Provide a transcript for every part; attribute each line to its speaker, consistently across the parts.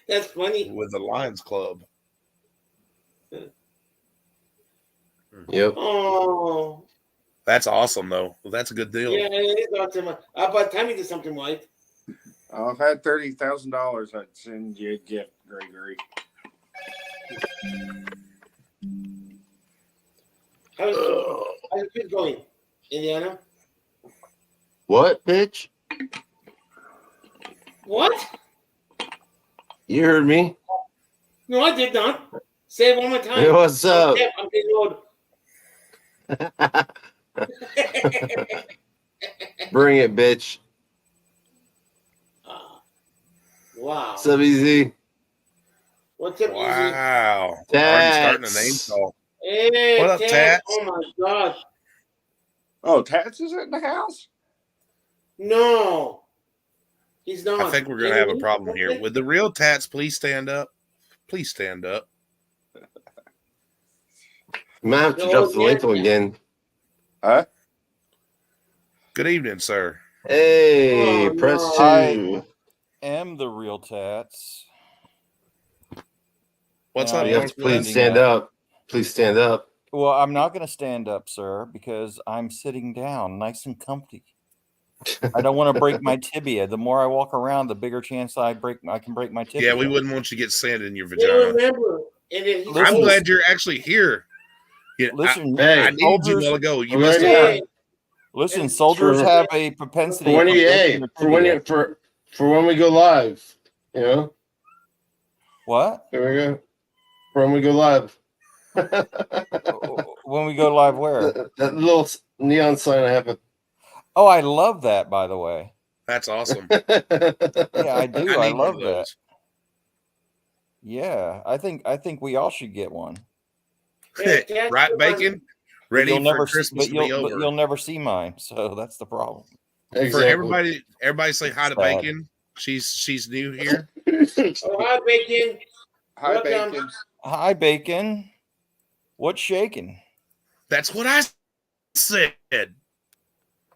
Speaker 1: That's funny.
Speaker 2: with the Lions Club.
Speaker 3: Yep.
Speaker 1: Oh.
Speaker 2: That's awesome, though. Well, that's a good deal.
Speaker 1: Yeah, it is awesome. I bought Tommy to something, White.
Speaker 4: If I had $30,000, I'd send you a gift, Gregory.
Speaker 1: How's it going, Indiana?
Speaker 3: What, bitch?
Speaker 1: What?
Speaker 3: You heard me.
Speaker 1: No, I did not. Say it one more time.
Speaker 3: Hey, what's up?
Speaker 1: I'm getting old.
Speaker 3: Bring it, bitch.
Speaker 1: Wow.
Speaker 3: What's up, Easy?
Speaker 1: What's up, Easy?
Speaker 2: Wow.
Speaker 3: Tats.
Speaker 2: Already starting a name call.
Speaker 1: Hey,
Speaker 2: What up, Tats?
Speaker 1: Oh, my God.
Speaker 4: Oh, Tats is in the house?
Speaker 1: No. He's not.
Speaker 2: I think we're going to have a problem here. Would the real Tats please stand up? Please stand up.
Speaker 3: You might have to drop the link again.
Speaker 4: Huh?
Speaker 2: Good evening, sir.
Speaker 3: Hey, press 2.
Speaker 5: I am the real Tats.
Speaker 2: What's
Speaker 5: And
Speaker 2: up?
Speaker 5: I
Speaker 3: You
Speaker 5: am
Speaker 3: have to please
Speaker 5: standing
Speaker 3: stand up. Please stand up.
Speaker 5: Well, I'm not going to stand up, sir, because I'm sitting down, nice and comfy. I don't want to break my tibia. The more I walk around, the bigger chance I can break my tibia.
Speaker 2: Yeah, we wouldn't want you to get sand in your
Speaker 1: Yeah,
Speaker 2: vagina.
Speaker 1: remember. And then
Speaker 2: I'm glad you're actually here. Yeah,
Speaker 5: Listen,
Speaker 2: I needed you a while ago. You must have heard.
Speaker 5: Listen, soldiers have a propensity
Speaker 3: for when we go live, you know.
Speaker 5: What?
Speaker 3: There we go. For when we go live.
Speaker 5: When we go live, where?
Speaker 3: That little neon sign I have.
Speaker 5: Oh, I love that, by the way.
Speaker 2: That's awesome.
Speaker 5: Yeah, I do. I
Speaker 2: need one
Speaker 5: love
Speaker 2: of
Speaker 5: that.
Speaker 2: those.
Speaker 5: Yeah, I think we all should get one.
Speaker 2: Right, bacon. Ready for Christmas to be over.
Speaker 5: But you'll never see mine, so that's the problem.
Speaker 3: Exactly.
Speaker 2: For everybody say hi to Bacon. She's new here.
Speaker 1: Oh, hi, Bacon.
Speaker 4: Hi,
Speaker 1: Welcome.
Speaker 4: Bacon.
Speaker 5: Hi, Bacon. What's shaking?
Speaker 2: That's what I said.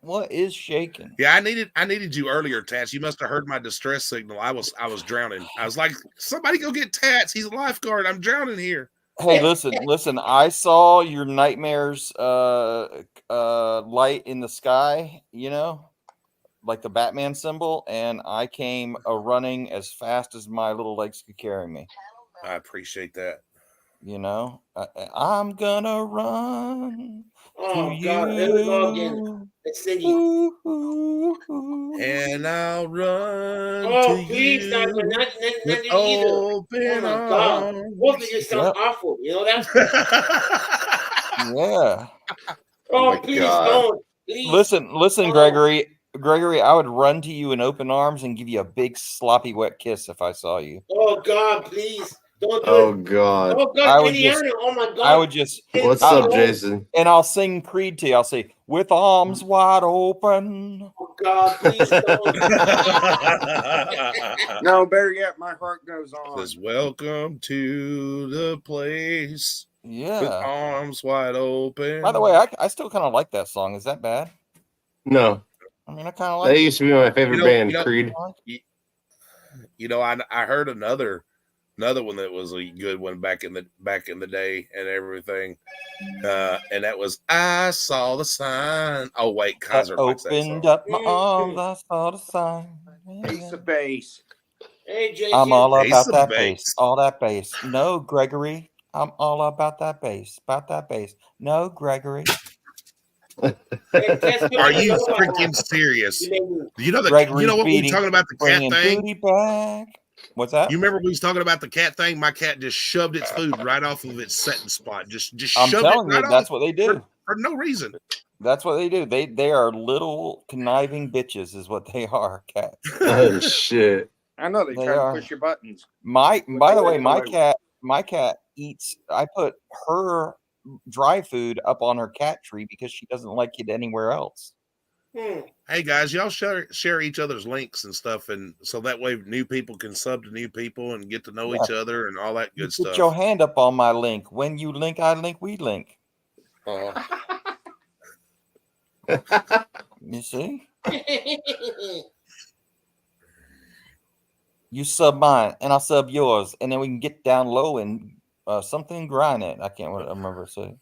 Speaker 5: What is shaking?
Speaker 2: Yeah, I needed you earlier, Tats. You must have heard my distress signal. I was drowning. I was like, somebody go get Tats. He's a lifeguard. I'm drowning here.
Speaker 5: Hey, listen. I saw your nightmares light in the sky, you know, like the Batman symbol, and I came running as fast as my little legs could carry me.
Speaker 2: I appreciate that.
Speaker 5: You know, I'm gonna run
Speaker 1: Oh,
Speaker 5: to
Speaker 1: God. There we go again.
Speaker 5: you.
Speaker 1: It's singing.
Speaker 2: And I'll run
Speaker 1: Oh,
Speaker 2: to
Speaker 1: please,
Speaker 2: you
Speaker 1: not
Speaker 2: with
Speaker 1: you either. Oh,
Speaker 2: open
Speaker 1: my God.
Speaker 2: arms.
Speaker 1: Both of you sound awful. You know that?
Speaker 5: Yeah.
Speaker 1: Oh, please don't. Please.
Speaker 5: Listen, Gregory. Gregory, I would run to you in open arms and give you a big sloppy wet kiss if I saw you.
Speaker 1: Oh, God, please. Don't do it.
Speaker 3: God.
Speaker 1: Oh, God, Indiana. Oh, my God.
Speaker 5: I would just.
Speaker 3: What's up, Jason?
Speaker 5: And I'll sing Creed to you. I'll say, with arms wide open.
Speaker 1: Oh, God, please don't.
Speaker 4: No, better yet, my heart goes on.
Speaker 2: Says, welcome to the place.
Speaker 5: Yeah.
Speaker 2: With arms wide open.
Speaker 5: By the way, I still kind of like that song. Is that bad?
Speaker 3: No.
Speaker 5: I mean, I kind of like
Speaker 3: that used to be my favorite band, Creed.
Speaker 2: You know, I heard another one that was a good one back in the day and everything. And that was I Saw the Sign. Oh wait, Kaiser likes that song.
Speaker 5: Opened up my arms, I saw the sign.
Speaker 4: Ace of Base.
Speaker 1: Hey, Jason.
Speaker 5: I'm all about that bass. All that bass. No, Gregory. I'm all about that bass. About that bass. No, Gregory.
Speaker 2: Are you freaking serious? You know what we were talking about, the cat thing?
Speaker 5: Booty back. What's that?
Speaker 2: You remember we was talking about the cat thing? My cat just shoved its food right off of its setting spot. Just
Speaker 5: I'm
Speaker 2: shoved
Speaker 5: telling
Speaker 2: it right
Speaker 5: you, that's
Speaker 2: off
Speaker 5: what they do.
Speaker 2: For no reason.
Speaker 5: That's what they do. They are little conniving bitches, is what they are. Cats.
Speaker 3: Oh shit!
Speaker 4: I know they try to push your buttons.
Speaker 5: By the way, my cat eats. I put her dry food up on her cat tree because she doesn't like it anywhere else.
Speaker 2: Hey guys, y'all share each other's links and stuff, and so that way new people can sub to new people and get to know each other and all that good stuff.
Speaker 5: Put your hand up on my link. When you link, I link. We link. You see? You sub mine, and I'll sub yours, and then we can get down low and something grind it. I can't remember. So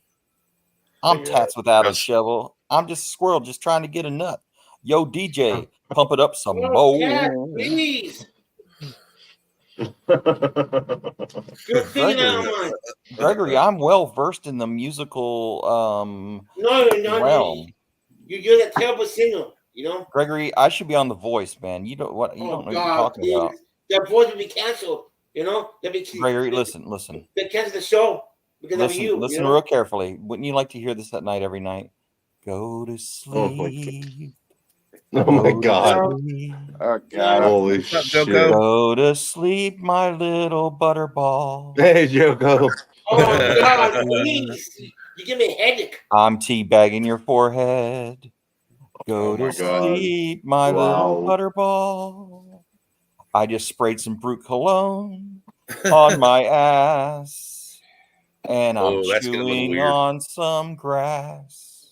Speaker 5: I'm Tats without a shovel. I'm just a squirrel just trying to get a nut. Yo, DJ, pump it up some more.
Speaker 1: Cat, please.
Speaker 5: Gregory, I'm well versed in the musical
Speaker 1: no, you're not.
Speaker 5: realm.
Speaker 1: You're a terrible singer, you know.
Speaker 5: Gregory, I should be on The Voice, man. You don't don't know what you're talking about.
Speaker 1: That voice will be canceled, you know.
Speaker 5: Gregory, listen.
Speaker 1: They cancel the show because of you.
Speaker 5: Listen real carefully. Wouldn't you like to hear this at night every night? Go to sleep.
Speaker 3: Oh my God.
Speaker 4: Oh God.
Speaker 3: Holy shit.
Speaker 5: Go to sleep, my little butterball.
Speaker 3: Hey, Joko.
Speaker 1: Oh God, please. You give me a headache.
Speaker 5: I'm teabagging your forehead. Go to sleep, my little butterball. I just sprayed some Brute Cologne on my ass. And I'm chewing on some grass.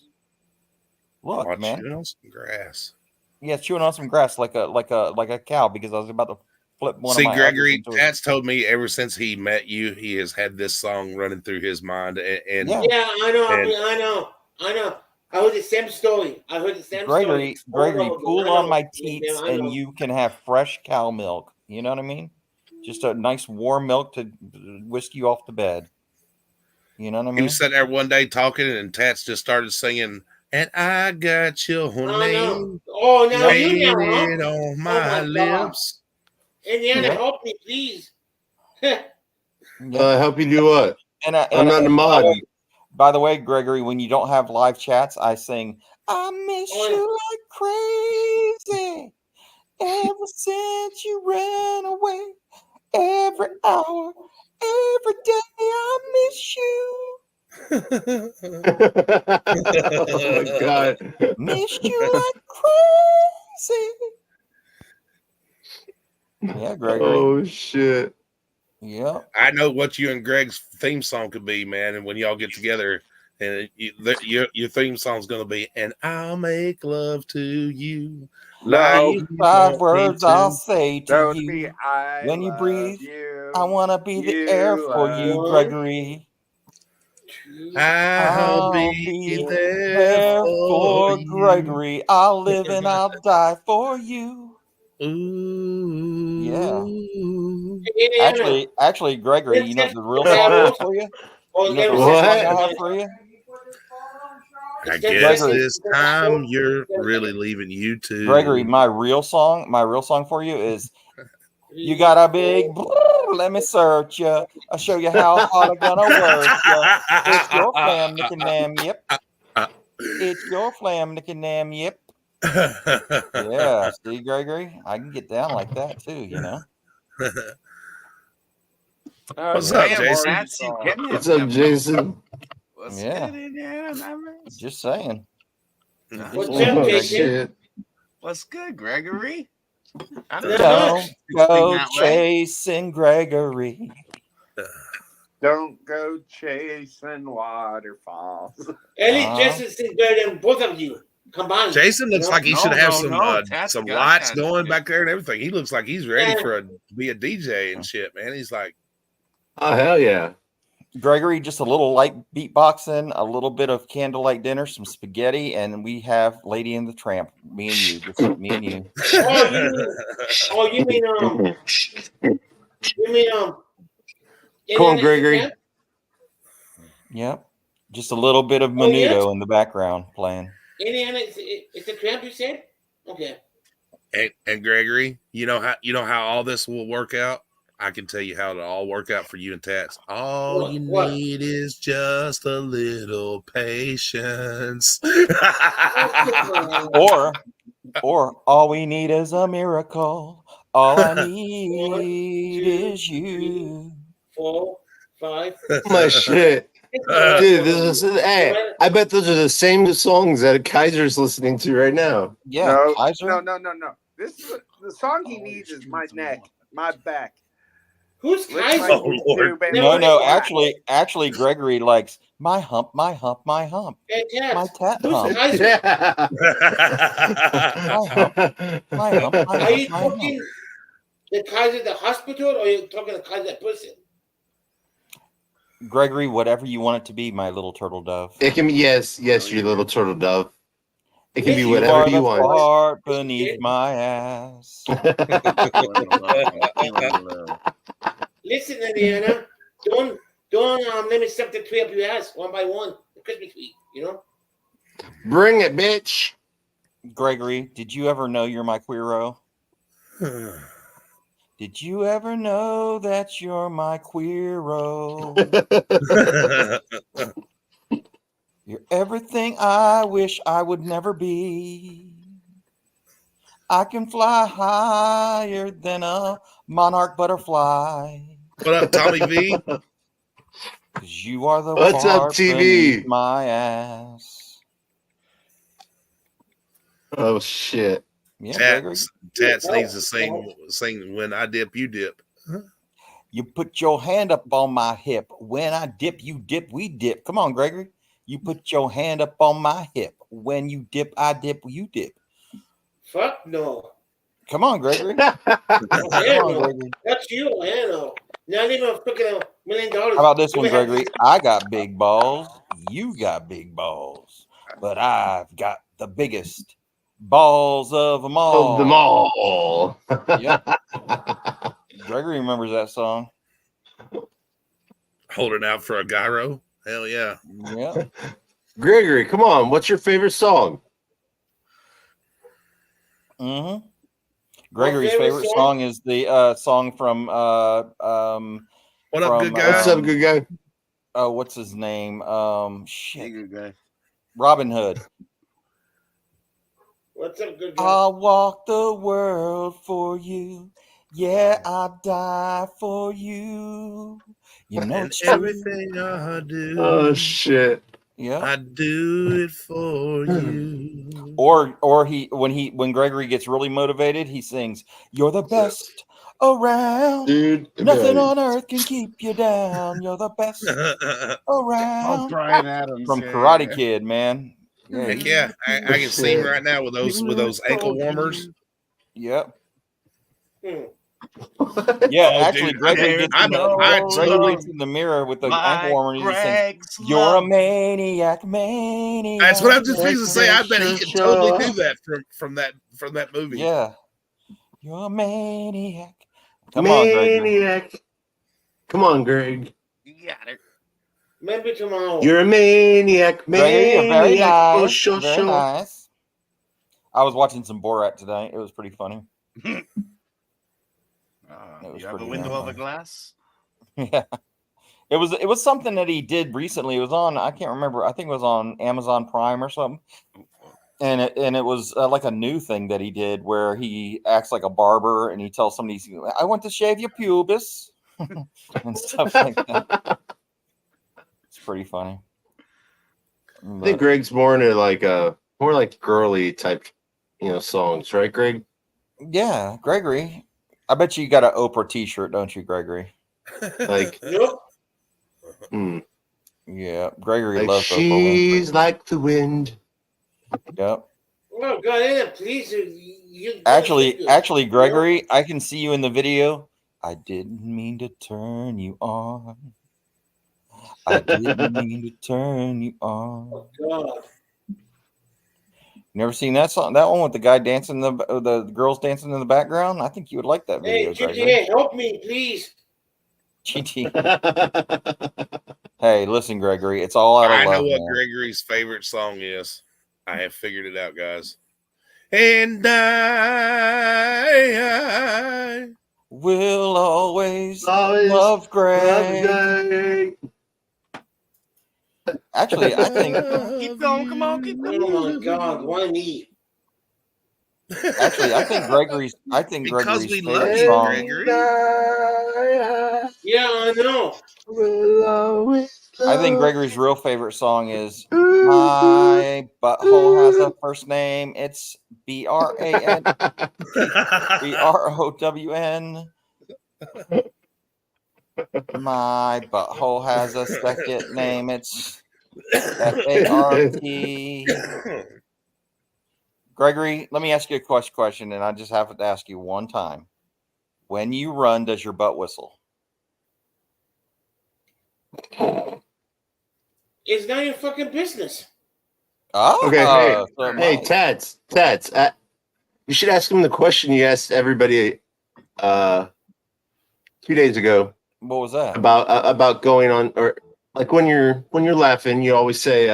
Speaker 5: Look, man.
Speaker 2: Chewing on some grass.
Speaker 5: Yeah, chewing on some grass like a cow because I was about to flip one of my
Speaker 2: Gregory, Pat's told me ever since he met you, he has had this song running through his mind. And
Speaker 1: yeah, I know. I heard the same story.
Speaker 5: Gregory, pull on my teats and you can have fresh cow milk. You know what I mean? Just a nice warm milk to whisk you off to bed. You know what I mean?
Speaker 2: He was sitting there one day talking, and Tats just started singing, "And I got your name."
Speaker 1: Oh, now
Speaker 2: you know, on my lips.
Speaker 1: Indiana, help me, please.
Speaker 3: Help you do what?
Speaker 5: I'm
Speaker 3: not the mod.
Speaker 5: By the way, Gregory, when you don't have live chats, I sing, I miss you like crazy. Ever since you ran away, every hour, every day, I miss you.
Speaker 3: Oh my God.
Speaker 5: Miss you like crazy. Yeah, Gregory.
Speaker 3: Oh shit.
Speaker 5: Yeah.
Speaker 2: I know what you and Greg's theme song could be, man. And when y'all get together, and your theme song's gonna be, and I'll make love to you.
Speaker 5: Like 5 words I'll say to you. When you breathe,
Speaker 4: you.
Speaker 5: I want to be the air for you, Gregory.
Speaker 2: I'll be there for
Speaker 5: Gregory. I'll live and I'll die for you.
Speaker 2: Ooh.
Speaker 5: Yeah. Actually, Gregory, you know what the real song is for you? You know the real song I have for you?
Speaker 2: I guess this time you're really leaving you too.
Speaker 5: Gregory, my real song for you is you got a big let me search you. I'll show you how hard I'm gonna work you. It's your flam nickname, yep. It's your flam nickname, yep. Yeah, see, Gregory, I can get down like that too, you know.
Speaker 2: What's up, Jason?
Speaker 3: What's up, Jason?
Speaker 5: Just saying.
Speaker 1: What's up, Jason?
Speaker 6: What's good, Gregory?
Speaker 5: Don't go chasing Gregory.
Speaker 4: Don't go chasing waterfalls.
Speaker 1: At least Jason sings better than both of you combined.
Speaker 2: Jason looks like he should have some lights going back there and everything. He looks like he's ready to be a DJ and shit, man. He's like,
Speaker 3: oh hell yeah.
Speaker 5: Gregory, just a little light beatboxing, a little bit of candlelight dinner, some spaghetti, and we have Lady and the Tramp. Me and you, just me and you.
Speaker 1: You mean
Speaker 3: Come on, Gregory.
Speaker 5: Yep, just a little bit of Menudo in the background playing.
Speaker 1: Indiana, it's a Tramp, you said? Okay.
Speaker 2: And Gregory, you know how all this will work out. I can tell you how it'll all work out for you and Tats. All you need is just a little patience.
Speaker 5: or all we need is a miracle. All I need is you.
Speaker 1: 4, 5.
Speaker 3: My shit. Dude, hey, I bet those are the same songs that Kaiser's listening to right now.
Speaker 5: Yeah,
Speaker 4: no. This is the song he needs is my neck, my back.
Speaker 1: Who's Kaiser?
Speaker 2: Oh, Lord.
Speaker 5: No, actually, Gregory likes my hump, my hump, my hump. My tat hump.
Speaker 1: Yeah.
Speaker 5: My hump, my hump, my
Speaker 1: Are you
Speaker 5: hump,
Speaker 1: talking? The Kaiser, the hospital, or you're talking the Kaiser person?
Speaker 5: Gregory, whatever you want it to be, my little turtle dove.
Speaker 3: It can be yes,
Speaker 4: Oh,
Speaker 3: you
Speaker 4: you're
Speaker 3: little
Speaker 4: good.
Speaker 3: turtle dove. It can be
Speaker 1: You
Speaker 5: You
Speaker 3: whatever
Speaker 5: are
Speaker 3: you
Speaker 5: the
Speaker 3: want.
Speaker 5: fart beneath my ass.
Speaker 4: Feeling the love. I'm feeling the love.
Speaker 1: Listen, Indiana, don't let me stuff the tree up your ass one by one. The Christmas tree, you know.
Speaker 3: Bring it, bitch.
Speaker 5: Gregory, did you ever know you're my queero? Did you ever know that you're my queero? You're everything I wish I would never be. I can fly higher than a monarch butterfly.
Speaker 2: What up, Tommy V?
Speaker 5: 'Cause you are the
Speaker 3: What's up,
Speaker 5: fart
Speaker 3: TV?
Speaker 5: beneath my ass.
Speaker 3: Oh shit.
Speaker 5: Yeah, Gregory.
Speaker 2: Tats needs to sing when I dip, you dip.
Speaker 5: You put your hand up on my hip. When I dip, you dip, we dip. Come on, Gregory. You put your hand up on my hip. When you dip, I dip, you dip.
Speaker 1: Fuck no.
Speaker 5: Come on, Gregory.
Speaker 1: Oh, hell
Speaker 5: Come on,
Speaker 1: no.
Speaker 5: Gregory.
Speaker 1: That's you. Hell no. Not even a freaking $1 million.
Speaker 5: How about this
Speaker 1: You
Speaker 5: one,
Speaker 1: may have-
Speaker 5: Gregory? I got big balls. You got big balls. But I've got the biggest balls of them all.
Speaker 3: Of them all.
Speaker 5: Yep. Gregory remembers that song.
Speaker 2: Holding out for a gyro. Hell yeah.
Speaker 5: Yeah.
Speaker 3: Gregory, come on. What's your favorite song?
Speaker 5: Mm-hmm. Gregory's
Speaker 1: favorite
Speaker 5: favorite
Speaker 1: song?
Speaker 5: song is the song from
Speaker 2: What up, good guy?
Speaker 3: What's up, good guy?
Speaker 5: what's his name?
Speaker 4: Hey,
Speaker 5: Shit.
Speaker 4: good guy.
Speaker 5: Robin Hood.
Speaker 1: What's up, good guy?
Speaker 5: I'll walk the world for you. Yeah, I'll die for you. You know
Speaker 2: And
Speaker 5: it's true.
Speaker 2: everything I do,
Speaker 3: Oh shit.
Speaker 5: Yeah.
Speaker 2: I do it for you.
Speaker 5: Or when Gregory gets really motivated, he sings, "You're the best around.
Speaker 3: Dude.
Speaker 5: Nothing
Speaker 3: man.
Speaker 5: on earth can keep you down. You're the best
Speaker 4: Oh,
Speaker 5: around."
Speaker 4: Brian Adams.
Speaker 5: From
Speaker 4: yeah,
Speaker 5: Karate
Speaker 4: yeah.
Speaker 5: Kid, man. Yeah.
Speaker 2: Heck yeah, I can see him right now with those ankle warmers.
Speaker 5: Yep.
Speaker 1: Hmm.
Speaker 5: Yeah,
Speaker 2: Oh,
Speaker 5: actually,
Speaker 2: dude,
Speaker 5: Gregory gets in
Speaker 2: I
Speaker 5: the mirror with the
Speaker 6: My
Speaker 5: ankle warmer and he just sings,
Speaker 6: Greg's
Speaker 5: "You're a
Speaker 6: love.
Speaker 5: maniac, maniac."
Speaker 2: That's what I'm just fixing to say. I bet he could totally do that from that movie.
Speaker 5: Yeah. You're a maniac. Come on, Gregory.
Speaker 3: Maniac. Come on, Greg.
Speaker 6: You got it.
Speaker 1: Maybe tomorrow.
Speaker 3: You're a maniac.
Speaker 5: Gregory, you're very
Speaker 3: Maniac. Oh,
Speaker 5: nice.
Speaker 3: sure,
Speaker 5: Very
Speaker 3: sure.
Speaker 5: nice. I was watching some Borat tonight. It was pretty funny. It was
Speaker 6: You have a
Speaker 5: pretty
Speaker 6: window of a
Speaker 5: funny.
Speaker 6: glass?
Speaker 5: Yeah. It was something that he did recently. It was on, I can't remember. I think it was on Amazon Prime or something. And it was like a new thing that he did where he acts like a barber and he tells somebody, "I want to shave your pubis," and stuff like that. It's pretty funny.
Speaker 3: I think Greg's more into more like girly type, songs, right, Greg?
Speaker 5: Yeah, Gregory. I bet you got an Oprah T-shirt, don't you, Gregory?
Speaker 3: Like,
Speaker 1: Nope.
Speaker 5: Yeah, Gregory
Speaker 3: like
Speaker 5: loves Oprah
Speaker 3: she's
Speaker 5: Winfrey.
Speaker 3: like the wind.
Speaker 5: Yep.
Speaker 1: Oh, God, yeah, please. You
Speaker 5: Actually, Gregory, I can see you in the video. I didn't mean to turn you on. I didn't mean to turn you on.
Speaker 1: Oh, God.
Speaker 5: Never seen that song? That one with the guy dancing, the girls dancing in the background? I think you would like that video,
Speaker 1: Hey,
Speaker 5: Gregory.
Speaker 1: GTA, help me, please.
Speaker 5: GT. Hey, listen, Gregory. It's all out of
Speaker 2: I
Speaker 5: love,
Speaker 2: know what
Speaker 5: man.
Speaker 2: Gregory's favorite song is. I have figured it out, guys. And I
Speaker 5: Will always love Greg. Actually, I think
Speaker 6: Keep going, come on, keep going.
Speaker 1: Oh, my God, why me?
Speaker 5: actually I think Gregory's
Speaker 2: because we love
Speaker 5: favorite
Speaker 2: you,
Speaker 5: song.
Speaker 2: Gregory.
Speaker 1: Yeah, I know.
Speaker 5: I think Gregory's real favorite song is "My Butthole Has a First Name." It's BROWN. My butthole has a second name. It's FART. Gregory, let me ask you a question, and I just have to ask you one time. When you run, does your butt whistle?
Speaker 1: It's not your fucking business.
Speaker 5: Oh,
Speaker 3: Okay,
Speaker 5: so it
Speaker 3: Hey,
Speaker 5: might.
Speaker 3: Tats, you should ask him the question you asked everybody 2 days ago
Speaker 5: What was that?
Speaker 3: about going on, or like when you're laughing, you always say,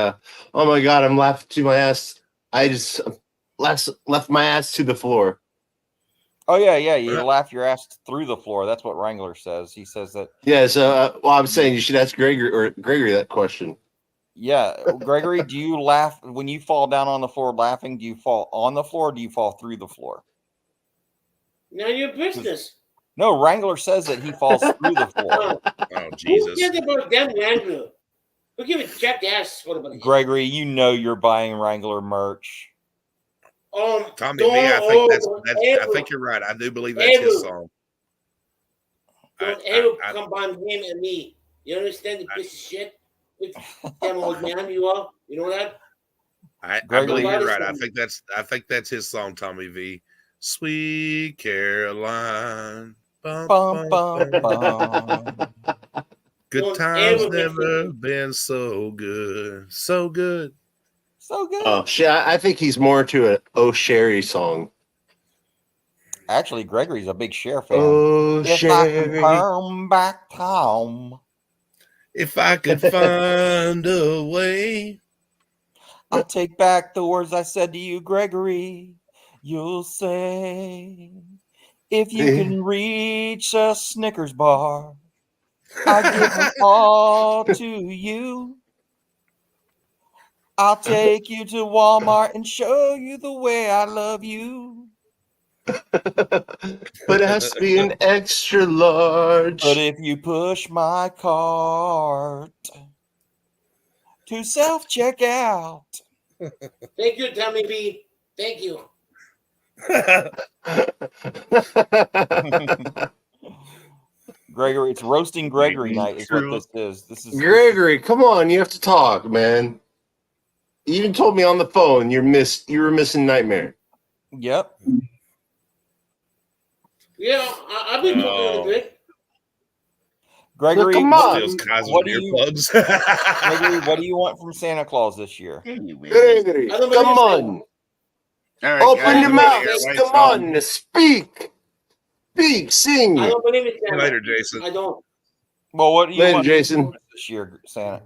Speaker 3: "Oh my god, I'm laughing to my ass. I just left my ass to the floor."
Speaker 5: Oh yeah, yeah. You laugh your ass through the floor. That's what Wrangler says. He says that.
Speaker 3: Yeah, so well, I'm saying you should ask Gregory that question.
Speaker 5: Yeah, Gregory, do you laugh when you fall down on the floor laughing? Do you fall on the floor or do you fall through the floor?
Speaker 1: Not your business.
Speaker 5: No, Wrangler says that he falls through the floor.
Speaker 2: Oh
Speaker 1: Who
Speaker 2: Jesus!
Speaker 1: cares about them Wrangler? Who give a jackass? What about it?
Speaker 5: Gregory, you know you're buying Wrangler merch.
Speaker 2: Tommy
Speaker 1: don't
Speaker 2: V, I
Speaker 1: ever,
Speaker 2: think you're right. I do believe that's his
Speaker 1: ever,
Speaker 2: song.
Speaker 1: don't ever combine him and me. You understand, the piece of shit? With damn old man you are. You know that?
Speaker 2: I
Speaker 5: Gregory-
Speaker 2: believe you're right. I think that's his song, Tommy V. Sweet Caroline. Bum,
Speaker 5: Bum,
Speaker 2: bum,
Speaker 5: bum,
Speaker 2: bum.
Speaker 5: bum.
Speaker 2: Good
Speaker 1: Don't
Speaker 2: times
Speaker 1: ever mix
Speaker 2: never
Speaker 1: it.
Speaker 2: been so good. So good.
Speaker 5: So good.
Speaker 3: Oh shit! I think he's more to an Oh Sherry song.
Speaker 5: Actually, Gregory's a big Cher fan.
Speaker 3: Oh
Speaker 5: If I can
Speaker 3: Sherry.
Speaker 5: turn back time,
Speaker 2: If I could find a way.
Speaker 5: I'll take back the words I said to you, Gregory. You'll say, if you can reach a Snickers bar, I give them all to you. I'll take you to Walmart and show you the way I love you.
Speaker 3: But it has to be an extra large.
Speaker 5: But if you push my cart to self-checkout,
Speaker 1: Thank you, Tommy B. Thank you.
Speaker 5: Gregory, it's roasting Gregory night is what this is. This is
Speaker 3: Gregory, come on, you have to talk, man. You even told me on the phone you were missing Nitemare.
Speaker 5: Yep.
Speaker 1: Yeah, I've been talking a little bit.
Speaker 5: Gregory,
Speaker 3: Come on.
Speaker 2: Steals Kaiser's
Speaker 5: what do you-
Speaker 2: earplugs.
Speaker 5: Gregory, what do you want from Santa Claus this year?
Speaker 3: Gregory,
Speaker 1: I don't
Speaker 3: come
Speaker 1: believe
Speaker 3: on.
Speaker 4: All right,
Speaker 3: Open
Speaker 4: guys,
Speaker 3: your
Speaker 4: we gotta
Speaker 3: mouth.
Speaker 4: get lights
Speaker 3: Come on, speak. Speak, sing.
Speaker 1: I don't believe it, Santa.
Speaker 2: Later, Jason.
Speaker 1: I don't.
Speaker 5: Well, what do you
Speaker 3: Later,
Speaker 5: want
Speaker 3: Jason.
Speaker 5: this year, Santa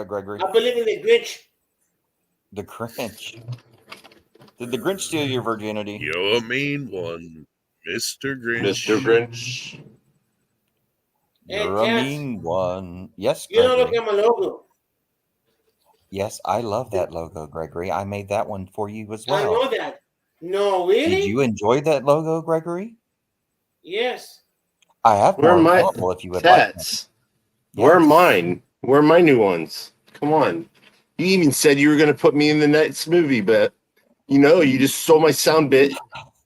Speaker 5: Gregory?
Speaker 1: I believe in the Grinch.
Speaker 5: The Grinch. Did the Grinch steal your virginity?
Speaker 2: You're a mean one, Mr. Grinch.
Speaker 3: Mr. Grinch.
Speaker 5: You're a
Speaker 1: Tats,
Speaker 5: mean one. Yes,
Speaker 1: you don't look
Speaker 5: Gregory.
Speaker 1: at my logo.
Speaker 5: Yes, I love that logo, Gregory. I made that one for you as
Speaker 1: I
Speaker 5: well.
Speaker 1: know that. No, really?
Speaker 5: Did you enjoy that logo, Gregory?
Speaker 1: Yes.
Speaker 5: I have
Speaker 3: Where
Speaker 5: more
Speaker 3: are my
Speaker 5: available if you would like them.
Speaker 3: tats? Where are
Speaker 5: Yes.
Speaker 3: mine? Where are my new ones? Come on. You even said you were going to put me in the next movie, but you just stole my sound bit.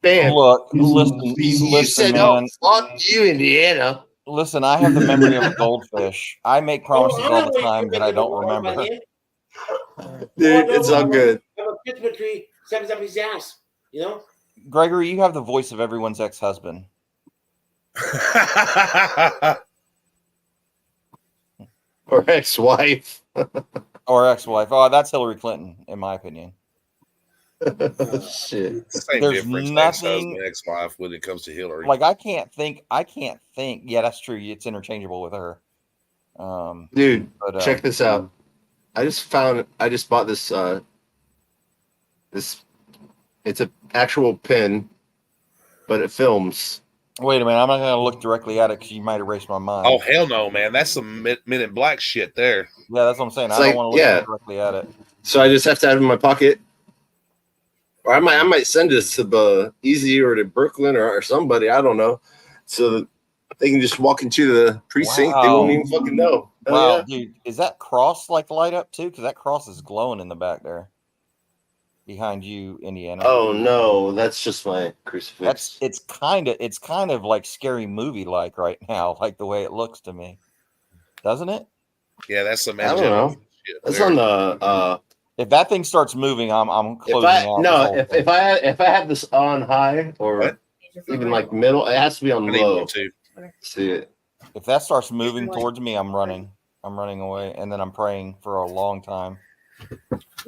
Speaker 3: Bam.
Speaker 5: Look, listen,
Speaker 3: You said,
Speaker 5: man.
Speaker 3: "Oh, fuck you, Indiana."
Speaker 5: Listen, I have the memory of a goldfish. I make promises
Speaker 1: I'm
Speaker 5: all
Speaker 1: not
Speaker 5: the
Speaker 1: going
Speaker 5: time
Speaker 1: to
Speaker 5: that I
Speaker 1: make
Speaker 5: don't
Speaker 1: a war
Speaker 5: remember.
Speaker 1: by him.
Speaker 3: Dude, it's all good.
Speaker 1: I'm a Christmas tree, steps up his ass. You know?
Speaker 5: Gregory, you have the voice of everyone's ex-husband.
Speaker 3: Or ex-wife.
Speaker 5: Or ex-wife. Oh, that's Hillary Clinton, in my opinion.
Speaker 3: Shit.
Speaker 2: Same
Speaker 5: There's
Speaker 2: difference,
Speaker 5: nothing-
Speaker 2: ex-husband, ex-wife when it comes to Hillary.
Speaker 5: Like, I can't think. Yeah, that's true. It's interchangeable with her.
Speaker 3: Dude,
Speaker 5: But,
Speaker 3: check this out. I just bought this it's an actual pen, but it films.
Speaker 5: Wait a minute. I'm not going to look directly at it because you might erase my mind.
Speaker 2: Oh hell no, man! That's some Men in Black shit there.
Speaker 5: Yeah, that's what I'm saying.
Speaker 3: It's
Speaker 5: I
Speaker 3: like-
Speaker 5: don't want to
Speaker 3: yeah.
Speaker 5: look directly at it.
Speaker 3: So I just have to have it in my pocket. Or I might send this to the Easy or to Brooklyn or somebody, I don't know. So that they can just walk into the precinct. They won't
Speaker 5: Wow.
Speaker 3: even fucking know. Hell
Speaker 5: Wow,
Speaker 3: yeah.
Speaker 5: dude, is that cross like light up too? Because that cross is glowing in the back there, behind you, Indiana.
Speaker 3: Oh no, that's just my crucifix.
Speaker 5: It's kind of like Scary Movie like right now, like the way it looks to me, doesn't it?
Speaker 2: Yeah, that's some
Speaker 3: I don't
Speaker 2: angelic
Speaker 3: know.
Speaker 2: shit.
Speaker 3: That's
Speaker 2: there.
Speaker 3: on the
Speaker 5: If that thing starts moving, I'm
Speaker 3: if
Speaker 5: closing
Speaker 3: I
Speaker 5: out.
Speaker 3: no
Speaker 5: this whole
Speaker 3: if
Speaker 5: thing.
Speaker 3: if I have this on high or
Speaker 2: What?
Speaker 3: even like middle. It has to be on
Speaker 2: I need
Speaker 3: low.
Speaker 2: one too.
Speaker 3: See it.
Speaker 5: If that starts moving towards me, I'm running. I'm running away, and then I'm praying for a long time.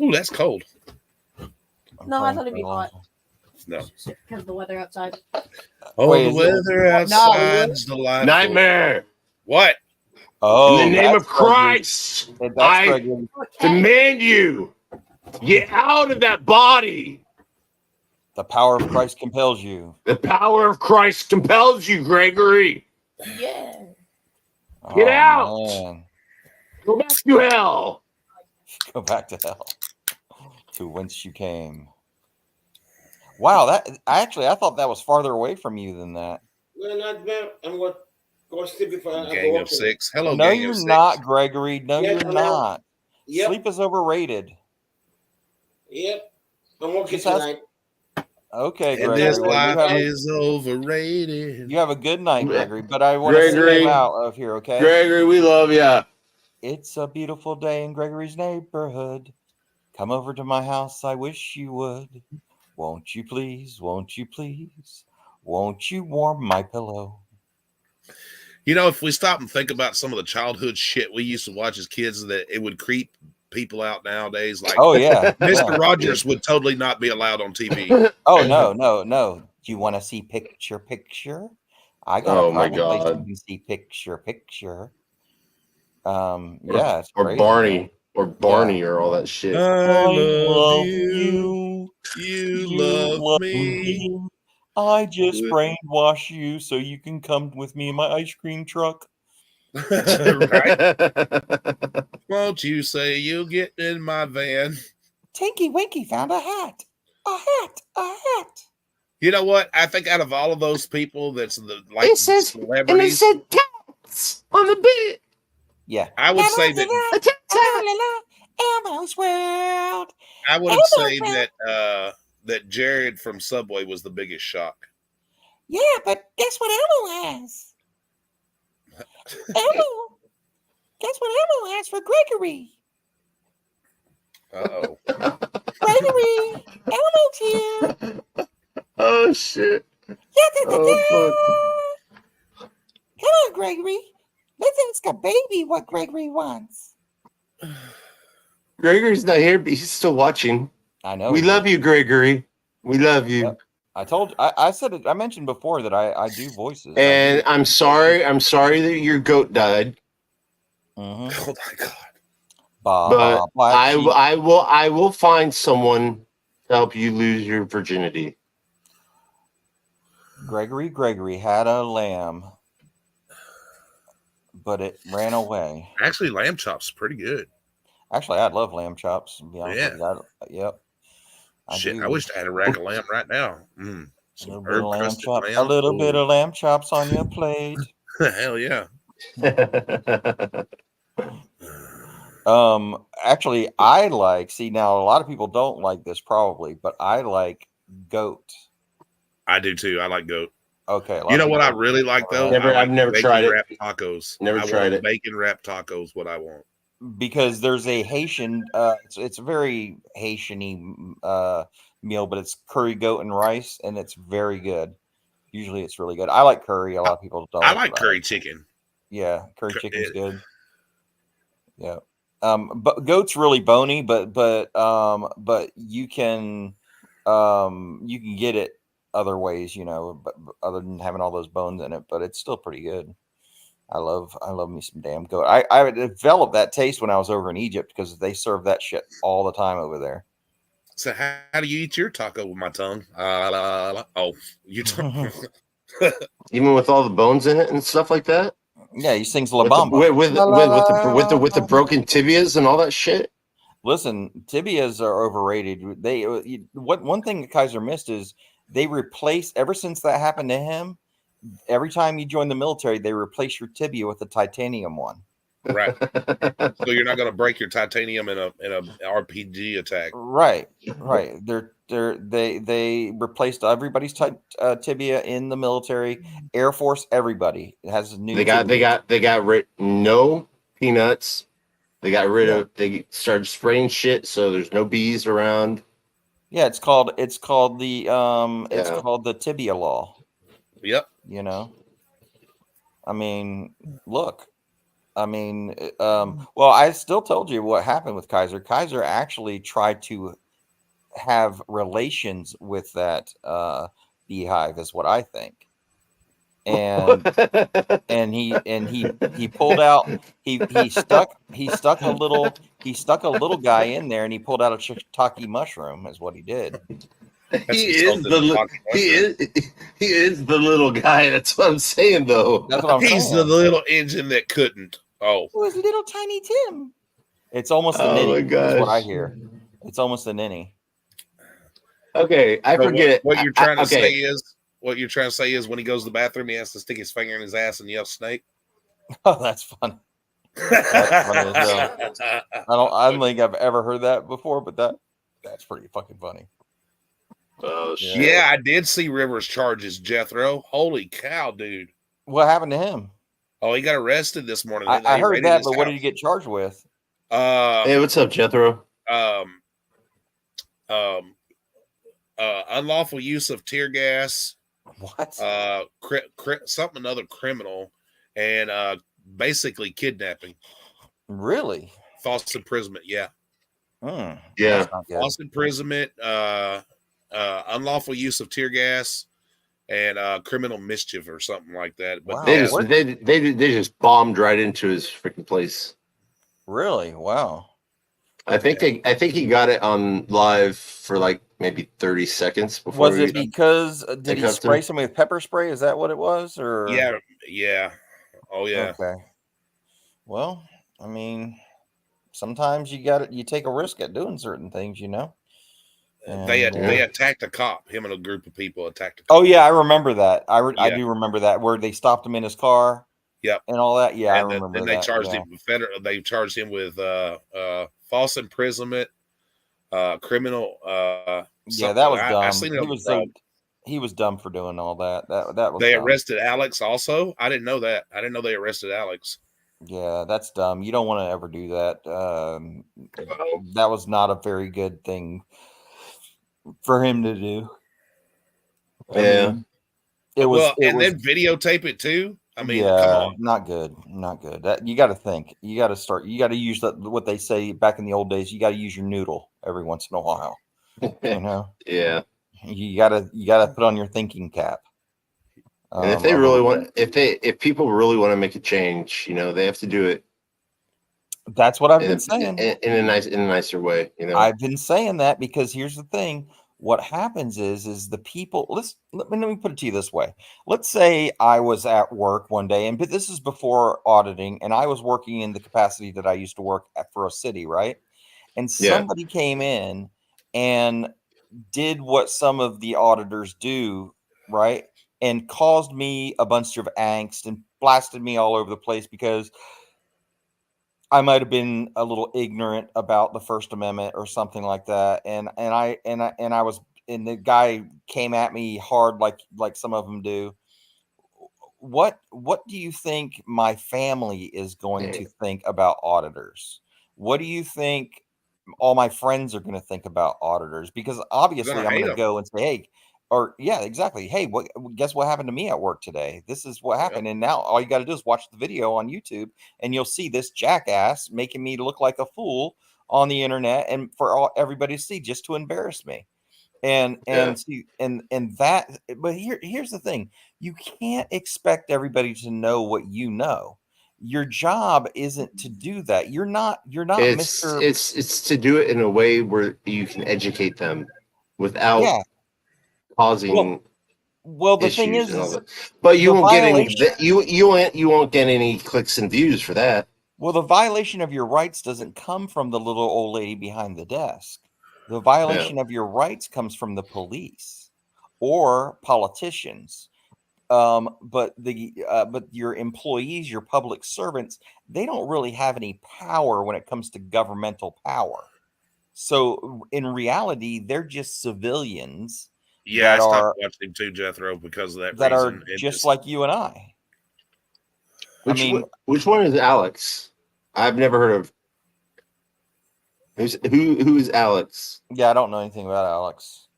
Speaker 2: Ooh, that's cold.
Speaker 7: No, I
Speaker 5: praying
Speaker 7: thought it'd
Speaker 5: for
Speaker 7: be
Speaker 5: a long
Speaker 7: hot.
Speaker 5: time.
Speaker 2: No.
Speaker 7: Because of the weather outside.
Speaker 2: Oh,
Speaker 5: Wait,
Speaker 2: the
Speaker 5: is it-
Speaker 2: weather outside's delightful.
Speaker 3: Nightmare.
Speaker 2: What?
Speaker 5: Oh,
Speaker 3: In the name
Speaker 5: that's
Speaker 3: of Christ,
Speaker 5: Gregory. That's
Speaker 3: I
Speaker 5: Gregory.
Speaker 3: demand you get out of that body.
Speaker 5: The power of Christ compels you.
Speaker 3: The power of Christ compels you, Gregory.
Speaker 7: Yeah.
Speaker 3: Get
Speaker 5: Oh,
Speaker 3: out.
Speaker 5: man.
Speaker 3: Go back to hell.
Speaker 5: Go back to hell, to whence you came. Wow, I thought that was farther away from you than that.
Speaker 1: Well, not bad. I'm going to go sleep before I
Speaker 2: Gang
Speaker 1: go
Speaker 2: of
Speaker 1: up.
Speaker 2: six. Hello,
Speaker 5: No,
Speaker 2: gang
Speaker 5: you're
Speaker 2: of six.
Speaker 5: not, Gregory. No,
Speaker 1: Yes,
Speaker 5: you're
Speaker 1: I am.
Speaker 5: not.
Speaker 1: Yep.
Speaker 5: Sleep is overrated.
Speaker 1: Yep. I'm working
Speaker 5: Just ask-
Speaker 1: tonight.
Speaker 5: Okay,
Speaker 2: And
Speaker 5: Gregory.
Speaker 2: this
Speaker 5: well,
Speaker 2: life
Speaker 5: you, have,
Speaker 2: is overrated.
Speaker 5: you have a good night, Gregory. But I want to sing
Speaker 3: Gregory.
Speaker 5: you out of here, okay?
Speaker 3: Gregory, we love you.
Speaker 5: It's a beautiful day in Gregory's neighborhood. Come over to my house, I wish you would. Won't you please, won't you please, won't you warm my pillow?
Speaker 2: You know, if we stop and think about some of the childhood shit we used to watch as kids, that it would creep people out nowadays. Like,
Speaker 5: Oh, yeah.
Speaker 2: Mr.
Speaker 5: yeah.
Speaker 2: Rogers would totally not be allowed on TV.
Speaker 5: Oh, no. Do you want to see picture? I got
Speaker 3: Oh,
Speaker 5: a
Speaker 3: my
Speaker 5: private place
Speaker 3: God.
Speaker 5: you can see picture. Yeah, it's
Speaker 3: Or
Speaker 5: crazy.
Speaker 3: Barney. Or Barney or all that shit.
Speaker 2: I love you. You love me.
Speaker 5: I just brainwash you so you can come with me in my ice cream truck.
Speaker 2: Right? Won't you say you'll get in my van?
Speaker 5: Tinky Winky found a hat. A hat.
Speaker 2: You know what? I think out of all of those people, that's the like
Speaker 3: It says,
Speaker 2: celebrities.
Speaker 3: and it said cats on the bed.
Speaker 5: Yeah.
Speaker 2: I would say that
Speaker 5: Elmo's World.
Speaker 2: I would say that Jared from Subway was the biggest shock.
Speaker 5: Yeah, but guess what Elmo has? Guess what Elmo has for Gregory?
Speaker 2: Uh-oh.
Speaker 5: Gregory, Elmo's here.
Speaker 3: Oh, shit. Oh, fuck.
Speaker 5: Come on, Gregory. Let's ask a baby what Gregory wants.
Speaker 3: Gregory's not here, but he's still watching.
Speaker 5: I know.
Speaker 3: We love you, Gregory. We love you.
Speaker 5: Yep. I told I said it. I mentioned before that I do voices.
Speaker 3: And I'm sorry that your goat died.
Speaker 5: Mm-hmm.
Speaker 2: Oh my God.
Speaker 3: But I will find someone to help you lose your virginity.
Speaker 5: Gregory had a lamb, but it ran away.
Speaker 2: Actually, lamb chops pretty good.
Speaker 5: Actually, I love lamb chops. To be honest
Speaker 2: Yeah.
Speaker 5: with you. Yep.
Speaker 2: Shit,
Speaker 5: do.
Speaker 2: I wish I had a rack of lamb right now.
Speaker 5: A
Speaker 2: Some
Speaker 5: little bit of
Speaker 2: herb
Speaker 5: lamb
Speaker 2: crusted
Speaker 5: chops.
Speaker 2: lamb.
Speaker 5: A little bit
Speaker 2: Ooh.
Speaker 5: of lamb chops on your plate.
Speaker 2: Hell yeah.
Speaker 5: Actually, I like. See, now a lot of people don't like this probably, but I like goat.
Speaker 2: I do too. I like goat.
Speaker 5: Okay.
Speaker 2: You know what I really like though?
Speaker 3: I've never tried it.
Speaker 2: Wrapped tacos.
Speaker 3: Never
Speaker 2: I
Speaker 3: tried
Speaker 2: want
Speaker 3: it.
Speaker 2: Bacon wrapped tacos. What I want.
Speaker 5: Because there's a Haitian. It's a very Haitian-y meal, but it's curry goat and rice, and it's very good. Usually, it's really good. I like curry. A lot of people don't.
Speaker 2: I like curry chicken.
Speaker 5: Yeah, curry chicken's good. Yeah. But goat's really bony, but you can get it other ways, but other than having all those bones in it, but it's still pretty good. I love me some damn goat. I developed that taste when I was over in Egypt because they serve that shit all the time over there.
Speaker 2: So how do you eat your taco with my tongue? Oh, you
Speaker 3: Even with all the bones in it and stuff like that.
Speaker 5: Yeah, he sings La
Speaker 3: With
Speaker 5: Bamba.
Speaker 3: with the broken tibias and all that shit.
Speaker 5: Listen, tibias are overrated. One thing that Kaiser missed is they replace, ever since that happened to him, every time you join the military, they replace your tibia with a titanium one.
Speaker 2: Right. So you're not going to break your titanium in a RPG attack.
Speaker 5: Right. They replaced everybody's tibia in the military, Air Force. Everybody has new.
Speaker 3: They got rid no peanuts. They got rid of. They started spraying shit, so there's no bees around.
Speaker 5: Yeah, it's called the tibia law.
Speaker 2: Yep.
Speaker 5: You know, I mean, look, I mean, well, I still told you what happened with Kaiser. Kaiser actually tried to have relations with that beehive, is what I think. And he pulled out he stuck a little guy in there, and he pulled out a shiitake mushroom, is what he did.
Speaker 3: He is the little guy. That's what I'm saying, though.
Speaker 5: That's what I'm
Speaker 2: He's
Speaker 5: saying.
Speaker 2: the little engine that couldn't. Oh,
Speaker 5: It was little tiny Tim. It's almost a
Speaker 3: Oh
Speaker 5: ninny.
Speaker 3: my
Speaker 5: That's what I
Speaker 3: gosh.
Speaker 5: hear. It's almost a ninny.
Speaker 3: Okay, I
Speaker 2: So
Speaker 3: forget.
Speaker 2: what you're trying to say
Speaker 3: okay.
Speaker 2: is what you're trying to say is when he goes to the bathroom, he has to stick his finger in his ass and yell snake.
Speaker 5: Oh, that's funny. That's funny as hell. I don't think I've ever heard that before, but that's pretty fucking funny.
Speaker 3: Oh shit!
Speaker 2: Yeah, I did see Rivers charges Jethro. Holy cow, dude!
Speaker 5: What happened to him?
Speaker 2: Oh, he got arrested this morning.
Speaker 5: I heard
Speaker 2: raided
Speaker 5: that,
Speaker 2: his
Speaker 5: but what did
Speaker 2: house.
Speaker 5: he get charged with?
Speaker 3: Hey, what's up, Jethro?
Speaker 2: Unlawful use of tear gas.
Speaker 5: What?
Speaker 2: Something another criminal, and basically kidnapping.
Speaker 5: Really?
Speaker 2: False imprisonment. Yeah.
Speaker 3: Yeah.
Speaker 5: That's not good.
Speaker 2: False imprisonment. Unlawful use of tear gas, and criminal mischief or something like that. But
Speaker 5: Wow.
Speaker 3: They just bombed right into his freaking place.
Speaker 5: Really? Wow.
Speaker 3: I think he got it on live for like maybe 30 seconds before.
Speaker 5: Was it because did he
Speaker 3: cuffed
Speaker 5: spray
Speaker 3: him.
Speaker 5: somebody with pepper spray? Is that what it was? Or
Speaker 2: yeah. Oh yeah.
Speaker 5: Okay. Well, I mean, sometimes you take a risk at doing certain things, you know.
Speaker 2: They
Speaker 5: And,
Speaker 2: attacked a cop. Him and a group of people attacked a cop.
Speaker 5: Oh yeah, I remember that. I
Speaker 2: Yeah.
Speaker 5: do remember that, where they stopped him in his car.
Speaker 2: Yep.
Speaker 5: And all that. Yeah,
Speaker 2: And
Speaker 5: I remember
Speaker 2: then
Speaker 5: that.
Speaker 2: they charged
Speaker 5: yeah.
Speaker 2: him with They charged him with false imprisonment, criminal.
Speaker 5: Yeah, that was dumb.
Speaker 2: I seen it
Speaker 5: He was dumb for doing all that. That was.
Speaker 2: They
Speaker 5: dumb.
Speaker 2: arrested Alex also. I didn't know that. I didn't know they arrested Alex.
Speaker 5: Yeah, that's dumb. You don't want to ever do that. That was not a very good thing for him to do.
Speaker 3: Yeah.
Speaker 5: It was.
Speaker 2: Then videotape it too. I mean,
Speaker 5: yeah,
Speaker 2: come on.
Speaker 5: not good. Not good. That you got to think. You got to start. You got to use what they say back in the old days. You got to use your noodle every once in a while. You know.
Speaker 3: Yeah.
Speaker 5: You gotta put on your thinking cap.
Speaker 3: And if they really want, if people really want to make a change, you know, they have to do it.
Speaker 5: That's what I've been saying.
Speaker 3: In a nicer way, you know.
Speaker 5: I've been saying that because here's the thing. What happens is the people. Let me put it to you this way. Let's say I was at work one day, but this is before auditing, and I was working in the capacity that I used to work for a city, right? And somebody came in and did what some of the auditors do, right? And caused me a bunch of angst and blasted me all over the place because I might have been a little ignorant about the First Amendment or something like that. And the guy came at me hard like some of them do. What do you think my family is going to think about auditors? What do you think all my friends are going to think about auditors? Because obviously I'm going to go and say, hey, exactly. Hey, guess what happened to me at work today? This is what happened. And now all you got to do is watch the video on YouTube and you'll see this jackass making me look like a fool on the internet and for everybody to see, just to embarrass me. And that, but here's the thing. You can't expect everybody to know what you know. Your job isn't to do that. You're not Mr.
Speaker 3: It's to do it in a way where you can educate them without causing
Speaker 5: the thing is
Speaker 3: but you won't get any you won't get any clicks and views for that.
Speaker 5: Well, the violation of your rights doesn't come from the little old lady behind the desk. The violation of your rights comes from the police or politicians. But your employees, your public servants, they don't really have any power when it comes to governmental power. So in reality, they're just civilians.
Speaker 2: Yeah, I stopped watching too, Jethro, because of that.
Speaker 5: That reason. Are just like you and I.
Speaker 3: Which one is Alex? I've never heard of. Who is Alex?
Speaker 5: Yeah, I don't know anything about Alex.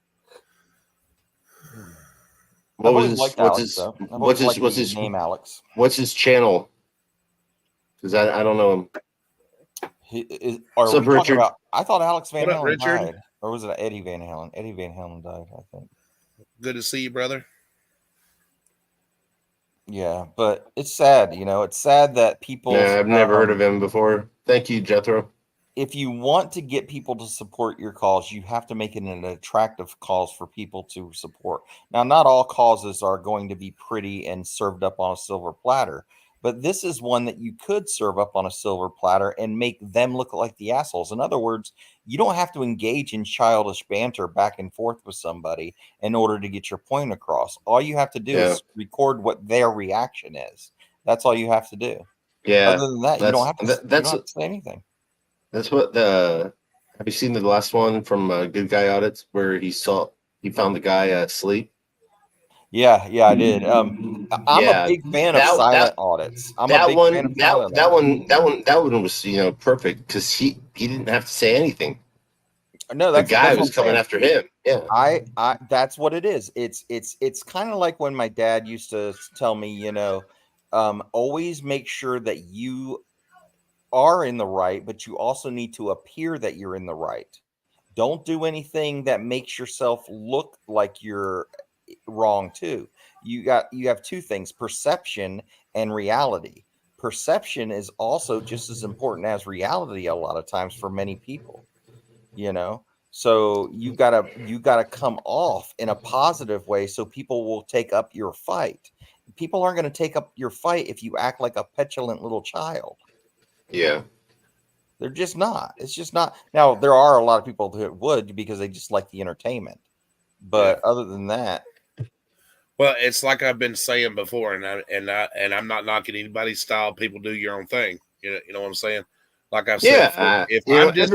Speaker 3: What
Speaker 5: I've
Speaker 3: was
Speaker 5: always
Speaker 3: his?
Speaker 5: liked
Speaker 3: What's
Speaker 5: Alex,
Speaker 3: his?
Speaker 5: though. I've
Speaker 3: What's
Speaker 5: always
Speaker 3: his?
Speaker 5: liked
Speaker 3: What's
Speaker 5: the
Speaker 3: his?
Speaker 5: name Alex.
Speaker 3: What's his channel? Because I don't know him.
Speaker 5: Are
Speaker 3: What's up,
Speaker 5: we talking
Speaker 3: Richard?
Speaker 5: about? I thought Alex Van
Speaker 2: What up,
Speaker 5: Halen
Speaker 2: Richard?
Speaker 5: died, or was it Eddie Van Halen? Eddie Van Halen died, I think.
Speaker 2: Good to see you, brother.
Speaker 5: Yeah, but it's sad, you know. It's sad that people.
Speaker 3: Nah, I've never heard of him before. Thank you, Jethro.
Speaker 5: If you want to get people to support your cause, you have to make it an attractive cause for people to support. Now, not all causes are going to be pretty and served up on a silver platter, but this is one that you could serve up on a silver platter and make them look like the assholes. In other words, you don't have to engage in childish banter back and forth with somebody in order to get your point across. All you have to do is record what their reaction is. That's all you have to do.
Speaker 3: Yeah,
Speaker 5: Other than that, you don't have to, you don't have to say anything.
Speaker 3: That's what the. Have you seen the last one from Good Guy Audits where he found the guy asleep?
Speaker 5: Yeah, I did. I'm a big fan of silent audits. I'm a big fan of silent audits.
Speaker 3: That one was perfect because he didn't have to say anything.
Speaker 5: No,
Speaker 3: The
Speaker 5: that's
Speaker 3: guy
Speaker 5: what
Speaker 3: was
Speaker 5: I'm
Speaker 3: coming
Speaker 5: saying.
Speaker 3: after him. Yeah,
Speaker 5: I that's what it is. It's kind of like when my dad used to tell me, always make sure that you are in the right, but you also need to appear that you're in the right. Don't do anything that makes yourself look like you're wrong too. You have two things: perception and reality. Perception is also just as important as reality a lot of times for many people, you know. So you gotta come off in a positive way so people will take up your fight. People aren't going to take up your fight if you act like a petulant little child.
Speaker 3: yeah.
Speaker 5: They're just not. It's just not. Now, there are a lot of people that would because they just like the entertainment. But other than that,
Speaker 2: well, it's like I've been saying before, and I'm not knocking anybody's style. People do your own thing. You know what I'm saying? Like I've said before, if I'm just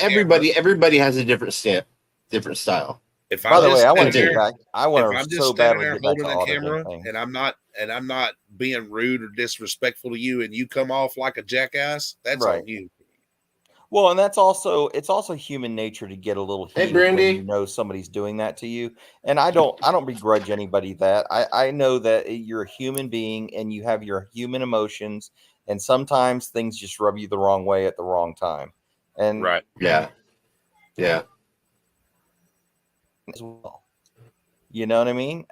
Speaker 3: everybody has a different stamp, different style.
Speaker 2: If
Speaker 5: by
Speaker 2: I'm
Speaker 5: the way,
Speaker 2: just
Speaker 5: I want to
Speaker 2: standing
Speaker 5: get
Speaker 2: there,
Speaker 5: back. I
Speaker 2: if
Speaker 5: want
Speaker 2: I'm
Speaker 5: to
Speaker 2: just
Speaker 5: so
Speaker 2: standing
Speaker 5: badly
Speaker 2: there
Speaker 5: get back to
Speaker 2: holding a
Speaker 5: auditing
Speaker 2: camera,
Speaker 5: things.
Speaker 2: and I'm not being rude or disrespectful to you, and you come off like a jackass, that's
Speaker 5: Right.
Speaker 2: on you.
Speaker 5: Well, and it's also human nature to get a little heated when you know somebody's doing that to you. And I don't begrudge anybody that. I know that you're a human being and you have your human emotions, and sometimes things just rub you the wrong way at the wrong time. And
Speaker 2: right.
Speaker 3: Yeah.
Speaker 5: As well. You know what I mean?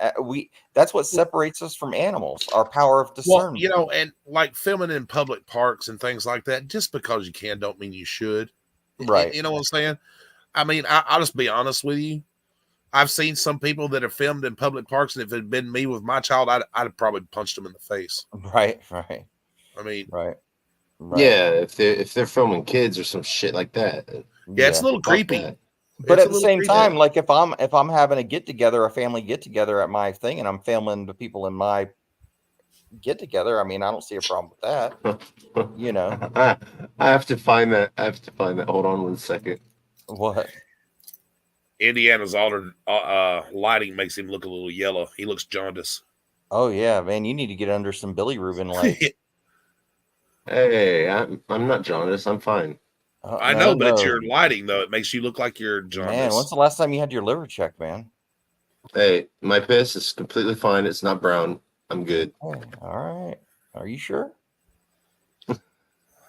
Speaker 5: That's what separates us from animals, our power of discernment.
Speaker 2: Well, and like filming in public parks and things like that, just because you can don't mean you should.
Speaker 5: Right.
Speaker 2: You know what I'm saying? I mean, I'll just be honest with you. I've seen some people that have filmed in public parks, and if it had been me with my child, I'd have probably punched them in the face.
Speaker 5: Right.
Speaker 2: I mean,
Speaker 5: right.
Speaker 3: Yeah, if they're filming kids or some shit like that.
Speaker 2: Yeah, it's a little creepy.
Speaker 3: That.
Speaker 5: But at the same time, like if I'm having a family get together at my thing, and I'm filming the people in my get together, I mean, I don't see a problem with that. You know,
Speaker 3: I have to find that. Hold on 1 second.
Speaker 5: What?
Speaker 2: Indiana's altered lighting makes him look a little yellow. He looks jaundiced.
Speaker 5: Oh yeah, man, you need to get under some Billy Rubin light.
Speaker 3: Hey, I'm not jaundiced. I'm fine.
Speaker 2: I know, but it's your lighting though. It makes you look like you're jaundiced.
Speaker 5: Man, when's the last time you had your liver checked, man?
Speaker 3: Hey, my piss is completely fine. It's not brown. I'm good.
Speaker 5: Hey, all right. Are you sure?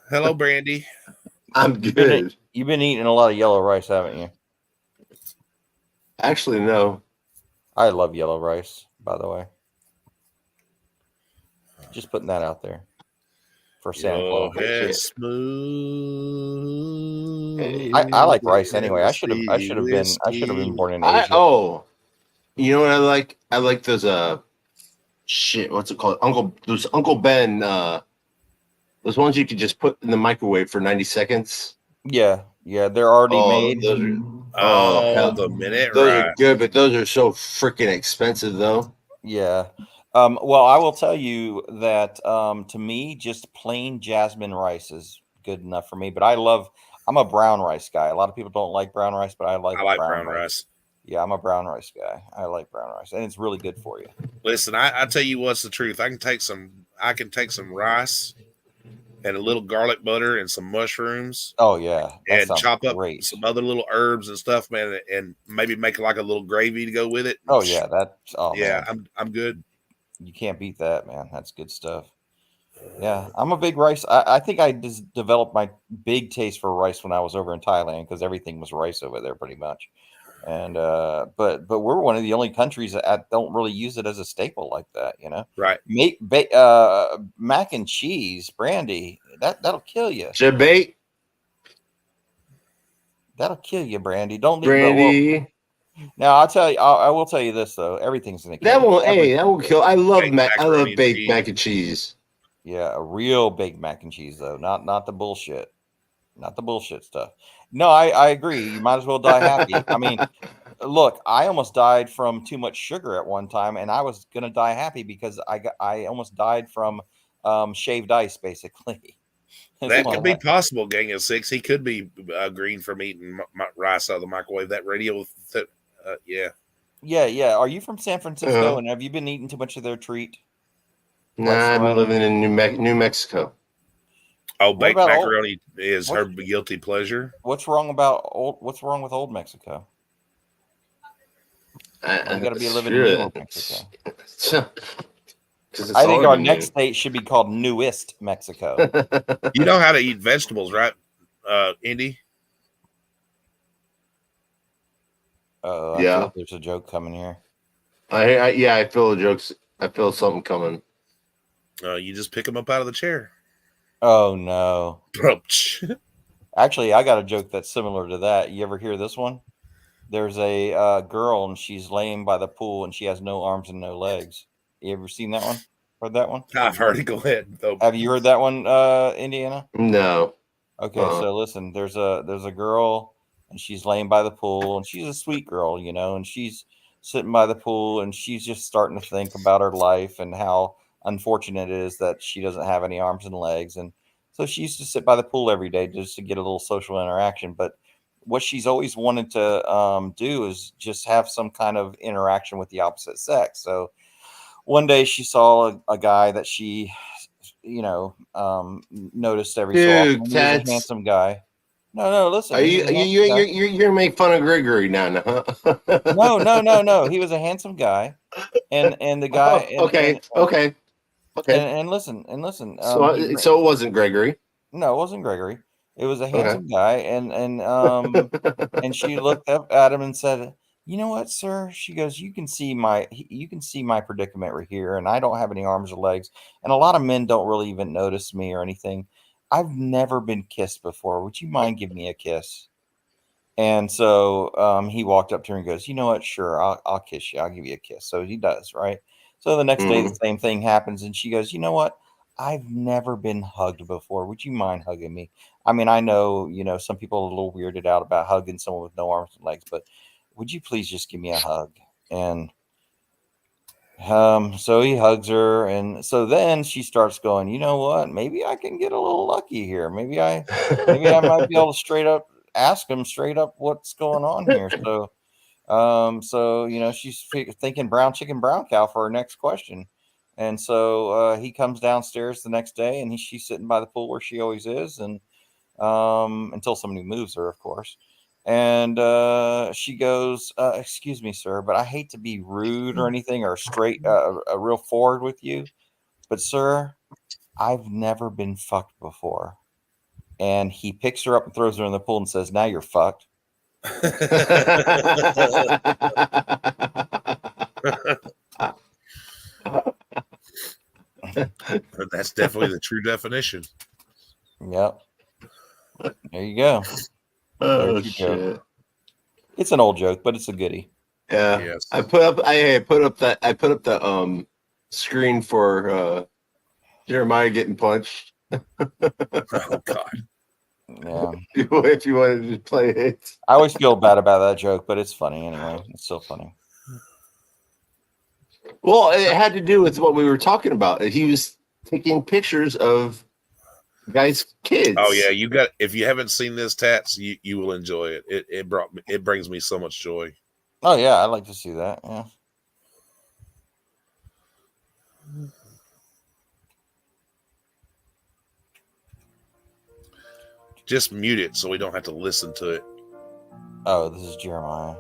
Speaker 2: Hello, Brandy.
Speaker 3: I'm good.
Speaker 5: You've been eating a lot of yellow rice, haven't you?
Speaker 3: Actually, no.
Speaker 5: I love yellow rice, by the way. Just putting that out there for Santa Claus.
Speaker 2: Smooth.
Speaker 5: I like rice anyway. I should have been born in Asia.
Speaker 3: You know what I like? I like those shit. What's it called? Uncle Ben. Those ones you could just put in the microwave for 90 seconds.
Speaker 5: Yeah, they're already made.
Speaker 3: Hell.
Speaker 2: The minute
Speaker 3: those
Speaker 2: right.
Speaker 3: are good, but those are so freaking expensive, though.
Speaker 5: Yeah. Well, I will tell you that to me, just plain jasmine rice is good enough for me. But I'm a brown rice guy. A lot of people don't like brown rice, but I like brown rice. Yeah, I'm a brown rice guy. I like brown rice, and it's really good for you.
Speaker 2: Listen, I tell you what's the truth. I can take some rice and a little garlic butter and some mushrooms,
Speaker 5: Oh yeah, that
Speaker 2: and
Speaker 5: sounds
Speaker 2: chop up
Speaker 5: great.
Speaker 2: some other little herbs and stuff, man, and maybe make like a little gravy to go with it.
Speaker 5: Oh yeah,
Speaker 2: Yeah,
Speaker 5: man,
Speaker 2: I'm good.
Speaker 5: you can't beat that, man. That's good stuff. Yeah, I'm a big rice. I think I just developed my big taste for rice when I was over in Thailand because everything was rice over there pretty much. And but we're one of the only countries that don't really use it as a staple like that, you know.
Speaker 2: Right.
Speaker 5: Mac and cheese, Brandy, that'll kill you.
Speaker 3: Debate,
Speaker 5: That'll kill you, Brandy. Don't leave.
Speaker 3: Brandy.
Speaker 5: Now I'll tell you. I will tell you this though. Everything's gonna kill
Speaker 3: That
Speaker 5: you.
Speaker 3: won't. Hey, that won't kill. I love
Speaker 2: Baked
Speaker 3: mac. I
Speaker 2: macaroni
Speaker 3: love
Speaker 2: and
Speaker 3: baked
Speaker 2: cheese.
Speaker 3: mac and cheese.
Speaker 5: Yeah, a real baked mac and cheese though, not the bullshit, not the bullshit stuff. No, I agree. You might as well die happy. I mean, look, I almost died from too much sugar at one time, and I was gonna die happy because I almost died from shaved ice, basically.
Speaker 2: That could be possible, Gang of Six. He could be green from eating rice out of the microwave. That radio, yeah.
Speaker 5: Yeah. Are you from San Francisco?
Speaker 3: Uh-huh.
Speaker 5: And have you been eating too much of their treat?
Speaker 3: Nah, I've been living in New Mexico.
Speaker 2: Oh, baked macaroni is her guilty pleasure.
Speaker 5: What's wrong with Old Mexico? You got to be living in New Mexico. I think our next state should be called Newest Mexico.
Speaker 2: You know how to eat vegetables, right, Indy?
Speaker 5: I feel like there's a joke coming here.
Speaker 3: I feel the jokes. I feel something coming.
Speaker 2: You just pick them up out of the chair.
Speaker 5: Oh no! Actually, I got a joke that's similar to that. You ever hear this one? There's a girl and she's laying by the pool and she has no arms and no legs. You ever seen that one? Heard that one?
Speaker 2: I've heard it. Go ahead.
Speaker 5: Have you heard that one, Indiana?
Speaker 3: No.
Speaker 5: Okay, so listen. There's a girl and she's laying by the pool and she's a sweet girl, you know, and she's sitting by the pool and she's just starting to think about her life and how unfortunate it is that she doesn't have any arms and legs. And so she used to sit by the pool every day just to get a little social interaction. But what she's always wanted to do is just have some kind of interaction with the opposite sex. So one day she saw a guy that she, noticed every so often. He was a handsome guy. No, listen.
Speaker 3: Are you're gonna make fun of Gregory now, huh?
Speaker 5: No. He was a handsome guy, and the guy.
Speaker 3: Okay.
Speaker 5: And listen.
Speaker 3: So it wasn't Gregory.
Speaker 5: No, it wasn't Gregory. It was a handsome guy, and she looked up at him and said, "You know what, sir?" She goes, you can see my predicament right here, and I don't have any arms or legs, and a lot of men don't really even notice me or anything. I've never been kissed before. Would you mind giving me a kiss? And so he walked up to her and goes, "You know what? Sure, I'll kiss you. I'll give you a kiss." So he does, right? So the next day, the same thing happens, and she goes, "You know what? I've never been hugged before. Would you mind hugging me?" I mean, I know, some people are a little weirded out about hugging someone with no arms and legs, but would you please just give me a hug? And so he hugs her, and so then she starts going, "You know what? Maybe I can get a little lucky here. Maybe I might be able to ask him straight up what's going on here." So she's thinking brown chicken, brown cow for her next question. And so he comes downstairs the next day, and she's sitting by the pool where she always is, and until somebody moves her, of course. And she goes, "Excuse me, sir, but I hate to be rude or anything or straight, real forward with you, but sir, I've never been fucked before." And he picks her up and throws her in the pool and says, "Now you're fucked."
Speaker 2: That's definitely the true definition.
Speaker 5: Yep. There you go.
Speaker 3: Oh shit!
Speaker 5: It's an old joke, but it's a goodie.
Speaker 3: Yeah. Yes. I put up the screen for Jeremiah getting punched.
Speaker 2: Oh God.
Speaker 5: Yeah.
Speaker 3: If you wanted to play it.
Speaker 5: I always feel bad about that joke, but it's funny anyway. It's still funny.
Speaker 3: Well, it had to do with what we were talking about. He was taking pictures of guys' kids.
Speaker 2: Oh yeah, if you haven't seen this, Tats, you will enjoy it. It brings me so much joy.
Speaker 5: Oh yeah, I'd like to see that. Yeah.
Speaker 2: Just mute it so we don't have to listen to it.
Speaker 5: Oh, this is Jeremiah.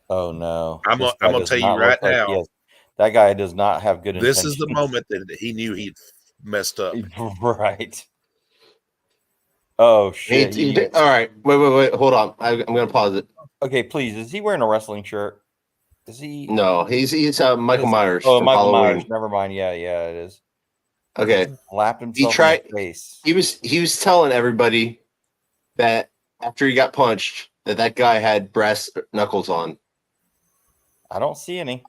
Speaker 5: Oh no.
Speaker 2: I'm
Speaker 5: This
Speaker 2: gonna
Speaker 5: guy does
Speaker 2: tell you
Speaker 5: not
Speaker 2: right
Speaker 5: look like
Speaker 2: now.
Speaker 5: he has- that guy does not have good
Speaker 2: This
Speaker 5: intentions.
Speaker 2: is the moment that he knew he'd messed up.
Speaker 5: Right. Oh shit.
Speaker 3: All right. Wait. Hold on. I'm going to pause it.
Speaker 5: Okay, please. Is he wearing a wrestling shirt? Is he?
Speaker 3: No, he's Michael
Speaker 5: Is-
Speaker 3: Myers
Speaker 5: Oh,
Speaker 3: from
Speaker 5: Michael
Speaker 3: Halloween.
Speaker 5: Myers. Never mind. Yeah, it is.
Speaker 3: Okay.
Speaker 5: Slapped himself in the face.
Speaker 3: He was telling everybody that after he got punched that guy had brass knuckles on.
Speaker 5: I don't see any.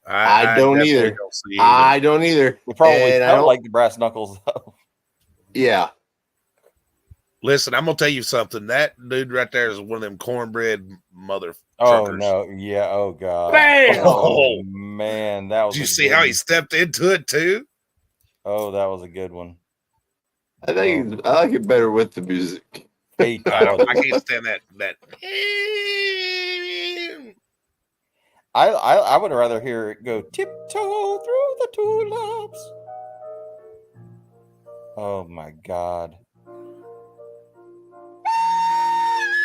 Speaker 3: I don't
Speaker 2: definitely
Speaker 3: either.
Speaker 2: don't see
Speaker 3: I don't either.
Speaker 5: It probably
Speaker 3: And I
Speaker 5: felt
Speaker 3: don't-
Speaker 5: like the brass knuckles though.
Speaker 3: Yeah.
Speaker 2: Listen, I'm gonna tell you something. That dude right there is one of them cornbread mother.
Speaker 5: Oh
Speaker 2: truckers.
Speaker 5: no. Yeah. Oh god.
Speaker 3: Bam!
Speaker 5: Oh man, that was.
Speaker 2: Did you
Speaker 5: a
Speaker 2: see
Speaker 5: good
Speaker 2: how he
Speaker 5: one.
Speaker 2: stepped into it too?
Speaker 5: Oh, that was a good one.
Speaker 3: I like it better with the music.
Speaker 5: Hey,
Speaker 2: I can't stand that.
Speaker 5: I would rather hear it go tiptoe through the tulips. Oh my god.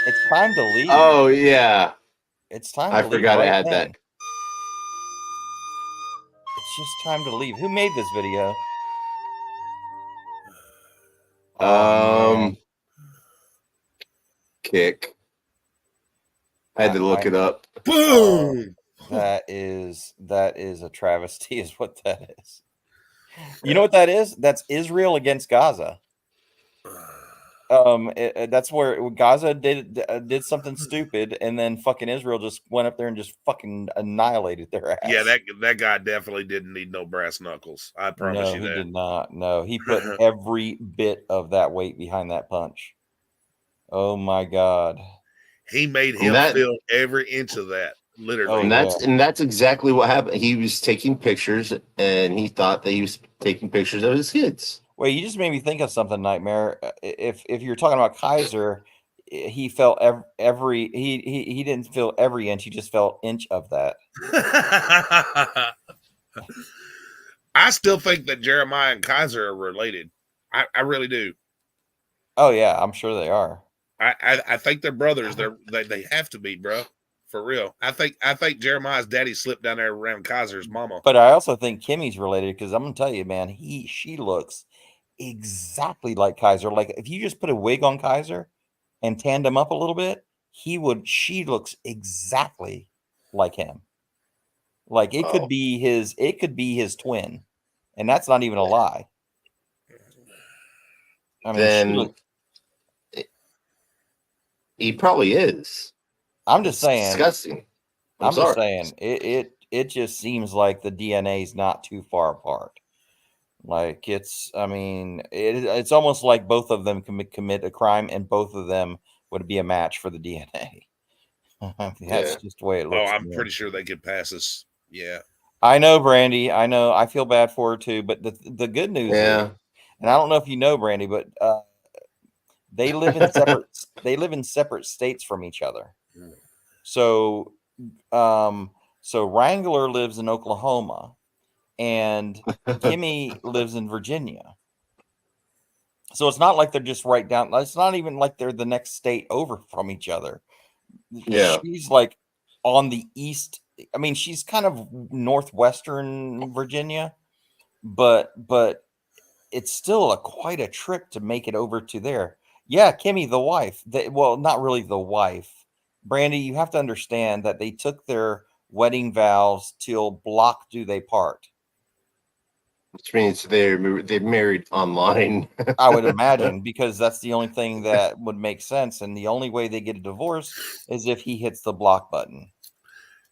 Speaker 5: It's time to leave.
Speaker 3: Oh yeah.
Speaker 5: It's time
Speaker 3: I
Speaker 5: to leave.
Speaker 3: forgot I
Speaker 5: right
Speaker 3: had
Speaker 5: then.
Speaker 3: that.
Speaker 5: It's just time to leave. Who made this video? Man.
Speaker 3: Kick. I had to look it up.
Speaker 2: Boom.
Speaker 5: That is a travesty, is what that is. You know what that is? That's Israel against Gaza. That's where Gaza did something stupid, and then fucking Israel just went up there and just fucking annihilated their ass.
Speaker 2: Yeah, that guy definitely didn't need no brass knuckles. I promise you
Speaker 5: he
Speaker 2: that.
Speaker 5: did not. No, he put every bit of that weight behind that punch. Oh my god.
Speaker 2: He made him feel every inch of that, literally.
Speaker 3: And that's exactly what happened. He was taking pictures, and he thought that he was taking pictures of his kids.
Speaker 5: Wait, you just made me think of something, Nightmare. If you're talking about Kaiser, he felt every he didn't feel every inch. He just felt inch of that.
Speaker 2: I still think that Jeremiah and Kaiser are related. I really do.
Speaker 5: Oh yeah, I'm sure they are.
Speaker 2: I think they're brothers. They have to be, bro. For real. I think Jeremiah's daddy slipped down there around Kaiser's mama.
Speaker 5: But I also think Kimmy's related because I'm gonna tell you, man, she looks exactly like Kaiser. Like if you just put a wig on Kaiser and tanned him up a little bit, she looks exactly like him. Like it could be his twin, and that's not even a lie. I mean,
Speaker 3: he probably is.
Speaker 5: I'm just saying.
Speaker 3: Disgusting.
Speaker 5: I'm just saying it just seems like the DNA is not too far apart. Like it's almost like both of them commit a crime, and both of them would be a match for the DNA. That's just the way it looks.
Speaker 2: Oh, I'm pretty sure they could pass us. Yeah.
Speaker 5: I know, Brandy. I know. I feel bad for her too. But the good news is, and I don't know if you know, Brandy, but they live in separate states from each other. So Wrangler lives in Oklahoma, and Kimmy lives in Virginia. So it's not like they're just right down. It's not even like they're the next state over from each other.
Speaker 3: Yeah.
Speaker 5: She's like on the east. I mean, she's kind of northwestern Virginia, but it's still quite a trip to make it over to there. Yeah, Kimmy, the wife. Well, not really the wife. Brandy, you have to understand that they took their wedding vows till block do they part.
Speaker 3: Which means they married online.
Speaker 5: I would imagine, because that's the only thing that would make sense. And the only way they get a divorce is if he hits the block button.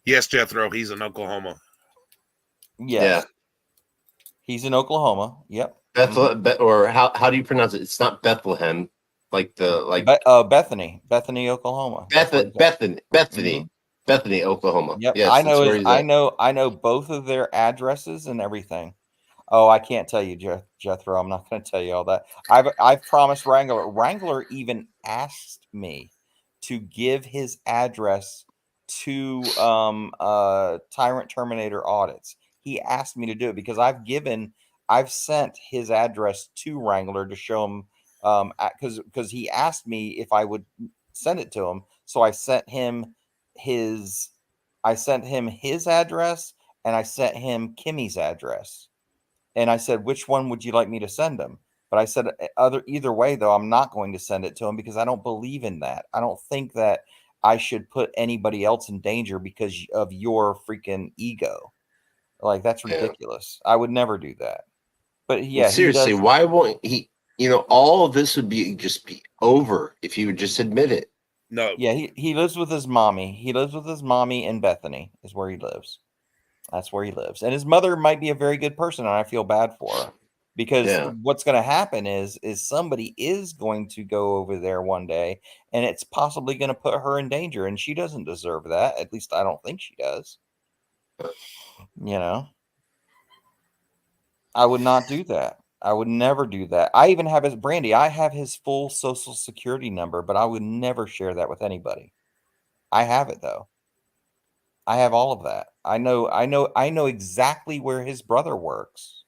Speaker 2: Yes, Jethro, he's in Oklahoma.
Speaker 5: Yes.
Speaker 3: Yeah.
Speaker 5: He's in Oklahoma. Yep.
Speaker 3: Or how do you pronounce it? It's not Bethlehem.
Speaker 5: Bethany, Oklahoma.
Speaker 3: Bethany, Oklahoma.
Speaker 5: Yep.
Speaker 3: Yes,
Speaker 5: I know both of their addresses and everything. Oh, I can't tell you, Jethro. I'm not going to tell you all that. I've promised Wrangler. Wrangler even asked me to give his address to Tyrant Terminator Audits. He asked me to do it because I've given I've sent his address to Wrangler to show him, because he asked me if I would send it to him. So I sent him his address, and I sent him Kimmy's address. And I said, which one would you like me to send him? But I said, either way, though, I'm not going to send it to him because I don't believe in that. I don't think that I should put anybody else in danger because of your freaking ego. Like, that's ridiculous. I would never do that. But yeah,
Speaker 3: Well, seriously,
Speaker 5: he does.
Speaker 3: why won't he? All of this would be over if he would just admit it.
Speaker 2: No.
Speaker 5: Yeah, he lives with his mommy. He lives with his mommy in Bethany is where he lives. That's where he lives. And his mother might be a very good person, and I feel bad for her. Because what's going to happen is somebody is going to go over there one day, and it's possibly going to put her in danger, and she doesn't deserve that. At least I don't think she does. I would not do that. I would never do that. I even have I have his full social security number, but I would never share that with anybody. I have it though. I have all of that. I know exactly where his brother works.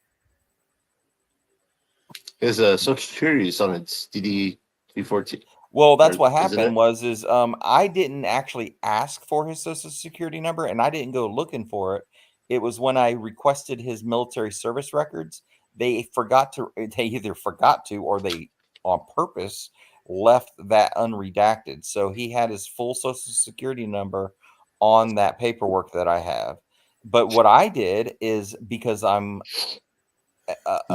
Speaker 3: His social security is on its DD-214.
Speaker 5: Well, that's what happened is I didn't actually ask for his social security number, and I didn't go looking for it. It was when I requested his military service records. They either forgot to or they on purpose left that unredacted. So he had his full social security number on that paperwork that I have. But what I did is because I'm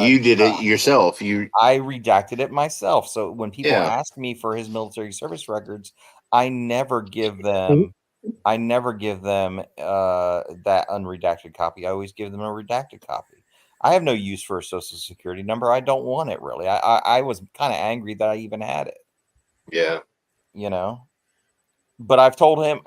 Speaker 3: you did it yourself.
Speaker 5: I redacted it myself. So when people ask me for his military service records, I never give them that unredacted copy. I always give them a redacted copy. I have no use for a social security number. I don't want it really. I was kind of angry that I even had it.
Speaker 3: Yeah.
Speaker 5: But I've told him,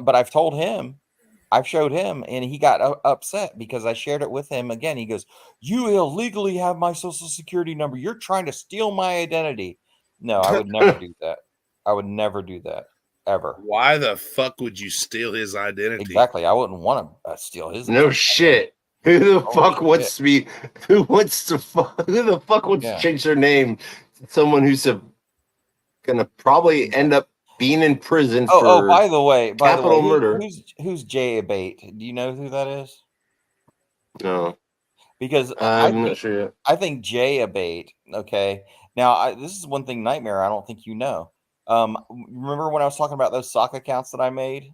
Speaker 5: I've showed him, and he got upset because I shared it with him again. He goes, "You illegally have my social security number. You're trying to steal my identity." No, I would never do that. I would never do that ever.
Speaker 2: Why the fuck would you steal his identity?
Speaker 5: Exactly. I wouldn't want to steal his.
Speaker 3: No shit. Who the fuck wants to be? Who the fuck wants to change their name? Someone who's gonna probably end up being in prison for
Speaker 5: by the way,
Speaker 3: murder.
Speaker 5: Who's Jay Abate? Do you know who that is?
Speaker 3: No,
Speaker 5: because
Speaker 3: I'm not sure yet.
Speaker 5: I think Jay Abate. Okay, now this is one thing, Nitemare. I don't think you know. Remember when I was talking about those sock accounts that I made?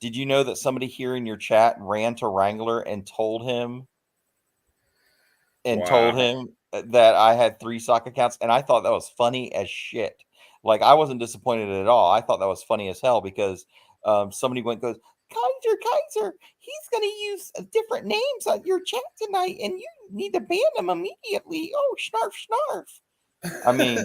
Speaker 5: Did you know that somebody here in your chat ran to Wrangler and told him that I had 3 sock accounts, and I thought that was funny as shit. Like, I wasn't disappointed at all. I thought that was funny as hell because somebody goes, Kaiser, he's going to use different names on your chat tonight, and you need to ban him immediately. Oh, snarf. I mean,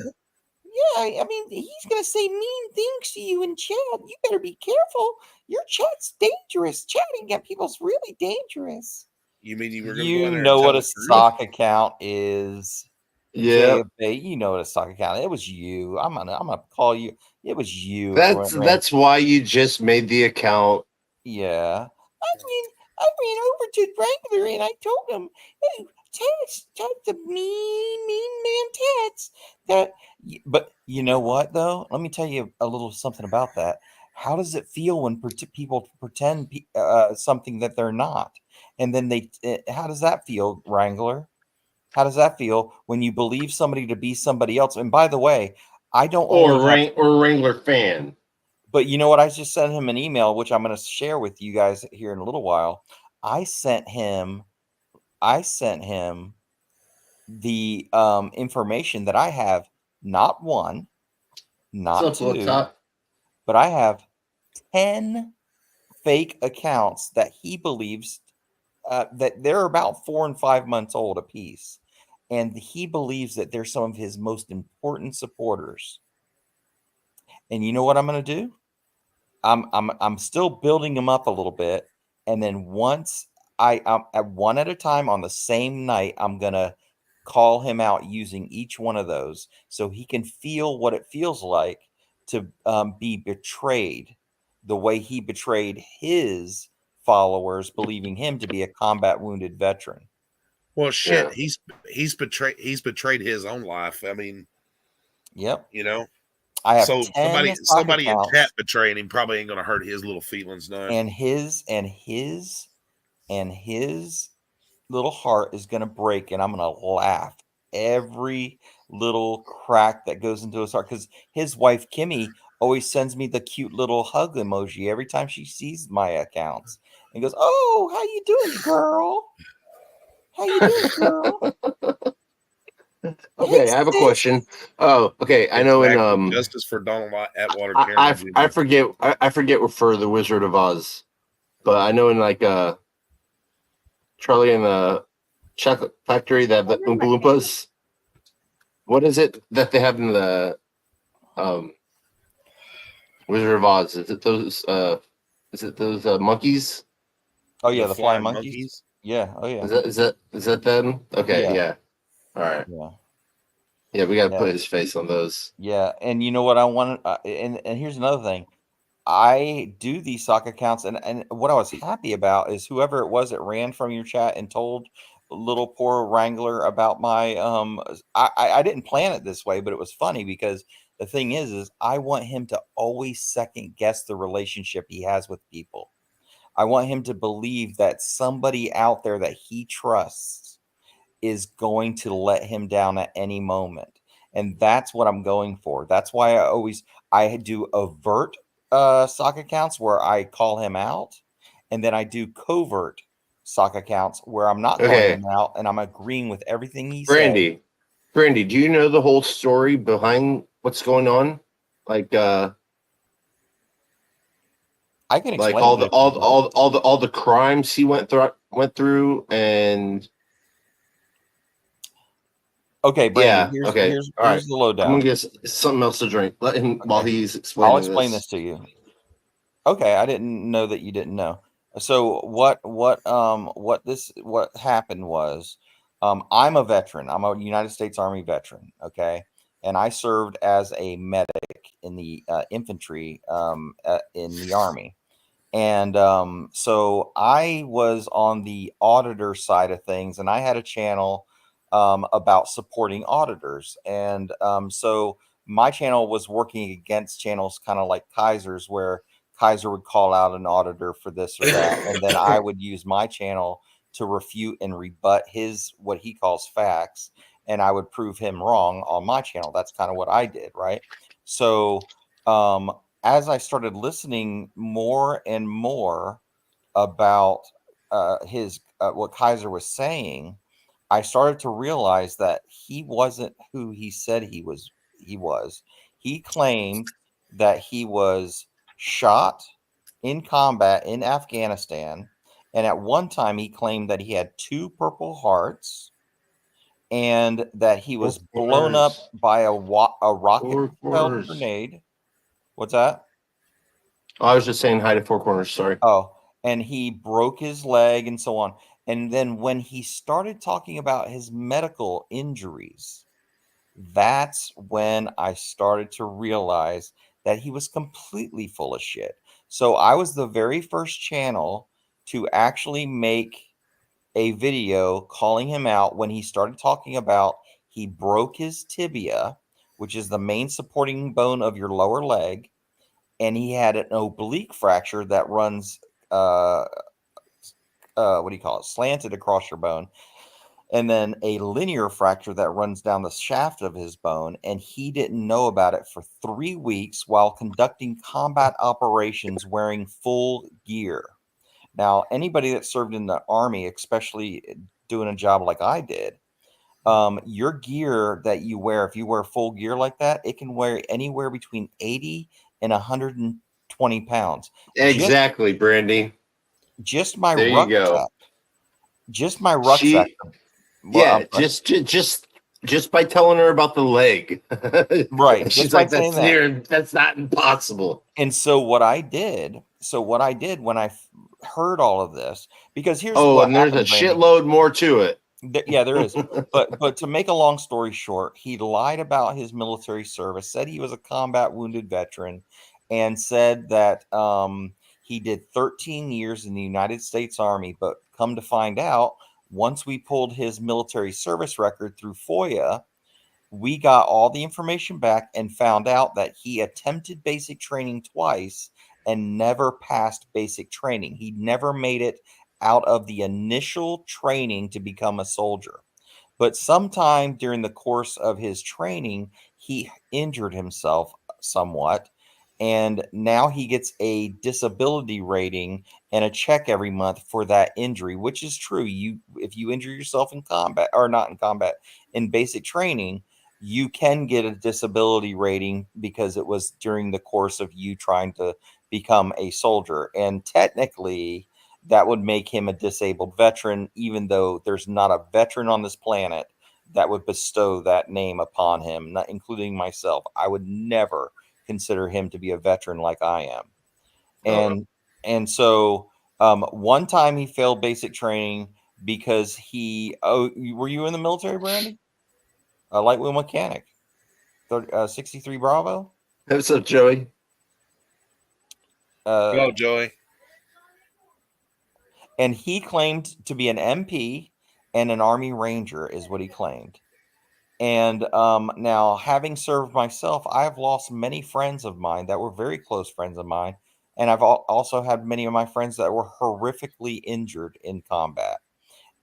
Speaker 5: he's going to say mean things to you in chat. You better be careful. Your chat's dangerous. Chatting at people's really dangerous.
Speaker 2: You mean you were going to go in there
Speaker 5: know
Speaker 2: and
Speaker 5: what a sock account is?
Speaker 3: Yeah,
Speaker 5: you know what a sock account. It was you. I'm gonna call you. It was you.
Speaker 3: That's why you just made the account.
Speaker 5: Yeah. I ran over to Wrangler and I told him, "Hey, Tats, the mean man Tats." But you know what though? Let me tell you a little something about that. How does it feel when people pretend something that they're not, and then how does that feel, Wrangler? How does that feel when you believe somebody to be somebody else? And by the way, I don't
Speaker 3: or Wrangler fan.
Speaker 5: But you know what? I just sent him an email, which I'm going to share with you guys here in a little while. I sent him the information that I have, not 1, not 2, but I have 10 fake accounts that he believes that they're about 4 and 5 months old apiece. And he believes that they're some of his most important supporters. And you know what I'm going to do? I'm still building them up a little bit, and then once I'm at one at a time on the same night, I'm gonna call him out using each one of those so he can feel what it feels like to be betrayed the way he betrayed his followers, believing him to be a combat wounded veteran.
Speaker 2: Well, shit,
Speaker 3: Yeah.
Speaker 2: he's betrayed his own life. I mean,
Speaker 5: Yep.
Speaker 2: you know.
Speaker 5: I have
Speaker 2: So
Speaker 5: 10 stock
Speaker 2: somebody in chat
Speaker 5: accounts,
Speaker 2: betraying him probably ain't gonna hurt his little feelings none.
Speaker 5: and his little heart is gonna break, and I'm gonna laugh every little crack that goes into his heart, because his wife Kimmy always sends me the cute little hug emoji every time she sees my accounts and goes, "Oh, how you doing, girl? How you doing, girl?
Speaker 3: Okay,
Speaker 5: Hey,
Speaker 3: I have a
Speaker 5: sis."
Speaker 3: question. Oh, okay. I know in
Speaker 2: Justice for Donald Atwater
Speaker 3: I
Speaker 2: Cameron
Speaker 3: I
Speaker 2: Jr.
Speaker 3: forget I forget for the Wizard of Oz, but I know in like Charlie and the Chocolate Factory that the Oompa Loompas. What is it that they have in the um Wizard of Oz? Is it those monkeys?
Speaker 5: Oh yeah, the flying monkeys. Yeah. Oh yeah.
Speaker 3: Is that them? Okay,
Speaker 5: Yeah.
Speaker 3: yeah. All right.
Speaker 5: Yeah.
Speaker 3: Yeah, we got to
Speaker 5: Yeah.
Speaker 3: put his face on those.
Speaker 5: Yeah. And you know what I wanted? And here's another thing. I do these sock accounts, and what I was happy about is whoever it was that ran from your chat and told little poor Wrangler about my I didn't plan it this way, but it was funny because the thing is I want him to always second guess the relationship he has with people. I want him to believe that somebody out there that he trusts is going to let him down at any moment. And that's what I'm going for. That's why I do overt sock accounts where I call him out, and then I do covert sock accounts where I'm not calling
Speaker 3: Okay,
Speaker 5: him out and I'm agreeing with everything he said.
Speaker 3: Brandy, do you know the whole story behind what's going on? Like
Speaker 5: I can
Speaker 3: like
Speaker 5: explain it if you'd like.
Speaker 3: all the crimes he went through and
Speaker 5: Okay, Brandy,
Speaker 3: yeah, okay.
Speaker 5: here's
Speaker 3: All right.
Speaker 5: the
Speaker 3: I'm
Speaker 5: lowdown.
Speaker 3: gonna get something else to drink. Let him while
Speaker 5: Okay.
Speaker 3: he's explaining
Speaker 5: I'll explain this to you. Okay, I didn't know that you didn't know. So what happened was, I'm a veteran. I'm a United States Army veteran. Okay, and I served as a medic in the infantry in the Army, and so I was on the auditor side of things, and I had a channel about supporting auditors, and so my channel was working against channels kind of like Kaiser's, where Kaiser would call out an auditor for this or that, and then I would use my channel to refute and rebut his what he calls facts, and I would prove him wrong on my channel. That's kind of what I did, right? So um, as I started listening more and more about his what Kaiser was saying, I started to realize that he wasn't who he said he was. He claimed that he was shot in combat in Afghanistan, and at one time he claimed that he had 2 Purple Hearts and that he was blown up by a rocket-propelled grenade. What's that?
Speaker 3: I was just saying hi to Four Corners. Sorry.
Speaker 5: Oh, and he broke his leg and so on. And then when he started talking about his medical injuries, that's when I started to realize that he was completely full of shit. So I was the very first channel to actually make a video calling him out when he started talking about he broke his tibia, which is the main supporting bone of your lower leg, and he had an oblique fracture that runs what do you call it, slanted across your bone, and then a linear fracture that runs down the shaft of his bone, and he didn't know about it for 3 weeks while conducting combat operations wearing full gear. Now, anybody that served in the Army, especially doing a job like I did, your gear that you wear, if you wear full gear like that, it can weigh anywhere between 80 and 120 pounds.
Speaker 3: Exactly, Brandy.
Speaker 5: Just my
Speaker 3: There you go.
Speaker 5: rucksack. Just my rucksack.
Speaker 3: Yeah, just by telling her about the leg.
Speaker 5: Right.
Speaker 3: She's
Speaker 5: Just by
Speaker 3: like,
Speaker 5: saying that.
Speaker 3: that's not impossible.
Speaker 5: And so what I did when I heard all of this, because here's
Speaker 3: Oh,
Speaker 5: what
Speaker 3: and there's a
Speaker 5: happened, Brandy.
Speaker 3: shitload more to it.
Speaker 5: Yeah, there is. But to make a long story short, he lied about his military service, said he was a combat wounded veteran, and said that he did 13 years in the United States Army. But come to find out, once we pulled his military service record through FOIA, we got all the information back and found out that he attempted basic training twice and never passed basic training. He never made it out of the initial training to become a soldier. But sometime during the course of his training, he injured himself somewhat. And now he gets a disability rating and a check every month for that injury, which is true. If you injure yourself in combat, or not in combat, in basic training, you can get a disability rating because it was during the course of you trying to become a soldier. And technically, that would make him a disabled veteran, even though there's not a veteran on this planet that would bestow that name upon him, not including myself. I would never consider him to be a veteran like I am. And so one time he failed basic training because were you in the military, Brandy? A light wheel mechanic, 63 Bravo.
Speaker 3: What's up, Joey?
Speaker 2: Hello, Joey.
Speaker 5: And he claimed to be an MP and an Army Ranger, is what he claimed. And now, having served myself, I've lost many friends of mine that were very close friends of mine. And I've also had many of my friends that were horrifically injured in combat.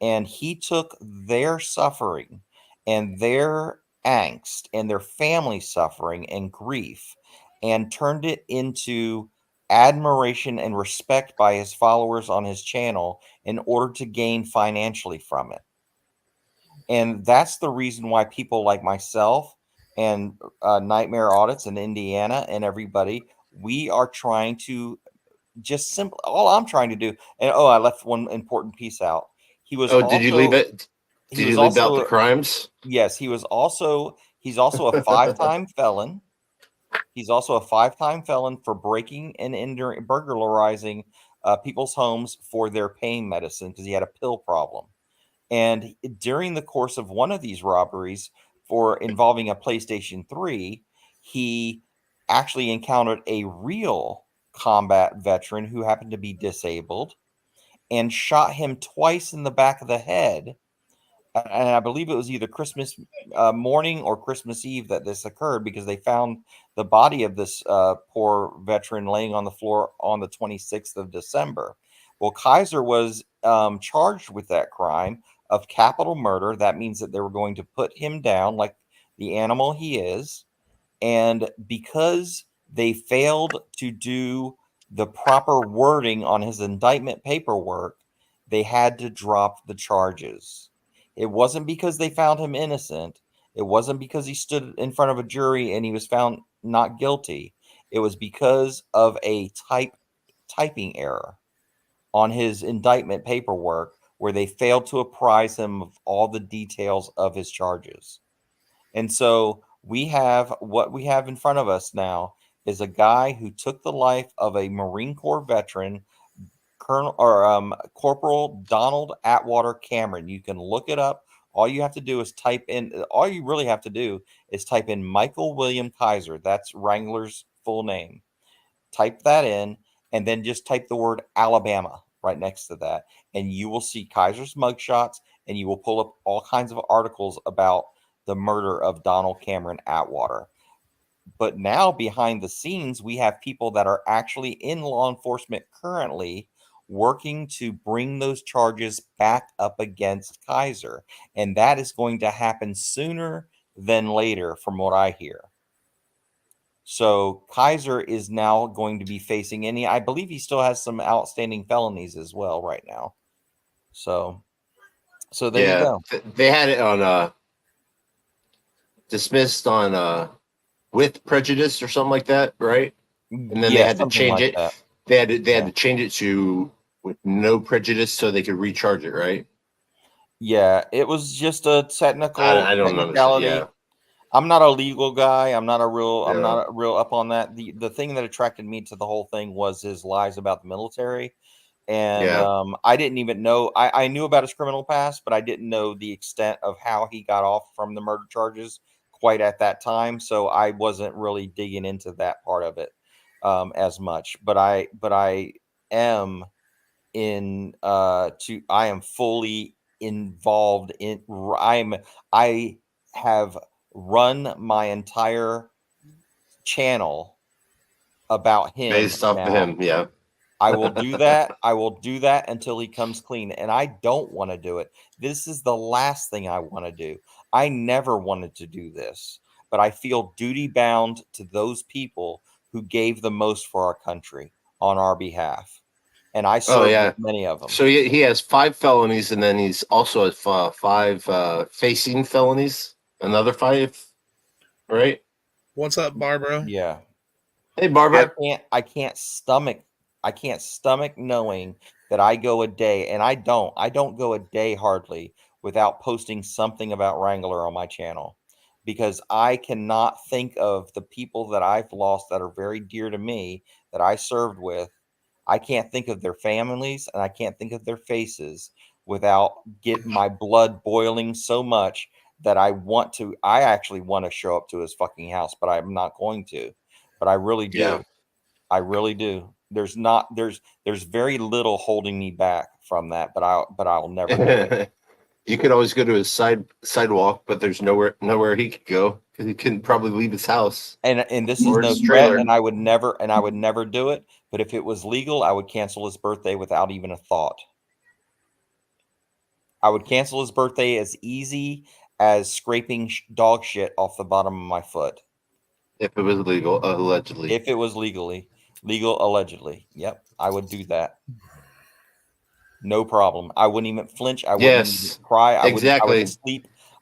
Speaker 5: And he took their suffering and their angst and their family suffering and grief and turned it into admiration and respect by his followers on his channel in order to gain financially from it. And that's the reason why people like myself and Nitemare Audits and Indiana and everybody, we are trying to just all I'm trying to do. And I left one important piece out. He was
Speaker 3: did you leave it? Did you leave out the crimes?
Speaker 5: Yes, he's also a 5-time felon. He's also a 5-time felon for breaking and burglarizing people's homes for their pain medicine because he had a pill problem. And during the course of one of these robberies involving a PlayStation 3, he actually encountered a real combat veteran who happened to be disabled and shot him twice in the back of the head. And I believe it was either Christmas morning or Christmas Eve that this occurred, because they found the body of this poor veteran laying on the floor on the 26th of December. Well, Kaiser was charged with that crime of capital murder. That means that they were going to put him down like the animal he is. And because they failed to do the proper wording on his indictment paperwork, they had to drop the charges. It wasn't because they found him innocent. It wasn't because he stood in front of a jury and he was found not guilty. It was because of a typing error on his indictment paperwork where they failed to apprise him of all the details of his charges. And so what we have in front of us now is a guy who took the life of a Marine Corps veteran, Corporal Donald Atwater Cameron. You can look it up. All you really have to do is type in Michael William Kaiser. That's Wrangler's full name. Type that in, and then just type the word Alabama right next to that. And you will see Kaiser's mugshots, and you will pull up all kinds of articles about the murder of Donald Cameron Atwater. But now behind the scenes, we have people that are actually in law enforcement currently working to bring those charges back up against Kaiser. And that is going to happen sooner than later, from what I hear. So Kaiser is now going to be facing I believe he still has some outstanding felonies as well right now. So there you go.
Speaker 3: They had it on dismissed on with prejudice or something like that, right? And then they had to change it.
Speaker 5: That.
Speaker 3: They had to change it to with no prejudice so they could recharge it, right?
Speaker 5: Yeah, it was just a technical
Speaker 3: I don't
Speaker 5: technicality.
Speaker 3: Yeah.
Speaker 5: I'm not a legal guy. I'm not a real up on that. The thing that attracted me to the whole thing was his lies about the military. And I didn't even know. I knew about his criminal past, but I didn't know the extent of how he got off from the murder charges quite at that time. So I wasn't really digging into that part of it as much. But I am I am fully involved in. I have run my entire channel about him
Speaker 3: Based off
Speaker 5: now.
Speaker 3: of him, yeah.
Speaker 5: I will do that. I will do that until he comes clean. And I don't want to do it. This is the last thing I want to do. I never wanted to do this, but I feel duty bound to those people who gave the most for our country on our behalf. And I served with many of them.
Speaker 3: So he has 5 felonies, and then he's also at 5 facing felonies. Another 5, right?
Speaker 2: What's up, Barbara?
Speaker 5: Yeah.
Speaker 3: Hey, Barbara.
Speaker 5: I can't stomach knowing that I go a day, and I don't go a day hardly without posting something about Wrangler on my channel, because I cannot think of the people that I've lost that are very dear to me that I served with. I can't think of their families, and I can't think of their faces without getting my blood boiling so much that I actually want to show up to his fucking house, but I'm not going to. But I really do.
Speaker 3: Yeah.
Speaker 5: I really do. There's very little holding me back from that, but I'll never do it.
Speaker 3: You could always go to his sidewalk, but there's nowhere he could go because he couldn't probably leave his house.
Speaker 5: And this is
Speaker 3: Or
Speaker 5: no
Speaker 3: his
Speaker 5: threat,
Speaker 3: trailer.
Speaker 5: and I would never do it. But if it was legal, I would cancel his birthday without even a thought. I would cancel his birthday as easy as scraping dog shit off the bottom of my foot.
Speaker 3: If it was legal, allegedly.
Speaker 5: If it was legal, allegedly. Yep, I would do that. No problem. I wouldn't even flinch. I wouldn't even cry.
Speaker 3: Exactly.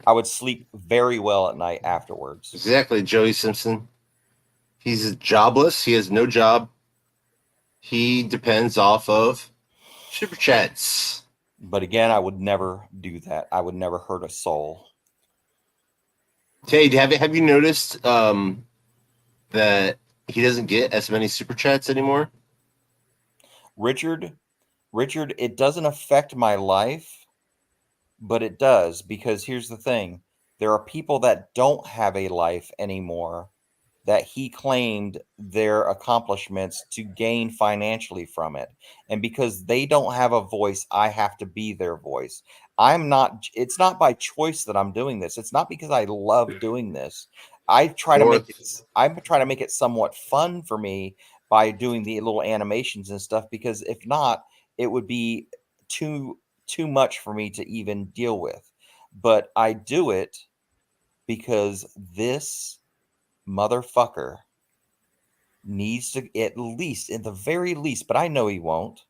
Speaker 5: I would sleep very well at night afterwards.
Speaker 3: Exactly, Joey Simpson. He's jobless. He has no job. He depends off of super chats.
Speaker 5: But again, I would never do that. I would never hurt a soul.
Speaker 3: Hey, have you noticed that he doesn't get as many super chats anymore?
Speaker 5: Richard, it doesn't affect my life, but it does, because here's the thing. There are people that don't have a life anymore that he claimed their accomplishments to gain financially from it. And because they don't have a voice, I have to be their voice. It's not by choice that I'm doing this. It's not because I love doing this. I try to make it somewhat fun for me by doing the little animations and stuff, because if not, it would be too much for me to even deal with. But I do it because this motherfucker needs to, at the very least, but I know he won't,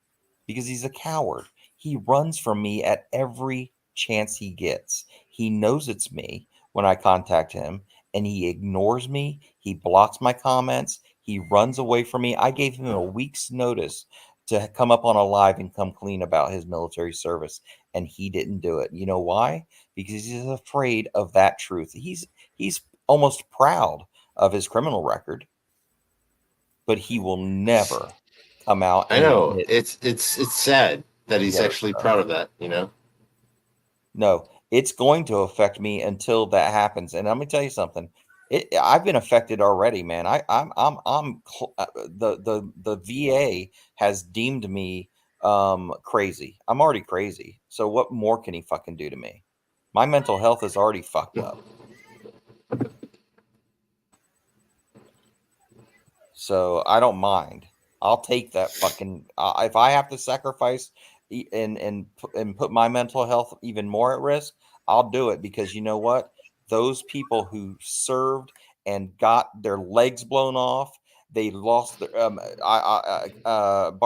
Speaker 5: because he's a coward. He runs from me at every chance he gets. He knows it's me when I contact him, and he ignores me. He blocks my comments. He runs away from me. I gave him a week's notice to come up on a live and come clean about his military service, and he didn't do it. You know why? Because he's afraid of that truth. He's almost proud of his criminal record, but he will never come out.
Speaker 3: I know it's sad that he's actually proud of that. You know,
Speaker 5: no, it's going to affect me until that happens. And let me tell you something. I've been affected already, man. The VA has deemed me crazy. I'm already crazy. So what more can he fucking do to me? My mental health is already fucked up. So I don't mind. I'll take that fucking. If I have to sacrifice and put my mental health even more at risk, I'll do it, because you know what? Those people who served and got their legs blown off, they lost their. I'll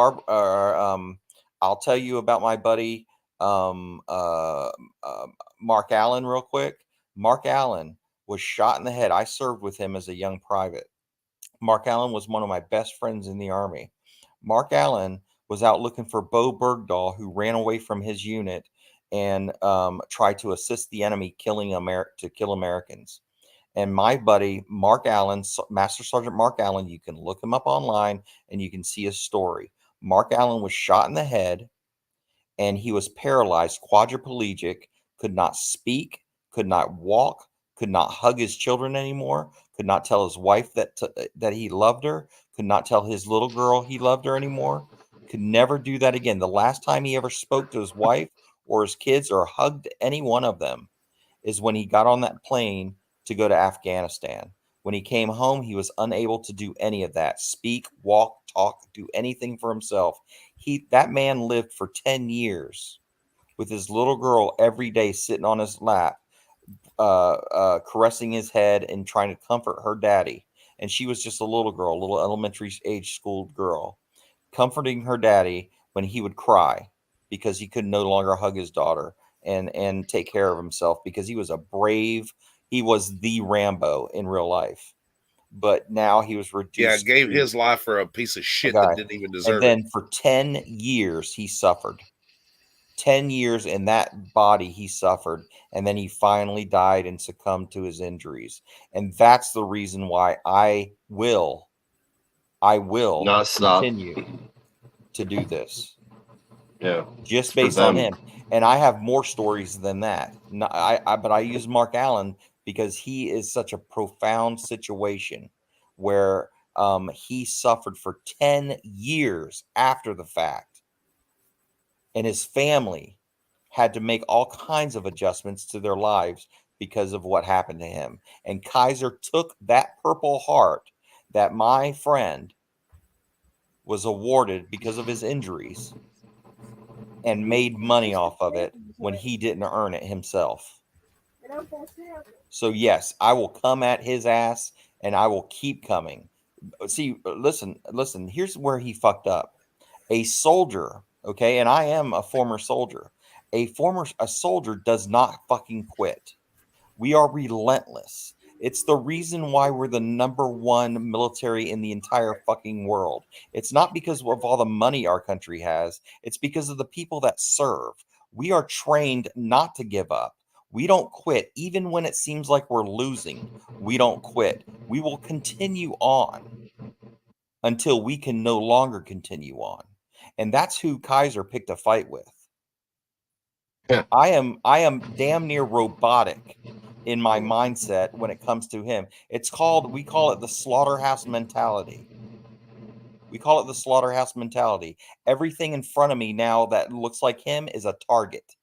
Speaker 5: tell you about my buddy Mark Allen real quick. Mark Allen was shot in the head. I served with him as a young private. Mark Allen was one of my best friends in the Army. Mark Allen was out looking for Bo Bergdahl, who ran away from his unit and tried to assist the enemy to kill Americans. And my buddy, Mark Allen, Master Sergeant Mark Allen, you can look him up online and you can see his story. Mark Allen was shot in the head, and he was paralyzed, quadriplegic, could not speak, could not walk, could not hug his children anymore, could not tell his wife that he loved her, could not tell his little girl he loved her anymore, could never do that again. The last time he ever spoke to his wife or his kids or hugged any one of them is when he got on that plane to go to Afghanistan. When he came home, he was unable to do any of that. Speak, walk, talk, do anything for himself. That man lived for 10 years with his little girl every day sitting on his lap, caressing his head and trying to comfort her daddy. And she was just a little girl, a little elementary age school girl, comforting her daddy when he would cry because he could no longer hug his daughter and take care of himself, because he was he was the Rambo in real life. But now he was reduced.
Speaker 2: Yeah, gave his life for a piece of shit that didn't even deserve
Speaker 5: it. And then
Speaker 2: it.
Speaker 5: for 10 years, he suffered. 10 years in that body he suffered, and then he finally died and succumbed to his injuries. And that's the reason why I will
Speaker 3: not stop
Speaker 5: continue to do this.
Speaker 3: Yeah,
Speaker 5: just based on him. And I have more stories than that. But I use Mark Allen because he is such a profound situation where he suffered for 10 years after the fact, and his family had to make all kinds of adjustments to their lives because of what happened to him. And Kaiser took that Purple Heart that my friend was awarded because of his injuries and made money off of it when he didn't earn it himself. So yes, I will come at his ass, and I will keep coming. See, listen, here's where he fucked up. A soldier, okay, and I am a former soldier. A soldier does not fucking quit. We are relentless. It's the reason why we're the #1 military in the entire fucking world. It's not because of all the money our country has. It's because of the people that serve. We are trained not to give up. We don't quit. Even when it seems like we're losing, we don't quit. We will continue on until we can no longer continue on. And that's who Kaiser picked a fight with.
Speaker 3: Yeah.
Speaker 5: I am damn near robotic in my mindset when it comes to him. We call it the slaughterhouse mentality. We call it the slaughterhouse mentality. Everything in front of me now that looks like him is a target.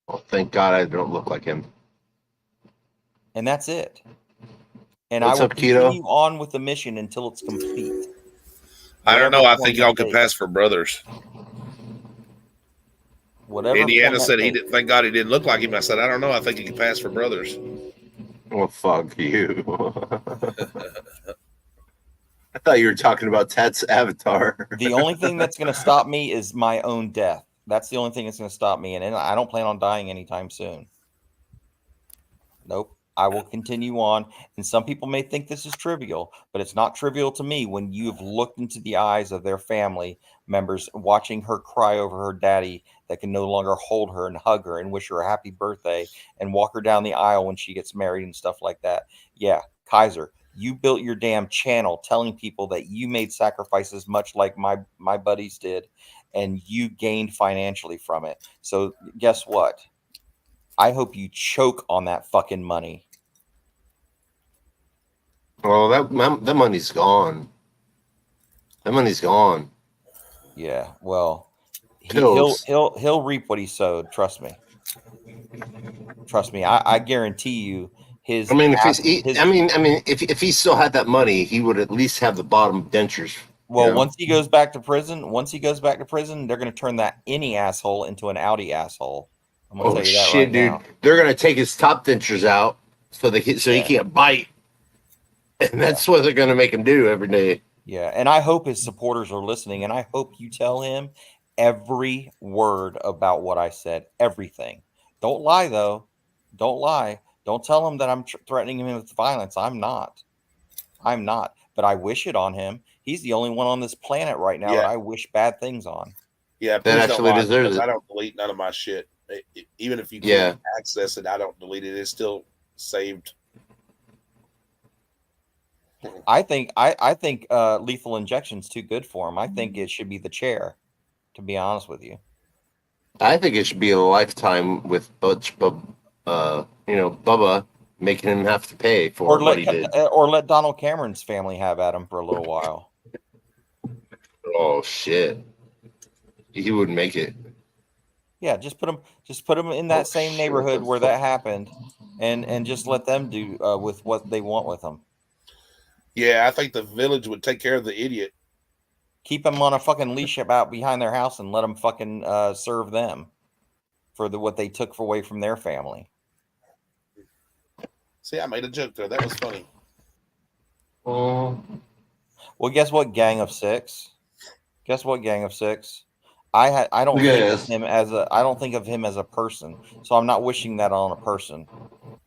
Speaker 3: Well, thank God I don't look like him.
Speaker 5: And that's it. And
Speaker 3: What's
Speaker 5: I will
Speaker 3: up, Keto?
Speaker 5: continue on with the mission until it's complete.
Speaker 2: I don't know. I
Speaker 5: Whatever
Speaker 2: think
Speaker 5: form
Speaker 2: y'all
Speaker 5: that
Speaker 2: could
Speaker 5: takes.
Speaker 2: pass for brothers.
Speaker 5: Whatever
Speaker 2: Indiana
Speaker 5: form that
Speaker 2: said he
Speaker 5: takes.
Speaker 2: didn't. Thank God he didn't look like him. I said, I don't know. I think he could pass for brothers.
Speaker 3: Well, fuck you. I thought you were talking about Ted's avatar.
Speaker 5: The only thing that's going to stop me is my own death. That's the only thing that's going to stop me. And I don't plan on dying anytime soon. Nope. I will continue on. And some people may think this is trivial, but it's not trivial to me when you've looked into the eyes of their family members, watching her cry over her daddy that can no longer hold her and hug her and wish her a happy birthday and walk her down the aisle when she gets married and stuff like that. Yeah, Kaiser, you built your damn channel telling people that you made sacrifices much like my buddies did, and you gained financially from it. So guess what? I hope you choke on that fucking money.
Speaker 3: Well, that money's gone. That money's gone.
Speaker 5: Yeah, well, he'll reap what he sowed. Trust me. I guarantee you. His.
Speaker 3: I mean, if he still had that money, he would at least have the bottom dentures.
Speaker 5: Well, once he goes back to prison, they're going to turn that any asshole into an Audi asshole. I'm going to tell you that right
Speaker 3: dude.
Speaker 5: now.
Speaker 3: They're going to take his top dentures out so he can't bite. And that's what they're going to make him do every day.
Speaker 5: Yeah, and I hope his supporters are listening, and I hope you tell him every word about what I said, everything. Don't lie, though. Don't lie. Don't tell him that I'm threatening him with violence. I'm not. But I wish it on him. He's the only one on this planet right now that I wish bad things on.
Speaker 2: Yeah,
Speaker 3: that actually deserves it.
Speaker 2: I don't delete none of my shit. Even if you can't access it, I don't delete it. It's still saved.
Speaker 5: I think lethal injection's too good for him. I think it should be the chair, to be honest with you.
Speaker 3: I think it should be a lifetime with Bubba making him have to pay for what he did.
Speaker 5: Or let Donald Cameron's family have at him for a little while.
Speaker 3: Oh shit. He wouldn't make it.
Speaker 5: Yeah, just put them in that same neighborhood where that happened, and just let them do with what they want with them.
Speaker 2: Yeah, I think the village would take care of the idiot.
Speaker 5: Keep them on a fucking leash about behind their house and let them fucking serve them for what they took away from their family.
Speaker 2: See, I made a joke there. That was funny.
Speaker 3: Oh,
Speaker 5: Well, guess what, Gang of Six? Guess what, Gang of Six? I don't think of him as a person, so I'm not wishing that on a person.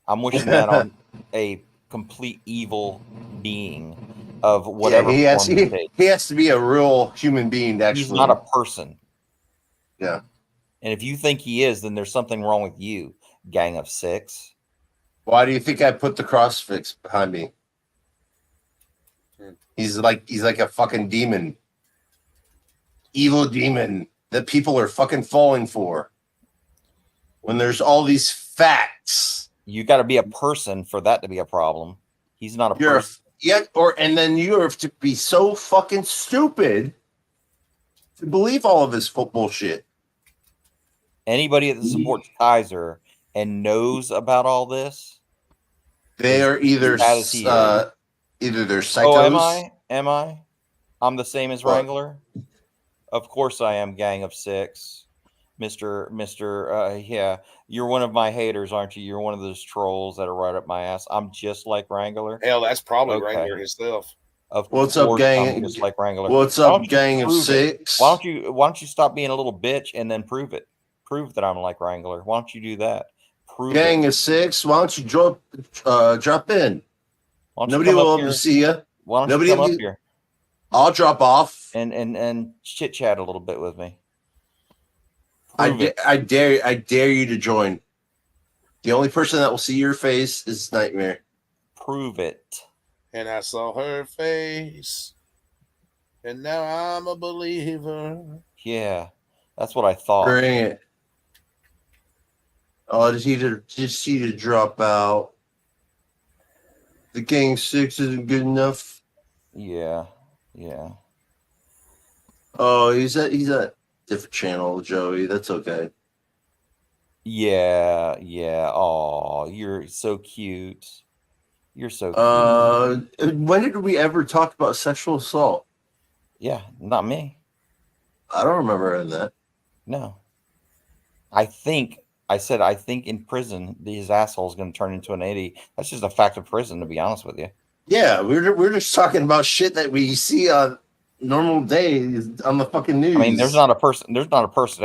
Speaker 5: I'm wishing that on a complete evil being of whatever
Speaker 3: he
Speaker 5: form he takes.
Speaker 3: he has to be a real human being. Actually,
Speaker 5: He's not a person.
Speaker 3: Yeah.
Speaker 5: And if you think he is, then there's something wrong with you, Gang of Six.
Speaker 3: Why do you think I put the crossfix behind me? He's like a fucking demon, evil demon that people are fucking falling for. When there's all these facts,
Speaker 5: You got to be a person for that to be a problem. He's not a person.
Speaker 3: and then you have to be so fucking stupid to believe all of his football shit.
Speaker 5: Anybody that supports Kaiser and knows about all this,
Speaker 3: They are either
Speaker 5: they're psychos. Oh, am I? I'm the same as Wrangler. Of course I am, Gang of Six, Mister. Yeah, you're one of my haters, aren't you? You're one of those trolls that are right up my ass. I'm just like Wrangler.
Speaker 2: Hell, that's probably Wrangler himself.
Speaker 3: What's up, gang?
Speaker 5: I'm just like Wrangler.
Speaker 3: What's up, Gang of Six?
Speaker 5: Why don't you stop being a little bitch and then prove it? Prove that I'm like Wrangler. Why don't you do that?
Speaker 3: Gang of Six. Why don't you drop in? Nobody will ever see you.
Speaker 5: Why don't you come up here?
Speaker 3: I'll drop off
Speaker 5: and chit chat a little bit with me.
Speaker 3: I dare you to join. The only person that will see your face is Nitemare.
Speaker 5: Prove it.
Speaker 2: And I saw her face, and now I'm a believer.
Speaker 5: Yeah, that's what I thought.
Speaker 3: Bring it. Oh, just see to drop out. The Gang 6 isn't good enough.
Speaker 5: Yeah.
Speaker 3: Oh, he's at different channel, Joey. That's okay.
Speaker 5: Yeah. Oh, you're so cute. You're so cute.
Speaker 3: When did we ever talk about sexual assault?
Speaker 5: Yeah, not me.
Speaker 3: I don't remember that.
Speaker 5: No. I think in prison, his asshole is going to turn into an 80. That's just a fact of prison, to be honest with you.
Speaker 3: Yeah, we're just talking about shit that we see on normal days on the fucking news.
Speaker 5: I mean, there's not a person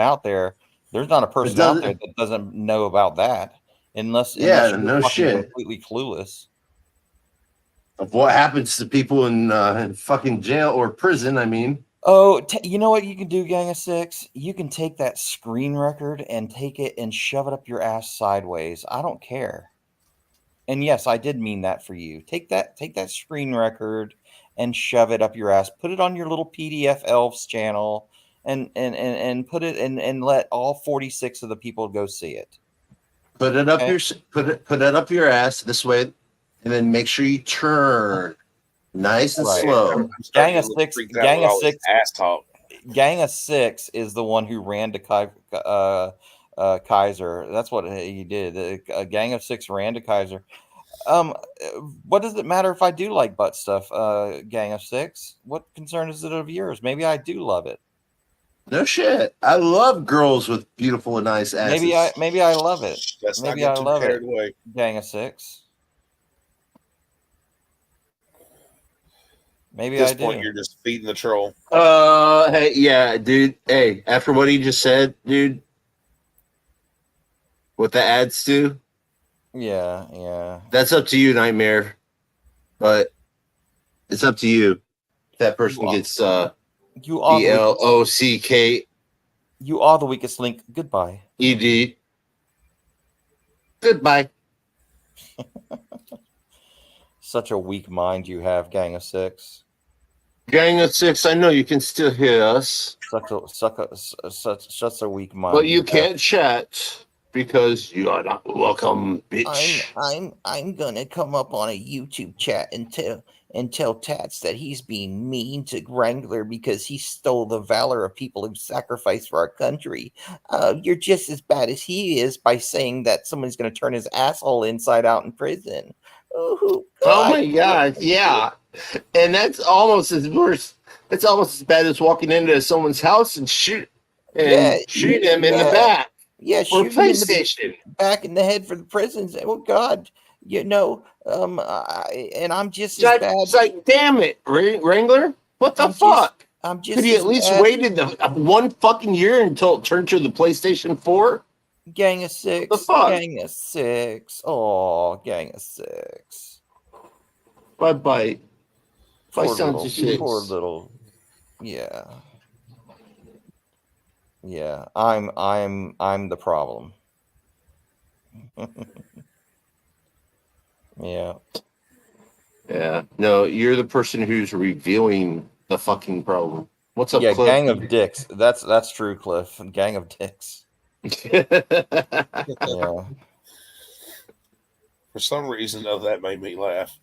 Speaker 5: out there. There's not a person out there that doesn't know about that, unless
Speaker 3: no shit,
Speaker 5: completely clueless
Speaker 3: of what happens to people in fucking jail or prison. I mean,
Speaker 5: you know what you can do, Gang of Six? You can take that screen record and take it and shove it up your ass sideways. I don't care. And yes, I did mean that for you. Take that screen record and shove it up your ass. Put it on your little PDF Elves channel and put it and let all 46 of the people go see it.
Speaker 3: Put it up put it up your ass this way, and then make sure you turn nice and slow.
Speaker 5: Gang of Six
Speaker 2: ass talk.
Speaker 5: Gang of Six is the one who ran to Kaiser. That's what he did. A Gang of Six ran to Kaiser. What does it matter if I do like butt stuff, Gang of Six? What concern is it of yours? Maybe I do love it.
Speaker 3: No shit. I love girls with beautiful and nice asses.
Speaker 5: Maybe I love it.
Speaker 2: Maybe I love it. Away.
Speaker 5: Gang of Six. Maybe
Speaker 2: at this point, you're just feeding the troll.
Speaker 3: Hey, yeah, dude. Hey, after what he just said, dude, what the ads do?
Speaker 5: Yeah.
Speaker 3: That's up to you, Nitemare. But it's up to you. That person gets BLOCK.
Speaker 5: You are the weakest link. Goodbye.
Speaker 3: ED. Goodbye.
Speaker 5: Such a weak mind you have, Gang of Six.
Speaker 3: Gang of Six, I know you can still hear us.
Speaker 5: Such a weak mind.
Speaker 3: But you can't chat because you are not welcome, bitch.
Speaker 5: I'm gonna come up on a YouTube chat and and tell Tats that he's being mean to Wrangler because he stole the valor of people who sacrificed for our country. You're just as bad as he is by saying that somebody's going to turn his asshole inside out in prison. Oh,
Speaker 3: Oh my God, yeah. And that's almost as worse. That's almost as bad as walking into someone's house and shooting them in the back.
Speaker 5: Yeah,
Speaker 3: For
Speaker 5: shoot him in the
Speaker 3: PlayStation.
Speaker 5: back in the head for the prisons. Oh God, and I'm just as bad.
Speaker 3: It's like, damn it, Wrangler. What the fuck?
Speaker 5: I'm just
Speaker 3: Could he at least waited the one fucking year until it turned to the PlayStation 4?
Speaker 5: Gang of Six.
Speaker 3: The fuck?
Speaker 5: Gang of Six. Oh, Gang of Six.
Speaker 3: Bye.
Speaker 5: Poor little. Yeah. Yeah. I'm the problem. Yeah.
Speaker 3: Yeah. No, you're the person who's revealing the fucking problem. What's up,
Speaker 5: Yeah,
Speaker 3: Cliff?
Speaker 5: Gang of Dicks. That's true, Cliff. Gang of Dicks. Yeah.
Speaker 2: For some reason, though, that made me laugh.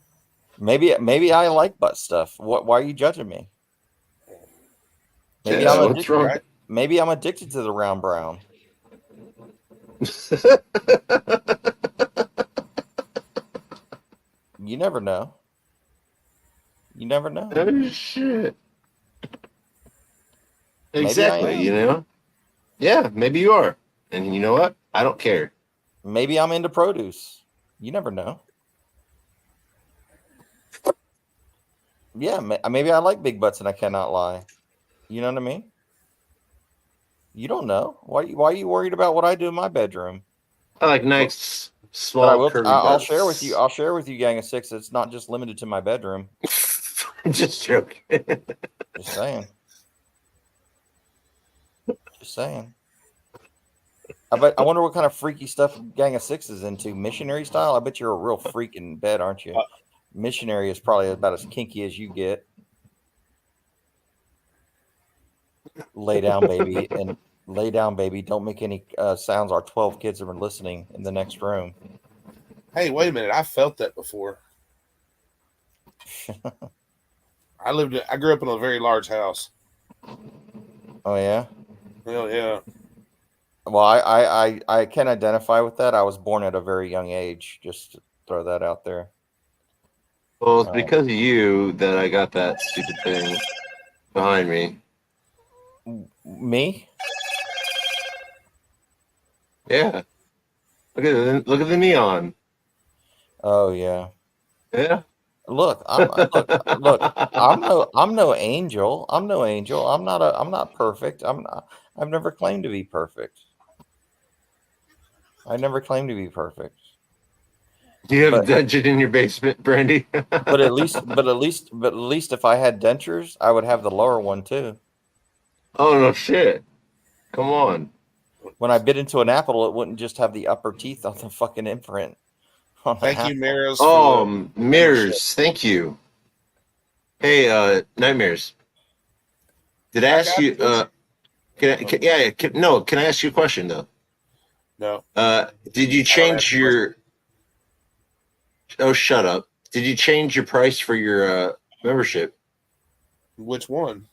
Speaker 5: Maybe I like butt stuff. Why are you judging me? Maybe
Speaker 3: Yeah,
Speaker 5: I'm
Speaker 3: what's wrong?
Speaker 5: addicted. Maybe I'm addicted to the round brown. You never know. You never know.
Speaker 3: Oh shit.
Speaker 5: Maybe
Speaker 3: Exactly, you know? Yeah, maybe you are. And you know what? I don't care.
Speaker 5: Maybe I'm into produce. You never know. Yeah, maybe I like big butts and I cannot lie. You know what I mean? You don't know. Why are you worried about what I do in my bedroom?
Speaker 3: I like nice, small, curvy
Speaker 5: I'll
Speaker 3: butts.
Speaker 5: share with you. I'll share with you, Gang of Six. It's not just limited to my bedroom.
Speaker 3: I'm just joking.
Speaker 5: Just saying. Just saying. I wonder what kind of freaky stuff Gang of Six is into. Missionary style? I bet you're a real freak in bed, aren't you? Missionary is probably about as kinky as you get. Lay down, baby, and lay down, baby. Don't make any sounds. Our 12 kids have been listening in the next room.
Speaker 2: Hey, wait a minute. I felt that before. I grew up in a very large house.
Speaker 5: Oh yeah.
Speaker 2: Well, yeah.
Speaker 5: Well, I can identify with that. I was born at a very young age. Just to throw that out there.
Speaker 3: Well, it's because of you that I got that stupid thing behind me.
Speaker 5: Me?
Speaker 3: Yeah. Look at the neon.
Speaker 5: Oh yeah.
Speaker 3: Yeah.
Speaker 5: Look, I'm no angel. I'm no angel. I'm not perfect. I've never claimed to be perfect. I never claimed to be perfect.
Speaker 3: Do you have a dungeon in your basement, Brandy?
Speaker 5: but at least if I had dentures, I would have the lower one too.
Speaker 3: Oh no shit. Come on.
Speaker 5: When I bit into an apple, it wouldn't just have the upper teeth on the fucking imprint.
Speaker 2: Thank you, Mirrors.
Speaker 3: Oh, Mirrors. Thank you. Hey, Nightmares. Did I ask you? Can I ask you a question though?
Speaker 2: No.
Speaker 3: Did you change your? Oh, shut up! Did you change your price for your membership?
Speaker 2: Which one?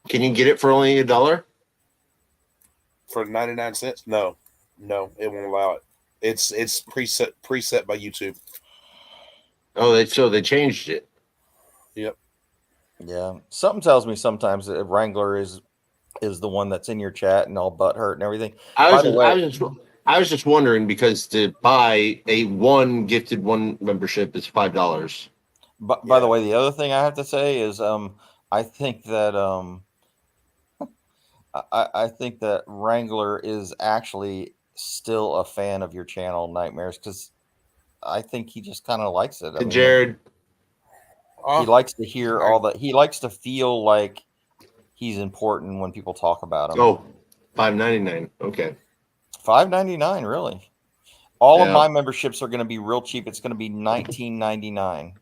Speaker 3: Can you get it for only $1?
Speaker 2: For 99 cents? No, it won't allow it. It's preset by YouTube.
Speaker 3: Oh, so they changed it.
Speaker 2: Yep.
Speaker 5: Yeah, something tells me sometimes that Wrangler is the one that's in your chat and all butthurt and everything.
Speaker 3: I was just wondering because to buy a gifted one membership is $5.
Speaker 5: But by the way, the other thing I have to say is I think that I think that Wrangler is actually still a fan of your channel, Nightmares, because I think he just kind of likes it. I mean,
Speaker 3: Jared,
Speaker 5: he likes to hear all that. He likes to feel like he's important when people talk about him.
Speaker 3: Oh, $5.99. Okay.
Speaker 5: $5.99, really. All of my memberships are going to be real cheap. It's going to be $19.99.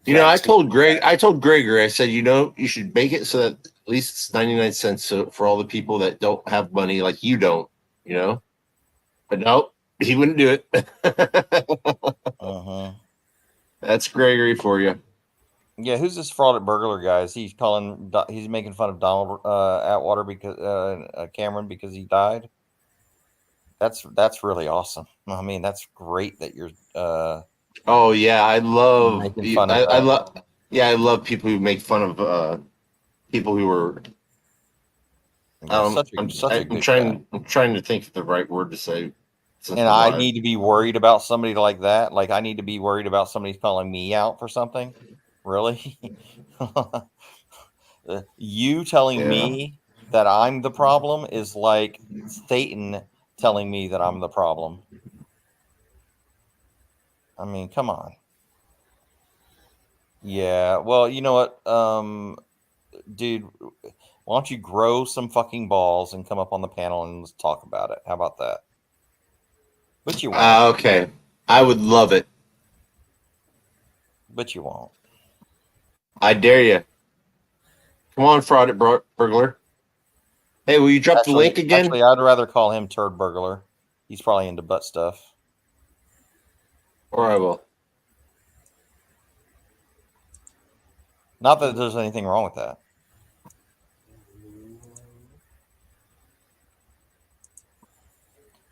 Speaker 3: You know, I told Gregor, I said, you should make it so that at least it's 99 cents for all the people that don't have money like you don't, But no, he wouldn't do it. That's Gregory for you.
Speaker 5: Yeah, who's this fraud burglar guy? He's making fun of Donald Atwater because Cameron because he died. That's really awesome. I mean, that's great that you're
Speaker 3: Oh yeah, I love.
Speaker 5: making fun of
Speaker 3: I
Speaker 5: that.
Speaker 3: love. Yeah, I love people who make fun of people who were.
Speaker 5: Yeah, such a good guy.
Speaker 3: I'm trying to think of the right word to say. Since
Speaker 5: And
Speaker 3: I'm
Speaker 5: I
Speaker 3: alive.
Speaker 5: need to be worried about somebody like that. Like I need to be worried about somebody calling me out for something. Really? You telling
Speaker 3: Yeah.
Speaker 5: me that I'm the problem is like Satan telling me that I'm the problem. I mean, come on. Yeah. Well, you know what, dude, why don't you grow some fucking balls and come up on the panel and let's talk about it? How about that? But you won't.
Speaker 3: Okay, I would love it.
Speaker 5: But you won't.
Speaker 3: I dare you. Come on, fraud burglar. Hey, will you drop the link again?
Speaker 5: Actually, I'd rather call him Turd Burglar. He's probably into butt stuff.
Speaker 3: Or I will.
Speaker 5: Not that there's anything wrong with that.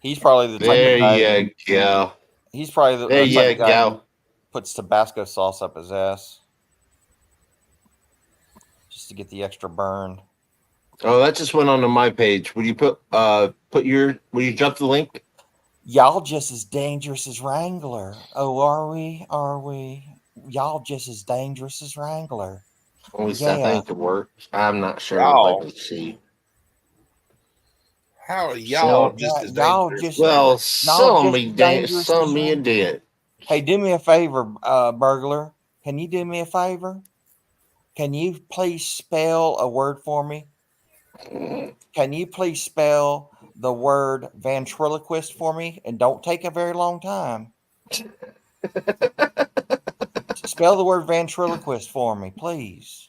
Speaker 5: He's probably the type
Speaker 3: There
Speaker 5: of guy.
Speaker 3: you go.
Speaker 5: He's probably the
Speaker 3: There
Speaker 5: type
Speaker 3: you
Speaker 5: of guy who
Speaker 3: go.
Speaker 5: puts Tabasco sauce up his ass just to get the extra burn.
Speaker 3: Oh, that just went onto my page. Will you will you drop the link?
Speaker 5: Y'all just as dangerous as Wrangler. Oh, are we? Are we? Y'all just as dangerous as Wrangler.
Speaker 3: At least
Speaker 5: Yeah.
Speaker 3: I think it works. I'm not sure.
Speaker 2: Y'all.
Speaker 3: Let's see.
Speaker 2: How are y'all just as
Speaker 5: y'all
Speaker 2: dangerous?
Speaker 5: just
Speaker 3: Well,
Speaker 5: just dangerous
Speaker 3: some
Speaker 5: as
Speaker 3: me
Speaker 5: Wrangler.
Speaker 3: did.
Speaker 5: Hey, do me a favor, burglar. Can you do me a favor? Can you please spell a word for me? Can you please spell the word ventriloquist for me? And don't take a very long time. Spell the word ventriloquist for me, please.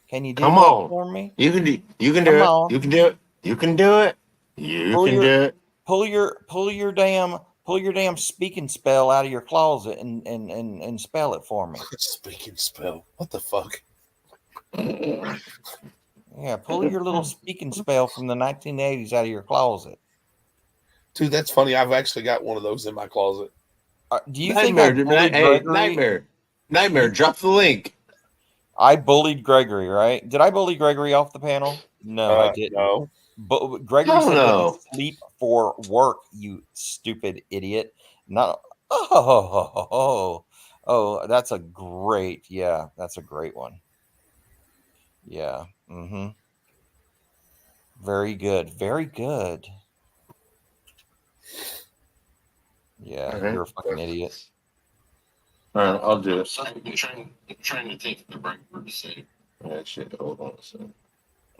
Speaker 5: Can you do
Speaker 3: Come
Speaker 5: that
Speaker 3: on.
Speaker 5: for me?
Speaker 3: You can do it.
Speaker 5: Come
Speaker 3: You can do
Speaker 5: on.
Speaker 3: it. You can do it. You can do it. You
Speaker 5: Pull
Speaker 3: can
Speaker 5: your-
Speaker 3: do it.
Speaker 5: Pull your damn speaking spell out of your closet and spell it for me.
Speaker 2: Speaking spell. What the fuck?
Speaker 5: Yeah, pull your little speaking spell from the 1980s out of your closet.
Speaker 2: Dude, that's funny. I've actually got one of those in my closet.
Speaker 5: Do you think I bullied Gregory?
Speaker 3: Nightmare, drop the link.
Speaker 5: I bullied Gregory, right? Did I bully Gregory off the panel? No, I didn't.
Speaker 2: No.
Speaker 5: But Gregory said that he sleep for work, you stupid idiot. Not oh, that's a great, that's a great one. Yeah. Mm-hmm. Very good. Very good. Yeah,
Speaker 3: Okay.
Speaker 5: you're a fucking idiot.
Speaker 3: All right, I'll do it. I'm trying to think of the right word to say. Yeah, shit. Hold on a second.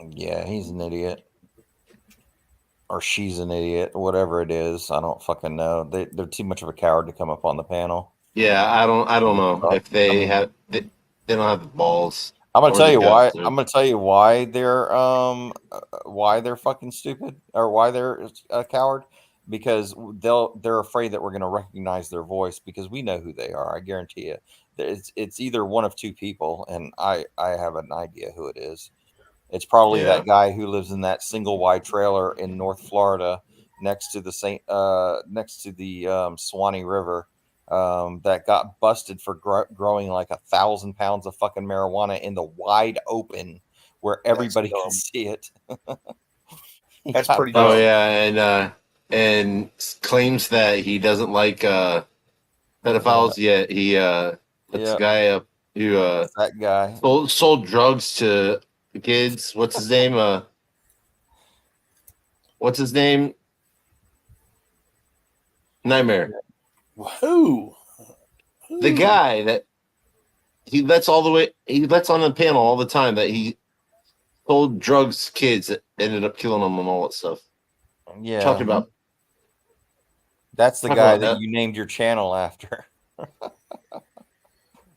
Speaker 5: Yeah, he's an idiot. Or she's an idiot, whatever it is. I don't fucking know. They're too much of a coward to come up on the panel.
Speaker 3: Yeah, I don't know if they have they don't have the balls.
Speaker 5: I'm gonna
Speaker 3: or
Speaker 5: tell
Speaker 3: the
Speaker 5: you
Speaker 3: guts
Speaker 5: why.
Speaker 3: to-
Speaker 5: I'm gonna tell you why they're fucking stupid or why they're a coward. Because they're afraid that we're gonna recognize their voice because we know who they are. I guarantee you. It's either one of two people, and I have an idea who it is. It's probably that guy who lives in that single wide trailer in North Florida next to the Swanee River that got busted for growing like 1,000 pounds of fucking marijuana in the wide open where everybody can see it.
Speaker 2: That's pretty
Speaker 3: Oh
Speaker 2: dumb.
Speaker 3: yeah, and claims that he doesn't like pedophiles. Yet he that's the guy up who
Speaker 5: that guy
Speaker 3: sold drugs to the kids. What's his name? What's his name? Nightmare.
Speaker 2: Who?
Speaker 3: The guy that he lets on the panel all the time that he sold drugs to kids that ended up killing them and all that stuff.
Speaker 5: Yeah.
Speaker 3: Talking about.
Speaker 5: That's the guy that you named your channel after.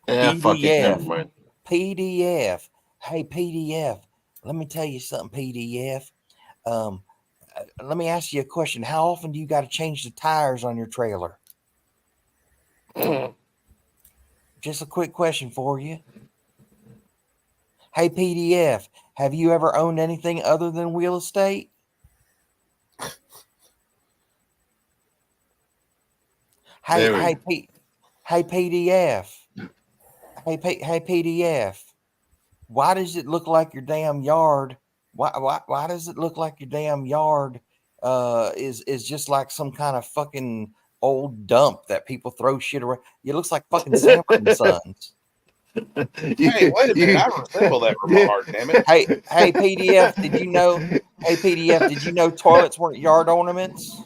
Speaker 3: Yeah, fuck it. Never mind.
Speaker 5: PDF. Hey, PDF. Let me tell you something, PDF. Let me ask you a question. How often do you got to change the tires on your trailer? Just a quick question for you. Hey, PDF, have you ever owned anything other than real estate? Hey,
Speaker 3: There we
Speaker 5: hey,
Speaker 3: go.
Speaker 5: hey, PDF. Hey, PDF. Why does it look like your damn yard? Why does it look like your damn yard is just like some kind of fucking old dump that people throw shit around? It looks like fucking Sanford and Sons.
Speaker 2: Hey, wait a minute. I resemble that remark, damn it.
Speaker 5: Hey, PDF, did you know? Hey, PDF, did you know toilets weren't yard ornaments?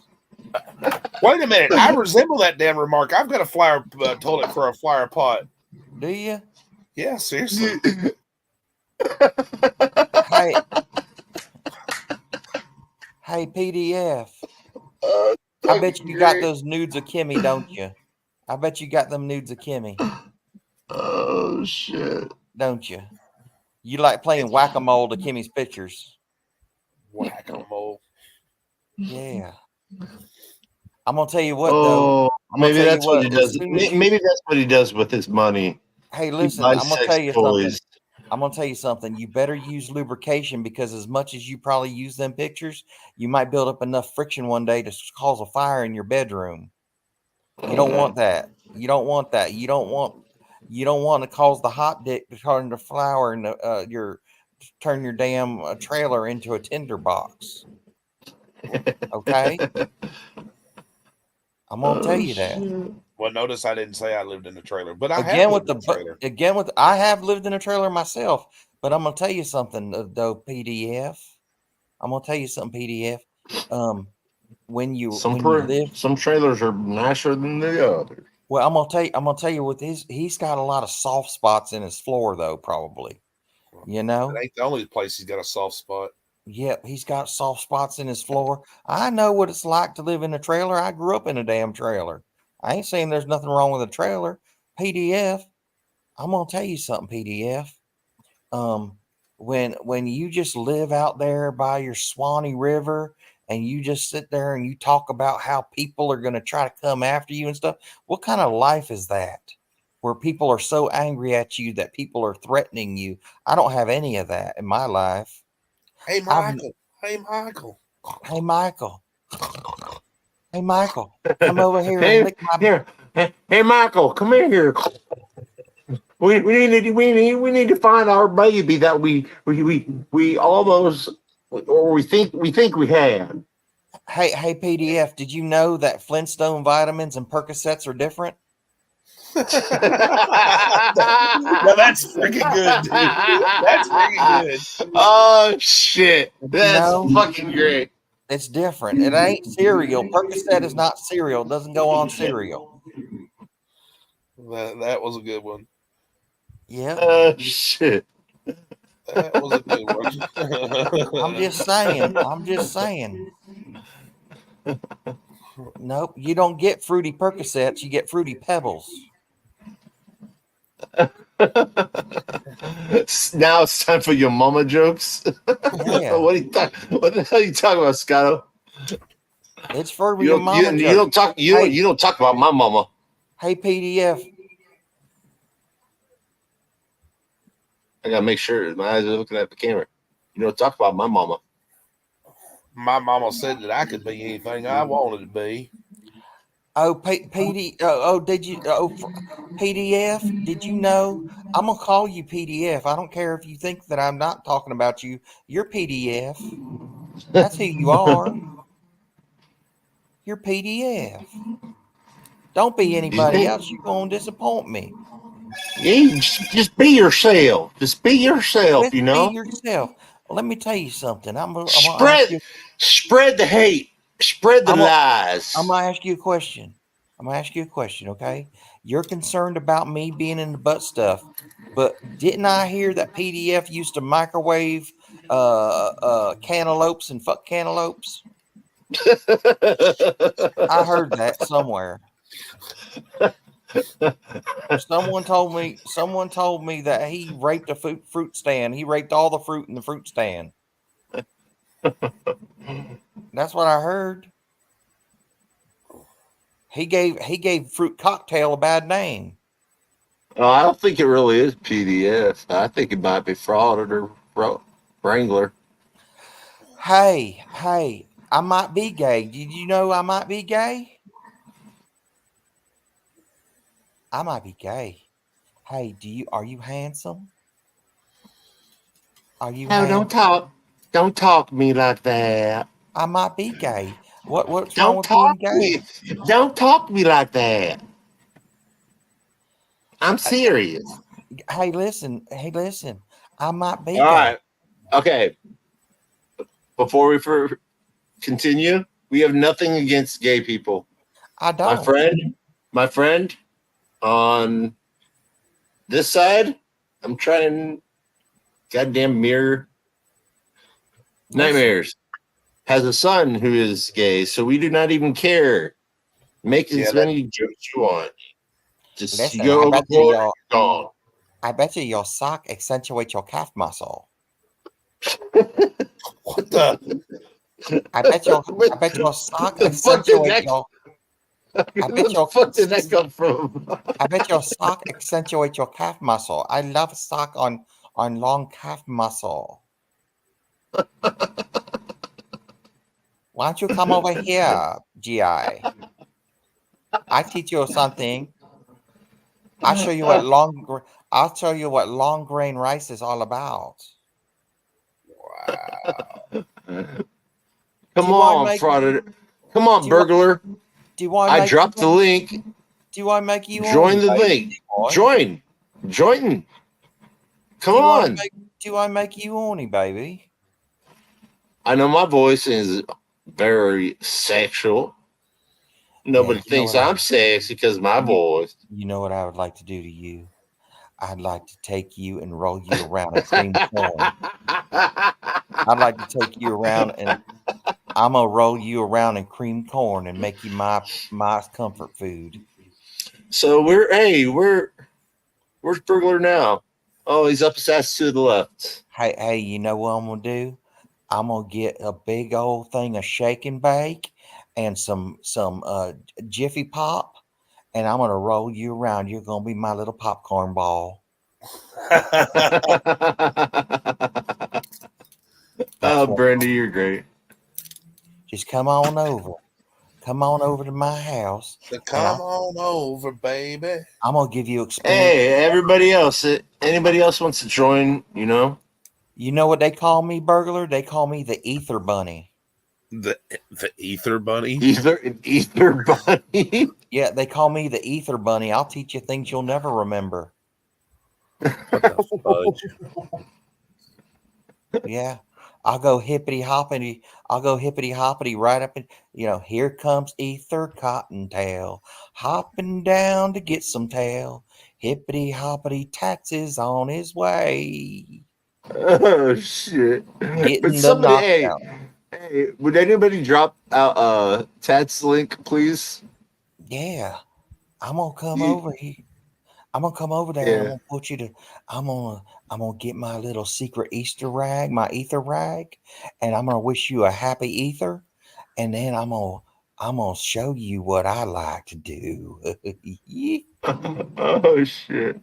Speaker 2: Wait a minute. I resemble that damn remark. I've got a flower toilet for a flower pot.
Speaker 5: Do you?
Speaker 2: Yeah, seriously.
Speaker 5: Hey, PDF. I bet you got those nudes of Kimmy, don't you? I bet you got them nudes of Kimmy,
Speaker 3: Oh shit.
Speaker 5: don't you? You like playing whack-a-mole to Kimmy's pictures.
Speaker 2: Whack-a-mole.
Speaker 5: Yeah. I'm gonna tell you what though.
Speaker 3: Oh,
Speaker 5: I'm gonna
Speaker 3: maybe
Speaker 5: tell you
Speaker 3: that's what he
Speaker 5: what. As
Speaker 3: does.
Speaker 5: soon as
Speaker 3: Maybe that's what he does with his money.
Speaker 5: hey,
Speaker 3: He
Speaker 5: listen,
Speaker 3: buys
Speaker 5: I'm gonna
Speaker 3: sex
Speaker 5: tell you something.
Speaker 3: toys.
Speaker 5: I'm gonna tell you something. You better use lubrication because as much as you probably use them pictures, you might build up enough friction one day to cause a fire in your bedroom. You don't want that. You don't want that. You don't want to cause the hot dick to turn the flower and turn your damn trailer into a tinder box. Okay, I'm gonna tell you that.
Speaker 2: Well, notice I didn't say I lived in a trailer, but I
Speaker 5: Again
Speaker 2: have
Speaker 5: with
Speaker 2: lived in a trailer.
Speaker 5: I have lived in a trailer myself, but I'm gonna tell you something though, PDF. I'm gonna tell you something, PDF. When you live,
Speaker 3: Some trailers are nicer than the others.
Speaker 5: well, I'm gonna tell you with he's got a lot of soft spots in his floor though, probably. You know,
Speaker 2: It ain't the only place he's got a soft spot.
Speaker 5: yep, he's got soft spots in his floor. I know what it's like to live in a trailer. I grew up in a damn trailer. I ain't saying there's nothing wrong with a trailer. PDF, I'm gonna tell you something, PDF. When you just live out there by your Swanee River and you just sit there and you talk about how people are gonna try to come after you and stuff, what kind of life is that? Where people are so angry at you that people are threatening you. I don't have any of that in my life.
Speaker 2: Hey, Michael. Hey, Michael.
Speaker 5: Hey, Michael. Hey, Michael. Come over here and
Speaker 3: Hey,
Speaker 5: lick my.
Speaker 3: here. Hey, Michael, come in here. We need to find our baby that we almost or we think we had.
Speaker 5: Hey, PDF. Did you know that Flintstone vitamins and Percocets are different?
Speaker 2: Now that's freaking good, dude. That's freaking good.
Speaker 3: Oh shit. That's
Speaker 5: No.
Speaker 3: fucking great.
Speaker 5: It's different. It ain't cereal. Percocet is not cereal. It doesn't go on cereal.
Speaker 2: That was a good one.
Speaker 5: Yeah.
Speaker 3: Shit.
Speaker 2: That was a good one.
Speaker 5: I'm just saying. Nope. You don't get fruity Percocets. You get fruity Pebbles.
Speaker 3: Now it's time for your mama jokes.
Speaker 5: Yeah.
Speaker 3: What the hell are you talking about, Scotto?
Speaker 5: It's for
Speaker 3: You
Speaker 5: your
Speaker 3: don't,
Speaker 5: mama
Speaker 3: you
Speaker 5: joke.
Speaker 3: don't talk you don't talk about my mama.
Speaker 5: Hey, PDF.
Speaker 3: I gotta make sure my eyes are looking at the camera. You don't talk about my mama.
Speaker 2: My mama said that I could be anything I wanted to be.
Speaker 5: Oh, did you? PDF, did you know? I'm going to call you PDF. I don't care if you think that I'm not talking about you. You're PDF. That's who you are. You're PDF. Don't be anybody else. You're going to disappoint me.
Speaker 3: Yeah, just be yourself. Just be yourself,
Speaker 5: Just be yourself. Let me tell you something. I'm gonna ask you.
Speaker 3: Spread the hate. Spread the lies.
Speaker 5: I'm gonna ask you a question. Okay? You're concerned about me being in the butt stuff, but didn't I hear that PDF used to microwave cantaloupes and fuck cantaloupes? I heard that somewhere. Someone told me that he raped a fruit stand. He raped all the fruit in the fruit stand. That's what I heard. He gave fruit cocktail a bad name.
Speaker 3: Oh, I don't think it really is PDF. I think it might be fraud or Wrangler.
Speaker 5: Hey, I might be gay. Did you know I might be gay? I might be gay. Hey, are you handsome? Are you
Speaker 3: No,
Speaker 5: handsome?
Speaker 3: don't talk to me like that.
Speaker 5: I might be gay. What's wrong
Speaker 3: Don't
Speaker 5: with being
Speaker 3: talk to
Speaker 5: gay?
Speaker 3: me. Don't talk to me like that. I'm
Speaker 5: Uh,
Speaker 3: serious.
Speaker 5: Hey, listen. I might be
Speaker 3: All
Speaker 5: gay.
Speaker 3: right. Okay. Before we continue, we have nothing against gay people.
Speaker 5: I
Speaker 3: My
Speaker 5: don't.
Speaker 3: friend on this side, I'm trying goddamn mirror
Speaker 5: Listen,
Speaker 3: nightmares. Has a son who is gay, so we do not even care. Make
Speaker 2: Yeah,
Speaker 3: as many jokes you want. Just you
Speaker 5: listen.
Speaker 3: go overboard, gone.
Speaker 5: I bet you your sock accentuates your calf muscle.
Speaker 2: what the?
Speaker 5: I bet your sock
Speaker 3: the fuck did
Speaker 5: accentuates
Speaker 3: that?
Speaker 5: your. I
Speaker 3: Where
Speaker 5: bet
Speaker 3: the fuck did that come from?
Speaker 5: I bet your sock accentuates your calf muscle. I love sock on long calf muscle. Why don't you come over here, GI? I teach you something. I'll show you what I'll show you what long grain rice is all about.
Speaker 2: Wow.
Speaker 3: Come on, fraud. Come on,
Speaker 5: Do you want
Speaker 3: burglar.
Speaker 5: do you want to
Speaker 3: I
Speaker 5: make
Speaker 3: dropped the link.
Speaker 5: do you want to make you
Speaker 3: Join
Speaker 5: horny,
Speaker 3: the
Speaker 5: baby
Speaker 3: link.
Speaker 5: boy?
Speaker 3: Join. Come
Speaker 5: Do you want to
Speaker 3: on.
Speaker 5: make you horny, baby?
Speaker 3: I know my voice is very sexual. Nobody
Speaker 5: you know
Speaker 3: thinks
Speaker 5: what
Speaker 3: I'm sexy because of my voice.
Speaker 5: You know what I would like to do to you? I'd like to take you and roll you around in cream corn. I'd like to take you around and I'm gonna roll you around in cream corn and make you my comfort food.
Speaker 3: So where's burglar now? Oh, he's up his ass to the left.
Speaker 5: Hey, you know what I'm gonna do? I'm gonna get a big old thing of shake and bake and some Jiffy Pop, and I'm gonna roll you around. You're gonna be my little popcorn ball.
Speaker 3: Oh, Brandy, you're great.
Speaker 5: Just come on over. Come on over to my house.
Speaker 2: So come on over, baby.
Speaker 5: I'm gonna give you experience.
Speaker 3: Hey, everybody else. Anybody else wants to join? You know.
Speaker 5: You know what they call me, burglar? They call me the Ether Bunny.
Speaker 2: The Ether Bunny.
Speaker 3: Ether Bunny.
Speaker 5: Yeah, they call me the Ether Bunny. I'll teach you things you'll never remember.
Speaker 2: What the fudge?
Speaker 5: Yeah. I'll go hippity hoppity. Right up and here comes Ether Cottontail, hopping down to get some tail. Hippity hoppity, taxes on his way.
Speaker 3: Oh shit!
Speaker 5: Getting
Speaker 3: But
Speaker 5: the
Speaker 3: somebody,
Speaker 5: knockout.
Speaker 3: hey, would anybody drop out Tad's link, please?
Speaker 5: Yeah. I'm gonna come over here. I'm gonna come over there and I'm gonna put you to I'm gonna get my little secret Easter rag, my ether rag, and I'm gonna wish you a happy ether, and then I'm gonna show you what I like to do.
Speaker 3: Oh shit!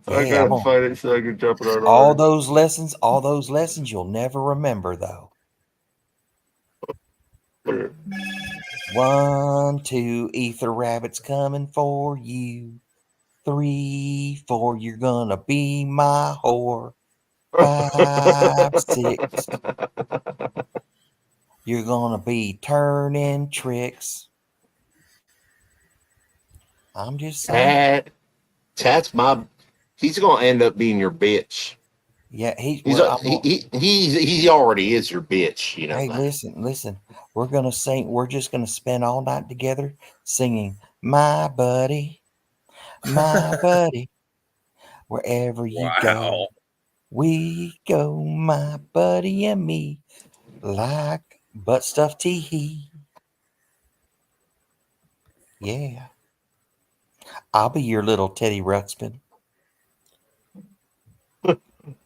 Speaker 3: I
Speaker 5: Yeah,
Speaker 3: gotta find it so I can drop it on
Speaker 5: all
Speaker 3: ours.
Speaker 5: those lessons you'll never remember though. 1, 2, ether rabbits coming for you. 3, 4, you're gonna be my whore. 5, 6, you're gonna be turning tricks. I'm just saying.
Speaker 3: Tad's he's gonna end up being your bitch.
Speaker 5: Yeah,
Speaker 3: He already is your bitch. You know.
Speaker 5: Hey, listen. We're just gonna spend all night together singing "My Buddy, My Buddy." Wherever you go, we go, my buddy and me, like butt stuff tee. Yeah, I'll be your little Teddy Ruxpin.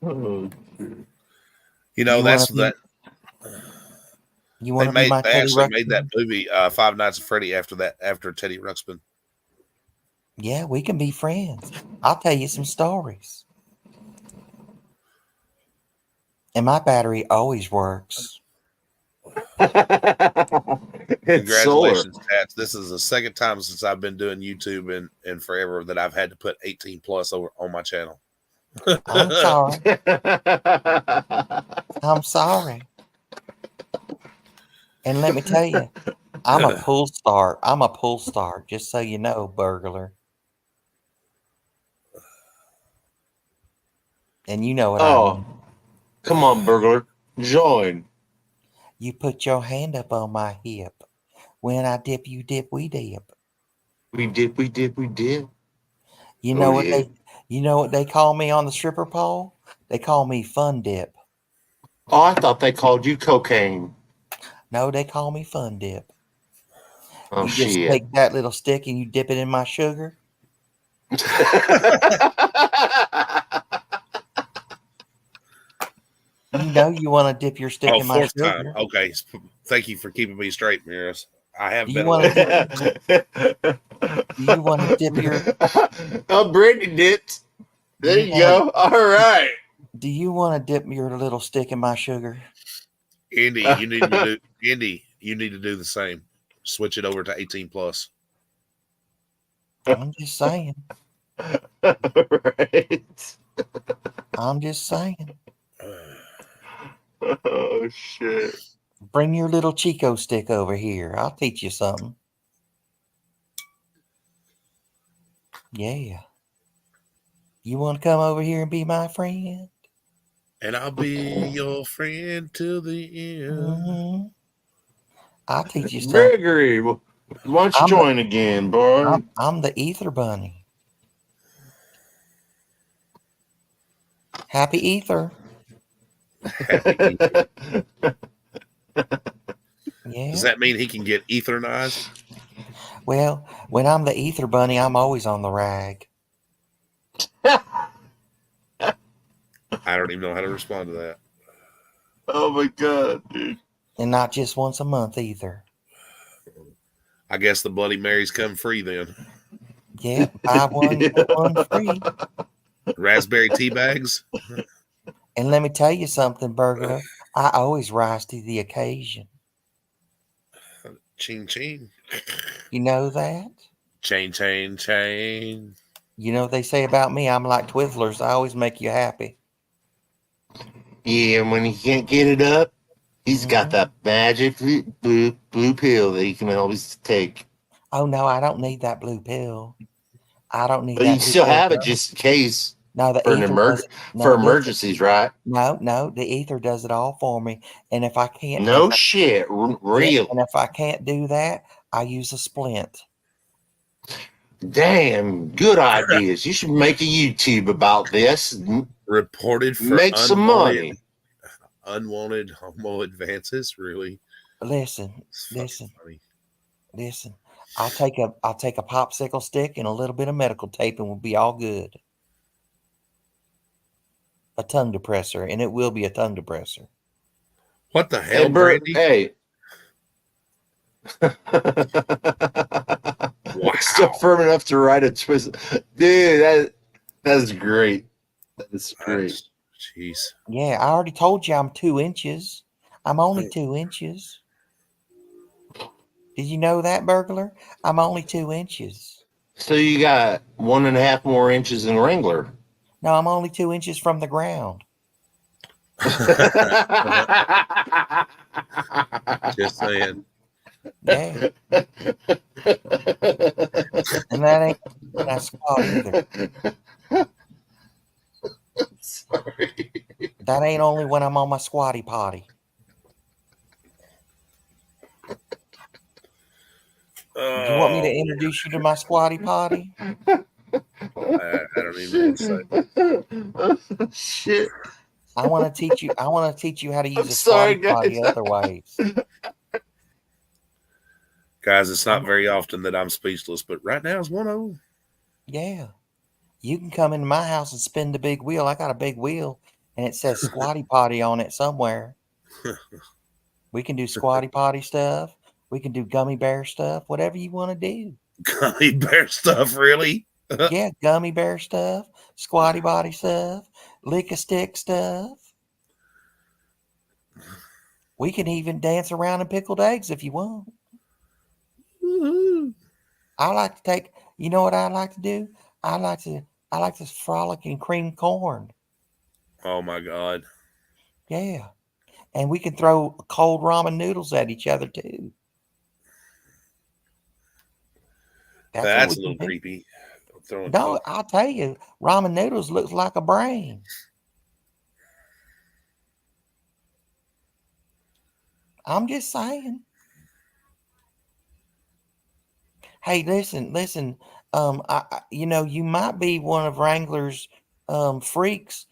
Speaker 2: You know, that's that.
Speaker 5: You want to be my
Speaker 2: They
Speaker 5: Teddy
Speaker 2: actually
Speaker 5: Ruxpin?
Speaker 2: made that movie Five Nights at Freddy after Teddy Ruxpin.
Speaker 5: Yeah, we can be friends. I'll tell you some stories. And my battery always works.
Speaker 3: It's solar.
Speaker 2: Congratulations, Tats. This is the second time since I've been doing YouTube in forever that I've had to put 18 plus over on my channel.
Speaker 5: I'm sorry. I'm sorry. And let me tell you, I'm a pull star. I'm a pull star, just so you know, burglar. And you know what I mean.
Speaker 3: Come on, burglar. Join.
Speaker 5: You put your hand up on my hip. When I dip, you dip, we dip.
Speaker 3: We dip, we dip, we dip.
Speaker 5: You know what
Speaker 3: yeah.
Speaker 5: you know what they call me on the stripper pole? They call me Fun Dip.
Speaker 3: Oh, I thought they called you cocaine.
Speaker 5: No, they call me Fun Dip.
Speaker 3: Oh,
Speaker 5: You just
Speaker 3: shit.
Speaker 5: take that little stick and you dip it in my sugar. You know you want to dip your stick in my
Speaker 2: fourth
Speaker 5: sugar.
Speaker 2: time. Okay. Thank you for keeping me straight, Miras. I have
Speaker 5: Do
Speaker 2: been
Speaker 5: you want
Speaker 2: away.
Speaker 5: to do you want to dip your
Speaker 3: Oh, Brittany dipped. There you go. All right.
Speaker 5: Do you want to dip your little stick in my sugar?
Speaker 2: Indy, you need to do the same. Switch it over to 18 plus.
Speaker 5: I'm just saying.
Speaker 3: Right.
Speaker 5: I'm just saying.
Speaker 3: Oh, shit.
Speaker 5: Bring your little Chico stick over here. I'll teach you something. Yeah. You want to come over here and be my friend?
Speaker 2: And I'll be your friend till the end.
Speaker 5: Mm-hmm. I'll teach you something.
Speaker 3: Gregory, why don't you join again, boy?
Speaker 5: I'm the Ether Bunny. Happy Ether.
Speaker 2: Happy ether.
Speaker 5: Yeah.
Speaker 2: Does that mean he can get ethernized?
Speaker 5: Well, when I'm the Ether Bunny, I'm always on the rag.
Speaker 2: I don't even know how to respond to that.
Speaker 3: Oh my god, dude.
Speaker 5: And not just once a month either.
Speaker 2: I guess the Bloody Marys come free then.
Speaker 5: Yeah, buy one, get one free.
Speaker 2: Raspberry tea bags.
Speaker 5: And let me tell you something, burglar. I always rise to the occasion.
Speaker 2: Ching ching.
Speaker 5: You know that?
Speaker 2: Chain, chain, chain.
Speaker 5: You know what they say about me? I'm like Twizzlers. I always make you happy.
Speaker 3: Yeah, and when he can't get it up, he's got that magic blue pill that he can always take.
Speaker 5: Oh, no, I don't need that blue pill. I don't need
Speaker 3: But
Speaker 5: that
Speaker 3: you
Speaker 5: blue
Speaker 3: still
Speaker 5: pill.
Speaker 3: have it just in case.
Speaker 5: No, the
Speaker 3: For an
Speaker 5: ether
Speaker 3: for emergencies, right?
Speaker 5: No, the ether does it all for me. And if I can't,
Speaker 3: No shit, real.
Speaker 5: And if I can't do that, I use a splint.
Speaker 3: Damn, good ideas. You should make a YouTube about this.
Speaker 2: Reported for
Speaker 3: make some money.
Speaker 2: Unwanted homo advances, really?
Speaker 5: Listen. I'll take a popsicle stick and a little bit of medical tape, and we'll be all good. A tongue depressor, and it will be a tongue depressor.
Speaker 2: What the hell, Brandy?
Speaker 3: Hey.
Speaker 2: Wow.
Speaker 3: Still firm enough to ride a twist. Dude, that's great. That's great.
Speaker 2: Jeez.
Speaker 5: Yeah, I already told you I'm 2 inches. I'm only 2 inches. Did you know that, burglar? I'm only 2 inches.
Speaker 3: So you got 1.5 more inches than Wrangler.
Speaker 5: No, I'm only 2 inches from the ground.
Speaker 2: Just saying.
Speaker 5: Yeah. And that ain't when I squat either.
Speaker 3: Sorry.
Speaker 5: That ain't only when I'm on my squatty potty. Do you want me to introduce you to my squatty potty?
Speaker 2: I don't even want to say.
Speaker 3: Shit.
Speaker 5: I want to teach you how to use a
Speaker 3: sorry,
Speaker 5: squatty potty
Speaker 3: guys.
Speaker 5: other ways.
Speaker 2: Guys, it's not very often that I'm speechless, but right now is one of them.
Speaker 5: Yeah. You can come into my house and spin the big wheel. I got a big wheel, and it says squatty potty on it somewhere. We can do squatty potty stuff. We can do gummy bear stuff, whatever you want to do.
Speaker 2: Gummy bear stuff, really?
Speaker 5: Yeah, gummy bear stuff, squatty body stuff, lick a stick stuff. We can even dance around in pickled eggs if you want.
Speaker 2: Woo-hoo.
Speaker 5: I like to take. You know what I like to do? I like to frolic in cream corn.
Speaker 2: Oh my God.
Speaker 5: Yeah, and we can throw cold ramen noodles at each other too. That's what
Speaker 2: That's
Speaker 5: we
Speaker 2: a little
Speaker 5: can do.
Speaker 2: creepy. Throwing
Speaker 5: No,
Speaker 2: cold.
Speaker 5: I'll tell you, ramen noodles looks like a brain. I'm just saying. Hey, listen. You might be one of Wrangler's freaks.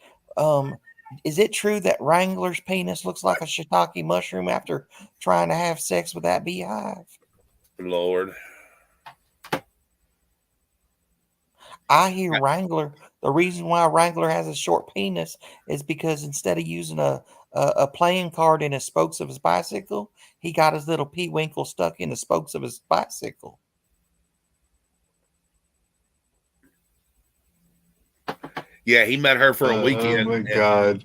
Speaker 5: Is it true that Wrangler's penis looks like a shiitake mushroom after trying to have sex with that beehive?
Speaker 2: Lord.
Speaker 5: I hear Wrangler. The reason why Wrangler has a short penis is because instead of using a playing card in the spokes of his bicycle, he got his little peewinkle stuck in the spokes of his bicycle.
Speaker 2: Yeah, he met her for a weekend.
Speaker 3: Oh my God.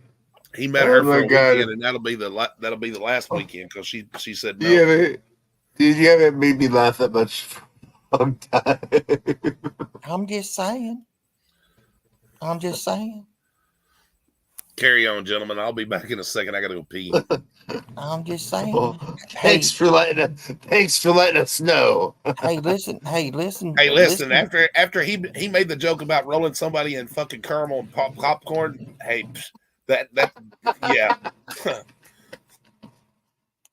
Speaker 2: He met
Speaker 3: Oh
Speaker 2: her
Speaker 3: my
Speaker 2: for a
Speaker 3: God.
Speaker 2: weekend, and that'll be the last weekend because she said no.
Speaker 3: Yeah, dude, you haven't made me laugh that much for a long time.
Speaker 5: I'm just saying.
Speaker 2: Carry on, gentlemen. I'll be back in a second. I gotta go pee.
Speaker 5: I'm just saying.
Speaker 3: Well,
Speaker 5: Hey,
Speaker 3: thanks for letting us know.
Speaker 5: hey, listen.
Speaker 2: Hey, listen. After he made the joke about rolling somebody in fucking caramel and popcorn. Hey, that yeah.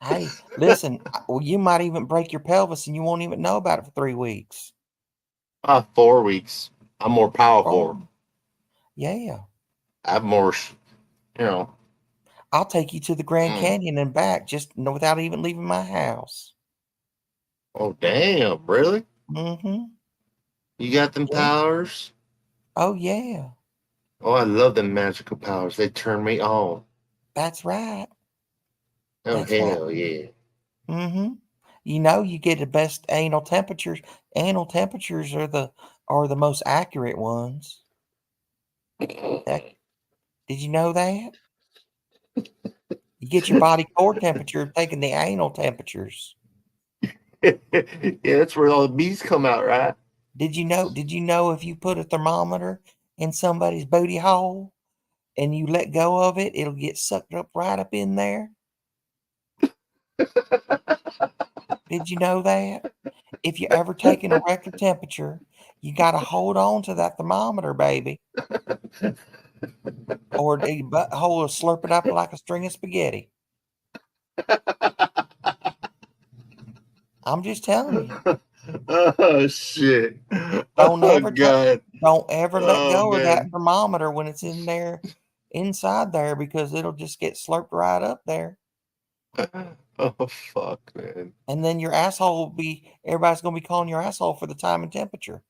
Speaker 5: Hey, listen. Well, you might even break your pelvis and you won't even know about it for 3 weeks.
Speaker 3: 4 weeks. I'm more powerful.
Speaker 5: Oh, yeah.
Speaker 3: I have more,
Speaker 5: I'll take you to the Grand Canyon and back without even leaving my house.
Speaker 3: Oh, damn. Really?
Speaker 5: Mm-hmm.
Speaker 3: You got them powers?
Speaker 5: Oh, yeah.
Speaker 3: Oh, I love them magical powers. They turn me on.
Speaker 5: That's right.
Speaker 3: Oh,
Speaker 5: That's
Speaker 3: hell
Speaker 5: right.
Speaker 3: yeah.
Speaker 5: Mm-hmm. You get the best anal temperatures. Anal temperatures are the most accurate ones. Did you know that? You get your body core temperature taking the anal temperatures.
Speaker 3: Yeah, that's where all the bees come out, right?
Speaker 5: Did you know if you put a thermometer in somebody's booty hole and you let go of it, it'll get sucked up right up in there? Did you know that? If you ever taken a record temperature, you got to hold on to that thermometer, baby. Or the butthole will slurp it up like a string of spaghetti. I'm just telling you.
Speaker 3: Oh, shit.
Speaker 5: Don't
Speaker 3: Oh,
Speaker 5: ever
Speaker 3: God.
Speaker 5: let go of that
Speaker 3: Man.
Speaker 5: thermometer when it's inside there, because it'll just get slurped right up there.
Speaker 3: Oh, fuck, man.
Speaker 5: And then your asshole everybody's going to be calling your asshole for the time and temperature.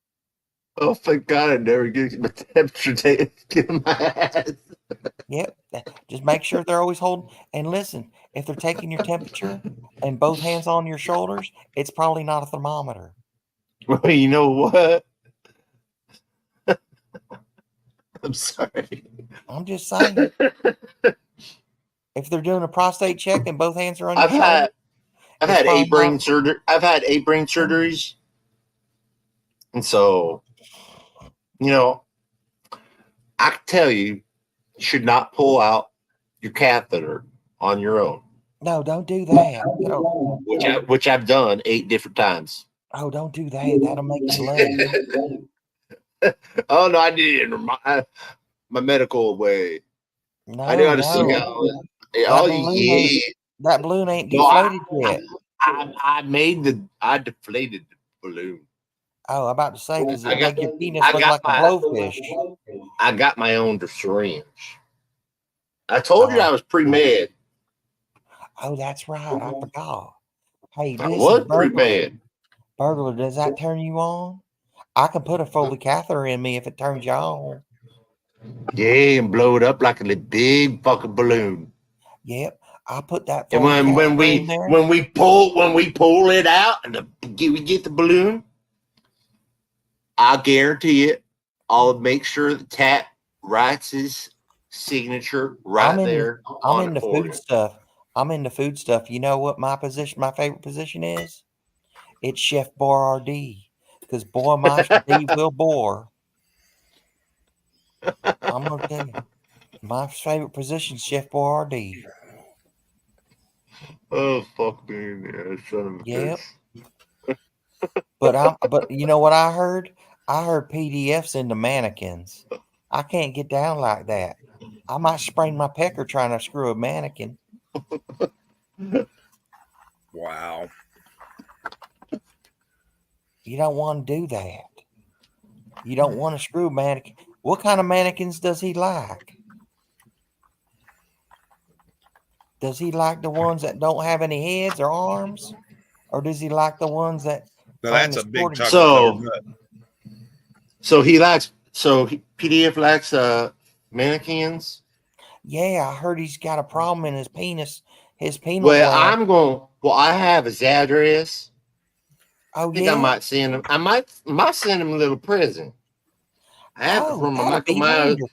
Speaker 3: Oh, thank God I never get my temperature taken in my ass.
Speaker 5: Yep. Just make sure they're always holding. And listen, if they're taking your temperature and both hands on your shoulders, it's probably not a thermometer.
Speaker 3: Well, you know what? I'm sorry.
Speaker 5: I'm just saying. If they're doing a prostate check and both hands are on
Speaker 3: I've
Speaker 5: your shoulder,
Speaker 3: had 8 brain surgery. I've had 8 brain surgeries. And so, I can tell you should not pull out your catheter on your own.
Speaker 5: No, don't do that.
Speaker 3: Which I've done 8 different times.
Speaker 5: Oh, don't do that. That'll make you laugh.
Speaker 3: Oh, no, I did it in my medical way.
Speaker 5: No,
Speaker 3: I knew how to suck out.
Speaker 5: That balloon ain't deflated yet.
Speaker 3: I deflated the balloon.
Speaker 5: Oh, I'm about to say, because it make your penis
Speaker 3: I
Speaker 5: look
Speaker 3: got
Speaker 5: like a blowfish.
Speaker 3: I got my own syringe. I told you I was pre-med.
Speaker 5: Oh, that's right. I forgot. Hey,
Speaker 3: I
Speaker 5: listen,
Speaker 3: was pre-med.
Speaker 5: Burglar, does that turn you on? I can put a Foley catheter in me if it turns you on.
Speaker 3: Yeah, and blow it up like a big fucking balloon.
Speaker 5: Yep, I put that
Speaker 3: And
Speaker 5: Foley catheter
Speaker 3: when
Speaker 5: in there.
Speaker 3: we pull it out and we get the balloon, I guarantee it. I'll make sure the Tat writes his signature right there
Speaker 5: I'm
Speaker 3: on
Speaker 5: into
Speaker 3: the order.
Speaker 5: food stuff. I'm into food stuff. You know what my favorite position is? It's Chef Boyardee. Because boy, my D will bore. I'm gonna tell you, my favorite position is Chef Boyardee.
Speaker 3: Oh fuck me, yeah, son of a
Speaker 5: Yep.
Speaker 3: bitch.
Speaker 5: But you know what I heard? I heard PDFs into mannequins. I can't get down like that. I might sprain my pecker trying to screw a mannequin.
Speaker 2: Wow.
Speaker 5: You don't want to do that. You don't want to screw a mannequin. What kind of mannequins does he like? Does he like the ones that don't have any heads or arms? Or does he like the ones that
Speaker 2: Now
Speaker 5: claim
Speaker 2: that's
Speaker 5: the
Speaker 2: a big
Speaker 5: sporting-
Speaker 2: chocolate covered nut.
Speaker 3: PDF likes mannequins.
Speaker 5: Yeah, I heard he's got a problem in his penis. His peanut
Speaker 3: Well,
Speaker 5: gland.
Speaker 3: I have his address.
Speaker 5: Oh,
Speaker 3: I think
Speaker 5: yeah?
Speaker 3: I might send him. I might send him a little present. I have it for my
Speaker 5: that'd
Speaker 3: Michael
Speaker 5: be
Speaker 3: Myers.
Speaker 5: wonderful.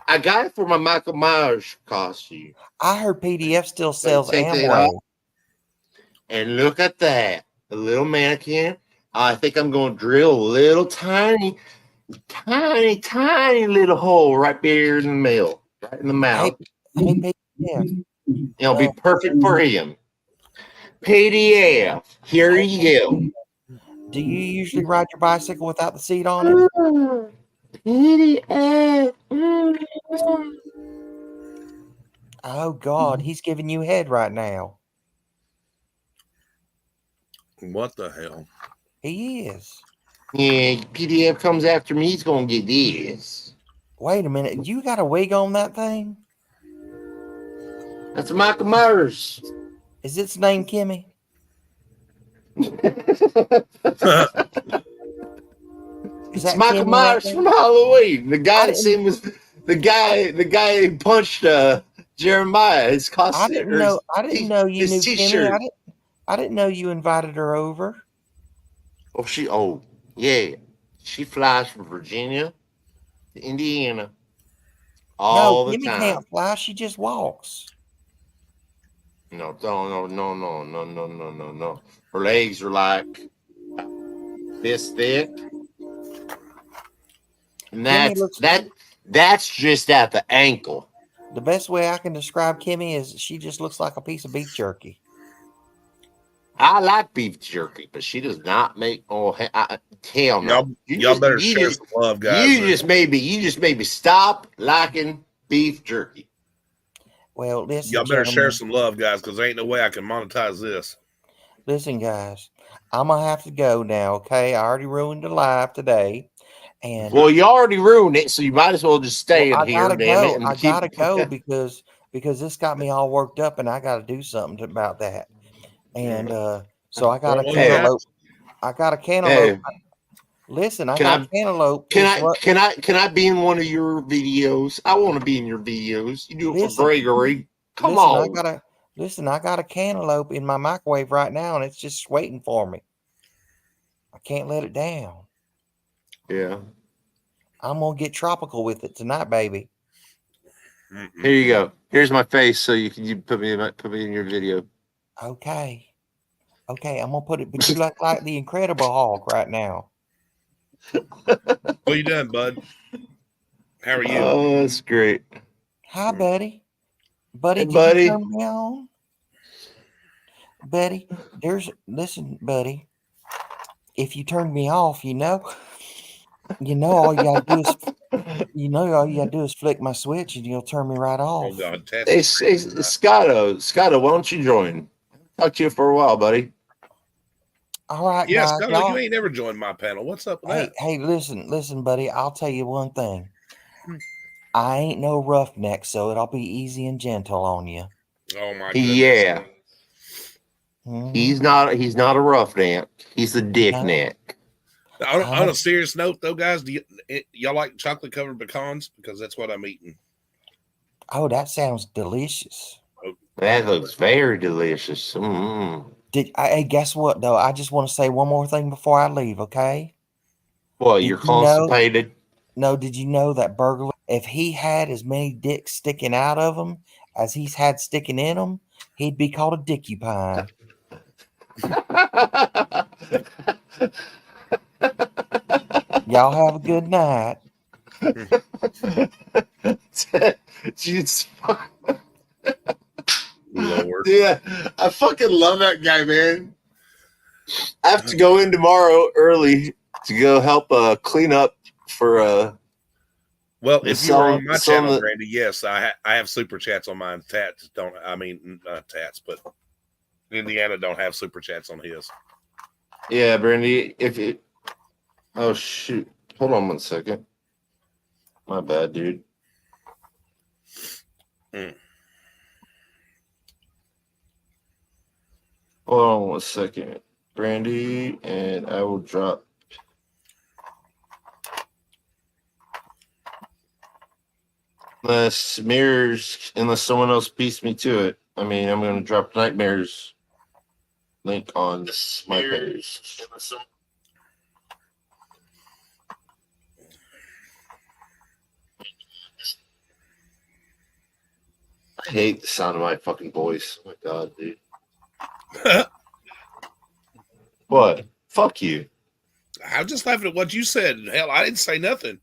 Speaker 3: I got it for my Michael Myers costume.
Speaker 5: I heard PDF still
Speaker 3: So
Speaker 5: sells
Speaker 3: take that
Speaker 5: Amway.
Speaker 3: off. And look at that. A little mannequin. I think I'm going to drill a little tiny little hole right there in the middle, right in the mouth.
Speaker 5: Hey, PDF.
Speaker 3: It'll be perfect for him. PDF. Here you go.
Speaker 5: Do you usually ride your bicycle without the seat on it?
Speaker 3: PDF.
Speaker 5: Oh, God. He's giving you head right now.
Speaker 2: What the hell?
Speaker 5: He is.
Speaker 3: Yeah, PDF comes after me. He's going to get this.
Speaker 5: Wait a minute. You got a wig on that thing?
Speaker 3: That's Michael Myers.
Speaker 5: Is its name Kimmy? Is
Speaker 3: It's
Speaker 5: that
Speaker 3: Michael
Speaker 5: Kimmy
Speaker 3: Myers
Speaker 5: right
Speaker 3: from Halloween. The guy
Speaker 5: I
Speaker 3: that seen was the guy who punched Jeremiah. His costume.
Speaker 5: I didn't know you
Speaker 3: his
Speaker 5: knew
Speaker 3: T-shirt.
Speaker 5: Kimmy. I didn't know you invited her over.
Speaker 3: Yeah. She flies from Virginia to Indiana
Speaker 5: No,
Speaker 3: all the
Speaker 5: Kimmy
Speaker 3: time.
Speaker 5: can't fly. She just walks.
Speaker 3: No. Her legs are like this thick. And that's just at the ankle.
Speaker 5: The best way I can describe Kimmy is she just looks like a piece of beef jerky.
Speaker 3: I like beef jerky, but she does not make. Oh, hell no!
Speaker 2: Y'all better share some love, guys.
Speaker 3: You just made me stop liking beef jerky.
Speaker 5: Well, listen,
Speaker 2: Y'all better share
Speaker 5: gentlemen.
Speaker 2: some love, guys, because there ain't no way I can monetize this.
Speaker 5: Listen, guys, I'm gonna have to go now. Okay, I already ruined the live today, and
Speaker 3: Well, you already ruined it, so you might as well just stay in
Speaker 5: I
Speaker 3: here.
Speaker 5: gotta
Speaker 3: Damn
Speaker 5: go.
Speaker 3: it!
Speaker 5: I gotta go because this got me all worked up, and I gotta do something about that. And so I got a cantaloupe. I got a cantaloupe. Listen, I got a cantaloupe.
Speaker 3: Can I be in one of your videos? I want to be in your videos. You do it for Gregory. Come on.
Speaker 5: I got a cantaloupe in my microwave right now, and it's just waiting for me. I can't let it down.
Speaker 3: Yeah.
Speaker 5: I'm gonna get tropical with it tonight, baby.
Speaker 3: Here you go. Here's my face, so you put me in your video.
Speaker 5: Okay, I'm gonna put it. But you look like the Incredible Hulk right now.
Speaker 2: What you done, bud? How are you?
Speaker 3: Oh, that's great.
Speaker 5: Hi, buddy. Buddy,
Speaker 3: Hey,
Speaker 5: did
Speaker 3: buddy.
Speaker 5: you turn me on? Buddy, listen, buddy. If you turn me off, all all you gotta do is flick my switch and you'll turn me right off.
Speaker 2: Oh God,
Speaker 3: Hey, Scotto, why don't you join? Talk to you for a while, buddy.
Speaker 5: All right,
Speaker 2: yeah,
Speaker 5: guys.
Speaker 2: Scott, you ain't never joined my panel. What's up with that?
Speaker 5: Hey, listen, buddy. I'll tell you one thing. I ain't no roughneck, so it'll be easy and gentle on you.
Speaker 2: Oh my goodness.
Speaker 3: Yeah.
Speaker 5: Mm-hmm.
Speaker 3: He's not a roughneck. He's a dickneck.
Speaker 2: On a serious note, though, guys, y'all like chocolate covered pecans? Because that's what I'm eating.
Speaker 5: Oh, that sounds delicious.
Speaker 3: That looks very delicious. Mm-hmm.
Speaker 5: Hey, guess what, though? I just want to say one more thing before I leave, okay?
Speaker 3: Well,
Speaker 5: Did
Speaker 3: you're
Speaker 5: you know-
Speaker 3: constipated.
Speaker 5: No, did you know that burglar, if he had as many dicks sticking out of him as he's had sticking in him, he'd be called a dickupine. Y'all have a good night.
Speaker 3: Jesus.
Speaker 2: Lord.
Speaker 3: Yeah, I fucking love that guy, man. I have to go in tomorrow early to go help clean up for
Speaker 2: Well, if you're on my
Speaker 3: some
Speaker 2: channel, Brandy, yes, I have super chats on mine. Tats don't. I mean, not tats, but Indiana don't have super chats on his.
Speaker 3: yeah, Brandy. If it, oh shoot, hold on 1 second. My bad, dude.
Speaker 2: Mm.
Speaker 3: Hold on 1 second, Brandy, and I will drop. Unless someone else beats me to it. I mean, I'm going to drop Nightmare's link on my page. I hate the sound of my fucking voice. Oh my god, dude. What? Fuck you.
Speaker 2: I'm just laughing at what you said. Hell, I didn't say nothing.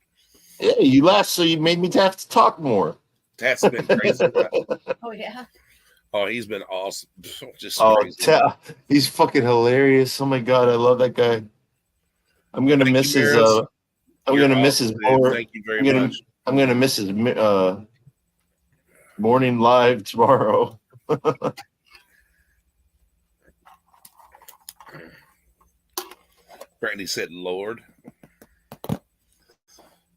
Speaker 3: Yeah, you laughed, so you made me have to talk more.
Speaker 2: Tats been crazy.
Speaker 7: Oh yeah.
Speaker 2: Oh, he's been awesome. Just
Speaker 3: Oh,
Speaker 2: crazy.
Speaker 3: he's fucking hilarious. Oh my god, I love that guy. I'm gonna
Speaker 2: Thank
Speaker 3: miss
Speaker 2: you,
Speaker 3: his.
Speaker 2: Maris.
Speaker 3: I'm
Speaker 2: You're
Speaker 3: gonna miss his
Speaker 2: awesome, dude.
Speaker 3: more.
Speaker 2: Thank you very much.
Speaker 3: I'm gonna miss his morning live tomorrow.
Speaker 2: Brandy said, "Lord."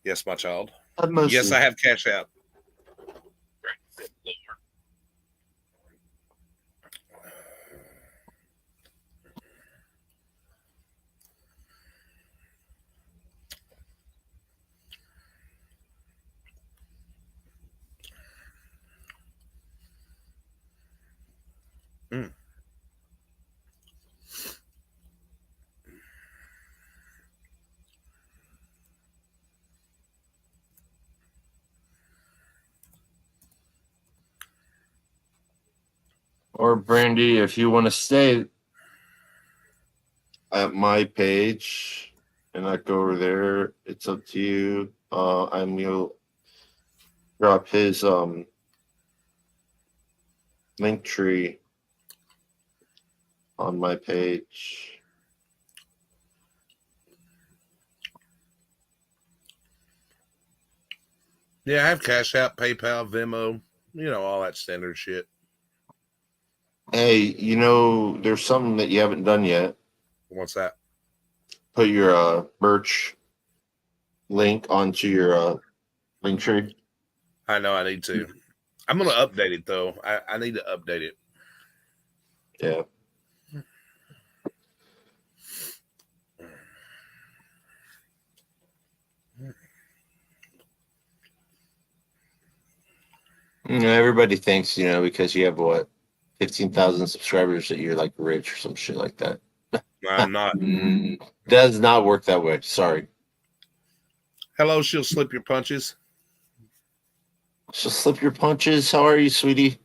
Speaker 2: Yes, my child.
Speaker 3: Mostly.
Speaker 2: Yes, I have cash out. Mm.
Speaker 3: Or Brandy, if you want to stay at my page and not go over there, it's up to you. I'm gonna drop his link tree on my page.
Speaker 2: Yeah, I have Cash App, PayPal, Venmo, all that standard shit.
Speaker 3: Hey, there's something that you haven't done yet.
Speaker 2: What's that?
Speaker 3: Put your merch link onto your link tree.
Speaker 2: I know I need to. I'm going to update it, though. I need to update it.
Speaker 3: Yeah. Everybody thinks, because you have 15,000 subscribers that you're like rich or some shit like that.
Speaker 2: I'm not.
Speaker 3: Does not work that way. Sorry.
Speaker 2: Hello, she'll slip your punches.
Speaker 3: She'll slip your punches. How are you, sweetie?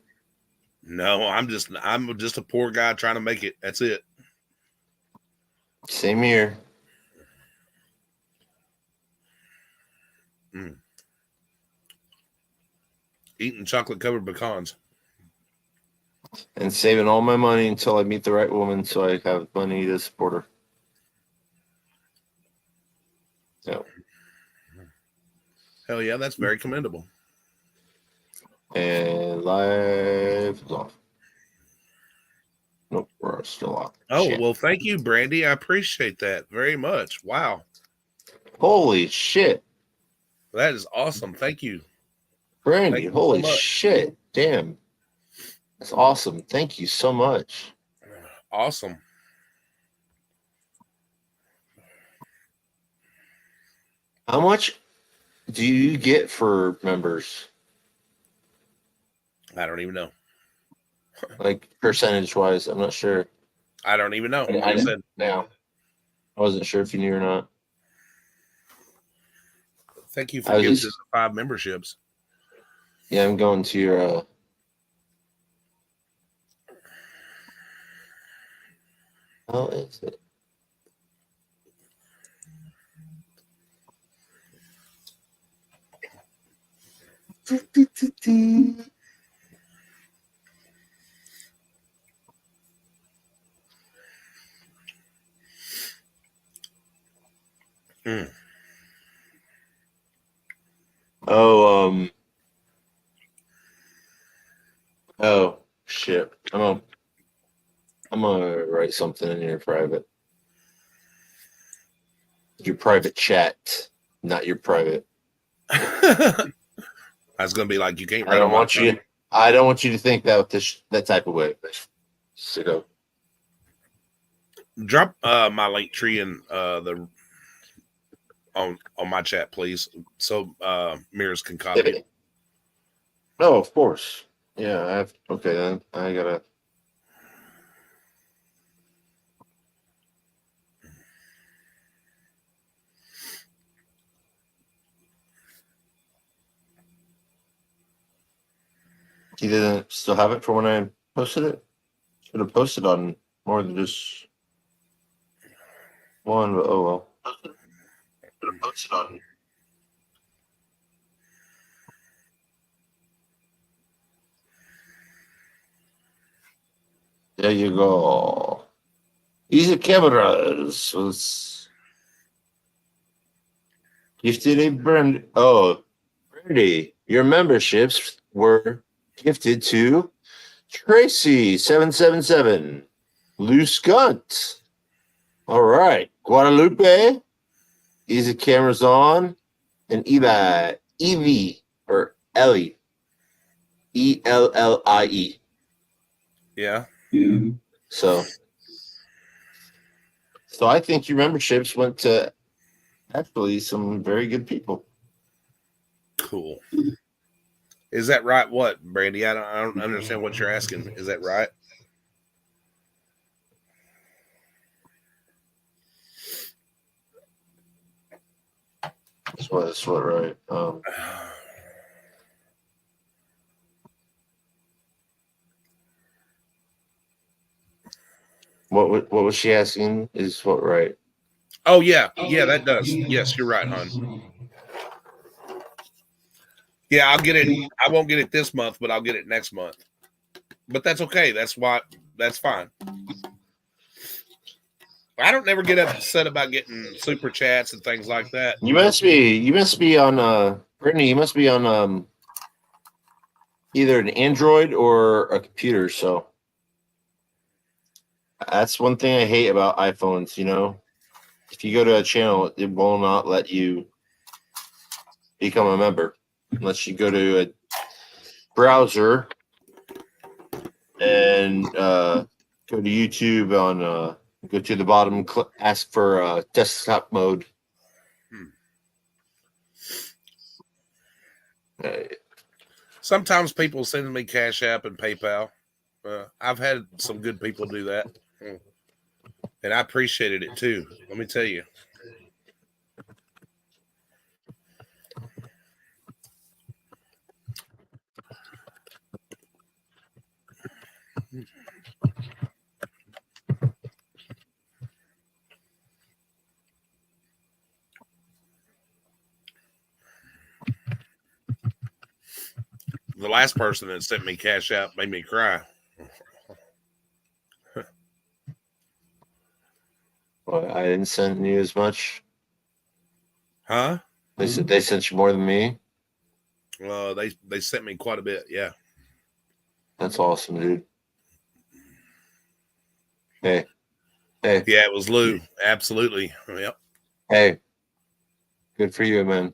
Speaker 2: No, I'm just a poor guy trying to make it. That's it.
Speaker 3: Same here.
Speaker 2: Eating chocolate covered pecans.
Speaker 3: And saving all my money until I meet the right woman so I have money to support her. So.
Speaker 2: Hell yeah, that's very commendable.
Speaker 3: And live is off. Nope, we're still off.
Speaker 2: Oh,
Speaker 3: Shit.
Speaker 2: well, thank you, Brandy. I appreciate that very much. Wow.
Speaker 3: Holy shit.
Speaker 2: That is awesome. Thank you.
Speaker 3: Brandy,
Speaker 2: Thank you
Speaker 3: holy
Speaker 2: so much.
Speaker 3: shit. Damn. That's awesome. Thank you so much.
Speaker 2: Awesome.
Speaker 3: How much do you get for members?
Speaker 2: I don't even know.
Speaker 3: Like percentage wise, I'm not sure.
Speaker 2: I don't even know.
Speaker 3: I wasn't sure if you knew or not.
Speaker 2: Thank you
Speaker 3: I
Speaker 2: for
Speaker 3: was
Speaker 2: gifting
Speaker 3: just-
Speaker 2: the 5 memberships.
Speaker 3: Yeah, I'm going to your. How is it?
Speaker 2: Mm.
Speaker 3: Oh, oh shit. I'm gonna write something in your private. Your private chat, not your private.
Speaker 2: I was gonna be like, you can't.
Speaker 3: I don't want you. I don't want you to think that type of way. Sicko.
Speaker 2: Drop my link tree in the on my chat, please, so Mirrors can copy it.
Speaker 3: No, of course. Yeah. Okay, then I gotta. You didn't still have it for when I posted it? Should have posted on more than just one, but oh well. Should have posted on. There you go. Easy cameras was gifted a brand. Oh, Brandy, your memberships were gifted to Tracy777, Lou Skunt. All right, Guadalupe, Easy Cameras On, and Evie, or Ellie, Ellie.
Speaker 2: Yeah.
Speaker 3: So I think your memberships went to actually some very good people.
Speaker 2: Cool. Is that right? What, Brandy? I don't understand what you're asking. Is that right?
Speaker 3: That's what right. What was she asking? Is what right?
Speaker 2: Oh yeah, that does. Yes, you're right, hon. Yeah, I'll get it. I won't get it this month, but I'll get it next month. But that's okay. That's fine. I don't never get upset about getting super chats and things like that.
Speaker 3: You must be on Brittany, you must be on either an Android or a computer, so that's one thing I hate about iPhones, If you go to a channel, it will not let you become a member unless you go to a browser and go to YouTube on go to the bottom, ask for desktop mode.
Speaker 2: Sometimes people send me Cash App and PayPal. I've had some good people do that, and I appreciated it too. Let me tell you. The last person that sent me Cash App made me cry.
Speaker 3: Well, I didn't send you as much.
Speaker 2: Huh?
Speaker 3: They said they sent you more than me.
Speaker 2: They sent me quite a bit. Yeah.
Speaker 3: That's awesome, dude. Hey.
Speaker 2: Yeah, it was Lou. Absolutely. Yep.
Speaker 3: Hey. Good for you, man.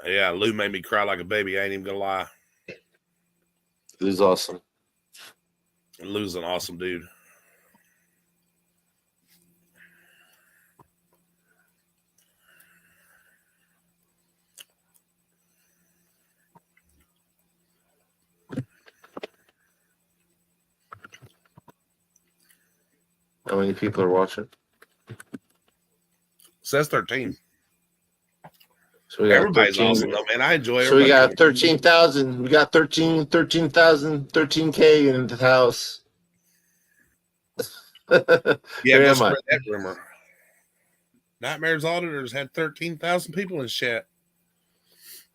Speaker 2: Yeah, Lou made me cry like a baby. I ain't even gonna lie.
Speaker 3: Lou's awesome.
Speaker 2: Lou's an awesome dude.
Speaker 3: How many people are watching?
Speaker 2: Says 13.
Speaker 3: So we got
Speaker 2: Everybody's
Speaker 3: 13.
Speaker 2: awesome though, man. I enjoy
Speaker 3: So we
Speaker 2: everybody.
Speaker 3: got 13,000. We got 13,000, 13K in the house.
Speaker 2: Yeah,
Speaker 3: Where
Speaker 2: go
Speaker 3: am I?
Speaker 2: spread that rumor. Nightmare's auditors had 13,000 people in chat.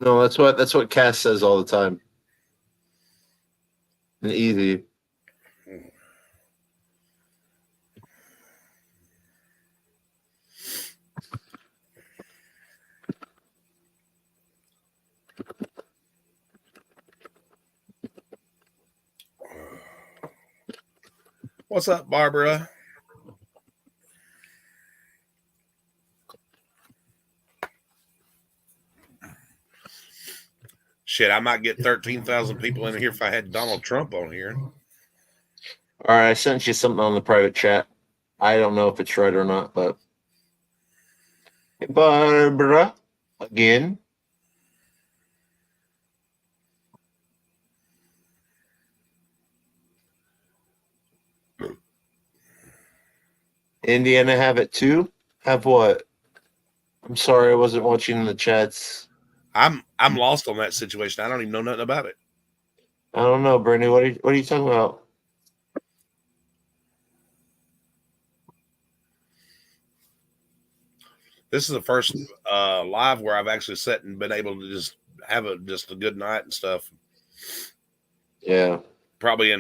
Speaker 3: No, that's what Cass says all the time. And easy.
Speaker 2: What's up, Barbara? Shit, I might get 13,000 people in here if I had Donald Trump on here.
Speaker 3: All right, I sent you something on the private chat. I don't know if it's right or not, but hey, Barbara, again. Indiana have it too? Have what? I'm sorry, I wasn't watching the chats.
Speaker 2: I'm lost on that situation. I don't even know nothing about it.
Speaker 3: I don't know, Brittany. What are you talking about?
Speaker 2: This is the first live where I've actually sat and been able to just have a good night and stuff.
Speaker 3: Yeah.
Speaker 2: Probably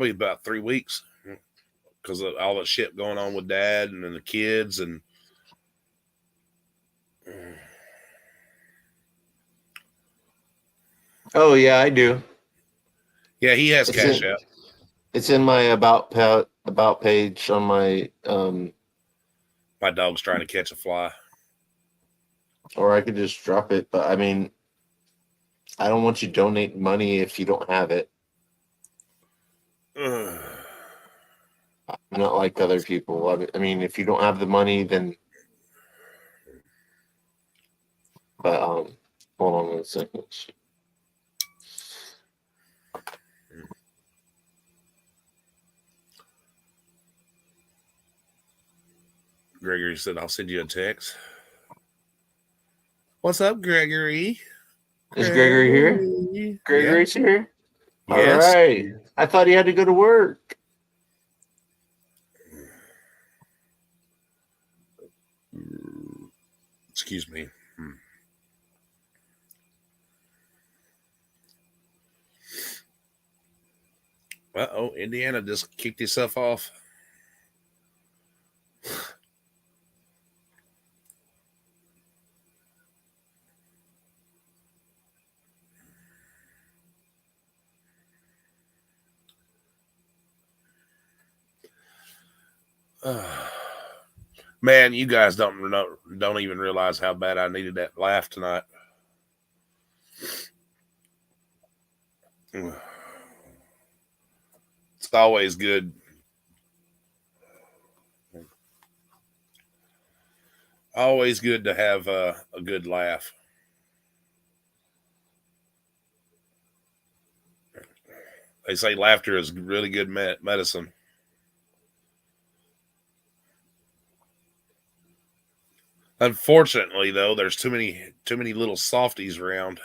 Speaker 2: about 3 weeks because of all the shit going on with Dad and then the kids and.
Speaker 3: Oh yeah, I do.
Speaker 2: Yeah, he has Cash App.
Speaker 3: It's in my about page on my
Speaker 2: My dog's trying to catch a fly.
Speaker 3: or I could just drop it, but I mean I don't want you to donate money if you don't have it. I'm not like other people. I mean, if you don't have the money, then. But hold on 1 second.
Speaker 2: Gregory said, "I'll send you a text." What's up, Gregory?
Speaker 3: Is Gregory here? Gregory's here?
Speaker 2: Yes.
Speaker 3: All right. I thought he had to go to work.
Speaker 2: Excuse me. Uh-oh, Indiana just kicked himself off. Man, you guys don't even realize how bad I needed that laugh tonight. It's always good. Always good to have a good laugh. They say laughter is really good medicine. Unfortunately, though, there's too many little softies around.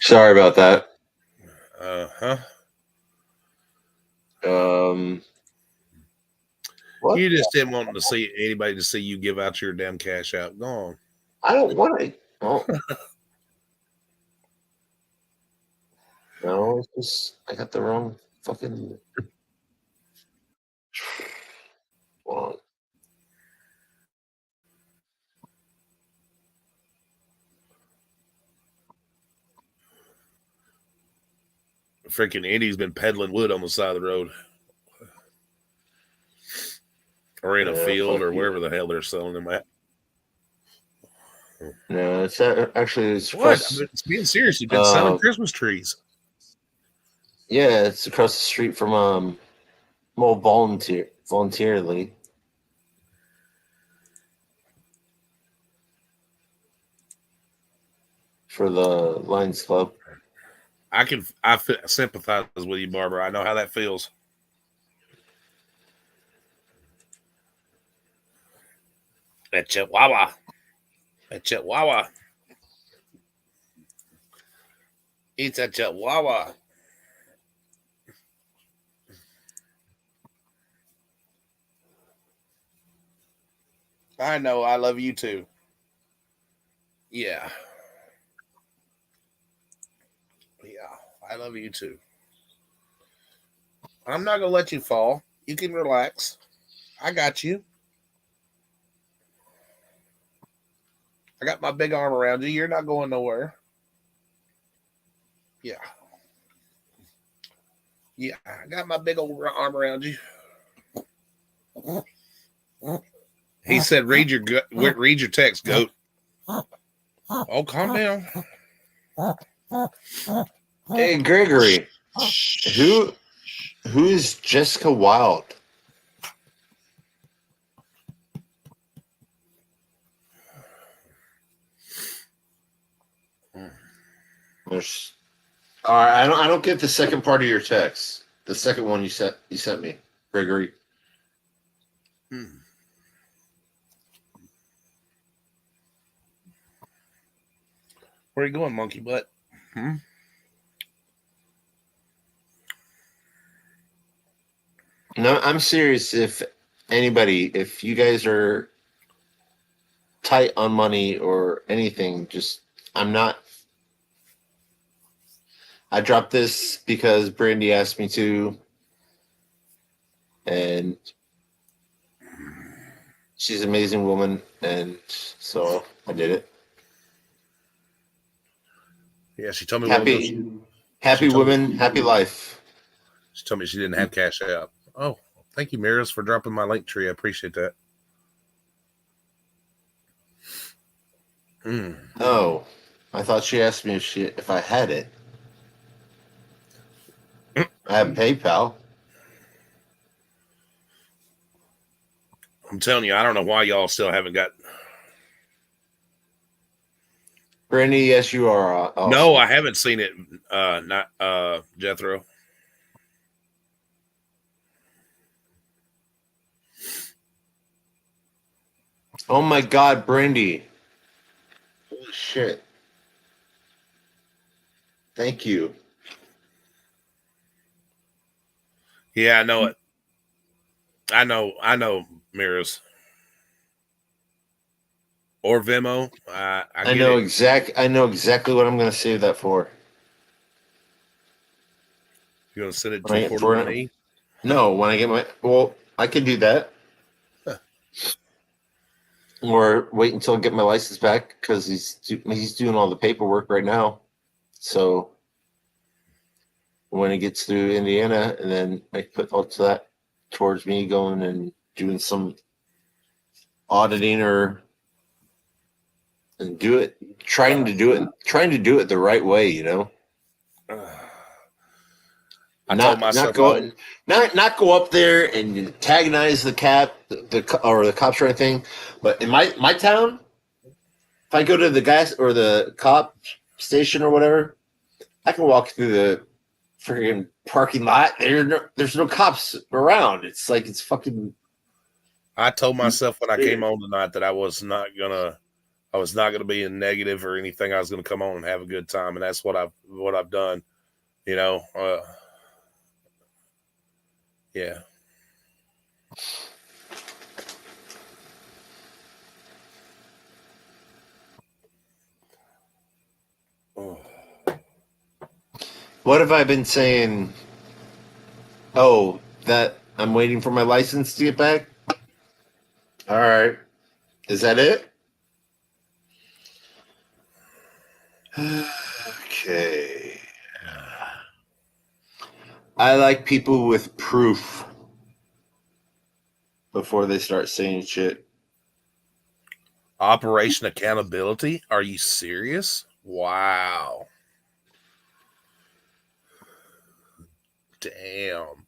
Speaker 3: Sorry about that. What?
Speaker 2: You just didn't want to see anybody to see you give out your damn cash out. Go on.
Speaker 3: I don't want it. Oh. No, it's just I got the wrong fucking. Hold on.
Speaker 2: Freaking Indy's been peddling wood on the side of the road. Or in a field or wherever the hell they're selling them at.
Speaker 3: No, it's actually it's
Speaker 2: What?
Speaker 3: across.
Speaker 2: It's being serious. You've been selling
Speaker 3: Uh,
Speaker 2: Christmas trees.
Speaker 3: Yeah, it's across the street from well, voluntarily. For the Lions Club.
Speaker 2: I sympathize with you, Barbara. I know how that feels. That Chihuahua. That Chihuahua. It's a Chihuahua. I know. I love you too. Yeah. Yeah. I love you too. I'm not going to let you fall. You can relax. I got you. I got my big arm around you. You're not going nowhere. Yeah. Yeah. I got my big old arm around you. He said, read your text, goat. Oh, calm down.
Speaker 3: Hey, Gregory. Who is Jessica Wilde? There's, all right, I don't get the second part of your text. The second one you sent me, Gregory.
Speaker 2: Where are you going, monkey butt?
Speaker 3: No, I'm serious. If you guys are tight on money or anything, I'm not. I dropped this because Brandy asked me to, and she's an amazing woman, and so I did it.
Speaker 2: Yeah, she told me.
Speaker 3: Happy women, happy life.
Speaker 2: She told me she didn't have cash out. Oh, thank you, Miras, for dropping my link tree. I appreciate that.
Speaker 3: Oh, I thought she asked me if I had it. I have PayPal.
Speaker 2: I'm telling you, I don't know why y'all still haven't got.
Speaker 3: Brandy, yes, you are.
Speaker 2: No, I haven't seen it. Not Jethro.
Speaker 3: Oh my God, Brandy! Holy shit! Thank you.
Speaker 2: Yeah, I know it. I know, Miras. Or Vimo. I
Speaker 3: know
Speaker 2: it.
Speaker 3: I know exactly what I'm going to save that for.
Speaker 2: You're going to send it to me?
Speaker 3: No, when I get I could do that. Or wait until I get my license back because he's doing all the paperwork right now. So when it gets through Indiana, and then I put all to that towards me going and doing some auditing trying to do it the right way, you know.
Speaker 2: I told myself
Speaker 3: not go up there and antagonize the cops or anything. But in my town, if I go to the gas or the cop station or whatever, I can walk through the freaking parking lot. There's no cops around. It's like it's fucking.
Speaker 2: I told myself when I came on tonight that I was not gonna be in negative or anything. I was gonna come on and have a good time, and that's what I've done. You know. Yeah.
Speaker 3: Oh. What have I been saying? Oh, that I'm waiting for my license to get back? All right. Is that it? Okay. I like people with proof before they start saying shit.
Speaker 2: Operation Accountability? Are you serious? Wow. Damn.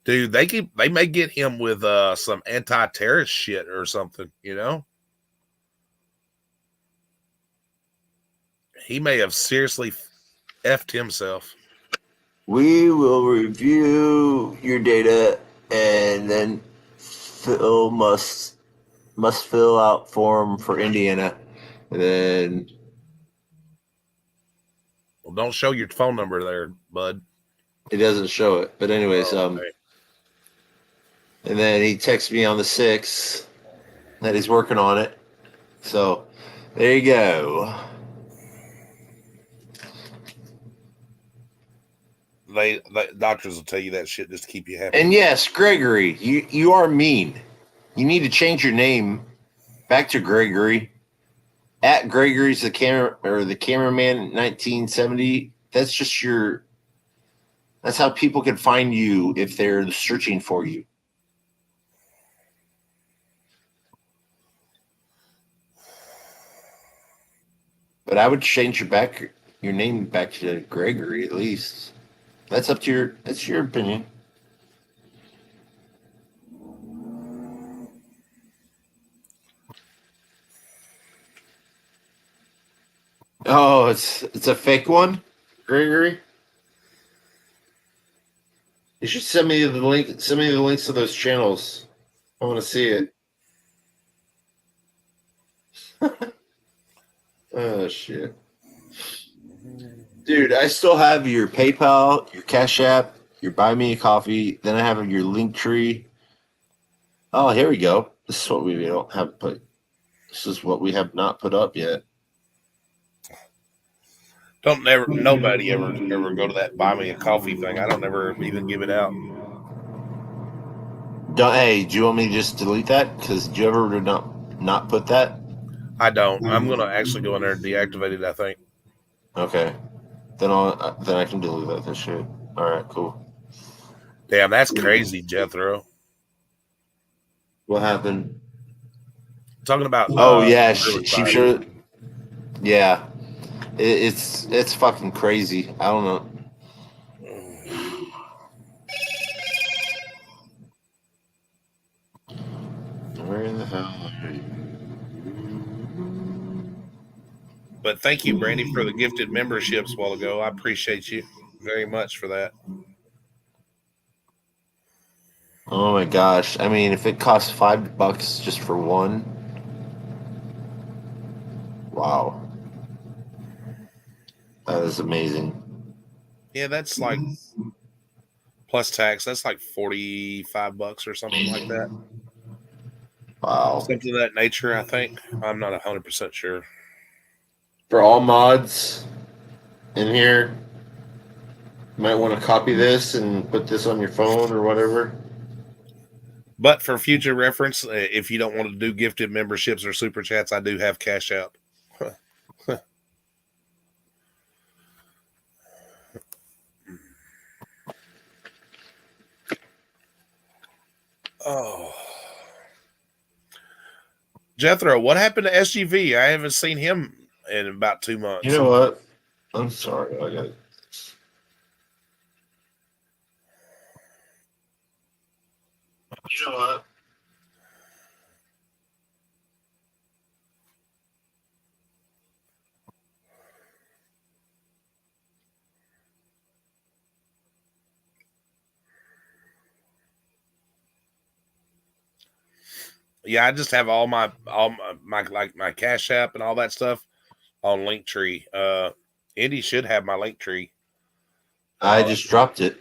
Speaker 2: Dude, they may get him with some anti-terrorist shit or something, you know? He may have seriously effed himself.
Speaker 3: We will review your data, and then Phil must fill out form for Indiana, and then
Speaker 2: Well, don't show your phone number there, bud.
Speaker 3: it doesn't show it. But anyways,
Speaker 2: Okay.
Speaker 3: and then he texts me on the 6th that he's working on it. So there you go.
Speaker 2: They doctors will tell you that shit just to keep you happy.
Speaker 3: And yes, Gregory, you are mean. You need to change your name back to Gregory. At Gregory's the cameraman 1970. That's just that's how people can find you if they're searching for you. But I would change your name back to Gregory at least. That's your opinion. Oh, it's a fake one, Gregory. You should send me the link. Send me the links to those channels. I want to see it. Oh shit, dude! I still have your PayPal, your Cash App, your Buy Me a Coffee. Then I have your link tree. Oh, here we go. This is what we don't have put. This is what we have not put up yet.
Speaker 2: Nobody ever go to that buy me a coffee thing. I don't ever even give it out.
Speaker 3: Hey, do you want me to just delete that? Because do you ever not put that?
Speaker 2: I don't. I'm gonna actually go in there and deactivate it, I think.
Speaker 3: Okay. Then I can delete that shit. All right, cool.
Speaker 2: Damn, that's crazy, Jethro.
Speaker 3: What happened?
Speaker 2: Talking about
Speaker 3: Oh yeah, she
Speaker 2: suicide.
Speaker 3: sure. Yeah, it's fucking crazy. I don't know. Where in the hell are you?
Speaker 2: But thank you, Brandy, for the gifted memberships a while ago. I appreciate you very much for that.
Speaker 3: Oh my gosh! I mean, if it costs $5 just for one, wow, that is amazing.
Speaker 2: Yeah, that's like plus tax. That's like $45 or something like that.
Speaker 3: Wow.
Speaker 2: Something of that nature, I think. I'm not 100% sure.
Speaker 3: For all mods in here, you might want to copy this and put this on your phone or whatever.
Speaker 2: But for future reference, if you don't want to do gifted memberships or super chats, I do have Cash App. Oh. Jethro, what happened to SGV? I haven't seen him in about 2 months.
Speaker 3: You know what? I'm sorry. I got it. You know what?
Speaker 2: Yeah, I just have all my like my Cash App and all that stuff on Linktree. Indy should have my Linktree.
Speaker 3: I just dropped it.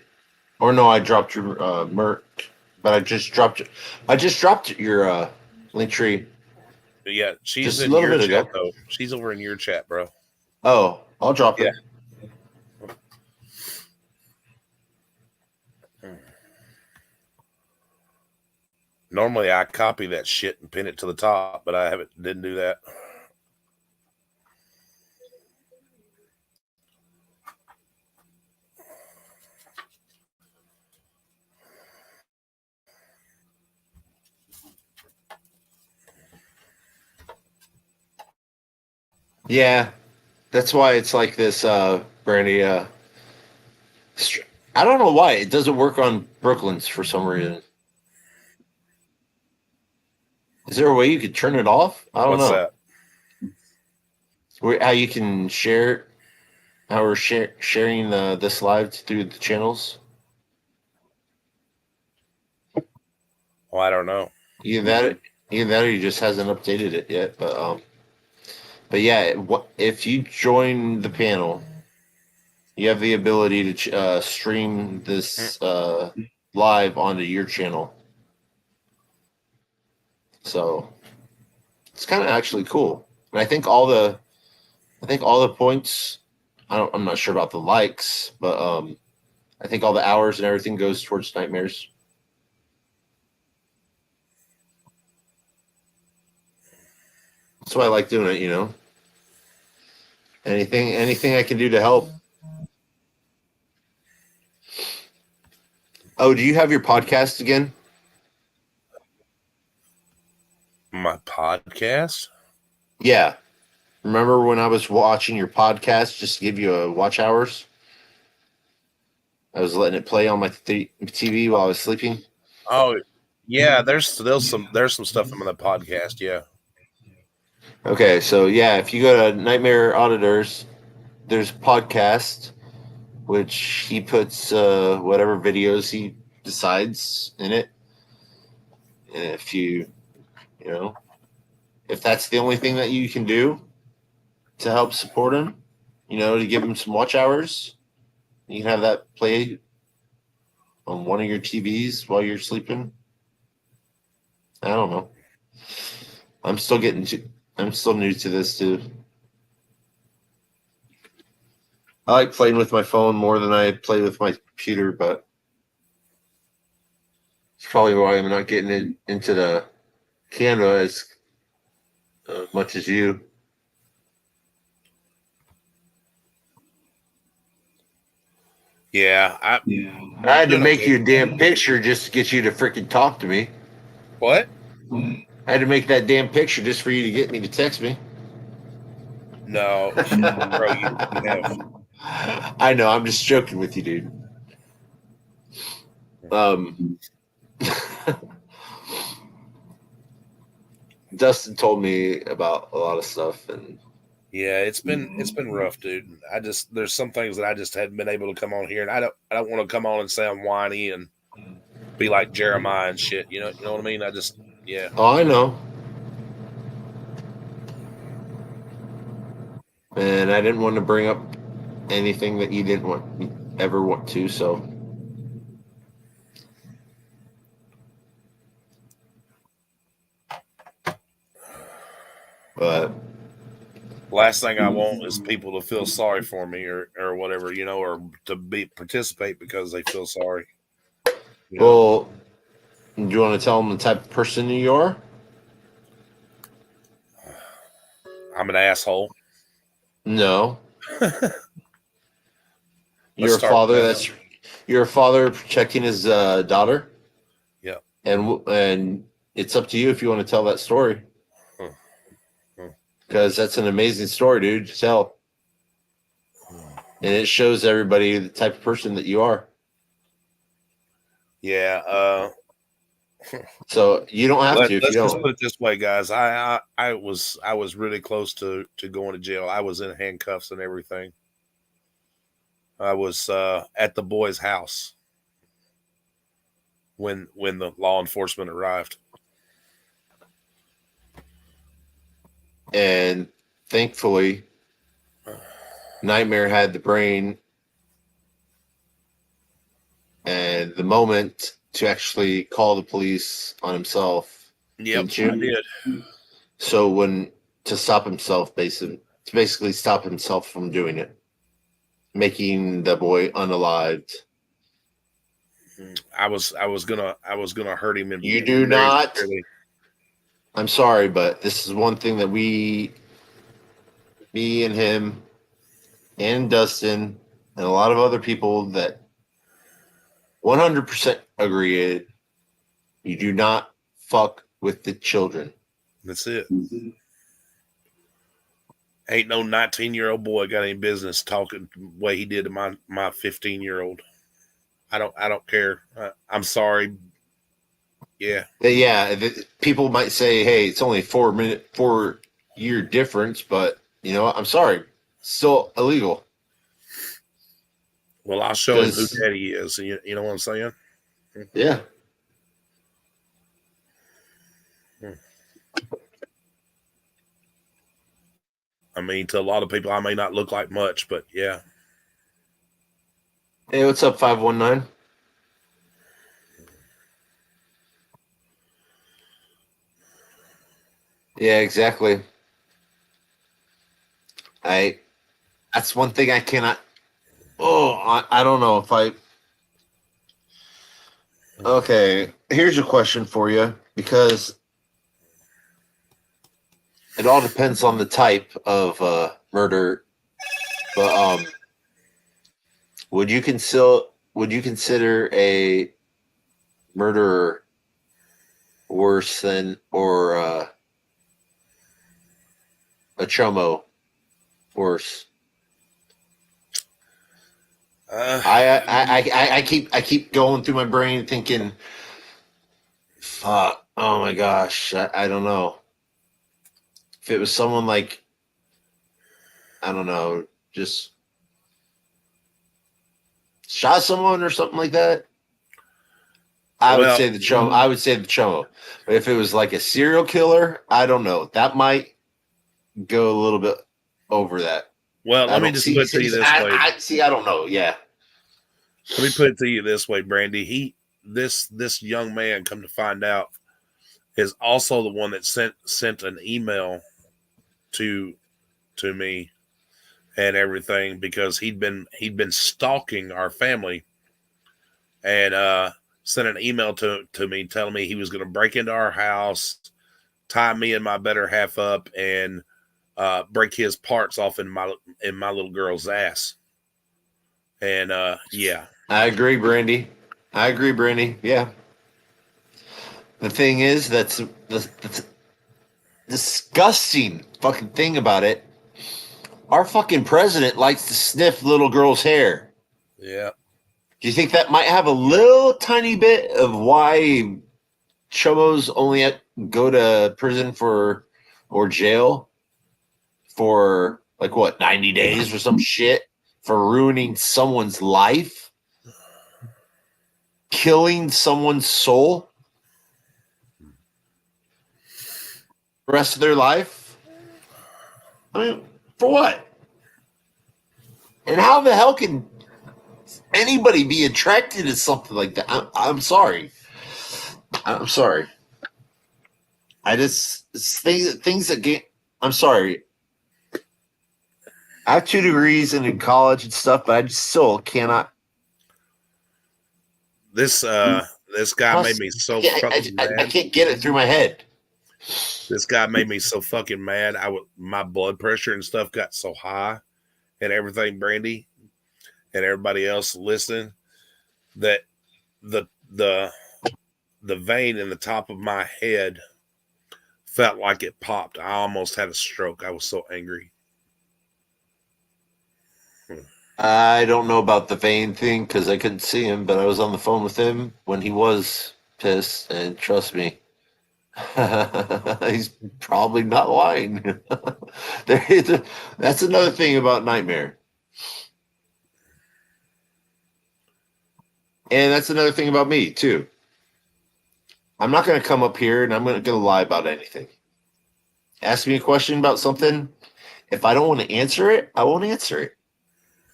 Speaker 3: Or no, I dropped your Merc, but I just dropped it. I just dropped your link tree.
Speaker 2: Yeah, she's
Speaker 3: Just a
Speaker 2: in
Speaker 3: little
Speaker 2: your
Speaker 3: bit
Speaker 2: chat
Speaker 3: ago.
Speaker 2: though. She's over in your chat, bro.
Speaker 3: Oh, I'll drop it.
Speaker 2: Normally I copy that shit and pin it to the top, but I didn't do that.
Speaker 3: Yeah, that's why it's like this, Brandy. I don't know why it doesn't work on Brooklyn's for some reason. Is there a way you could turn it off? I don't
Speaker 2: What's
Speaker 3: know.
Speaker 2: that?
Speaker 3: How you can share, how we're sharing this live through the channels?
Speaker 2: Well, I don't know.
Speaker 3: Either that, or he just hasn't updated it yet. But yeah, if you join the panel, you have the ability to stream this live onto your channel. So it's kind of actually cool. And I think all the points. I'm not sure about the likes, but I think all the hours and everything goes towards Nightmares. That's why I like doing it. Anything I can do to help. Oh, do you have your podcast again?
Speaker 2: My podcast?
Speaker 3: Yeah. Remember when I was watching your podcast just to give you a watch hours? I was letting it play on my TV while I was sleeping.
Speaker 2: Oh, yeah. There's some stuff in the podcast. Yeah.
Speaker 3: Okay, so yeah, if you go to Nightmare Auditors, there's podcast, which he puts whatever videos he decides in it. And if if that's the only thing that you can do to help support him, to give him some watch hours, you can have that play on one of your TVs while you're sleeping. I don't know. I'm still new to this too. I like playing with my phone more than I play with my computer, but it's probably why I'm not getting into the Canva as much as you.
Speaker 2: Yeah.
Speaker 3: I had to make you a damn picture just to get you to freaking talk to me.
Speaker 2: What?
Speaker 3: I had to make that damn picture just for you to get me to text me.
Speaker 2: No, bro. You have.
Speaker 3: I know. I'm just joking with you, dude. Dustin told me about a lot of stuff, and
Speaker 2: Yeah, it's been rough, dude. There's some things that I just hadn't been able to come on here, and I don't want to come on and sound whiny and be like Jeremiah and shit. You know what I mean? Yeah.
Speaker 3: Oh, I know. And I didn't want to bring up anything that you didn't ever want to, so. But
Speaker 2: Last thing I want is people to feel sorry for me or whatever, or to participate because they feel sorry.
Speaker 3: Well, do you want to tell them the type of person you are?
Speaker 2: I'm an asshole.
Speaker 3: No. You're a father protecting his daughter.
Speaker 2: Yeah.
Speaker 3: And it's up to you if you want to tell that story. Because that's an amazing story, dude, to tell. And it shows everybody the type of person that you are.
Speaker 2: Yeah.
Speaker 3: So you don't have to if you don't.
Speaker 2: Let's put it this way, guys. I was really close to going to jail. I was in handcuffs and everything. I was at the boy's house when the law enforcement arrived.
Speaker 3: And thankfully, Nightmare had the brain and the moment to actually call the police on himself.
Speaker 2: Yep, I did.
Speaker 3: So to stop himself, basically stop himself from doing it, making the boy unalived.
Speaker 2: I was gonna hurt him.
Speaker 3: You do not. Severely. I'm sorry, but this is one thing that me and him and Dustin and a lot of other people that 100% agree. You do not fuck with the children.
Speaker 2: That's it. Ain't no 19-year-old boy got any business talking the way he did to my 15-year-old. I don't care. I'm sorry. Yeah.
Speaker 3: People might say, "Hey, it's only 4-year difference," but you know what? I'm sorry, still illegal.
Speaker 2: Well, I'll show him who daddy is. You know what I'm saying?
Speaker 3: Yeah.
Speaker 2: I mean, to a lot of people, I may not look like much, but yeah.
Speaker 3: Hey, what's up, 519? Yeah, exactly. That's one thing I cannot. Oh, I don't know if I. Okay, here's a question for you, because it all depends on the type of murder. But would you consider a murderer worse than or a chomo worse? I keep going through my brain thinking, fuck, oh my gosh, I don't know. If it was someone like, I don't know, just shot someone or something like that, I would say the chomo. But if it was like a serial killer, I don't know. That might go a little bit over that.
Speaker 2: Well, let me just put it to you this way.
Speaker 3: I don't know. Yeah.
Speaker 2: Let me put it to you this way, Brandy. This young man, come to find out, is also the one that sent an email to me and everything, because he'd been stalking our family, and sent an email to me telling me he was going to break into our house, tie me and my better half up, and break his parts off in my little girl's ass. And yeah.
Speaker 3: I agree, Brandy. Yeah. The thing is, that's the disgusting fucking thing about it. Our fucking president likes to sniff little girls' hair.
Speaker 2: Yeah.
Speaker 3: Do you think that might have a little tiny bit of why chomos only go to prison or jail for like what, 90 days or some shit for ruining someone's life? Killing someone's soul the rest of their life? I mean, for what? And how the hell can anybody be attracted to something like that? I'm sorry. I'm sorry. Things that get. I'm sorry. I have 2 degrees and in college and stuff, but I just still cannot.
Speaker 2: This guy made me so fucking mad.
Speaker 3: I can't get it through my head.
Speaker 2: This guy made me so fucking mad. My blood pressure and stuff got so high, and everything, Brandy, and everybody else listening, that the vein in the top of my head felt like it popped. I almost had a stroke. I was so angry.
Speaker 3: I don't know about the vein thing because I couldn't see him, but I was on the phone with him when he was pissed, and trust me, he's probably not lying. That's another thing about Nitemare. And that's another thing about me, too. I'm not going to come up here and I'm going to lie about anything. Ask me a question about something. If I don't want to answer it, I won't answer it.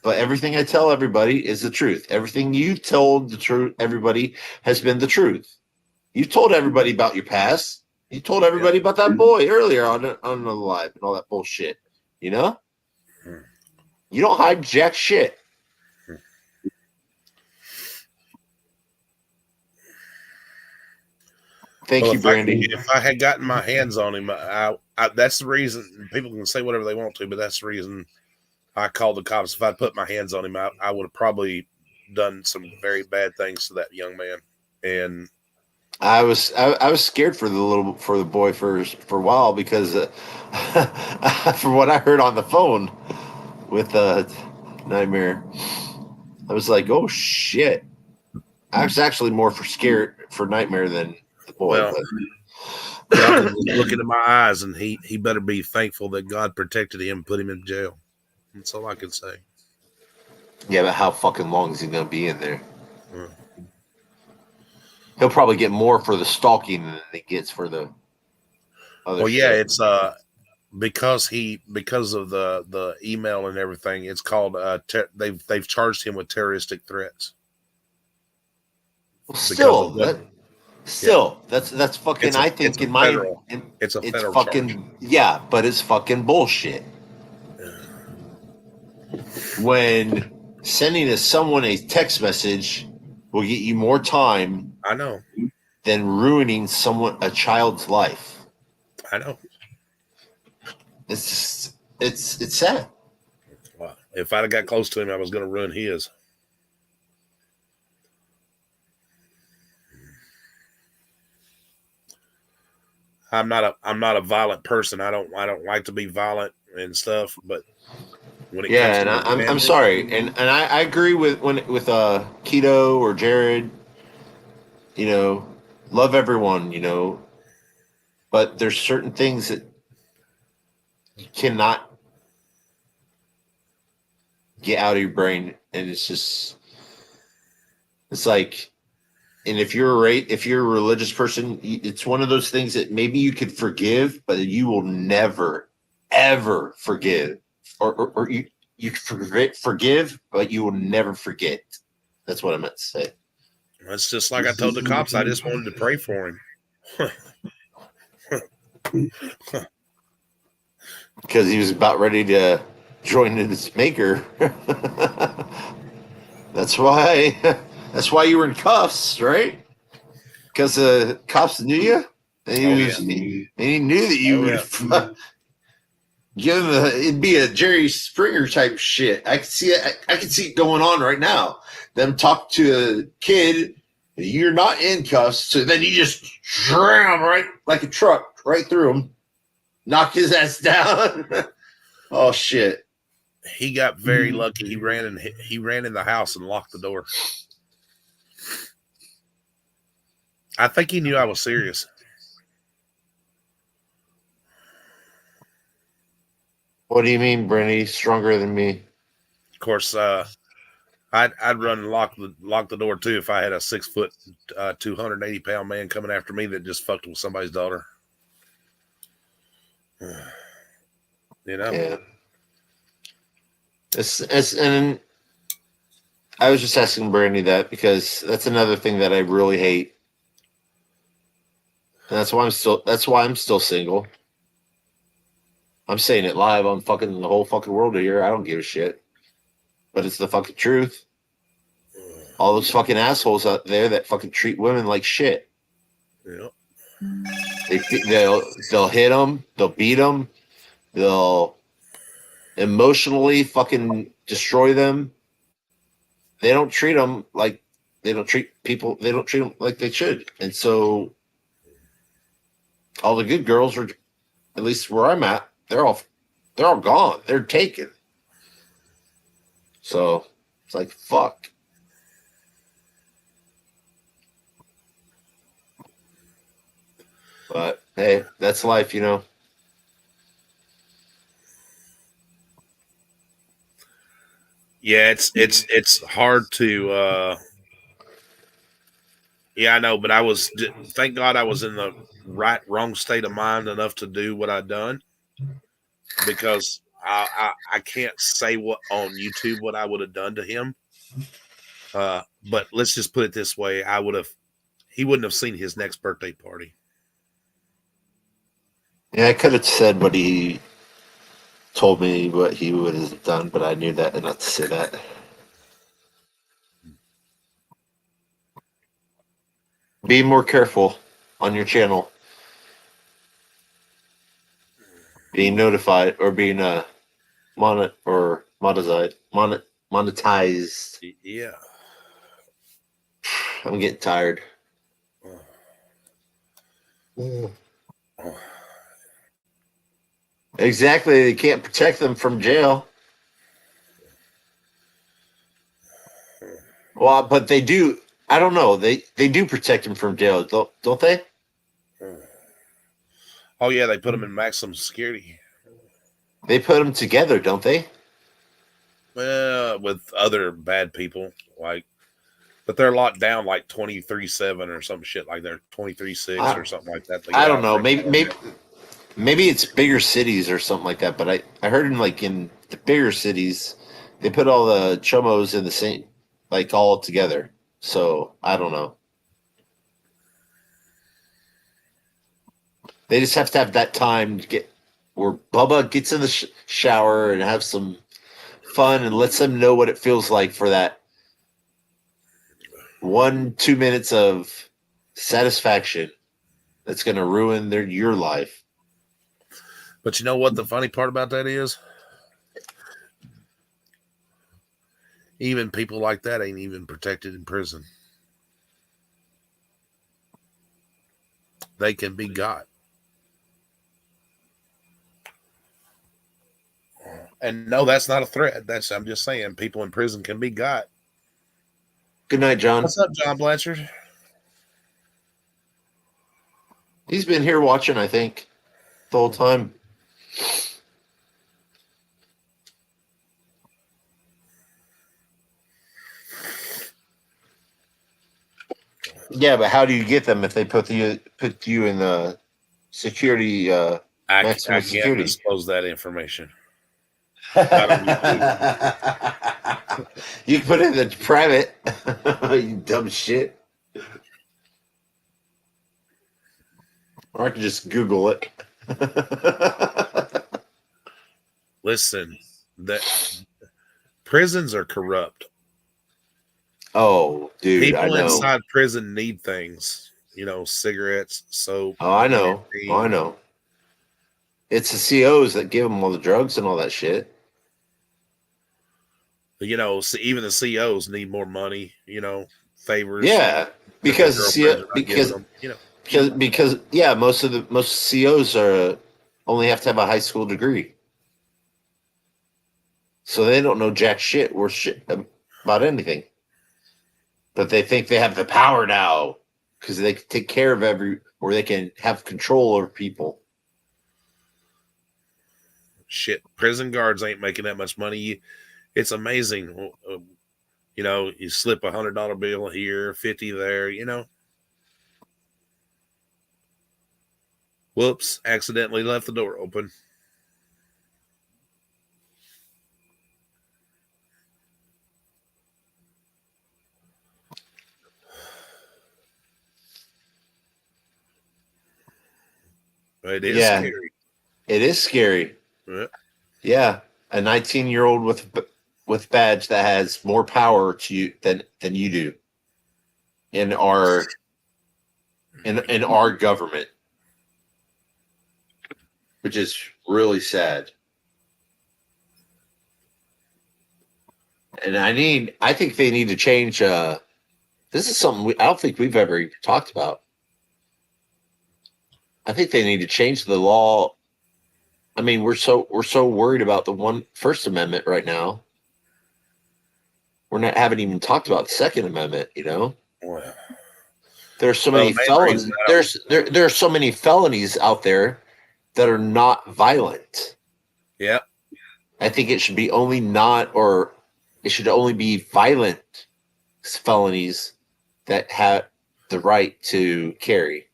Speaker 3: But everything I tell everybody is the truth. Everything you told the truth, everybody has been the truth. You told everybody about your past. You told everybody about that boy earlier on the live and all that bullshit. You know? You don't hide jack shit. Thank you, Brandy.
Speaker 2: If I had gotten my hands on him, that's the reason. People can say whatever they want to, but that's the reason I called the cops. If I'd put my hands on him, I would have probably done some very bad things to that young man. And
Speaker 3: I was scared for the boy for a while because from what I heard on the phone with Nightmare, I was like, oh shit. I was actually more scared for Nightmare than the boy.
Speaker 2: Well,
Speaker 3: But
Speaker 2: God can look into my eyes, and he better be thankful that God protected him and put him in jail. That's all I can say.
Speaker 3: yeah, but how fucking long is he gonna be in there?
Speaker 2: Uh,
Speaker 3: He'll probably get more for the stalking than he gets for the other
Speaker 2: well, yeah,
Speaker 3: shit.
Speaker 2: it's because of the email and everything. It's called they've charged him with terroristic threats.
Speaker 3: Still,
Speaker 2: Because of
Speaker 3: that's fucking.
Speaker 2: it's a
Speaker 3: I think
Speaker 2: it's a
Speaker 3: in my
Speaker 2: federal it's a
Speaker 3: it's
Speaker 2: federal
Speaker 3: fucking
Speaker 2: charge.
Speaker 3: yeah, but it's fucking bullshit. When sending someone a text message will get you more time
Speaker 2: I know.
Speaker 3: than ruining a child's life.
Speaker 2: I know.
Speaker 3: It's just it's sad.
Speaker 2: Well, if I'd have got close to him, I was going to ruin his. I'm not a violent person. I don't like to be violent and stuff. But when it comes
Speaker 3: Yeah,
Speaker 2: to
Speaker 3: and
Speaker 2: my
Speaker 3: I'm
Speaker 2: family,
Speaker 3: sorry, and I agree with Keto or Jared. You know, love everyone. You know, but there's certain things that you cannot get out of your brain, and it's like, and if you're a religious person, it's one of those things that maybe you could forgive, but you will never ever forgive, or you forgive, but you will never forget. That's what I meant to say.
Speaker 2: that's just like I told the cops. I just wanted to pray for him.
Speaker 3: Because he was about ready to join his maker. That's why. That's why you were in cuffs, right? Because the cops knew you, and he knew that you would give him it'd be a Jerry Springer type shit. I could see it. I could see it going on right now. Them talk to a kid. You're not in cuffs, so then you just dram right like a truck right through him, knock his ass down. Oh shit!
Speaker 2: He got very lucky. He ran in the house and locked the door. I think he knew I was serious.
Speaker 3: What do you mean, Brenny? Stronger than me?
Speaker 2: Of course, I'd run and lock the door too if I had a 6 foot, 280-pound man coming after me that just fucked with somebody's daughter. You know.
Speaker 3: Yeah. And I was just asking Brandy that because that's another thing that I really hate. And that's why I'm still single. I'm saying it live on fucking the whole fucking world to hear. I don't give a shit. But it's the fucking truth. All those fucking assholes out there that fucking treat women like shit.
Speaker 2: Yeah.
Speaker 3: They'll hit them, they'll beat them, they'll emotionally fucking destroy them. They don't treat them like they don't treat them like they should. And so all the good girls are, at least where I'm at, they're all gone. They're taken. So it's like fuck. But hey, that's life, you know.
Speaker 2: Yeah, it's hard to. Yeah, I know, but thank God I was in the wrong state of mind enough to do what I done, because I can't say what on YouTube what I would have done to him. But let's just put it this way: he wouldn't have seen his next birthday party.
Speaker 3: Yeah, I could have said what he told me what he would have done, but I knew that not to say that. Be more careful on your channel. Being notified or being monetized.
Speaker 2: Yeah.
Speaker 3: I'm getting tired. Exactly. They can't protect them from jail. Well, but they do. I don't know. They do protect them from jail, don't they?
Speaker 2: Oh yeah, they put them in maximum security.
Speaker 3: They put them together, don't they?
Speaker 2: With other bad people, but they're locked down like 23/7 or some shit like that, 23/6 or something like that. They
Speaker 3: I
Speaker 2: get
Speaker 3: don't
Speaker 2: out
Speaker 3: know.
Speaker 2: for a little bit.
Speaker 3: Maybe it's bigger cities or something like that. But I heard in the bigger cities, they put all the chomos in the same, like all together. So I don't know. They just have to have that time to get where Bubba gets in the shower and have some fun and lets them know what it feels like for that 1-2 minutes of satisfaction that's going to ruin your life.
Speaker 2: But you know what the funny part about that is? Even people like that ain't even protected in prison. They can be got. And no, that's not a threat. I'm just saying people in prison can be got.
Speaker 3: Good night, John.
Speaker 2: What's up, John Blanchard?
Speaker 3: He's been here watching, I think, the whole time. Yeah, but how do you get them if they put you in the security?
Speaker 2: I
Speaker 3: maximum
Speaker 2: can't
Speaker 3: security.
Speaker 2: disclose that information.
Speaker 3: You put it in the private. You dumb shit. Or I can just Google it.
Speaker 2: Listen, that prisons are corrupt.
Speaker 3: Oh, dude,
Speaker 2: People
Speaker 3: I know.
Speaker 2: inside prison need things, cigarettes, soap.
Speaker 3: Oh, I know.
Speaker 2: caffeine.
Speaker 3: Oh, I know. It's the COs that give them all the drugs and all that shit.
Speaker 2: Even the COs need more money, favors.
Speaker 3: Yeah, because most COs only have to have a high school degree, so they don't know jack shit or shit about anything. But they think they have the power now because they can take care of or they can have control over people.
Speaker 2: Shit, prison guards ain't making that much money. It's amazing. You slip $100 bill here, 50 there, Whoops, accidentally left the door open. It is scary.
Speaker 3: It is scary. Yeah, a 19-year-old with badge that has more power to you than you do in our government, which is really sad. And I think they need to change. This is something I don't think we've ever even talked about. I think they need to change the law. I mean, we're so worried about the First Amendment right now. Haven't even talked about the Second Amendment.
Speaker 2: Well,
Speaker 3: there's so many felonies. There are so many felonies out there that are not violent.
Speaker 2: Yeah,
Speaker 3: I think it should be it should only be violent felonies that have the right to carry,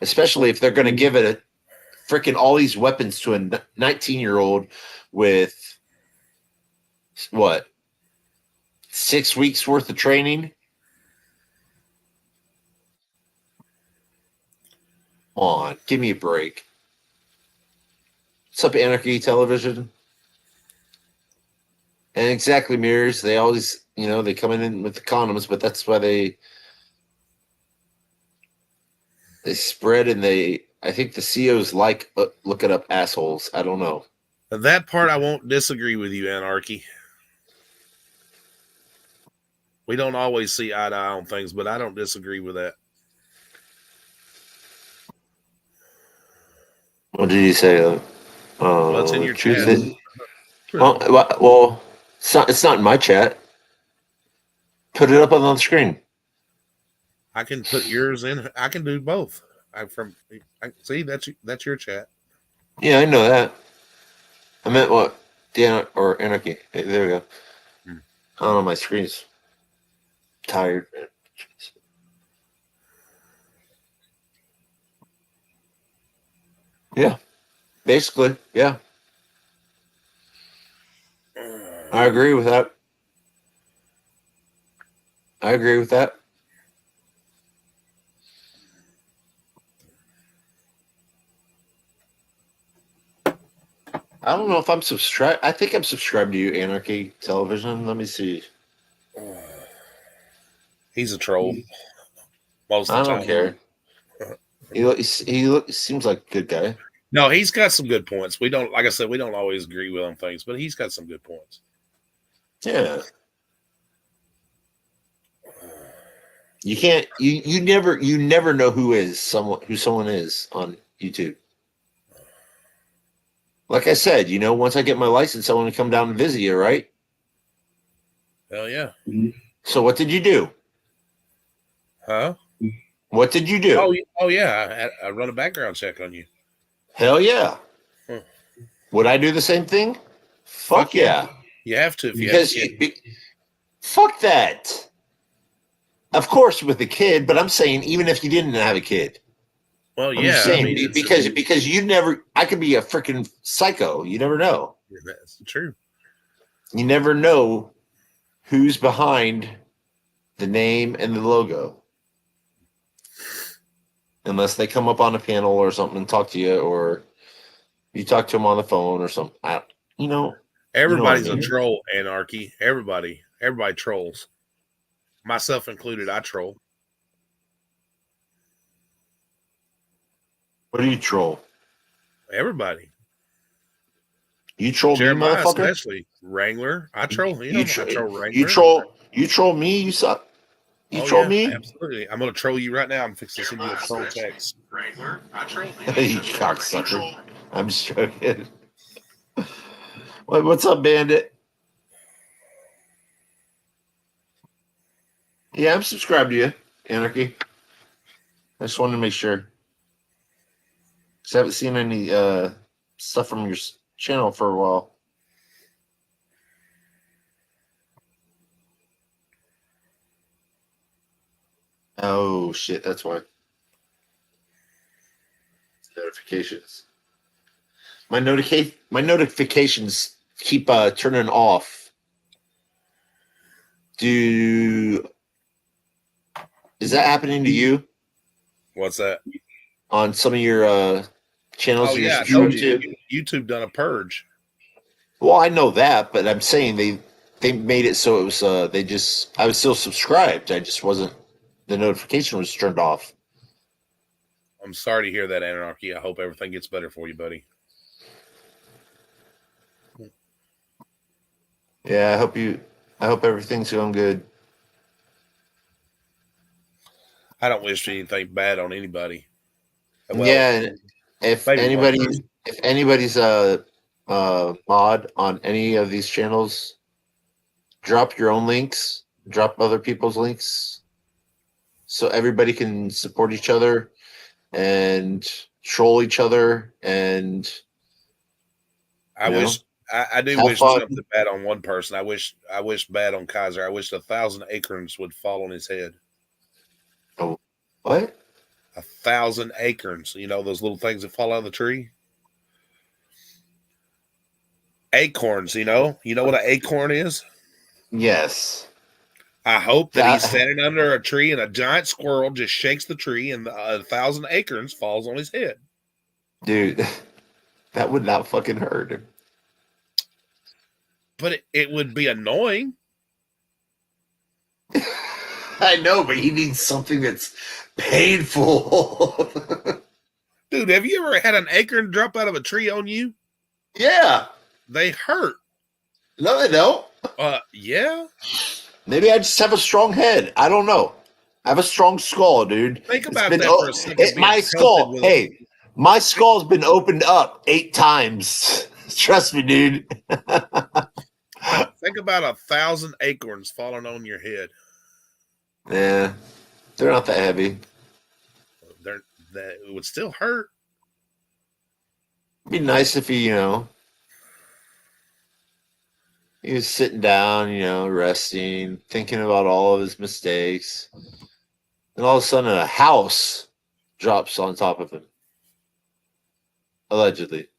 Speaker 3: especially if they're going to give it all these weapons to a 19-year-old with what, 6 weeks worth of training. Come on, give me a break. What's up, Anarchy Television? And exactly, mirrors. They always, they come in with the condoms, but that's why they spread, and I think the COs like looking up assholes. I don't know.
Speaker 2: That part I won't disagree with you, Anarchy. We don't always see eye to eye on things, but I don't disagree with that.
Speaker 3: What did he say?
Speaker 2: What's in your
Speaker 3: truth
Speaker 2: chat?
Speaker 3: is- well, it's not in my chat. Put it up on the screen.
Speaker 2: I can put yours in. I can do both. See, that's your chat.
Speaker 3: Yeah, I know that. I meant what? Dan or Anarchy. Hey, there we go. I don't know, my screen's tired. Yeah. Basically, yeah. I agree with that. I agree with that. I don't know if I'm subscribed. I think I'm subscribed to you, Anarchy Television. Let me see.
Speaker 2: He's a troll. Most
Speaker 3: I
Speaker 2: of the
Speaker 3: don't
Speaker 2: time.
Speaker 3: care. He seems like a good guy.
Speaker 2: No, he's got some good points. We don't, like I said, we don't always agree with on things, but he's got some good points.
Speaker 3: Yeah. You can't. You never know who someone is on YouTube. Like I said, once I get my license, I want to come down and visit you, right?
Speaker 2: Hell yeah.
Speaker 3: So what did you do?
Speaker 2: Huh?
Speaker 3: What did you do?
Speaker 2: Oh yeah. I run a background check on you.
Speaker 3: Hell yeah.
Speaker 2: Huh.
Speaker 3: Would I do the same thing? Fuck yeah.
Speaker 2: You have to if you
Speaker 3: Because
Speaker 2: have a kid.
Speaker 3: fuck that. Of course, with a kid, but I'm saying even if you didn't have a kid.
Speaker 2: Well,
Speaker 3: I'm
Speaker 2: yeah.
Speaker 3: just saying, because you never. I could be a freaking psycho. You never know.
Speaker 2: That's true.
Speaker 3: You never know who's behind the name and the logo. Unless they come up on a panel or something and talk to you, or you talk to them on the phone or something.
Speaker 2: Everybody's
Speaker 3: I mean.
Speaker 2: a troll, Anarchy. Everybody trolls. Myself included, I troll.
Speaker 3: What do you troll?
Speaker 2: Everybody.
Speaker 3: You troll
Speaker 2: Jeremiah,
Speaker 3: me, motherfucker?
Speaker 2: especially. Wrangler. I troll him. I troll Wrangler.
Speaker 3: You troll me, you suck. You
Speaker 2: Oh,
Speaker 3: troll
Speaker 2: yeah,
Speaker 3: me?
Speaker 2: absolutely. I'm going to troll you right now. I'm fixing to send you a troll text.
Speaker 3: You cocksucker. I'm just joking. What's up, Bandit? Yeah, I'm subscribed to you, Anarchy. I just wanted to make sure. Because I haven't seen any stuff from your channel for a while. Oh, shit, that's why. Notifications. My notifications keep turning off. Is that happening to you
Speaker 2: What's that?
Speaker 3: on some of your channels?
Speaker 2: Oh,
Speaker 3: you're
Speaker 2: yeah, I told
Speaker 3: subscribed
Speaker 2: you. YouTube done a purge.
Speaker 3: Well, I know that, but I'm saying they made it so it was I was still subscribed. I just wasn't. The notification was turned off.
Speaker 2: I'm sorry to hear that, Anarchy. I hope everything gets better for you, buddy.
Speaker 3: Yeah, I hope everything's going good.
Speaker 2: I don't wish anything bad on anybody. Well,
Speaker 3: yeah, if
Speaker 2: maybe one
Speaker 3: anybody's mod on any of these channels, drop your own links, drop other people's links, so everybody can support each other and troll each other. And
Speaker 2: I do
Speaker 3: have
Speaker 2: wish
Speaker 3: fun.
Speaker 2: something bad on one person. I wish bad on Kaiser. I wish 1,000 acorns would fall on his head.
Speaker 3: Oh, what?
Speaker 2: 1,000 acorns. You know those little things that fall out of the tree? Acorns, you know what an acorn is?
Speaker 3: Yes.
Speaker 2: I hope that he's standing under a tree and a giant squirrel just shakes the tree and 1,000 acorns falls on his head.
Speaker 3: Dude, that would not fucking hurt him.
Speaker 2: But it would be annoying.
Speaker 3: I know, but he needs something that's painful.
Speaker 2: Dude, have you ever had an acorn drop out of a tree on you?
Speaker 3: Yeah.
Speaker 2: They hurt.
Speaker 3: No, they don't.
Speaker 2: Yeah.
Speaker 3: Maybe I just have a strong head. I don't know. I have a strong skull, dude.
Speaker 2: Think about that for a second.
Speaker 3: My skull. Hey, My skull's been opened up 8 times. Trust me, dude.
Speaker 2: Think about 1,000 acorns falling on your head.
Speaker 3: Yeah, they're not that heavy.
Speaker 2: That it would still hurt.
Speaker 3: It'd be nice if he was sitting down, resting, thinking about all of his mistakes. And all of a sudden, a house drops on top of him. Allegedly.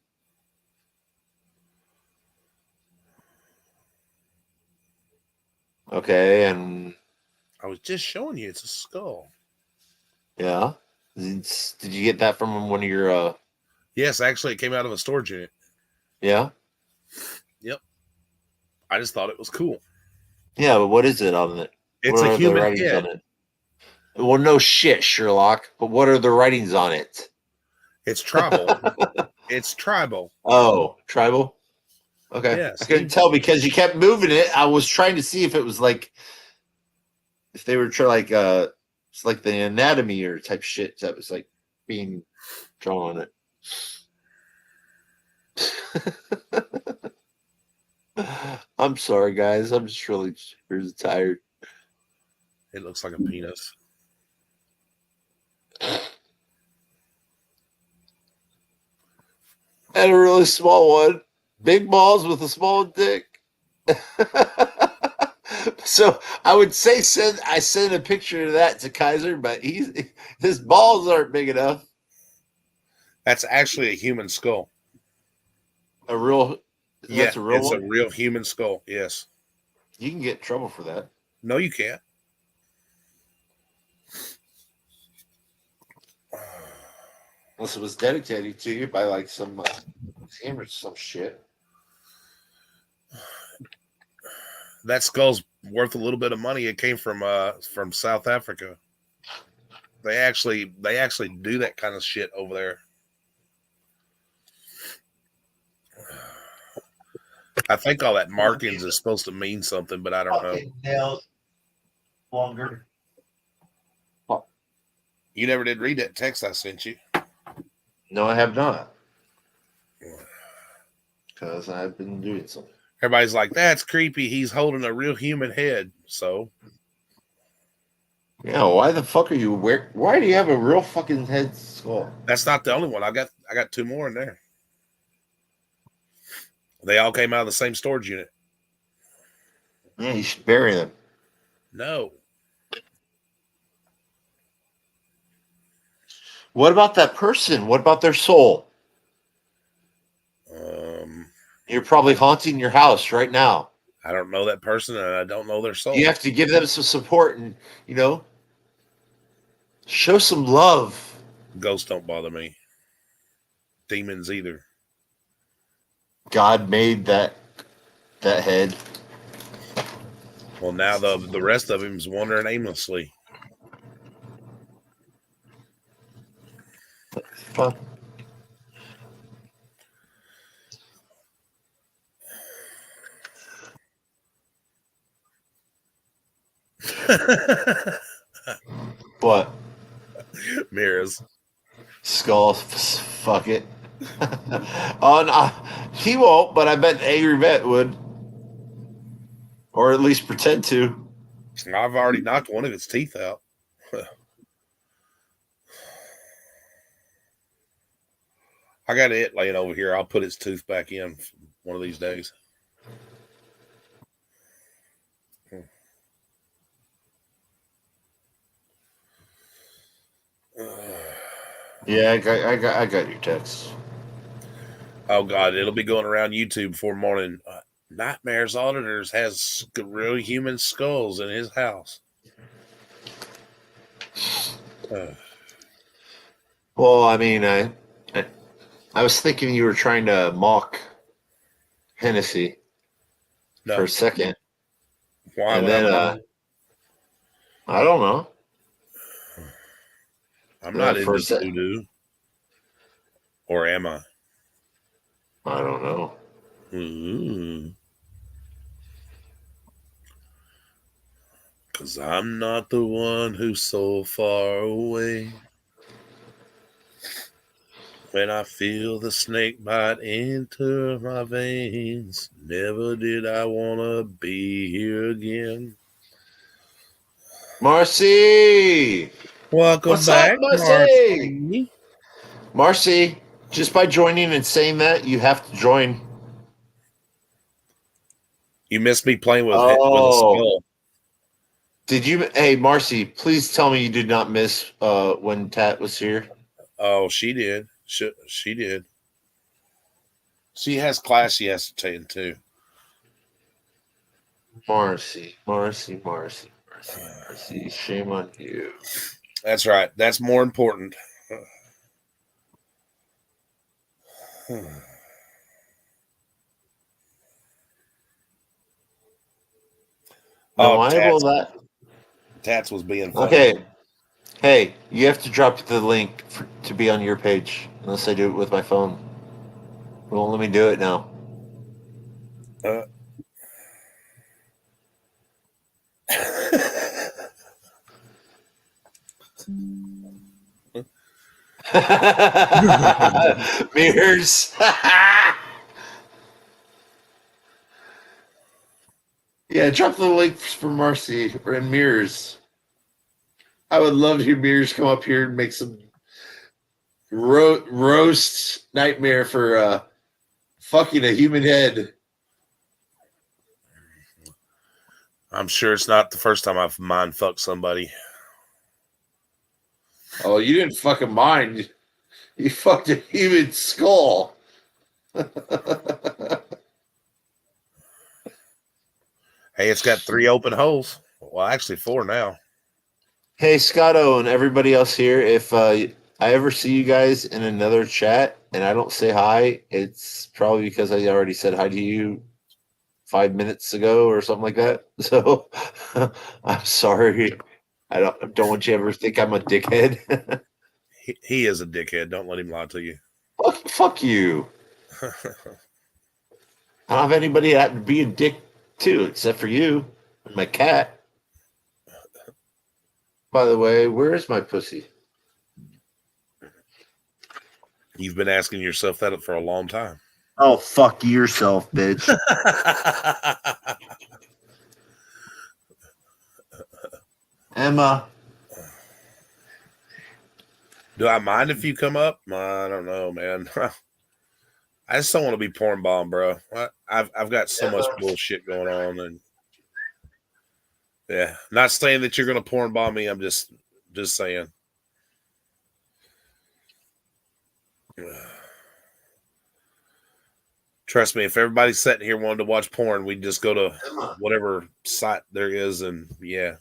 Speaker 3: Okay, and
Speaker 2: I was just showing you it's a skull.
Speaker 3: yeah. Did you get that from one of your
Speaker 2: Yes, actually, it came out of a storage unit.
Speaker 3: yeah?
Speaker 2: Yep. I just thought it was cool.
Speaker 3: Yeah, but what is it on it?
Speaker 2: It's
Speaker 3: What
Speaker 2: a
Speaker 3: are the
Speaker 2: human
Speaker 3: writings
Speaker 2: head.
Speaker 3: on it? Well, no shit, Sherlock. But what are the writings on it?
Speaker 2: It's tribal. It's tribal.
Speaker 3: Oh, tribal? Okay.
Speaker 2: Yes.
Speaker 3: I couldn't tell because you kept moving it. I was trying to see if it was like if they were it's like the anatomy or type shit that was like being drawn on it. I'm sorry, guys. I'm just really tired.
Speaker 2: It looks like a penis.
Speaker 3: And a really small one. Big balls with a small dick. So I would say I sent a picture of that to Kaiser, but his balls aren't big enough.
Speaker 2: That's actually a human skull.
Speaker 3: A real
Speaker 2: Yeah,
Speaker 3: a real
Speaker 2: it's
Speaker 3: one?
Speaker 2: a real human skull. Yes.
Speaker 3: You can get in trouble for that.
Speaker 2: No, you can't.
Speaker 3: Unless it was dedicated to you by like some team or some shit.
Speaker 2: That skull's worth a little bit of money. It came from South Africa. They actually do that kind of shit over there. I think all that markings is supposed to mean something, but I don't know.
Speaker 3: Nails longer.
Speaker 2: You never did read that text I sent you.
Speaker 3: No, I have not. Because I've been doing something.
Speaker 2: Everybody's like, that's creepy. He's holding a real human head. So
Speaker 3: Yeah, why the fuck are you why do you have a real fucking head skull?
Speaker 2: that's not the only one. I got 2 more in there. They all came out of the same storage unit.
Speaker 3: Yeah, you should bury them.
Speaker 2: No.
Speaker 3: What about that person? What about their soul? You're probably haunting your house right now.
Speaker 2: I don't know that person and I don't know their soul.
Speaker 3: You have to give them some support and, show some love.
Speaker 2: Ghosts don't bother me. Demons either.
Speaker 3: God made that head.
Speaker 2: Well, now the rest of him's wandering aimlessly.
Speaker 3: Huh. What?
Speaker 2: Mirrors.
Speaker 3: Skull. Fuck it. Oh, no, he won't, but I bet Angry Vet would. Or at least pretend to.
Speaker 2: I've already knocked one of its teeth out. I got it laying over here. I'll put its tooth back in one of these days.
Speaker 3: Yeah, I got your text.
Speaker 2: Oh God, it'll be going around YouTube before morning. Nightmare's auditors has real human skulls in his house.
Speaker 3: Well, I mean, I was thinking you were trying to mock Hennessy for a second.
Speaker 2: Why?
Speaker 3: And then I don't know.
Speaker 2: I'm not into voodoo. Or am I?
Speaker 3: I don't know.
Speaker 2: Because I'm not the one who's so far away. When I feel the snake bite into my veins, never did I want to be here again.
Speaker 3: Marcy!
Speaker 2: Welcome
Speaker 3: What's
Speaker 2: back,
Speaker 3: up, Marcy?
Speaker 2: Marcy.
Speaker 3: Marcy, just by joining and saying that, you have to join.
Speaker 2: You missed me playing with a
Speaker 3: Oh.
Speaker 2: skull.
Speaker 3: Did you? Hey, Marcy, please tell me you did not miss when Tat was here.
Speaker 2: Oh, she did. She did. She has class she has to attend too.
Speaker 3: Marcy. Shame on you.
Speaker 2: That's right. That's more important.
Speaker 3: Now, why will that?
Speaker 2: Tats was being funny.
Speaker 3: Okay. Hey, you have to drop the link to be on your page, unless I do it with my phone. It won't let me do it now. Mirrors. Yeah, drop the links for Marcy and Mirrors. I would love to hear Mirrors come up here and make some roast Nightmare for fucking a human head.
Speaker 2: I'm sure it's not the first time I've mind fucked somebody.
Speaker 3: Oh, you didn't fucking mind. You fucked a human skull.
Speaker 2: Hey, it's got 3 open holes. Well, actually 4 now.
Speaker 3: Hey, Scotto and everybody else here, if I ever see you guys in another chat and I don't say hi, it's probably because I already said hi to you 5 minutes ago or something like that. So I'm sorry. I don't want you to ever think I'm a dickhead.
Speaker 2: He is a dickhead. Don't let him lie to you.
Speaker 3: Fuck you. I don't have anybody that would be a dick too, except for you and my cat. By the way, where is my pussy?
Speaker 2: You've been asking yourself that for a long time.
Speaker 3: Oh, fuck yourself, bitch. Emma.
Speaker 2: Do I mind if you come up? I don't know, man. I just don't want to be porn bomb, bro. I've got so much bullshit going on, and yeah, not saying that you're gonna porn bomb me. I'm just saying. Trust me, if everybody sitting here wanted to watch porn, we'd just go to whatever site there is, and yeah.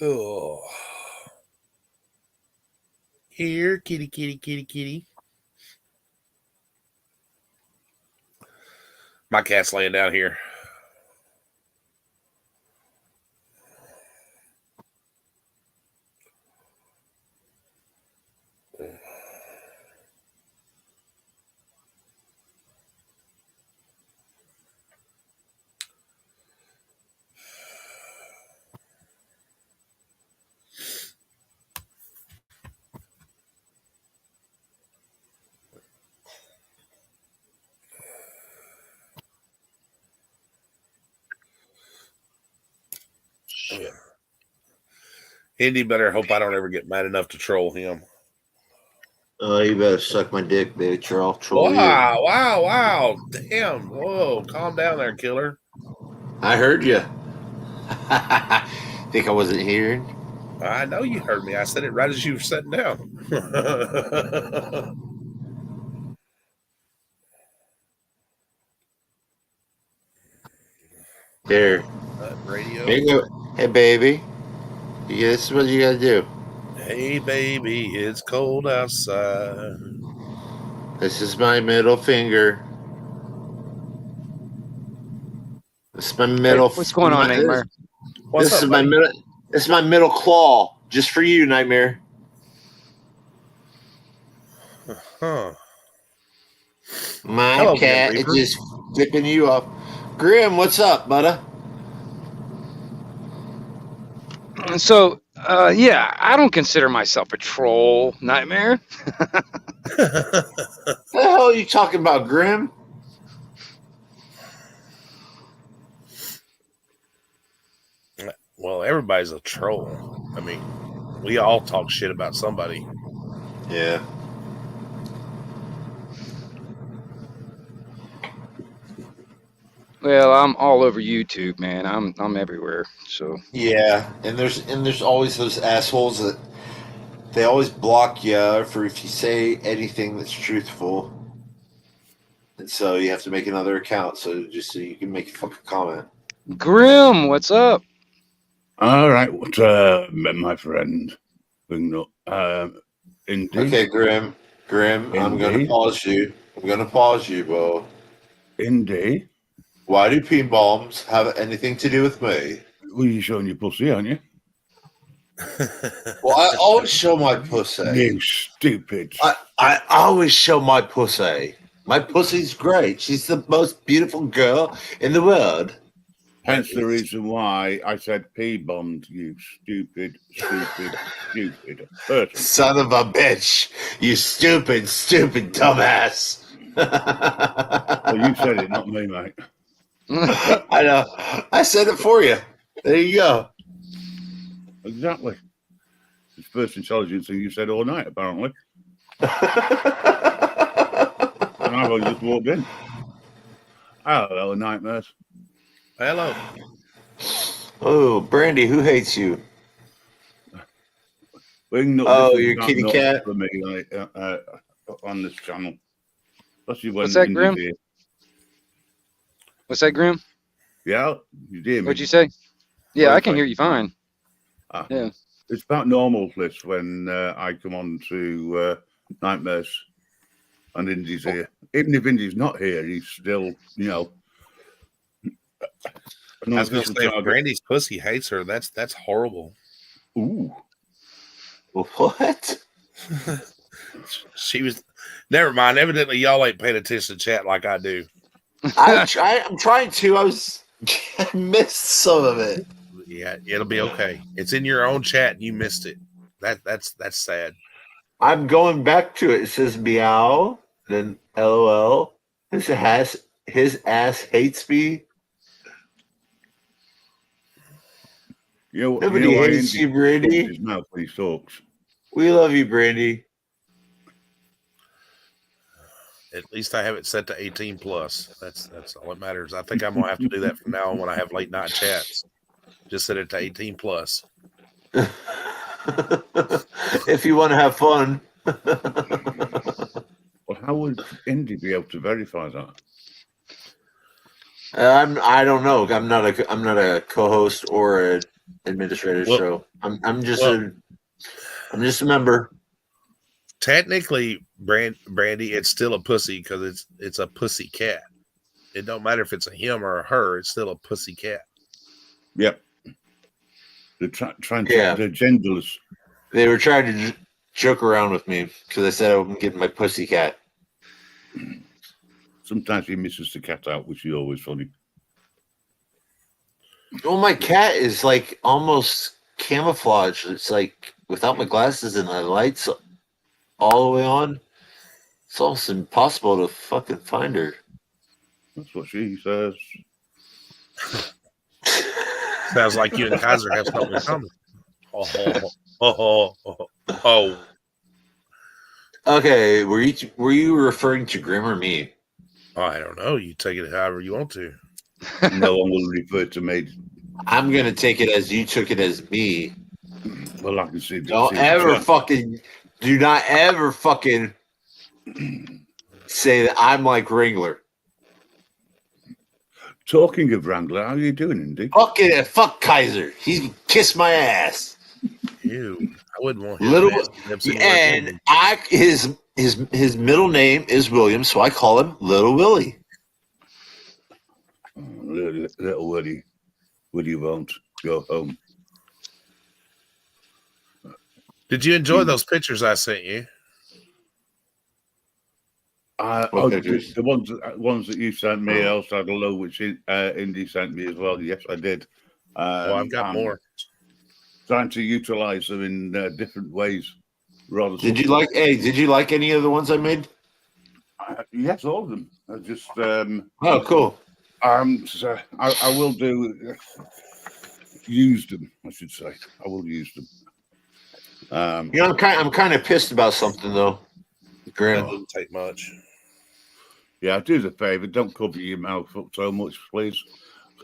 Speaker 2: Oh. Here, kitty, kitty, kitty, kitty. My cat's laying down here. Indy better hope I don't ever get mad enough to troll him.
Speaker 3: Oh, you better suck my dick, bitch, or I'll troll you.
Speaker 2: Wow. Damn. Whoa, calm down there, killer.
Speaker 3: I heard you. Think I wasn't hearing?
Speaker 2: I know you heard me. I said it right as you were sitting down.
Speaker 3: Here.
Speaker 2: Radio.
Speaker 3: Here you go. Hey, baby. This is what you gotta do.
Speaker 2: Hey, baby, it's cold outside.
Speaker 3: This is my middle finger. This is my middle.
Speaker 6: What's going on, Nightmare?
Speaker 3: This is my middle. This is my middle claw, just for you, Nightmare.
Speaker 2: Huh.
Speaker 3: My
Speaker 2: Hello,
Speaker 3: cat
Speaker 2: Grim
Speaker 3: is
Speaker 2: Reaper.
Speaker 3: just flipping you off. Grim, what's up, budda?
Speaker 8: So, yeah, I don't consider myself a troll, Nightmare.
Speaker 3: What the hell are you talking about, Grim?
Speaker 2: Well, everybody's a troll. I mean, we all talk shit about somebody.
Speaker 3: Yeah.
Speaker 8: Well, I'm all over YouTube, man. I'm everywhere. So
Speaker 3: Yeah, and there's always those assholes that they always block you for if you say anything that's truthful, and so you have to make another account so you can make a fucking comment.
Speaker 8: Grim, what's up?
Speaker 6: All right, what, my friend. Indeed.
Speaker 3: Okay, Grim, I'm gonna
Speaker 6: Indeed.
Speaker 3: pause you. I'm gonna pause you, bro.
Speaker 6: Indeed.
Speaker 3: Why do peen bombs have anything to do with me?
Speaker 6: Well, you're showing your pussy, aren't you?
Speaker 3: Well, I always show my pussy.
Speaker 6: You stupid.
Speaker 3: I always show my pussy. My pussy's great. She's the most beautiful girl in the world.
Speaker 6: Hence the reason why I said P-bombed, you stupid person.
Speaker 3: Son of a bitch. You stupid dumbass.
Speaker 6: Well, you said it, not me, mate.
Speaker 3: I know. I said it for you. There you go.
Speaker 6: Exactly. It's the first intelligent thing you said all night, apparently. And I've only just walked in. Hello, nightmares.
Speaker 2: Hello.
Speaker 3: Oh, Brandy, who hates you?
Speaker 6: Oh,
Speaker 3: your kitty cat?
Speaker 6: For me, on this channel. Especially when
Speaker 8: What's that,
Speaker 6: Indy's
Speaker 8: Grim?
Speaker 6: here.
Speaker 8: What's that, Grim?
Speaker 6: Yeah, you hear me?
Speaker 8: What'd you say? Yeah,
Speaker 6: What
Speaker 8: I
Speaker 6: did
Speaker 8: can
Speaker 6: I
Speaker 8: hear you fine.
Speaker 6: Ah.
Speaker 8: Yeah.
Speaker 6: It's about normal this when I come on to Nightmares and Indy's here. Even if Indy's not here, he's still, you know.
Speaker 2: I was going to say, if Brandy's pussy hates her, that's horrible.
Speaker 6: Ooh.
Speaker 3: What?
Speaker 2: She was. Never mind. Evidently, y'all ain't paying attention to chat like I do.
Speaker 3: I'm trying to. I missed some of it.
Speaker 2: Yeah, it'll be okay. It's in your own chat, and you missed it. That's sad.
Speaker 3: I'm going back to it. It says meow, then LOL. His ass hates me. Nobody hates you, Brandy.
Speaker 6: His mouth when he talks.
Speaker 3: We love you, Brandy.
Speaker 2: At least I have it set to 18 plus. That's all that matters. I think I'm gonna have to do that from now on when I have late night chats. Just set it to 18 plus.
Speaker 3: If you want to have fun.
Speaker 6: Well, how would Indy be able to verify that?
Speaker 3: I don't know. I'm not a co-host or an administrator, so I'm just a member.
Speaker 2: Technically, Brandy, it's still a pussy because it's a pussy cat. It don't matter if it's a him or a her. It's still a pussy cat.
Speaker 6: Yep. They're trying to.
Speaker 3: Yeah.
Speaker 6: They're genderless.
Speaker 3: They were trying to joke around with me because I said I'm getting my pussy cat.
Speaker 6: Sometimes he misses the cat out, which is always funny.
Speaker 3: Well, my cat is like almost camouflaged. It's like without my glasses and the lights all the way on, it's almost impossible to fucking find her.
Speaker 6: That's what she says.
Speaker 2: Sounds like you and Kaiser have something in common. Oh.
Speaker 3: Okay, were you referring to Grim or me?
Speaker 2: Oh, I don't know. You take it however you want to.
Speaker 6: No one will refer to me.
Speaker 3: I'm gonna take it as you took it as me.
Speaker 6: Well, I can see.
Speaker 3: Do not ever fucking say that I'm like Wrangler.
Speaker 6: Talking of Wrangler, how are you doing, Indy?
Speaker 3: Fuck Kaiser. He kissed my ass.
Speaker 2: Ew. I wouldn't want him.
Speaker 3: His middle name is William, so I call him Little Willie.
Speaker 6: Little Woody. Woody won't go home.
Speaker 2: Did you enjoy those pictures I sent you?
Speaker 6: The ones that you sent me, I also had a load which Indy sent me as well. Yes, I did.
Speaker 2: I've got more.
Speaker 6: Trying to utilize them in different ways. Rather.
Speaker 3: Did you like? Hey, did you like any of the ones I made?
Speaker 6: Yes, all of them. I just.
Speaker 3: Oh, cool.
Speaker 6: So I will do. Use them, I should say. I will use them.
Speaker 3: You know, I'm kind of pissed about something though.
Speaker 2: That didn't take much.
Speaker 6: Yeah, do us a favour. Don't cover your mouth up so much, please.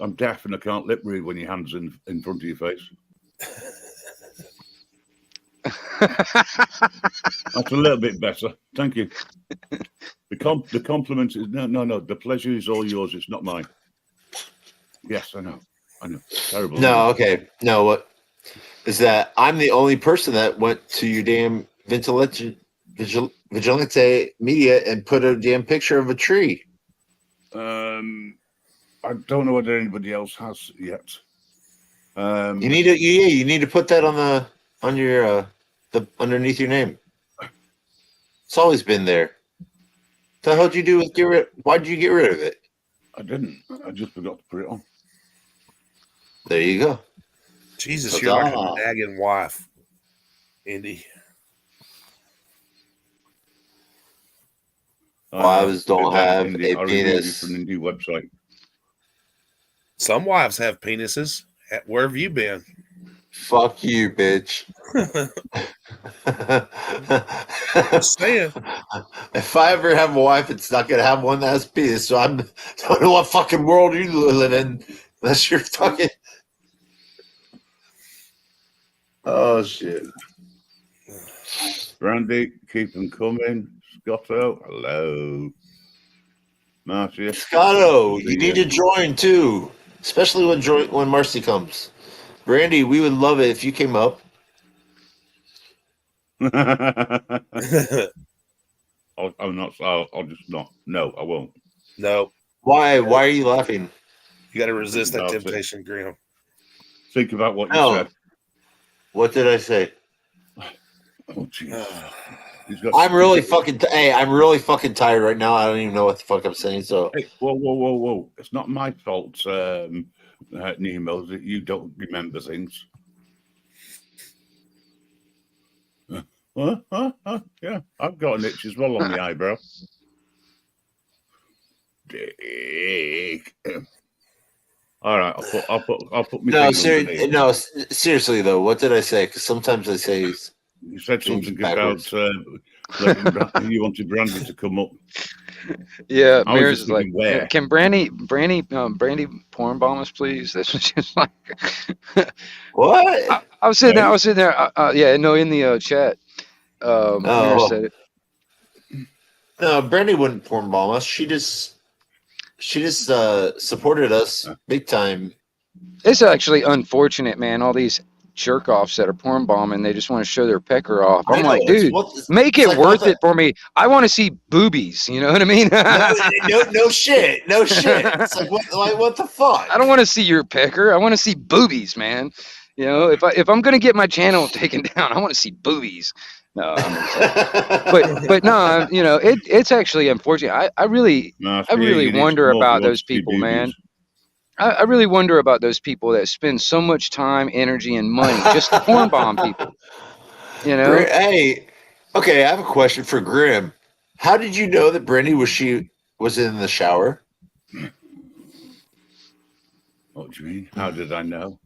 Speaker 6: I'm deaf and I can't lip read when your hand's in front of your face. That's a little bit better. Thank you. The compliment is no. The pleasure is all yours. It's not mine. Yes, I know. Terrible.
Speaker 3: No, okay. No, what is that? I'm the only person that went to your damn Vigilante Media and put a damn picture of a tree.
Speaker 6: I don't know whether anybody else has yet.
Speaker 3: You need to put that on your underneath your name. It's always been there. What the hell did you do with why did you get rid of it?
Speaker 6: I didn't. I just forgot to put it on.
Speaker 3: There you go.
Speaker 2: Jesus, you're like a nagging wife, Indy.
Speaker 3: Wives don't have a penis.
Speaker 6: From the new website.
Speaker 2: Some wives have penises. Where have you been?
Speaker 3: Fuck you, bitch.
Speaker 2: Just saying.
Speaker 3: If I ever have a wife, it's not gonna have one that has penis. So I don't know what fucking world you live in, unless you're fucking. Oh shit.
Speaker 6: Brandy, keep them coming. Scotto, hello. Marcia.
Speaker 3: Scotto, you need to join too, especially when Marcy comes. Brandy, we would love it if you came up.
Speaker 6: I'm not. I'll just not. No, I won't.
Speaker 2: No.
Speaker 3: Why? Why are you laughing?
Speaker 2: You got to resist that temptation, Graham.
Speaker 6: Think about what you said.
Speaker 3: What did I say?
Speaker 6: Oh, jeez.
Speaker 3: I'm really fucking. I'm really fucking tired right now. I don't even know what the fuck I'm saying. So.
Speaker 6: Hey, whoa! It's not my fault, Nemo, that you don't remember things. Yeah, I've got an itch as well on the eyebrow. Dick. All right, I'll put my
Speaker 3: seriously though, what did I say? Because sometimes I say
Speaker 6: you said something about you wanted Brandy to come up.
Speaker 8: Yeah, Mirrors is like, can Brandy porn bomb us, please? This was just like
Speaker 3: what?
Speaker 8: I was sitting there. Yeah, no, in the chat. Mirrors said it.
Speaker 3: No, Brandy wouldn't porn bomb us. She just supported us big time.
Speaker 8: It's actually unfortunate, man. All these jerk offs that are porn bombing, they just want to show their pecker off. I'm like, dude, make it worth it for me. I want to see boobies. You know what I mean?
Speaker 3: no shit. It's like what the fuck?
Speaker 8: I don't want to see your pecker. I want to see boobies, man. You know, if I'm gonna get my channel taken down, I want to see boobies. No, but no, you know, it's actually unfortunate. I really wonder about those people, man. I really wonder about those people that spend so much time, energy, and money just to porn bomb people. You know?
Speaker 3: Hey, okay, I have a question for Grim. How did you know that Brandy was in the shower?
Speaker 6: What do you mean? How did I know?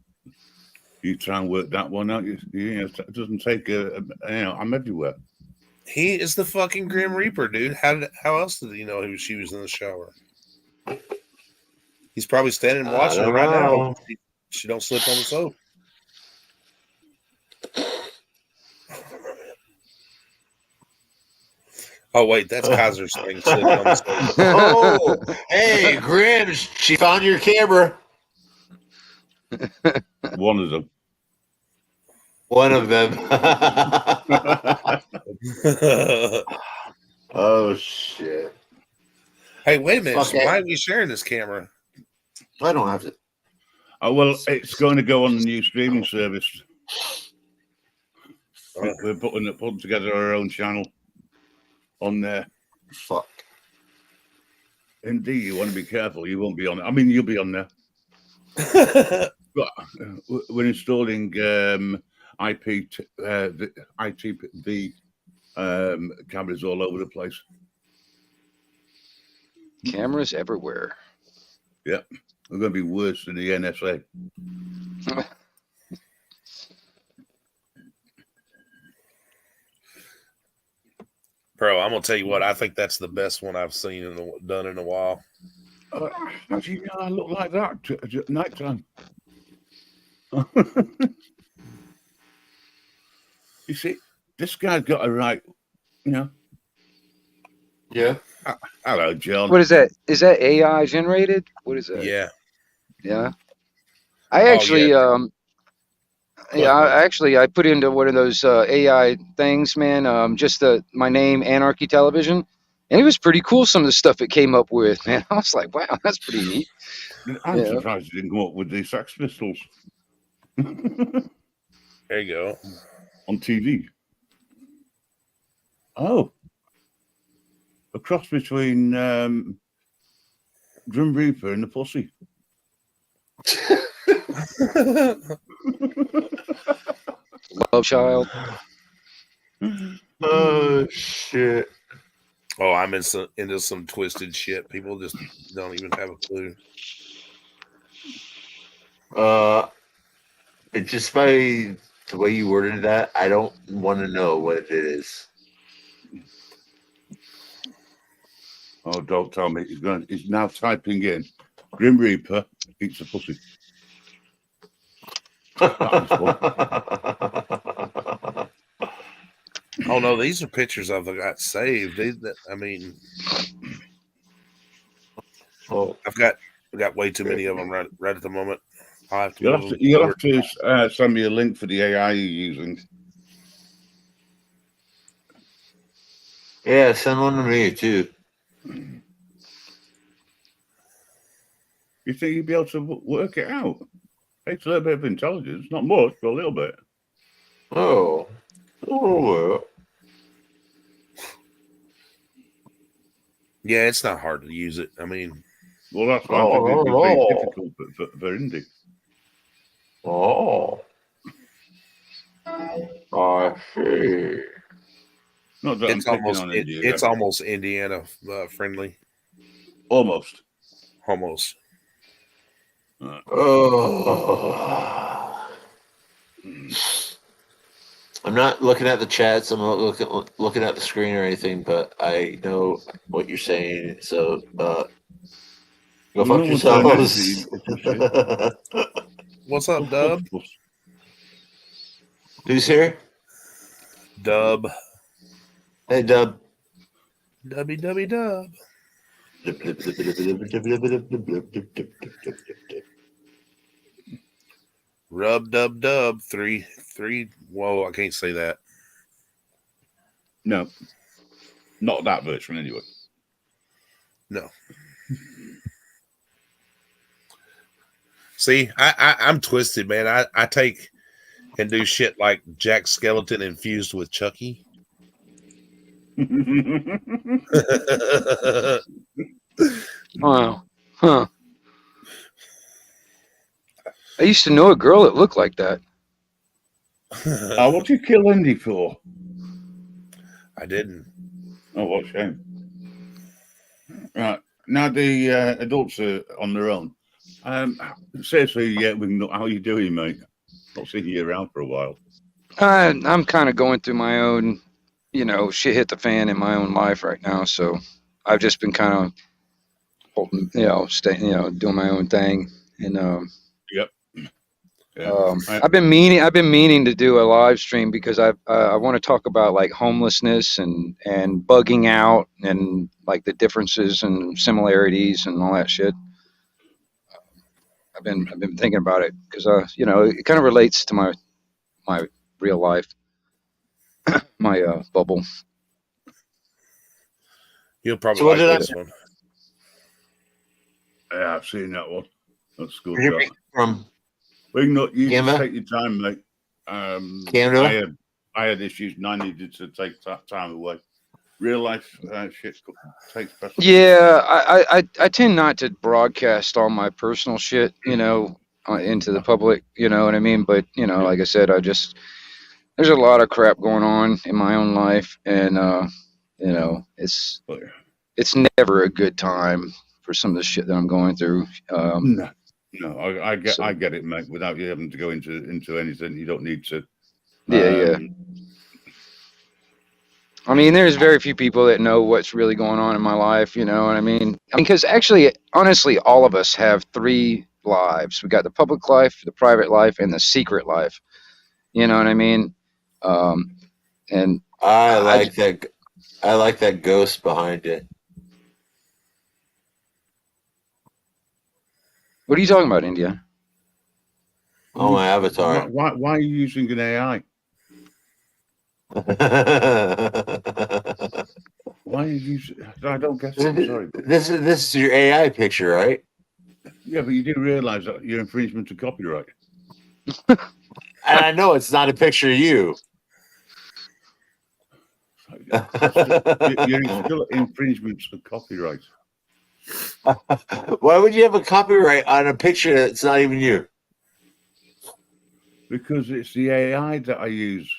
Speaker 6: You try and work that one out. It doesn't take I'm everywhere.
Speaker 2: He is the fucking Grim Reaper, dude. How else did he know she was in the shower? He's probably standing and watching her right now. She don't slip on the soap. Oh wait, that's Kaiser's thing. Slipping on the soap.
Speaker 3: Oh, hey, Grim, she found your camera.
Speaker 6: One of them.
Speaker 3: Oh shit!
Speaker 2: Hey, wait a minute. Why are we sharing this camera?
Speaker 3: I don't have to.
Speaker 6: Oh well, it's going to go on the new streaming service. We're putting together our own channel on there.
Speaker 3: Fuck.
Speaker 6: Indeed, you want to be careful. You won't be on. I mean, you'll be on there. But we're installing ITV cameras all over the place.
Speaker 8: Cameras everywhere.
Speaker 6: Yeah, we're going to be worse than the NSA.
Speaker 2: Bro, I'm gonna tell you what. I think that's the best one I've seen done in a while.
Speaker 6: Actually, I look like that at night time. You see, this guy's got a right, you know.
Speaker 3: Yeah.
Speaker 6: Hello, John.
Speaker 8: What is that? Is that AI generated? What is that?
Speaker 2: Yeah.
Speaker 8: Yeah. I actually,
Speaker 2: yeah.
Speaker 8: yeah, I put into one of those AI things, man. Just my name, Anarchy Television, and it was pretty cool. Some of the stuff it came up with, man. I was like, wow, that's pretty neat.
Speaker 6: I'm surprised you didn't come up with the Sex Pistols.
Speaker 2: There you go.
Speaker 6: On TV. Oh. A cross between Grim Reaper and the Pussy.
Speaker 8: Love child.
Speaker 3: Oh shit.
Speaker 2: Oh, I'm into some twisted shit. People just don't even have a clue.
Speaker 3: It just by the way you worded that, I don't want to know what it is.
Speaker 6: Oh, don't tell me. He's now typing in Grim Reaper eats a pussy.
Speaker 2: Oh no, these are pictures I've got saved. I mean, I've got way too many of them right at the moment. I'll have to
Speaker 6: you'll have to send me a link for the AI you're using.
Speaker 3: Yeah, send one to me too.
Speaker 6: You think you'd be able to work it out? Takes a little bit of intelligence, not much, but a little bit.
Speaker 3: Oh.
Speaker 2: Yeah, it's not hard to use it. I mean,
Speaker 6: well, that's why I think it'd be very difficult for Indy.
Speaker 3: Oh. I see.
Speaker 6: Not that
Speaker 2: it's almost Indiana friendly.
Speaker 6: Almost.
Speaker 3: Oh. I'm not looking at the chats. I'm not looking at the screen or anything, but I know what you're saying. So, go fuck yourselves.
Speaker 2: What's up, Dub?
Speaker 3: Who's here?
Speaker 2: Dub.
Speaker 3: Hey, Dub.
Speaker 2: Dub. Rub dub 3. Whoa, I can't say that.
Speaker 6: No, not that version anyway.
Speaker 2: No. See, I'm twisted, man. I take and do shit like Jack Skeleton infused with Chucky.
Speaker 8: Wow. Huh. I used to know a girl that looked like that.
Speaker 6: What'd you kill Indy for?
Speaker 2: I didn't.
Speaker 6: Oh, what a shame. Right. Now the adults are on their own. Seriously, how are you doing, mate? Not seeing you around for a while.
Speaker 8: I'm kind of going through my own, shit hit the fan in my own life right now. So I've just been kind of, doing my own thing. And
Speaker 6: yep.
Speaker 8: Yeah. I've been meaning to do a live stream because I want to talk about like homelessness and bugging out and like the differences and similarities and all that shit. I've been thinking about it because it kind of relates to my real life, my bubble.
Speaker 2: You'll probably like this one.
Speaker 6: Yeah, I've seen that one. That's good.
Speaker 3: From
Speaker 6: well, you just take your time, mate.
Speaker 3: Canada?
Speaker 6: I had issues and I needed to take time away. real life shit takes precedence.
Speaker 8: Yeah, I tend not to broadcast all my personal shit, into the public. You know what I mean? But like I said, there's a lot of crap going on in my own life, and it's never a good time for some of the shit that I'm going through.
Speaker 6: No, I get it, mate. Without you having to go into anything, you don't need to.
Speaker 8: Yeah. I mean, there's very few people that know what's really going on in my life. You know what I mean? Because actually, honestly, all of us have 3 lives. We got the public life, the private life, and the secret life. You know what I mean? And
Speaker 3: I like that. I like that ghost behind it.
Speaker 8: What are you talking about, India?
Speaker 3: Oh, my avatar.
Speaker 6: Why are you using an AI? Why are you using? I don't get it. I'm sorry.
Speaker 3: This is your AI picture, right?
Speaker 6: Yeah, but you do realise that you're infringement of copyright.
Speaker 3: And I know it's not a picture of you.
Speaker 6: You're still infringements of copyright.
Speaker 3: Why would you have a copyright on a picture that's not even you?
Speaker 6: Because it's the AI that I use.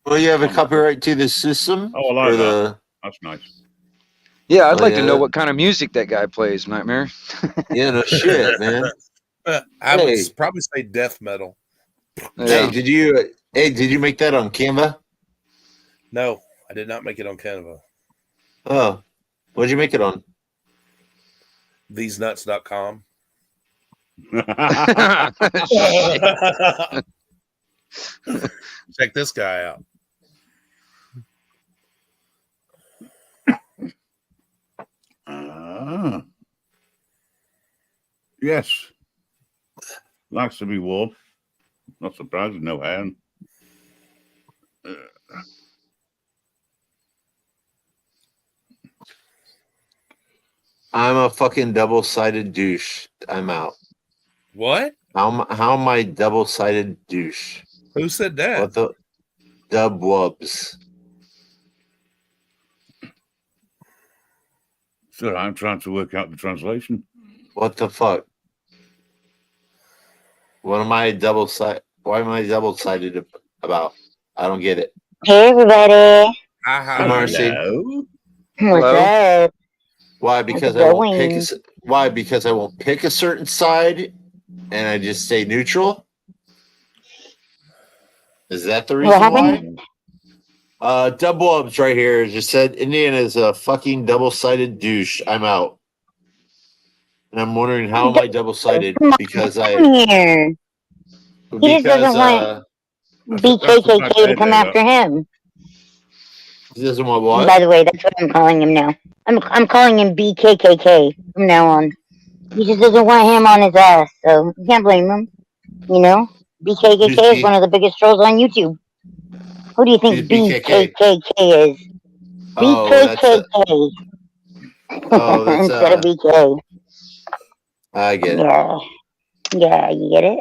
Speaker 3: Well, you have a copyright to the system?
Speaker 6: Oh, I like that. That's nice.
Speaker 8: Yeah, I'd like to know what kind of music that guy plays, Nightmare.
Speaker 3: Yeah, no shit, man.
Speaker 2: I would probably say death metal.
Speaker 3: Hey, did you make that on Canva?
Speaker 2: No, I did not make it on Canva.
Speaker 3: Oh, what'd you make it on?
Speaker 2: Thesenuts.com. Check this guy out.
Speaker 6: Yes. Likes to be warm. Not surprised, no hair.
Speaker 3: I'm a fucking double-sided douche. I'm out.
Speaker 2: What?
Speaker 3: How am I double-sided douche?
Speaker 2: Who said that?
Speaker 3: What the dub wubs?
Speaker 6: So I'm trying to work out the translation.
Speaker 3: What the fuck? What am I double-sided? Why am I double-sided about? I don't get it.
Speaker 9: Hey, everybody.
Speaker 3: Hi, Marcy.
Speaker 9: What's up?
Speaker 3: Why? Because I won't pick. Why? Because I won't pick a certain side, and I just stay neutral. Is that the reason why? Dub Wubs right here just said Indiana is a fucking double-sided douche. I'm out. And I'm wondering how am I double-sided? Because I.
Speaker 9: Here. He just doesn't want BKKK to come after him.
Speaker 3: He doesn't want what?
Speaker 9: By the way, that's what I'm calling him now. I'm calling him BKKK from now on. He just doesn't want him on his ass, so you can't blame him. You know, BKKK is one of the biggest trolls on YouTube. Who do you think BKKK is? BKKK. Instead of BK.
Speaker 3: I get
Speaker 9: it. Yeah, you get it?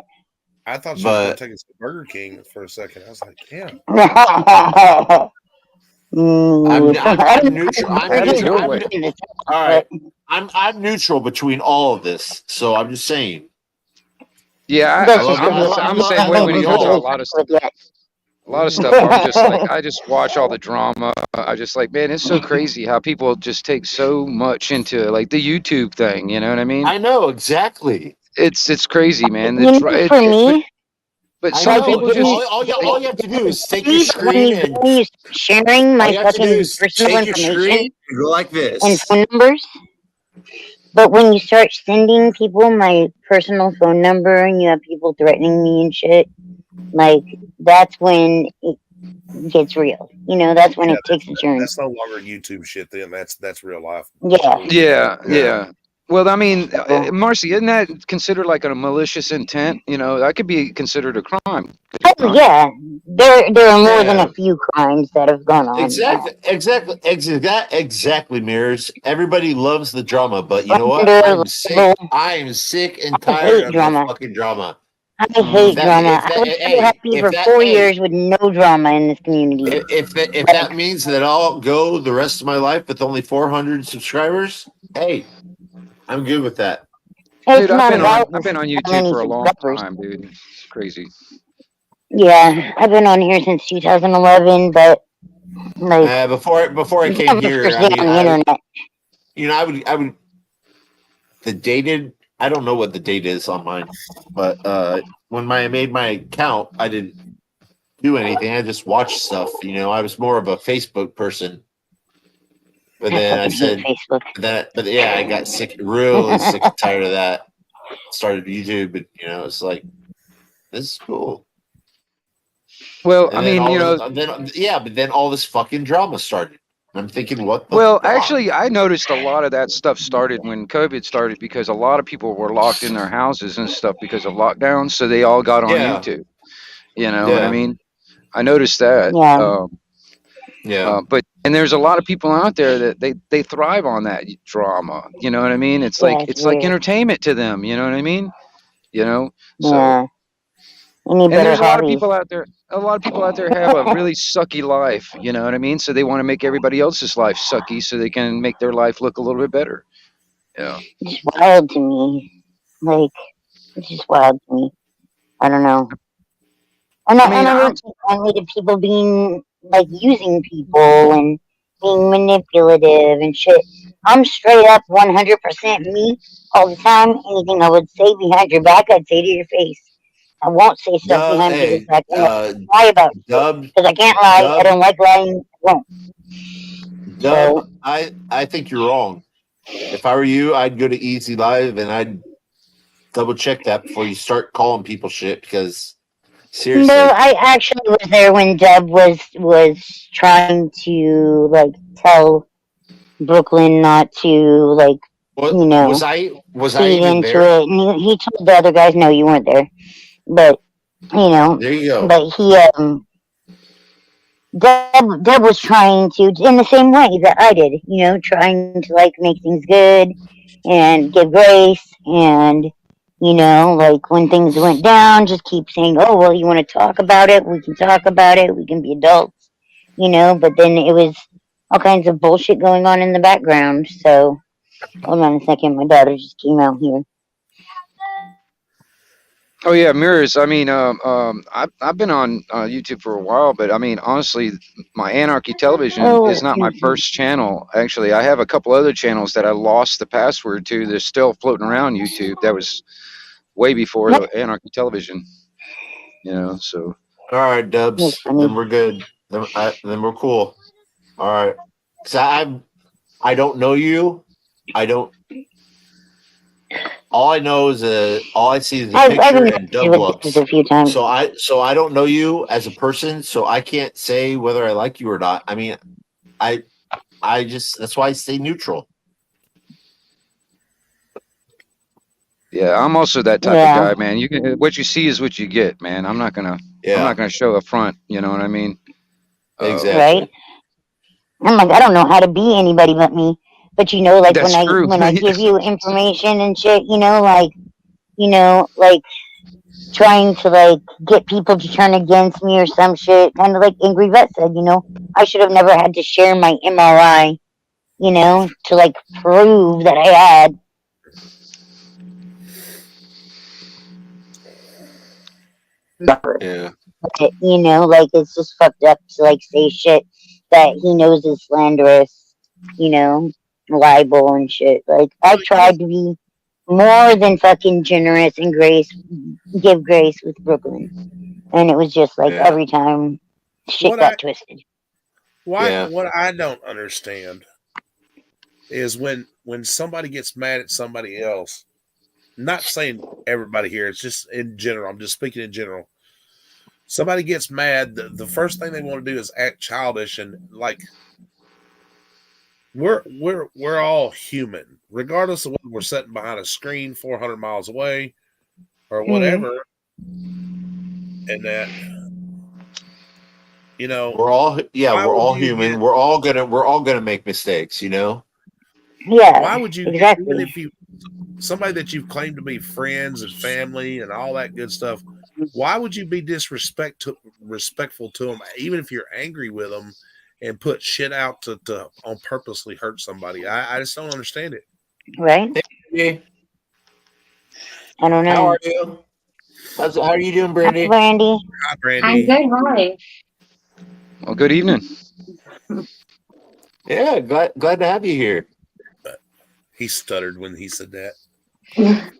Speaker 2: I thought you were taking some Burger King for a second. I was like, damn.
Speaker 3: I'm neutral. All right. I'm neutral between all of this, so I'm just saying.
Speaker 8: Yeah, I'm the same way when it comes to a lot of stuff. A lot of stuff. I just watch all the drama. I just like, man, it's so crazy how people just take so much into like the YouTube thing. You know what I mean?
Speaker 3: I know exactly.
Speaker 8: It's crazy, man.
Speaker 9: For me.
Speaker 8: But some people just
Speaker 3: all you have to do is take your screen and
Speaker 9: sharing my fucking personal information
Speaker 3: and go like this
Speaker 9: and phone numbers. But when you start sending people my personal phone number and you have people threatening me and shit, like that's when it gets real. You know, that's when it takes a turn.
Speaker 2: That's no longer YouTube shit. Then that's real life.
Speaker 8: Yeah. Well, I mean, Marcy, isn't that considered like a malicious intent? You know, that could be considered a crime.
Speaker 9: Oh yeah, there are more than a few crimes that have gone on.
Speaker 3: Exactly, Mirrors. Everybody loves the drama, but you know what? I'm sick and tired of the fucking drama.
Speaker 9: I hate
Speaker 3: That
Speaker 9: drama.
Speaker 3: if that
Speaker 9: I was so
Speaker 3: hey
Speaker 9: happy for
Speaker 3: if that
Speaker 9: 4 years with no drama in this community.
Speaker 3: if
Speaker 9: Like,
Speaker 3: that means that I'll go the rest of my life with only 400 subscribers, hey, I'm good with that.
Speaker 9: it's
Speaker 8: Dude,
Speaker 9: not about
Speaker 8: I've been on
Speaker 9: how
Speaker 8: YouTube
Speaker 9: many
Speaker 8: for a long
Speaker 9: subscribers.
Speaker 8: time, dude. It's crazy.
Speaker 9: Yeah, I've been on here since 2011, but like,
Speaker 3: Before I
Speaker 9: you
Speaker 3: came
Speaker 9: can't miss
Speaker 3: here,
Speaker 9: first
Speaker 3: I
Speaker 9: day
Speaker 3: mean,
Speaker 9: on the internet.
Speaker 3: I would the dated. I don't know what the date is on mine, but when I made my account, I didn't do anything. I just watched stuff. I was more of a Facebook person. But
Speaker 9: I
Speaker 3: then I
Speaker 9: fucking hate
Speaker 3: said
Speaker 9: Facebook.
Speaker 3: but yeah, I got really sick and tired of that. Started YouTube, but it's like this is cool.
Speaker 8: Well,
Speaker 3: And
Speaker 8: I
Speaker 3: then
Speaker 8: mean, you know,
Speaker 3: but then all this fucking drama started. And I'm thinking, what the
Speaker 8: well,
Speaker 3: fuck?
Speaker 8: actually, I noticed a lot of that stuff started when COVID started because a lot of people were locked in their houses and stuff because of lockdowns, so they all got on
Speaker 3: Yeah,
Speaker 8: YouTube. You know what I
Speaker 3: yeah,
Speaker 8: mean? I noticed that.
Speaker 9: Yeah,
Speaker 3: yeah,
Speaker 8: And there's a lot of people out there that they thrive on that drama. You know what I mean? It's
Speaker 9: yeah,
Speaker 8: like
Speaker 9: it's
Speaker 8: it's like
Speaker 9: weird.
Speaker 8: entertainment to them. You know what I mean? You know. So,
Speaker 9: Yeah, you need
Speaker 8: and
Speaker 9: better
Speaker 8: there's a lot of
Speaker 9: hobbies.
Speaker 8: people out there. A lot of people out there have a really sucky life. You know what I mean? So they want to make everybody else's life sucky so they can make their life look a little bit better. Yeah.
Speaker 9: It's wild to me. Like, it's just wild to me. I don't know. And
Speaker 8: I mean,
Speaker 9: I don't take kindly to people being like using people and being manipulative and shit. I'm straight up 100% me all the time. Anything I would say behind your back, I'd say to your face. I won't say stuff behind people's
Speaker 3: hey,
Speaker 9: back. I won't lie about shit
Speaker 3: Dub,
Speaker 9: because I can't lie. I
Speaker 3: Dub,
Speaker 9: don't like lying. I won't.
Speaker 3: Dub.
Speaker 9: So
Speaker 3: I think you're wrong. If I were you, I'd go to Easy Live and I'd double check that before you start calling people shit. Because
Speaker 9: no,
Speaker 3: seriously,
Speaker 9: I actually was there when Deb was trying to like tell Brooklyn not to like
Speaker 3: what
Speaker 9: you know
Speaker 3: was I
Speaker 9: feed
Speaker 3: even
Speaker 9: into
Speaker 3: there?
Speaker 9: it, and he told the other guys, "No, you weren't there." But
Speaker 3: There you go.
Speaker 9: but he Deb was trying to in the same way that I did, trying to like make things good and give grace and like when things went down, just keep saying, "Oh well, you want to talk about it? We can talk about it. We can be adults," But then it was all kinds of bullshit going on in the background. So hold on a second, my daughter just came out here.
Speaker 8: oh yeah, mirrors. I mean, I've been on YouTube for a while, but I mean, honestly, my Anarchy Television
Speaker 9: Oh,
Speaker 8: is not my first channel. Actually, I have a couple other channels that I lost the password to. They're still floating around YouTube. That was way before the Anarchy Television. So.
Speaker 3: All right,
Speaker 9: that's
Speaker 3: Dubs.
Speaker 9: funny.
Speaker 3: Then we're good. Then we're cool. All right. So I don't know you. I don't. All I know is all I see is a
Speaker 9: I've
Speaker 3: picture
Speaker 9: been
Speaker 3: and dub
Speaker 9: with
Speaker 3: looks.
Speaker 9: this a few times.
Speaker 3: So I don't know you as a person, so I can't say whether I like you or not. I mean, I just that's why I stay neutral.
Speaker 8: Yeah, I'm also that type of guy, man. What you see is what you get, man. I'm not gonna show a front. You know what I mean?
Speaker 3: Exactly.
Speaker 9: Right? I'm like, I don't know how to be anybody but me. But like
Speaker 8: That's true.
Speaker 9: when I give you information and shit, like trying to like get people to turn against me or some shit, kind of like Angry Vet said, I should have never had to share my MRI, to like prove that I had.
Speaker 3: Yeah.
Speaker 9: But, like it's just fucked up to like say shit that he knows is slanderous, libel and shit. Like I tried to be more than fucking generous and give grace with Brooklyn, and it was just like every time shit got twisted.
Speaker 2: What I don't understand is when somebody gets mad at somebody else. Not saying everybody here, it's just in general. I'm just speaking in general. Somebody gets mad, the first thing they want to do is act childish, and like we're all human, regardless of whether we're sitting behind a screen 400 miles away or whatever. And that
Speaker 3: we're all human. We're all gonna make mistakes.
Speaker 9: Yeah,
Speaker 2: why would you
Speaker 9: exactly?
Speaker 2: somebody that you've claimed to be friends and family and all that good stuff, why would you be respectful to them, even if you're angry with them, and put shit out to on purposely hurt somebody? I just don't understand it.
Speaker 9: Right?
Speaker 3: Hey,
Speaker 9: I don't know.
Speaker 3: how are you? How are you doing,
Speaker 9: Hi,
Speaker 3: Brandy?
Speaker 9: Brandy.
Speaker 2: Hi, Brandy.
Speaker 7: I'm good. Hi.
Speaker 8: Well, good evening.
Speaker 3: Yeah, glad to have you here.
Speaker 2: He stuttered when he said that. I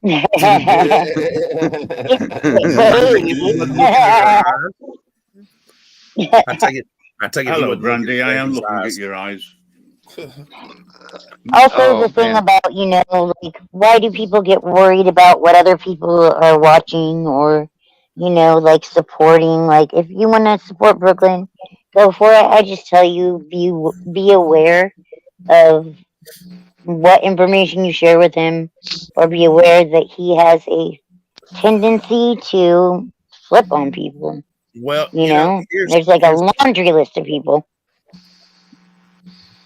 Speaker 2: take it.
Speaker 6: Hello, Brandy. I am looking at your eyes.
Speaker 9: Also, the thing
Speaker 8: man.
Speaker 9: about, like, why do people get worried about what other people are watching or, like, supporting? Like, if you want to support Brooklyn, go for it. I just tell you, be aware of what information you share with him, or be aware that he has a tendency to flip on people.
Speaker 2: Well,
Speaker 9: There's like a laundry list of people.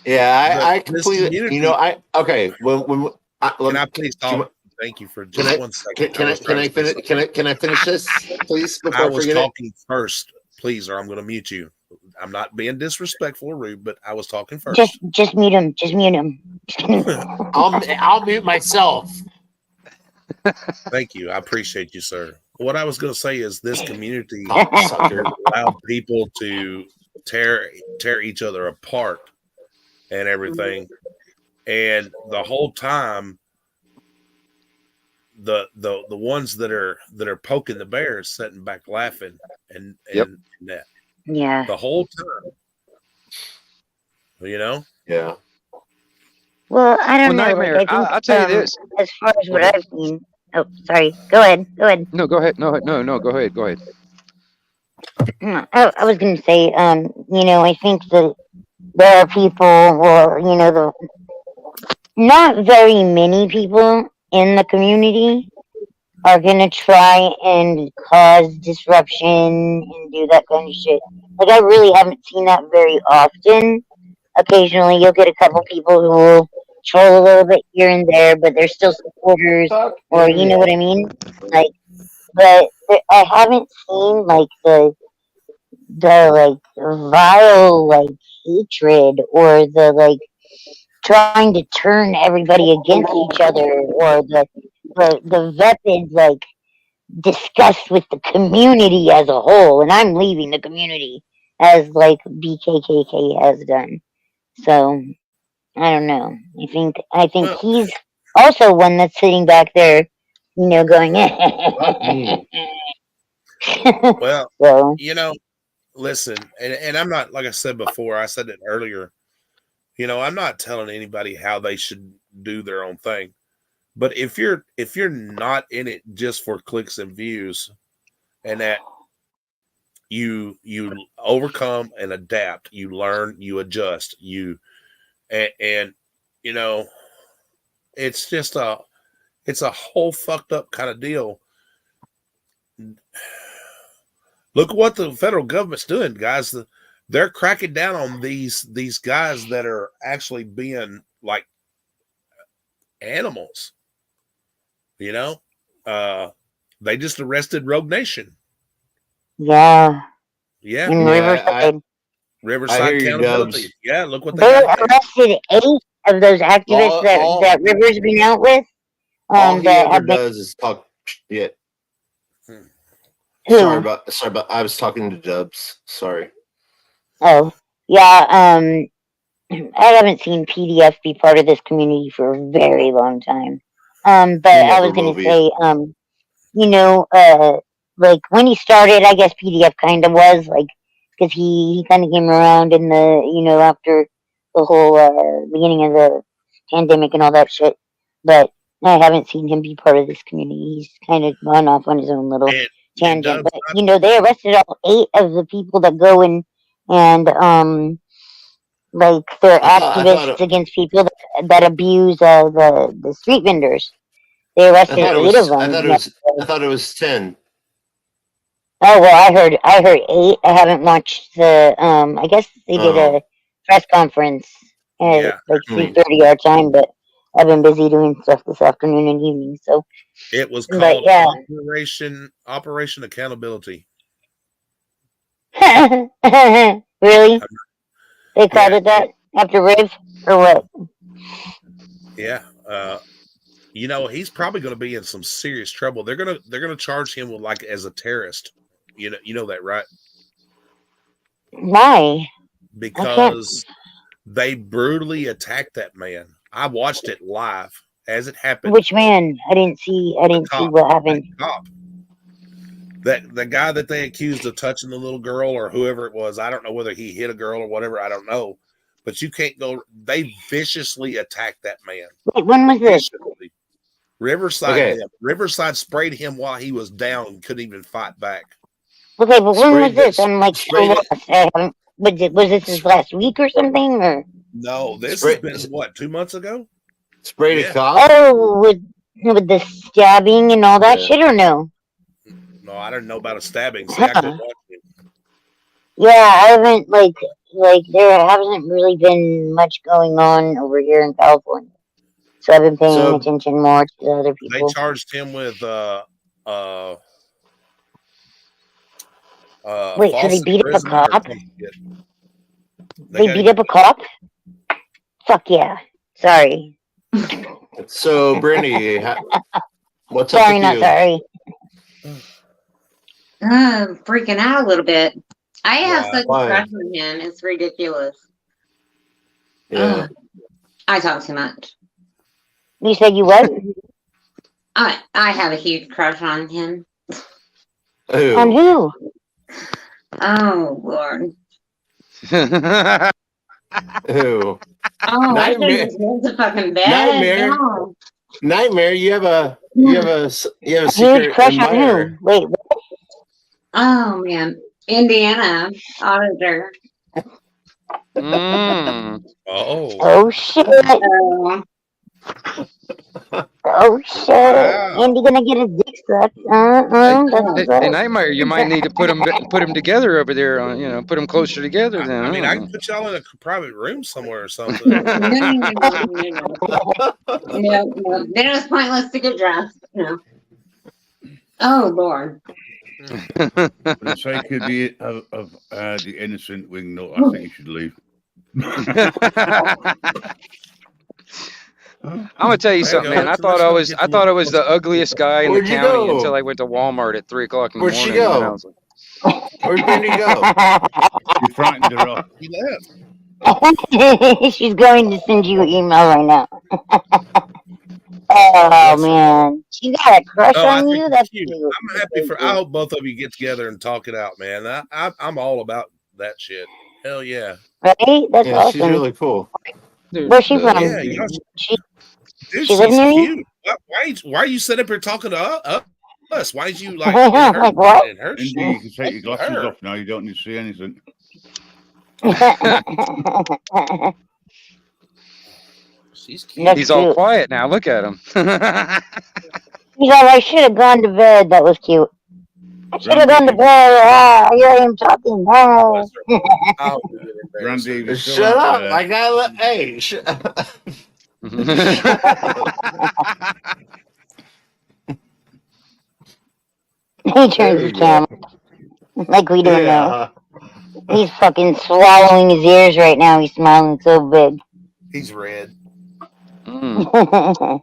Speaker 3: Yeah, I
Speaker 2: this
Speaker 3: completely.
Speaker 2: community-
Speaker 3: Okay. When
Speaker 2: Can I please talk? Thank you for just 1 second.
Speaker 3: Can I finish? Can I finish this, please? Before
Speaker 2: I
Speaker 3: I
Speaker 2: was
Speaker 3: forget it.
Speaker 2: talking first, please, or I'm going to mute you. I'm not being disrespectful or rude, but I was talking first.
Speaker 9: Just mute him. Just mute him.
Speaker 3: I'll mute myself.
Speaker 2: Thank you. I appreciate you, sir. What I was going to say is this community allowed people to tear each other apart and everything, and the whole time, the ones that are poking the bear sitting back laughing and that.
Speaker 9: Yeah.
Speaker 2: The whole time.
Speaker 3: Yeah.
Speaker 9: Well, I don't know.
Speaker 8: Nitemare,
Speaker 9: Like, I think,
Speaker 8: I'll tell you this.
Speaker 9: as far as what I've seen. Oh, sorry. Go ahead.
Speaker 8: No, go ahead. No, go ahead.
Speaker 9: I was going to say, I think that there are people, or, not very many people in the community are going to try and cause disruption and do that kind of shit. Like, I really haven't seen that very often. Occasionally, you'll get a couple people who will troll a little bit here and there, but they're still supporters, or you know what I mean? Like, but I haven't seen, like, the like vile, like, hatred, or the, like, trying to turn everybody against each other, or the vapid, like, disgust with the community as a whole. And I'm leaving the community, as like BKKK has done. So I don't know. I think he's also one that's sitting back there, going.
Speaker 2: Well,
Speaker 9: So,
Speaker 2: listen, and I'm not, like I said before, I said it earlier. I'm not telling anybody how they should do their own thing. But if you're not in it just for clicks and views, and that you overcome and adapt, you learn, you adjust, and it's just it's a whole fucked up kind of deal. Look what the federal government's doing, guys. They're cracking down on these guys that are actually being like animals. They just arrested Rogue Nation.
Speaker 9: yeah.
Speaker 2: Yeah.
Speaker 9: In Riverside.
Speaker 2: Riverside Accountability. Yeah, look what
Speaker 9: they arrested 8 of those activists that River's been out with.
Speaker 3: All he ever does is talk shit. Sorry about. I was talking to Dubs. Sorry.
Speaker 9: Oh, yeah. I haven't seen PDF be part of this community for a very long time. But I was going to say, like when he started, I guess PDF kind of was like, because he kind of came around in the, after the whole beginning of the pandemic and all that shit. But I haven't seen him be part of this community. He's kind of gone off on his own little tangent. But they arrested all 8 of the people that go and like they're activists against people that abuse the street vendors. They arrested 8 of them.
Speaker 3: I thought it was 10.
Speaker 9: Oh well, I heard 8. I haven't watched the. I guess they did a press conference at like 3:30 our time, but I've been busy doing stuff this afternoon and evening. So,
Speaker 2: It was
Speaker 9: but
Speaker 2: called
Speaker 9: yeah.
Speaker 2: Operation Accountability.
Speaker 9: Really? They called
Speaker 2: Yeah,
Speaker 9: it that after Riv or what?
Speaker 2: yeah. You know, he's probably going to be in some serious trouble. They're gonna charge him with like as a terrorist. You know that, right?
Speaker 9: Why?
Speaker 2: Because they brutally attacked that man. I watched it live as it happened.
Speaker 9: Which man? I didn't see what happened.
Speaker 2: Cop. The guy that they accused of touching the little girl or whoever it was, I don't know whether he hit a girl or whatever, I don't know. But you can't go. They viciously attacked that man.
Speaker 9: Wait, when was this?
Speaker 2: Viciously. Riverside.
Speaker 3: Okay.
Speaker 2: Riverside sprayed him while he was down and couldn't even fight back.
Speaker 9: Okay, but when
Speaker 3: Sprayed
Speaker 9: was this?
Speaker 3: it-
Speaker 9: I'm like so
Speaker 3: sprayed it-
Speaker 9: lost. Was this last week or something? Or
Speaker 2: No, this
Speaker 3: Spray-
Speaker 2: has been what, 2 months ago?
Speaker 3: Sprayed
Speaker 2: Yeah.
Speaker 3: a cop.
Speaker 9: oh, with the stabbing and all that
Speaker 3: Yeah.
Speaker 9: shit, or no?
Speaker 2: No, I didn't know about a stabbing. See, I couldn't watch it.
Speaker 9: Yeah, I haven't like there hasn't really been much going on over here in California, so I've been paying
Speaker 3: So-
Speaker 9: attention more to the other
Speaker 2: They
Speaker 9: people.
Speaker 2: charged him with
Speaker 9: Wait, so
Speaker 2: false
Speaker 9: they beat up a
Speaker 2: imprisonment or
Speaker 9: cop?
Speaker 2: some shit.
Speaker 9: They
Speaker 2: got
Speaker 9: beat
Speaker 2: him-
Speaker 9: up a cop? Fuck yeah! Sorry,
Speaker 3: So, Brandy, what's up
Speaker 9: sorry,
Speaker 3: with
Speaker 9: not
Speaker 3: you?
Speaker 9: sorry.
Speaker 10: I'm freaking out a little bit. I have
Speaker 2: Why?
Speaker 10: such a
Speaker 3: Why?
Speaker 10: crush on him. It's ridiculous.
Speaker 3: Yeah.
Speaker 10: I talk too much.
Speaker 9: You said you what?
Speaker 10: I have a huge crush on him.
Speaker 9: On
Speaker 3: Who?
Speaker 9: who?
Speaker 10: Oh Lord.
Speaker 3: Who?
Speaker 10: Oh, I should
Speaker 3: Nightmare.
Speaker 10: just move the fucking bed.
Speaker 3: Nightmare.
Speaker 10: No.
Speaker 3: Nightmare. You have a
Speaker 9: A huge
Speaker 3: secret
Speaker 9: crush on
Speaker 3: admirer.
Speaker 9: who? Wait, what?
Speaker 10: Oh man. Indiana auditor.
Speaker 8: Mm.
Speaker 2: Oh,
Speaker 9: Oh shit!
Speaker 10: Oh,
Speaker 9: Oh shit!
Speaker 2: Wow.
Speaker 9: Andy gonna get his dick sucked?
Speaker 8: Hey, Nightmare, you might need to put them together over there. Put them closer together. Then
Speaker 2: I mean, I
Speaker 8: don't
Speaker 2: can put y'all in a private room somewhere or something.
Speaker 8: know.
Speaker 10: no. Then it was pointless to get dressed. No. Oh Lord.
Speaker 6: For the sake of the innocent wingnut, I think you should leave.
Speaker 8: I'm gonna tell you
Speaker 2: There you
Speaker 8: something,
Speaker 2: go.
Speaker 8: man. I
Speaker 2: Let's
Speaker 8: thought I was
Speaker 2: get
Speaker 8: the ugliest guy in the
Speaker 3: Where'd you
Speaker 8: county
Speaker 3: go?
Speaker 8: until I went to Walmart at 3:00 in the
Speaker 3: Where'd she
Speaker 8: morning. And
Speaker 3: go?
Speaker 8: I was like,
Speaker 3: Where'd Brandy go?
Speaker 6: You frightened her off.
Speaker 2: He left.
Speaker 9: She's going to send you an email right now. Oh man, she got a crush
Speaker 2: Oh, I
Speaker 9: on
Speaker 2: think
Speaker 9: you.
Speaker 2: it's
Speaker 9: That's
Speaker 2: cute.
Speaker 9: cute.
Speaker 2: I'm happy for. I hope both of you get together and talk it out, man. I'm all about that shit. Hell yeah.
Speaker 9: Right? That's
Speaker 3: Yeah, she's
Speaker 9: awesome.
Speaker 3: really cool.
Speaker 8: dude,
Speaker 9: Where's she
Speaker 8: the-
Speaker 9: from?
Speaker 2: Yeah, y'all
Speaker 9: She
Speaker 2: Dude,
Speaker 9: She live
Speaker 2: she's
Speaker 9: near you?
Speaker 2: cute. Why are you sitting up here talking to us? Why did you like
Speaker 9: Like what?
Speaker 2: in her
Speaker 6: Indy,
Speaker 2: shit?
Speaker 6: you can take your glasses
Speaker 2: Her.
Speaker 6: off now. You don't need to see anything.
Speaker 2: She's cute.
Speaker 9: That's
Speaker 8: He's all
Speaker 9: cute.
Speaker 8: quiet now. Look at him.
Speaker 9: He's all, I should have gone to bed. That was cute. I should have gone to bed. Ah, here I am talking. Ah.
Speaker 2: I'll be getting embarrassed.
Speaker 6: Randy, you're still
Speaker 3: Shut
Speaker 6: out
Speaker 3: up!
Speaker 6: there.
Speaker 3: I gotta hey.
Speaker 9: He turns
Speaker 3: There
Speaker 9: his
Speaker 3: you go.
Speaker 9: camera. Like we don't know.
Speaker 3: Yeah.
Speaker 9: He's fucking swallowing his ears right now. He's smiling so big.
Speaker 2: He's red.
Speaker 8: Mm.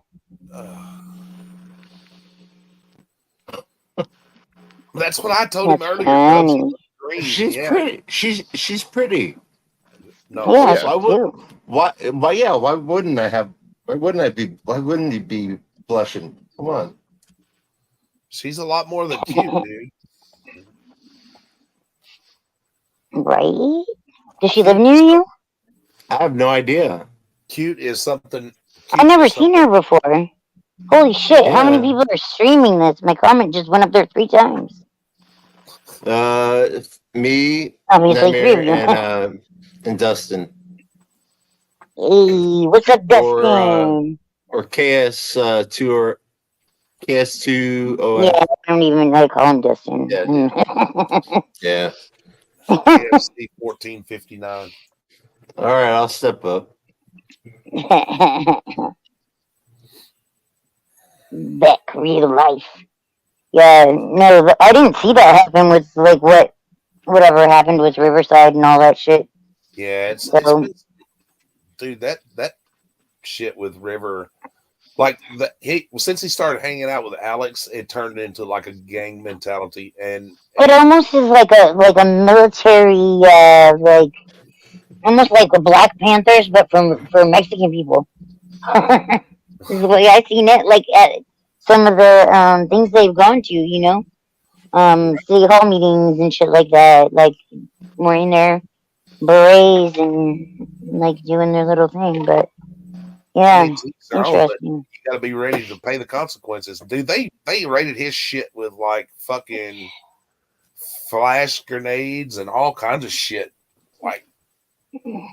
Speaker 2: That's what I told him
Speaker 9: That's
Speaker 2: earlier.
Speaker 9: funny.
Speaker 2: Green.
Speaker 3: She's
Speaker 2: Yeah.
Speaker 3: pretty. She's pretty.
Speaker 2: No,
Speaker 9: Yeah,
Speaker 2: yeah.
Speaker 9: she's
Speaker 3: Why would-
Speaker 9: cute.
Speaker 3: Why? Yeah. Why wouldn't I have? Why wouldn't I be? Why wouldn't he be blushing? Come on.
Speaker 2: She's a lot more than cute, dude.
Speaker 9: Right? Does she live near you?
Speaker 3: I have no idea.
Speaker 2: Cute is something.
Speaker 9: I've never seen her before. Holy shit, how many
Speaker 3: Yeah.
Speaker 9: people are streaming this? My comment just went up there 3 times.
Speaker 3: Me,
Speaker 9: Obviously, 3 of
Speaker 3: Nitemare,
Speaker 9: you.
Speaker 3: and Dustin,
Speaker 9: Hey, what's up, Dustin?
Speaker 3: or KS2 or KS2OFD.
Speaker 9: Yeah, I don't even know to call him Dustin.
Speaker 3: Yeah, Yeah.
Speaker 2: KFC 1459.
Speaker 3: All right, I'll step up.
Speaker 9: Beck, real life. Yeah, no, I didn't see that happen with like whatever happened with Riverside and all that shit.
Speaker 2: Yeah, it's
Speaker 9: So
Speaker 2: been, dude, that shit with River, like since he started hanging out with Alex, it turned into like a gang mentality, and
Speaker 9: it almost is like a military, like almost like the Black Panthers, but for Mexican people. This is the way I seen it. Like at some of the things they've gone to, you know, city hall meetings and shit like that. Like wearing their berets and like doing their little thing. But yeah, interesting.
Speaker 2: You got to be ready to pay the consequences, dude. They raided his shit with like fucking flash grenades and all kinds of shit. Like,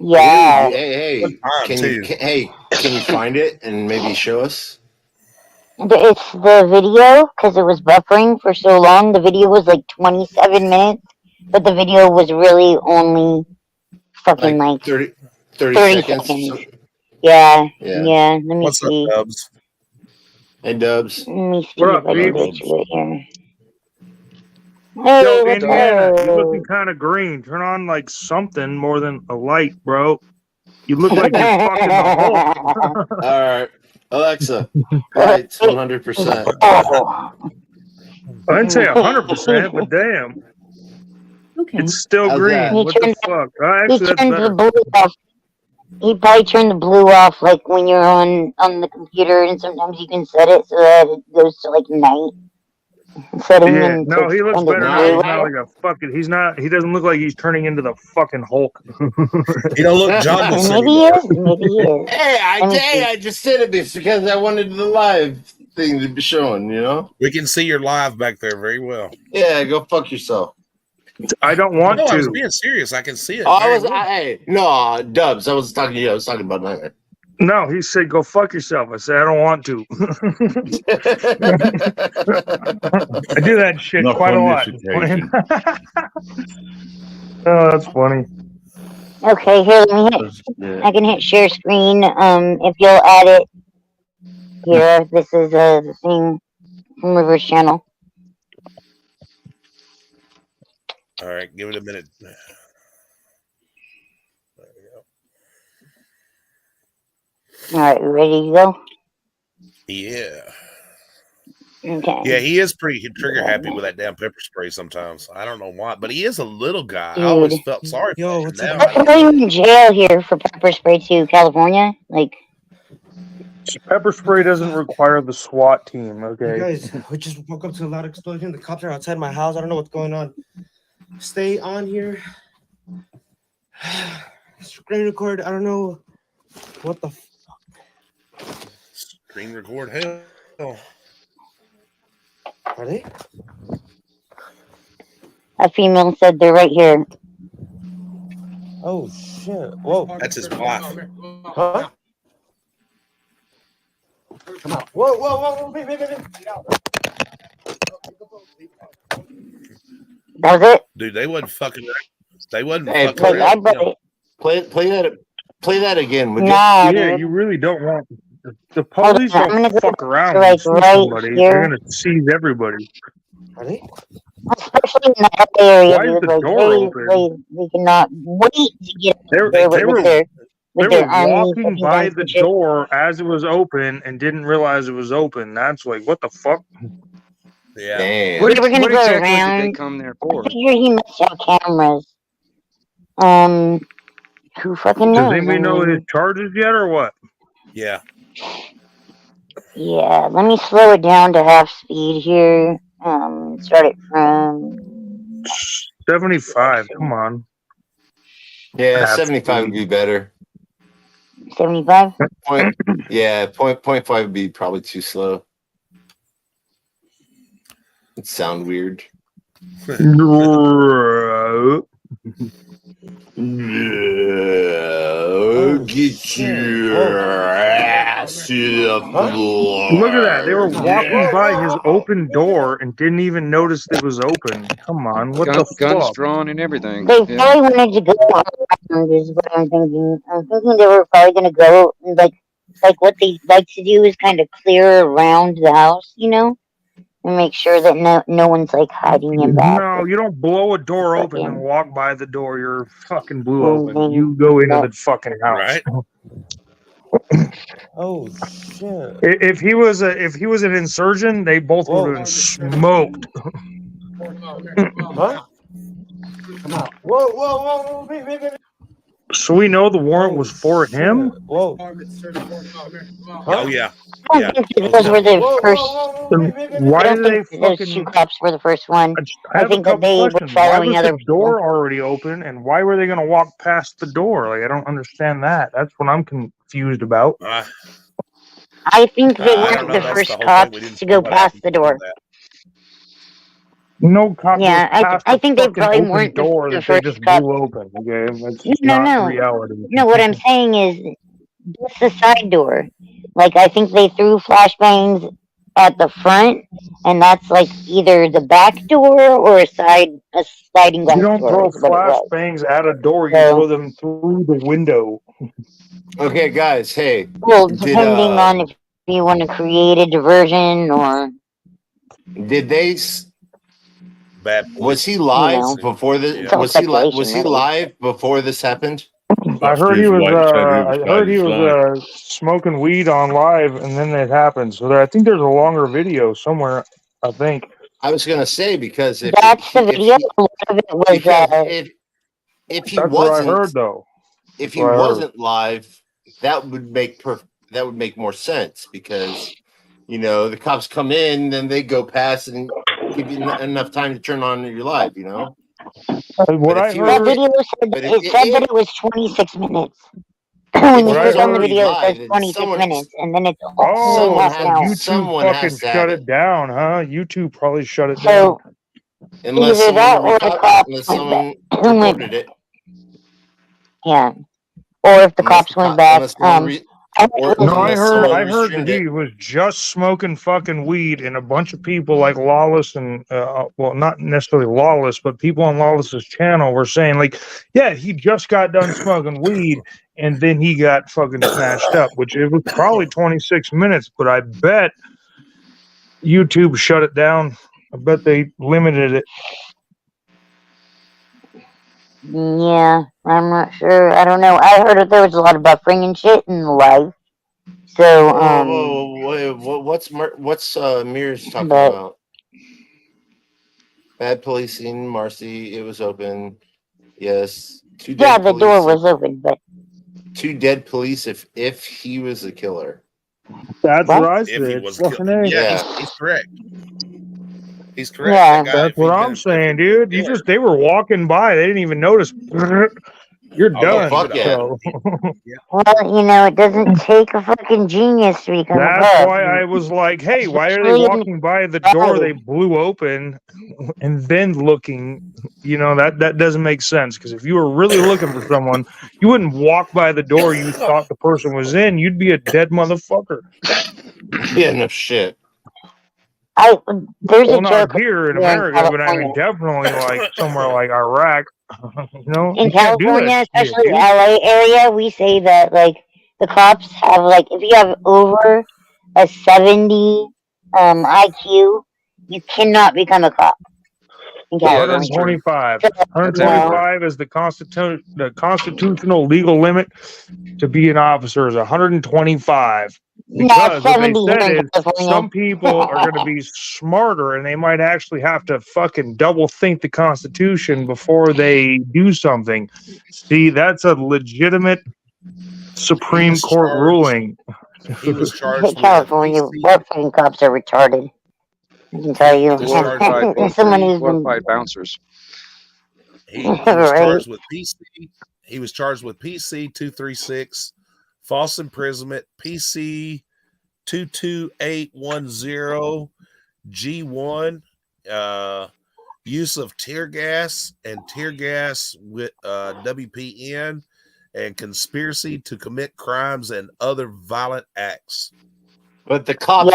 Speaker 9: yeah.
Speaker 3: Hey, can you find it and maybe show us?
Speaker 9: It's the video because it was buffering for so long. The video was like 27 minutes, but the video was really only fucking like
Speaker 3: 30
Speaker 9: seconds. Yeah. Let me
Speaker 2: What's
Speaker 9: see.
Speaker 2: up, Dubs?
Speaker 3: Hey, Dubs.
Speaker 9: Let me see
Speaker 11: What
Speaker 9: if
Speaker 11: up,
Speaker 9: I can
Speaker 11: Dubs?
Speaker 9: get you right here.
Speaker 11: Yo,
Speaker 9: what's
Speaker 11: Indiana,
Speaker 9: up?
Speaker 11: you're looking kind of green. Turn on like something more than a light, bro. You look like you're fucking the Hulk.
Speaker 3: All right, Alexa, lights 100%.
Speaker 9: Oh.
Speaker 11: I didn't say 100%, but damn,
Speaker 7: Okay.
Speaker 11: it's still
Speaker 3: How's
Speaker 11: green.
Speaker 3: that?
Speaker 11: What the fuck?
Speaker 9: He
Speaker 11: Actually, that's
Speaker 9: turned the
Speaker 11: better.
Speaker 9: blue off. He probably turned the blue off, like when you're on the computer, and sometimes you can set it so that it goes to like night setting
Speaker 11: Yeah,
Speaker 9: and
Speaker 11: no, he looks
Speaker 9: kind of
Speaker 11: better now.
Speaker 9: blue.
Speaker 11: He's not like a fucking. He's not. He doesn't look like he's turning into the fucking Hulk.
Speaker 2: You don't look John.
Speaker 9: Maybe he is. Maybe he is.
Speaker 3: Hey,
Speaker 9: Let me see.
Speaker 3: I just said it because I wanted the live thing to be shown, you know?
Speaker 2: We can see your live back there very well.
Speaker 3: Yeah, go fuck yourself.
Speaker 11: I don't want
Speaker 2: No, I was
Speaker 11: to.
Speaker 2: being serious. I can see it.
Speaker 3: Oh,
Speaker 2: very well.
Speaker 3: no, Dubs, I was talking to you. I was talking about Nightmare.
Speaker 11: No, he said, "Go fuck yourself." I said, "I don't want to." I do that shit
Speaker 6: Not
Speaker 11: quite a
Speaker 6: on
Speaker 11: lot.
Speaker 6: this occasion.
Speaker 11: Oh, that's funny.
Speaker 9: Okay, here, let me hit. I can hit share screen. If you'll add it here, this is the thing from River's channel.
Speaker 2: All right, give it a minute.
Speaker 9: All right, you ready to go?
Speaker 2: Yeah.
Speaker 9: Okay.
Speaker 2: Yeah, he is pretty trigger happy with that damn pepper spray sometimes. I don't know why, but he is a little guy.
Speaker 9: Dude.
Speaker 2: I always felt sorry for him.
Speaker 12: what's
Speaker 2: Now,
Speaker 12: up?
Speaker 9: I put him in jail here for pepper spray too, California. Like,
Speaker 11: Pepper spray doesn't require the SWAT team. Okay.
Speaker 12: Guys, we just woke up to a loud explosion. The cops are outside my house. I don't know what's going on. Stay on here. Screen record. I don't know what the fuck.
Speaker 2: screen record hell.
Speaker 12: Are they?
Speaker 9: a female said they're right here.
Speaker 12: Oh shit! Whoa.
Speaker 2: That's his wife.
Speaker 12: Huh? Come on. Whoa. Wait.
Speaker 9: That was it?
Speaker 2: Dude, they wasn't fucking. They wasn't
Speaker 3: Hey,
Speaker 2: fucking
Speaker 9: Like, I
Speaker 2: around.
Speaker 9: bet it.
Speaker 3: Play that again, would you?
Speaker 9: Nah,
Speaker 11: Yeah,
Speaker 9: dude.
Speaker 11: you really don't want. The
Speaker 9: Hold
Speaker 11: police
Speaker 9: on, I'm
Speaker 11: don't
Speaker 9: gonna go
Speaker 11: fuck around
Speaker 9: like
Speaker 11: and seize
Speaker 9: right
Speaker 11: somebody.
Speaker 9: here.
Speaker 11: They're gonna seize everybody.
Speaker 12: Are they?
Speaker 9: Especially in that area,
Speaker 11: Why is
Speaker 9: dude.
Speaker 11: the
Speaker 9: Like,
Speaker 11: door open?
Speaker 9: they cannot wait to get
Speaker 11: They
Speaker 9: up there
Speaker 11: were
Speaker 9: with
Speaker 11: they
Speaker 9: their
Speaker 11: were
Speaker 9: army
Speaker 11: walking
Speaker 9: fucking
Speaker 11: by
Speaker 9: guns
Speaker 11: the
Speaker 9: and shit.
Speaker 11: door as it was open and didn't realize it was open. That's like, what the fuck?
Speaker 2: Yeah.
Speaker 3: Damn.
Speaker 8: What,
Speaker 9: They were gonna
Speaker 8: what
Speaker 9: go
Speaker 8: exactly did they
Speaker 9: around.
Speaker 8: come there
Speaker 9: I
Speaker 8: for?
Speaker 9: figure he must have cameras. Who fucking
Speaker 11: Does
Speaker 9: knows?
Speaker 11: anybody
Speaker 9: I
Speaker 11: know
Speaker 9: mean,
Speaker 11: his charges yet or what?
Speaker 2: Yeah.
Speaker 9: yeah, let me slow it down to half speed here. Start it from
Speaker 11: 75. Come on.
Speaker 3: Yeah,
Speaker 11: Half
Speaker 3: 75 would be better.
Speaker 9: 75.
Speaker 3: Point 0.5 would be probably too slow. It'd sound weird. Get your ass to the floor.
Speaker 11: Look at that. They were walking by his open door and didn't even notice it was open. Come on. What the
Speaker 8: Guns
Speaker 11: fuck?
Speaker 8: drawn and everything.
Speaker 9: They
Speaker 8: Yeah.
Speaker 9: probably wanted to go around, is what I'm thinking. I'm thinking they were probably going to go, like, like what they like to do is kind of clear around the house, you know, and make sure that no one's like hiding in back.
Speaker 11: No, you don't blow a door open and
Speaker 9: fucking
Speaker 11: walk by the door. You're fucking blew open.
Speaker 9: moving
Speaker 11: You go into
Speaker 9: that.
Speaker 11: the fucking house.
Speaker 2: Right.
Speaker 12: Oh shit!
Speaker 11: If he was an insurgent, they both would have been smoked.
Speaker 12: Huh? Come out! Whoa! Whoa! Whoa! Whoa!
Speaker 11: So we know the warrant was for him.
Speaker 12: Whoa!
Speaker 2: Oh yeah.
Speaker 9: I don't think those were the first.
Speaker 11: Why
Speaker 9: I
Speaker 11: do
Speaker 9: don't
Speaker 11: they
Speaker 9: think those two
Speaker 11: fucking?
Speaker 9: cops were the first one.
Speaker 11: I have a
Speaker 9: think that
Speaker 11: couple
Speaker 9: they were
Speaker 11: questions. Why
Speaker 9: following
Speaker 11: was
Speaker 9: other
Speaker 11: the
Speaker 9: people.
Speaker 11: door already open, and why were they going to walk past the door? Like, I don't understand that. That's what I'm confused about.
Speaker 9: I think they
Speaker 2: I
Speaker 9: weren't
Speaker 2: don't know.
Speaker 9: the
Speaker 2: That's
Speaker 9: first
Speaker 2: the whole thing.
Speaker 9: cops
Speaker 2: We didn't
Speaker 9: to
Speaker 2: see
Speaker 9: go
Speaker 2: what
Speaker 9: past
Speaker 2: happened
Speaker 9: the
Speaker 2: before
Speaker 9: door.
Speaker 2: that.
Speaker 11: No cop
Speaker 9: Yeah,
Speaker 11: goes past
Speaker 9: I
Speaker 11: the
Speaker 9: think they
Speaker 11: fucking
Speaker 9: probably
Speaker 11: open
Speaker 9: weren't
Speaker 11: door
Speaker 9: the
Speaker 11: that they
Speaker 9: first
Speaker 11: just
Speaker 9: cops.
Speaker 11: blew open. Okay, that's
Speaker 9: No,
Speaker 11: not
Speaker 9: no,
Speaker 11: reality.
Speaker 9: no. What I'm saying is, it's the side door. Like I think they threw flashbangs at the front, and that's like either the back door or a sliding
Speaker 11: You
Speaker 9: glass
Speaker 11: don't
Speaker 9: door.
Speaker 11: throw
Speaker 9: Is what it was.
Speaker 11: flashbangs at a door. You
Speaker 9: So,
Speaker 11: throw them through the window.
Speaker 3: Okay, guys. Hey,
Speaker 9: well,
Speaker 3: did
Speaker 9: depending on if you want to create a diversion or
Speaker 3: did they?
Speaker 2: Bad
Speaker 3: Was
Speaker 2: police.
Speaker 3: he
Speaker 9: you
Speaker 3: live
Speaker 9: know,
Speaker 3: before the?
Speaker 9: it's all
Speaker 3: Was he live?
Speaker 9: speculation,
Speaker 3: Was he
Speaker 9: really.
Speaker 3: live before this happened?
Speaker 11: I heard he
Speaker 6: Foster's
Speaker 11: was.
Speaker 6: wife said he was
Speaker 11: I heard he was smoking weed on live, and then it happened. So I think there's a longer video somewhere. I think.
Speaker 3: I was gonna say because
Speaker 9: That's the video. A lot of it was.
Speaker 3: because if he
Speaker 11: That's what I
Speaker 3: wasn't
Speaker 11: heard, though.
Speaker 3: if
Speaker 11: That's
Speaker 3: he
Speaker 11: what I heard.
Speaker 3: wasn't live, that would make more sense because you know the cops come in, then they go past and give you enough time to turn on your live. You know.
Speaker 11: What I
Speaker 9: That
Speaker 11: heard.
Speaker 9: video said
Speaker 3: But
Speaker 9: it said that it was 26 minutes. When you
Speaker 11: What I
Speaker 9: click on the
Speaker 11: heard.
Speaker 9: video, it says
Speaker 3: live,
Speaker 9: 26 minutes, and then it's
Speaker 11: Oh,
Speaker 9: only
Speaker 3: someone
Speaker 9: half
Speaker 11: so
Speaker 9: an hour.
Speaker 11: YouTube fucking shut it down, huh? YouTube probably shut it down.
Speaker 9: So
Speaker 3: unless
Speaker 9: either that
Speaker 3: someone
Speaker 9: or the cops went
Speaker 3: someone
Speaker 9: back. Went,
Speaker 3: reported it.
Speaker 9: yeah. Or if the cops went back.
Speaker 3: Unless someone
Speaker 11: No, I
Speaker 3: unless
Speaker 11: heard
Speaker 3: someone
Speaker 11: I heard that
Speaker 3: restrained it.
Speaker 11: he was just smoking fucking weed, and a bunch of people like Lawless and well, not necessarily Lawless, but people on Lawless's channel were saying like, yeah, he just got done smoking weed, and then he got fucking snatched up, which it was probably 26 minutes, but I bet YouTube shut it down. I bet they limited it.
Speaker 9: Yeah, I'm not sure. I don't know. I heard that there was a lot of buffering and shit in the live. So,
Speaker 3: what's Mir's talking
Speaker 9: but-
Speaker 3: about? Bad policing, Marcy. It was open. Yes.
Speaker 9: Yeah, the door was open, but
Speaker 3: 2 dead police. If he was the killer.
Speaker 11: That's
Speaker 9: What?
Speaker 11: what I
Speaker 2: If he
Speaker 11: said.
Speaker 2: was
Speaker 11: Fucking
Speaker 2: killed.
Speaker 11: A.
Speaker 2: Yeah, he's correct. He's correct.
Speaker 9: Yeah.
Speaker 2: That guy,
Speaker 11: That's
Speaker 2: if
Speaker 11: what
Speaker 2: he'd
Speaker 11: I'm
Speaker 2: been-
Speaker 11: saying, dude. You just they were walking by, they didn't even notice. You're
Speaker 2: Oh,
Speaker 11: done.
Speaker 3: fuck yeah.
Speaker 11: So.
Speaker 9: well, you know, it doesn't take a fucking genius to become a
Speaker 11: That's
Speaker 9: cop.
Speaker 11: why I was like, hey, why are they
Speaker 9: Especially in
Speaker 11: walking by the door they blew open and then looking? You know, that doesn't make sense. Because if you were really looking for someone, you wouldn't walk by the door you thought the person was in. You'd be a dead motherfucker.
Speaker 3: Yeah, no shit.
Speaker 9: There's
Speaker 11: Well,
Speaker 9: a
Speaker 11: not
Speaker 9: joke
Speaker 11: here in
Speaker 9: here in
Speaker 11: America, but I mean,
Speaker 9: California.
Speaker 11: definitely like somewhere like Iraq. You know,
Speaker 9: In
Speaker 11: you can't do
Speaker 9: California,
Speaker 11: that shit,
Speaker 9: especially
Speaker 11: dude.
Speaker 9: LA area, we say that like the cops have like if you have over a 70 IQ, you cannot become a cop in California.
Speaker 11: 125.
Speaker 9: So,
Speaker 11: 125 is the constitutional legal limit to be an officer is 125. Because what they
Speaker 9: 70
Speaker 11: said
Speaker 9: here in
Speaker 11: is
Speaker 9: California.
Speaker 11: some people are going to be smarter and they might actually have to fucking double think the Constitution before they do something. See, that's a legitimate Supreme Court ruling.
Speaker 2: He was charged
Speaker 9: in
Speaker 2: with
Speaker 9: California, fucking cops are retarded. I can tell you.
Speaker 8: Glorified,
Speaker 9: Someone who's been
Speaker 8: glorified bouncers.
Speaker 2: He was
Speaker 9: Right.
Speaker 2: charged with PC. He was charged with PC 236, false imprisonment, PC 22810, G1, use of tear gas and tear gas with WPN, and conspiracy to commit crimes and other violent acts.
Speaker 3: But the cops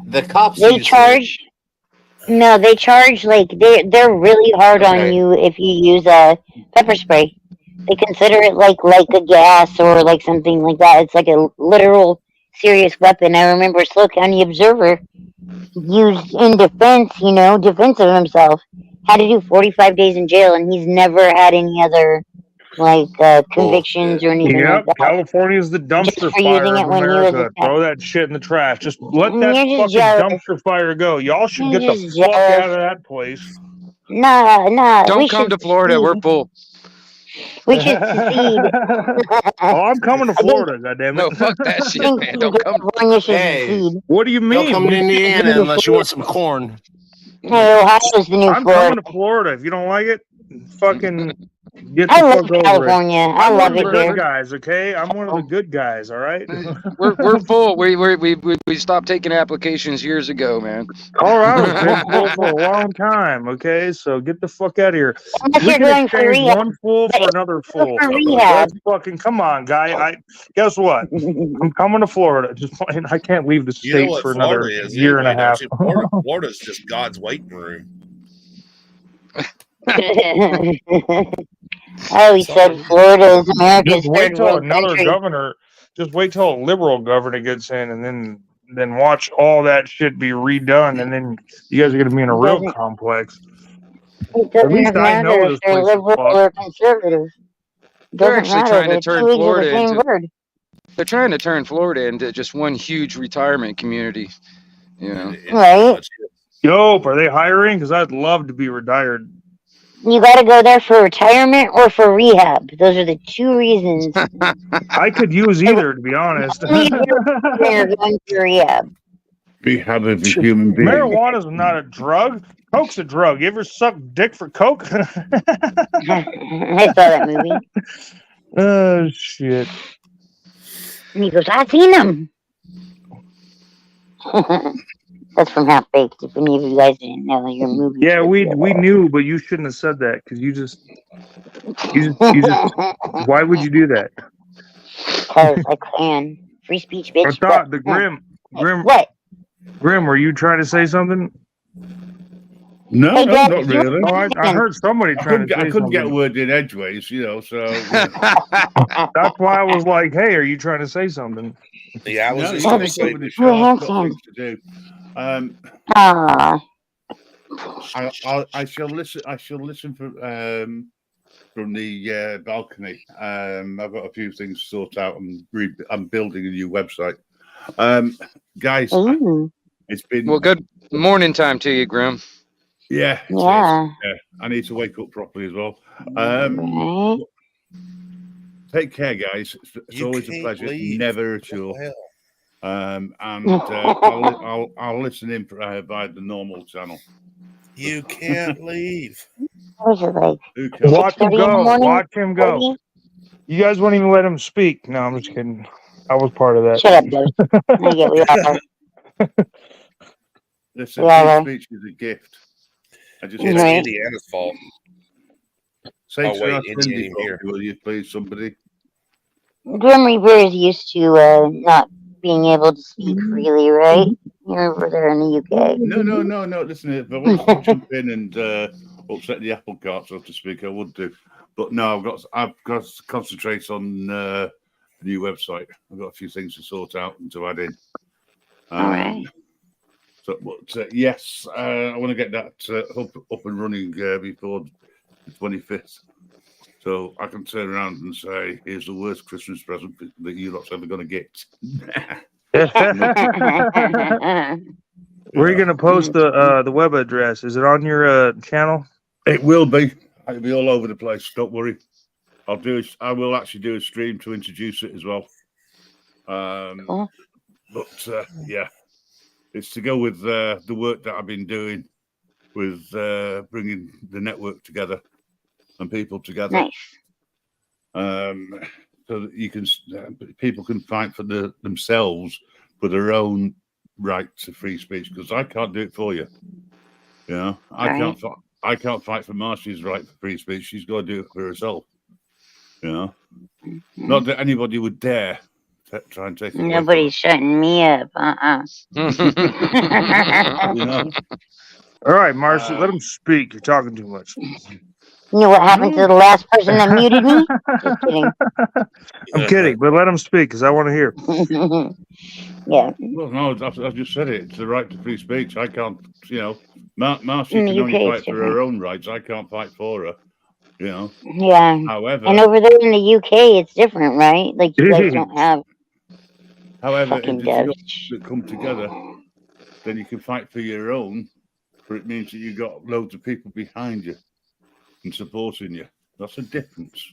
Speaker 3: the cops
Speaker 9: they
Speaker 3: use
Speaker 9: charge. No, they charge like they're really hard on
Speaker 3: Okay.
Speaker 9: you if you use a pepper spray. they consider it like a gas or like something like that. It's like a literal serious weapon. I remember Slow County Observer used in defense, defense of himself, had to do 45 days in jail, and he's never had any other convictions or anything like
Speaker 11: Yep,
Speaker 9: that.
Speaker 11: California's the dumpster
Speaker 9: for using
Speaker 11: fire
Speaker 9: it
Speaker 11: of
Speaker 9: when he was
Speaker 11: America.
Speaker 9: a
Speaker 11: Throw that shit in the trash. Just let that
Speaker 9: You're just
Speaker 11: fucking
Speaker 9: jealous.
Speaker 11: dumpster fire go. Y'all should
Speaker 9: You're
Speaker 11: get the
Speaker 9: just
Speaker 11: fuck
Speaker 9: jealous.
Speaker 11: out of that place.
Speaker 9: Nah.
Speaker 8: Don't
Speaker 9: we
Speaker 8: come
Speaker 9: should
Speaker 8: to Florida. We're
Speaker 9: secede.
Speaker 8: full.
Speaker 9: We should secede.
Speaker 11: Oh, I'm coming to
Speaker 9: I think-
Speaker 11: Florida, goddammit.
Speaker 8: No, fuck that
Speaker 9: I
Speaker 8: shit,
Speaker 9: think
Speaker 8: man. Don't come.
Speaker 9: California should
Speaker 3: Hey,
Speaker 9: secede.
Speaker 11: What do you mean?
Speaker 3: don't come to
Speaker 11: We can't
Speaker 3: Indiana
Speaker 11: go to
Speaker 3: unless you want some corn.
Speaker 9: Hey, Ohio's the new
Speaker 11: I'm
Speaker 9: Florida.
Speaker 11: coming to Florida. If you don't like it, fucking get the
Speaker 9: I love
Speaker 11: fuck over it.
Speaker 9: California. I
Speaker 11: I'm
Speaker 9: love
Speaker 11: one of
Speaker 9: it
Speaker 11: the
Speaker 9: here.
Speaker 11: good guys, okay? I'm one of the good guys, all right?
Speaker 8: We're full. We stopped taking applications years ago, man.
Speaker 11: Colorado's been full for a long time, okay? So get the fuck out of here.
Speaker 9: Unless
Speaker 11: We
Speaker 9: you're
Speaker 11: can
Speaker 9: going for
Speaker 11: exchange
Speaker 9: rehab.
Speaker 11: one fool
Speaker 9: But
Speaker 11: for another
Speaker 9: if you go
Speaker 11: fool.
Speaker 9: for rehab.
Speaker 11: Let's fucking come on, guy. Guess what? I'm coming to Florida. I can't leave the
Speaker 2: You know
Speaker 11: state
Speaker 2: what
Speaker 11: for another
Speaker 2: Florida is
Speaker 11: year and a
Speaker 2: anyway,
Speaker 11: half.
Speaker 2: don't you? Florida's just God's waiting room.
Speaker 9: Oh, he said Florida is America's
Speaker 11: Just wait
Speaker 9: third
Speaker 11: till
Speaker 9: world
Speaker 11: another
Speaker 9: country.
Speaker 11: governor. Just wait till a liberal governor gets in, and then watch all that shit be redone, and then you guys are gonna be in a real
Speaker 9: Doesn't-
Speaker 11: complex.
Speaker 9: It
Speaker 11: At least
Speaker 9: doesn't
Speaker 11: I know
Speaker 9: matter if
Speaker 11: this
Speaker 9: they're
Speaker 11: place is
Speaker 9: liberal
Speaker 11: fucked.
Speaker 9: or conservative.
Speaker 8: They're
Speaker 9: Doesn't
Speaker 8: actually
Speaker 9: matter.
Speaker 8: trying to
Speaker 9: The
Speaker 8: turn
Speaker 9: two leads are
Speaker 8: Florida
Speaker 9: the same
Speaker 8: into.
Speaker 9: word.
Speaker 8: They're trying to turn Florida into just one huge retirement community. You know.
Speaker 9: Right?
Speaker 11: Yo, are they hiring? Because I'd love to be retired.
Speaker 9: You got to go there for retirement or for rehab. Those are the two reasons.
Speaker 11: I could use either, to be honest.
Speaker 9: Only if you're going for rehab.
Speaker 6: Rehab of a human being.
Speaker 11: Marijuana's not a drug. Coke's a drug. You ever suck dick for coke?
Speaker 9: I saw that movie.
Speaker 11: Oh shit!
Speaker 9: And he goes, "I've seen them." That's from Half Baked. If any of you guys didn't know, your movie.
Speaker 11: Yeah, we knew, but you shouldn't have said that because you just. Why would you do that?
Speaker 9: Because I can. Free speech, bitch.
Speaker 11: I thought the Grim.
Speaker 9: What?
Speaker 11: Grim, were you trying to say something?
Speaker 6: No,
Speaker 9: Hey,
Speaker 6: no,
Speaker 9: Dad,
Speaker 6: not
Speaker 9: if you're-
Speaker 6: really.
Speaker 11: No, I heard somebody trying to say
Speaker 6: I couldn't get a
Speaker 11: something.
Speaker 6: word in edgeways, so.
Speaker 11: That's why I was like, "Hey, are you trying to say something?"
Speaker 2: Yeah, I was
Speaker 6: No,
Speaker 2: just
Speaker 6: you
Speaker 2: going to
Speaker 6: take
Speaker 2: say.
Speaker 6: over the show. I've got things to do. I shall listen. I shall listen from the balcony. I've got a few things to sort out. I'm building a new website. Guys, it's been
Speaker 8: Well, good morning time to you, Grim.
Speaker 6: Yeah, it is.
Speaker 9: Yeah.
Speaker 6: Yeah, I need to wake up properly as well.
Speaker 9: Right.
Speaker 6: Take care, guys. It's
Speaker 2: You
Speaker 6: always a
Speaker 2: can't
Speaker 6: pleasure.
Speaker 2: leave.
Speaker 6: Never at
Speaker 2: What
Speaker 6: all.
Speaker 2: the hell?
Speaker 6: And I'll listen in via the normal channel.
Speaker 2: You can't leave.
Speaker 9: What was it like?
Speaker 6: Who can?
Speaker 11: Watch him
Speaker 9: 6:30 in the
Speaker 11: go.
Speaker 9: morning?
Speaker 11: Watch him go. You guys won't even let him speak. No, I'm just kidding. I was part of that.
Speaker 9: Shut up, Ghost. I get we all are.
Speaker 6: Listen,
Speaker 9: Yeah.
Speaker 6: free speech is a gift. I just
Speaker 2: It's
Speaker 9: Right.
Speaker 2: Indiana's fault.
Speaker 6: say
Speaker 2: Oh, wait,
Speaker 6: to
Speaker 2: Indiana
Speaker 6: Cindy,
Speaker 2: ain't here.
Speaker 6: will you please, somebody?
Speaker 9: Grim Reaper is used to not being able to speak freely, right? You're over there in the UK.
Speaker 6: No. Listen, if I want to jump in and upset the apple cart, so to speak, I would do. But no, I've got to concentrate on the new website. I've got a few things to sort out and to add in.
Speaker 9: All right.
Speaker 6: So, but yes, I want to get that up and running before the 25th. So I can turn around and say, here's the worst Christmas present that you lot's ever going to get.
Speaker 11: Where are you gonna post the web address? Is it on your channel?
Speaker 6: It will be. It'll be all over the place. Don't worry. I will actually do a stream to introduce it as well.
Speaker 9: Cool.
Speaker 6: But yeah, it's to go with the work that I've been doing with bringing the network together and people together.
Speaker 9: Nice.
Speaker 6: So that you can people can fight for themselves for their own right to free speech, because I can't do it for you. You know, I can't fight for Marcy's right for free speech. She's got to do it for herself. You know, not that anybody would dare try and take it.
Speaker 9: Nobody's shutting me up.
Speaker 6: You know?
Speaker 11: All right, Marcy, let him speak. You're talking too much.
Speaker 9: You know what happened to the last person that muted me? Just kidding.
Speaker 11: I'm kidding, but let him speak because I want to hear.
Speaker 9: Yeah.
Speaker 6: Well, no, I just said it. It's the right to free speech. I can't, you know, Marcy
Speaker 9: In the
Speaker 6: can only
Speaker 9: UK,
Speaker 6: fight
Speaker 9: it's
Speaker 6: for her own rights. I can't fight for her, you know.
Speaker 9: Yeah.
Speaker 6: However,
Speaker 9: And over there in the UK, it's different, right? Like you guys don't have.
Speaker 6: however, if
Speaker 9: fucking
Speaker 6: the two
Speaker 9: devs.
Speaker 6: that come together, then you can fight for your own. But it means that you've got loads of people behind you and supporting you. That's a difference.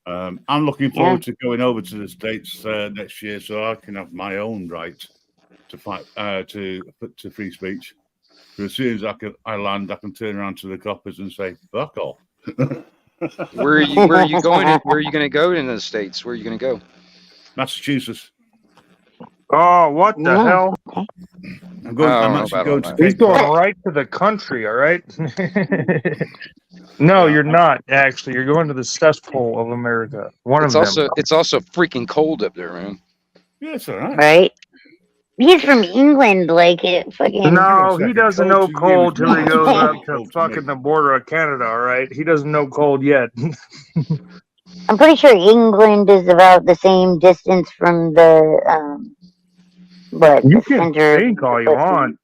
Speaker 6: I'm looking forward to going over to the States next year so I can have my own right to fight to free speech. But as soon as I land, I can turn around to the coppers and say, "Fuck off."
Speaker 8: Where are you going? Where are you going to go in the States? Where are you going to go?
Speaker 6: Massachusetts.
Speaker 11: Oh, what the hell?
Speaker 6: I'm going. I'm actually going to
Speaker 11: He's
Speaker 6: Cape
Speaker 11: going
Speaker 6: Cod.
Speaker 11: right to the country, all right? No, you're not. Actually, you're going to the cesspool of America.
Speaker 8: It's also freaking cold up there, man.
Speaker 6: Yeah, it's all right.
Speaker 9: Right? He's from England, like it fucking.
Speaker 11: No, he doesn't know cold till he goes up to
Speaker 6: cold to
Speaker 11: fucking the border of Canada, all right? He doesn't know cold yet.
Speaker 9: I'm pretty sure England is about the same distance from the
Speaker 11: You
Speaker 9: the
Speaker 11: can
Speaker 9: center.
Speaker 11: think all you want.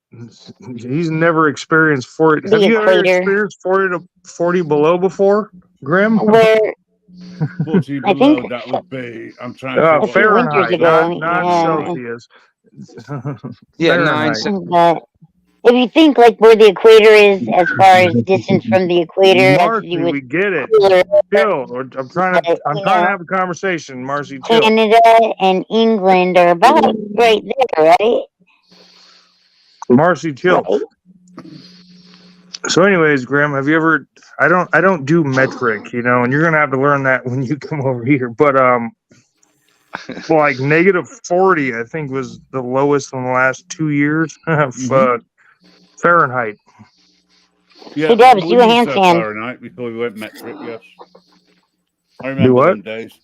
Speaker 11: He's never experienced 40.
Speaker 9: The
Speaker 11: Have you ever
Speaker 9: equator.
Speaker 11: experienced 40 below before, Grim?
Speaker 9: Where
Speaker 6: 40
Speaker 9: I
Speaker 6: below,
Speaker 9: think
Speaker 6: that would be. I'm trying to think.
Speaker 9: a few winters
Speaker 11: Fahrenheit,
Speaker 9: ago,
Speaker 11: not
Speaker 9: yeah.
Speaker 11: Celsius.
Speaker 8: Yeah,
Speaker 11: Fahrenheit.
Speaker 9: But if you think like where the equator is as far as distance from the equator, as
Speaker 11: Marcy,
Speaker 9: you would
Speaker 11: we get it.
Speaker 9: cooler,
Speaker 11: Chill. I'm trying to
Speaker 9: you
Speaker 11: have a conversation, Marcy. Chill.
Speaker 9: Canada and England are about right there, right?
Speaker 11: Marcy, chill.
Speaker 9: Right.
Speaker 11: So, anyways, Graham, have you ever? I don't do metric, you know, and you're gonna have to learn that when you come over here. But like -40, I think was the lowest in the last 2 years. Fahrenheit.
Speaker 6: Yeah,
Speaker 9: Hey, Debs,
Speaker 6: we
Speaker 9: do a
Speaker 6: used to have
Speaker 9: handstand.
Speaker 6: Fahrenheit before we went metric. Yes, I remember
Speaker 11: Do what?
Speaker 6: them days.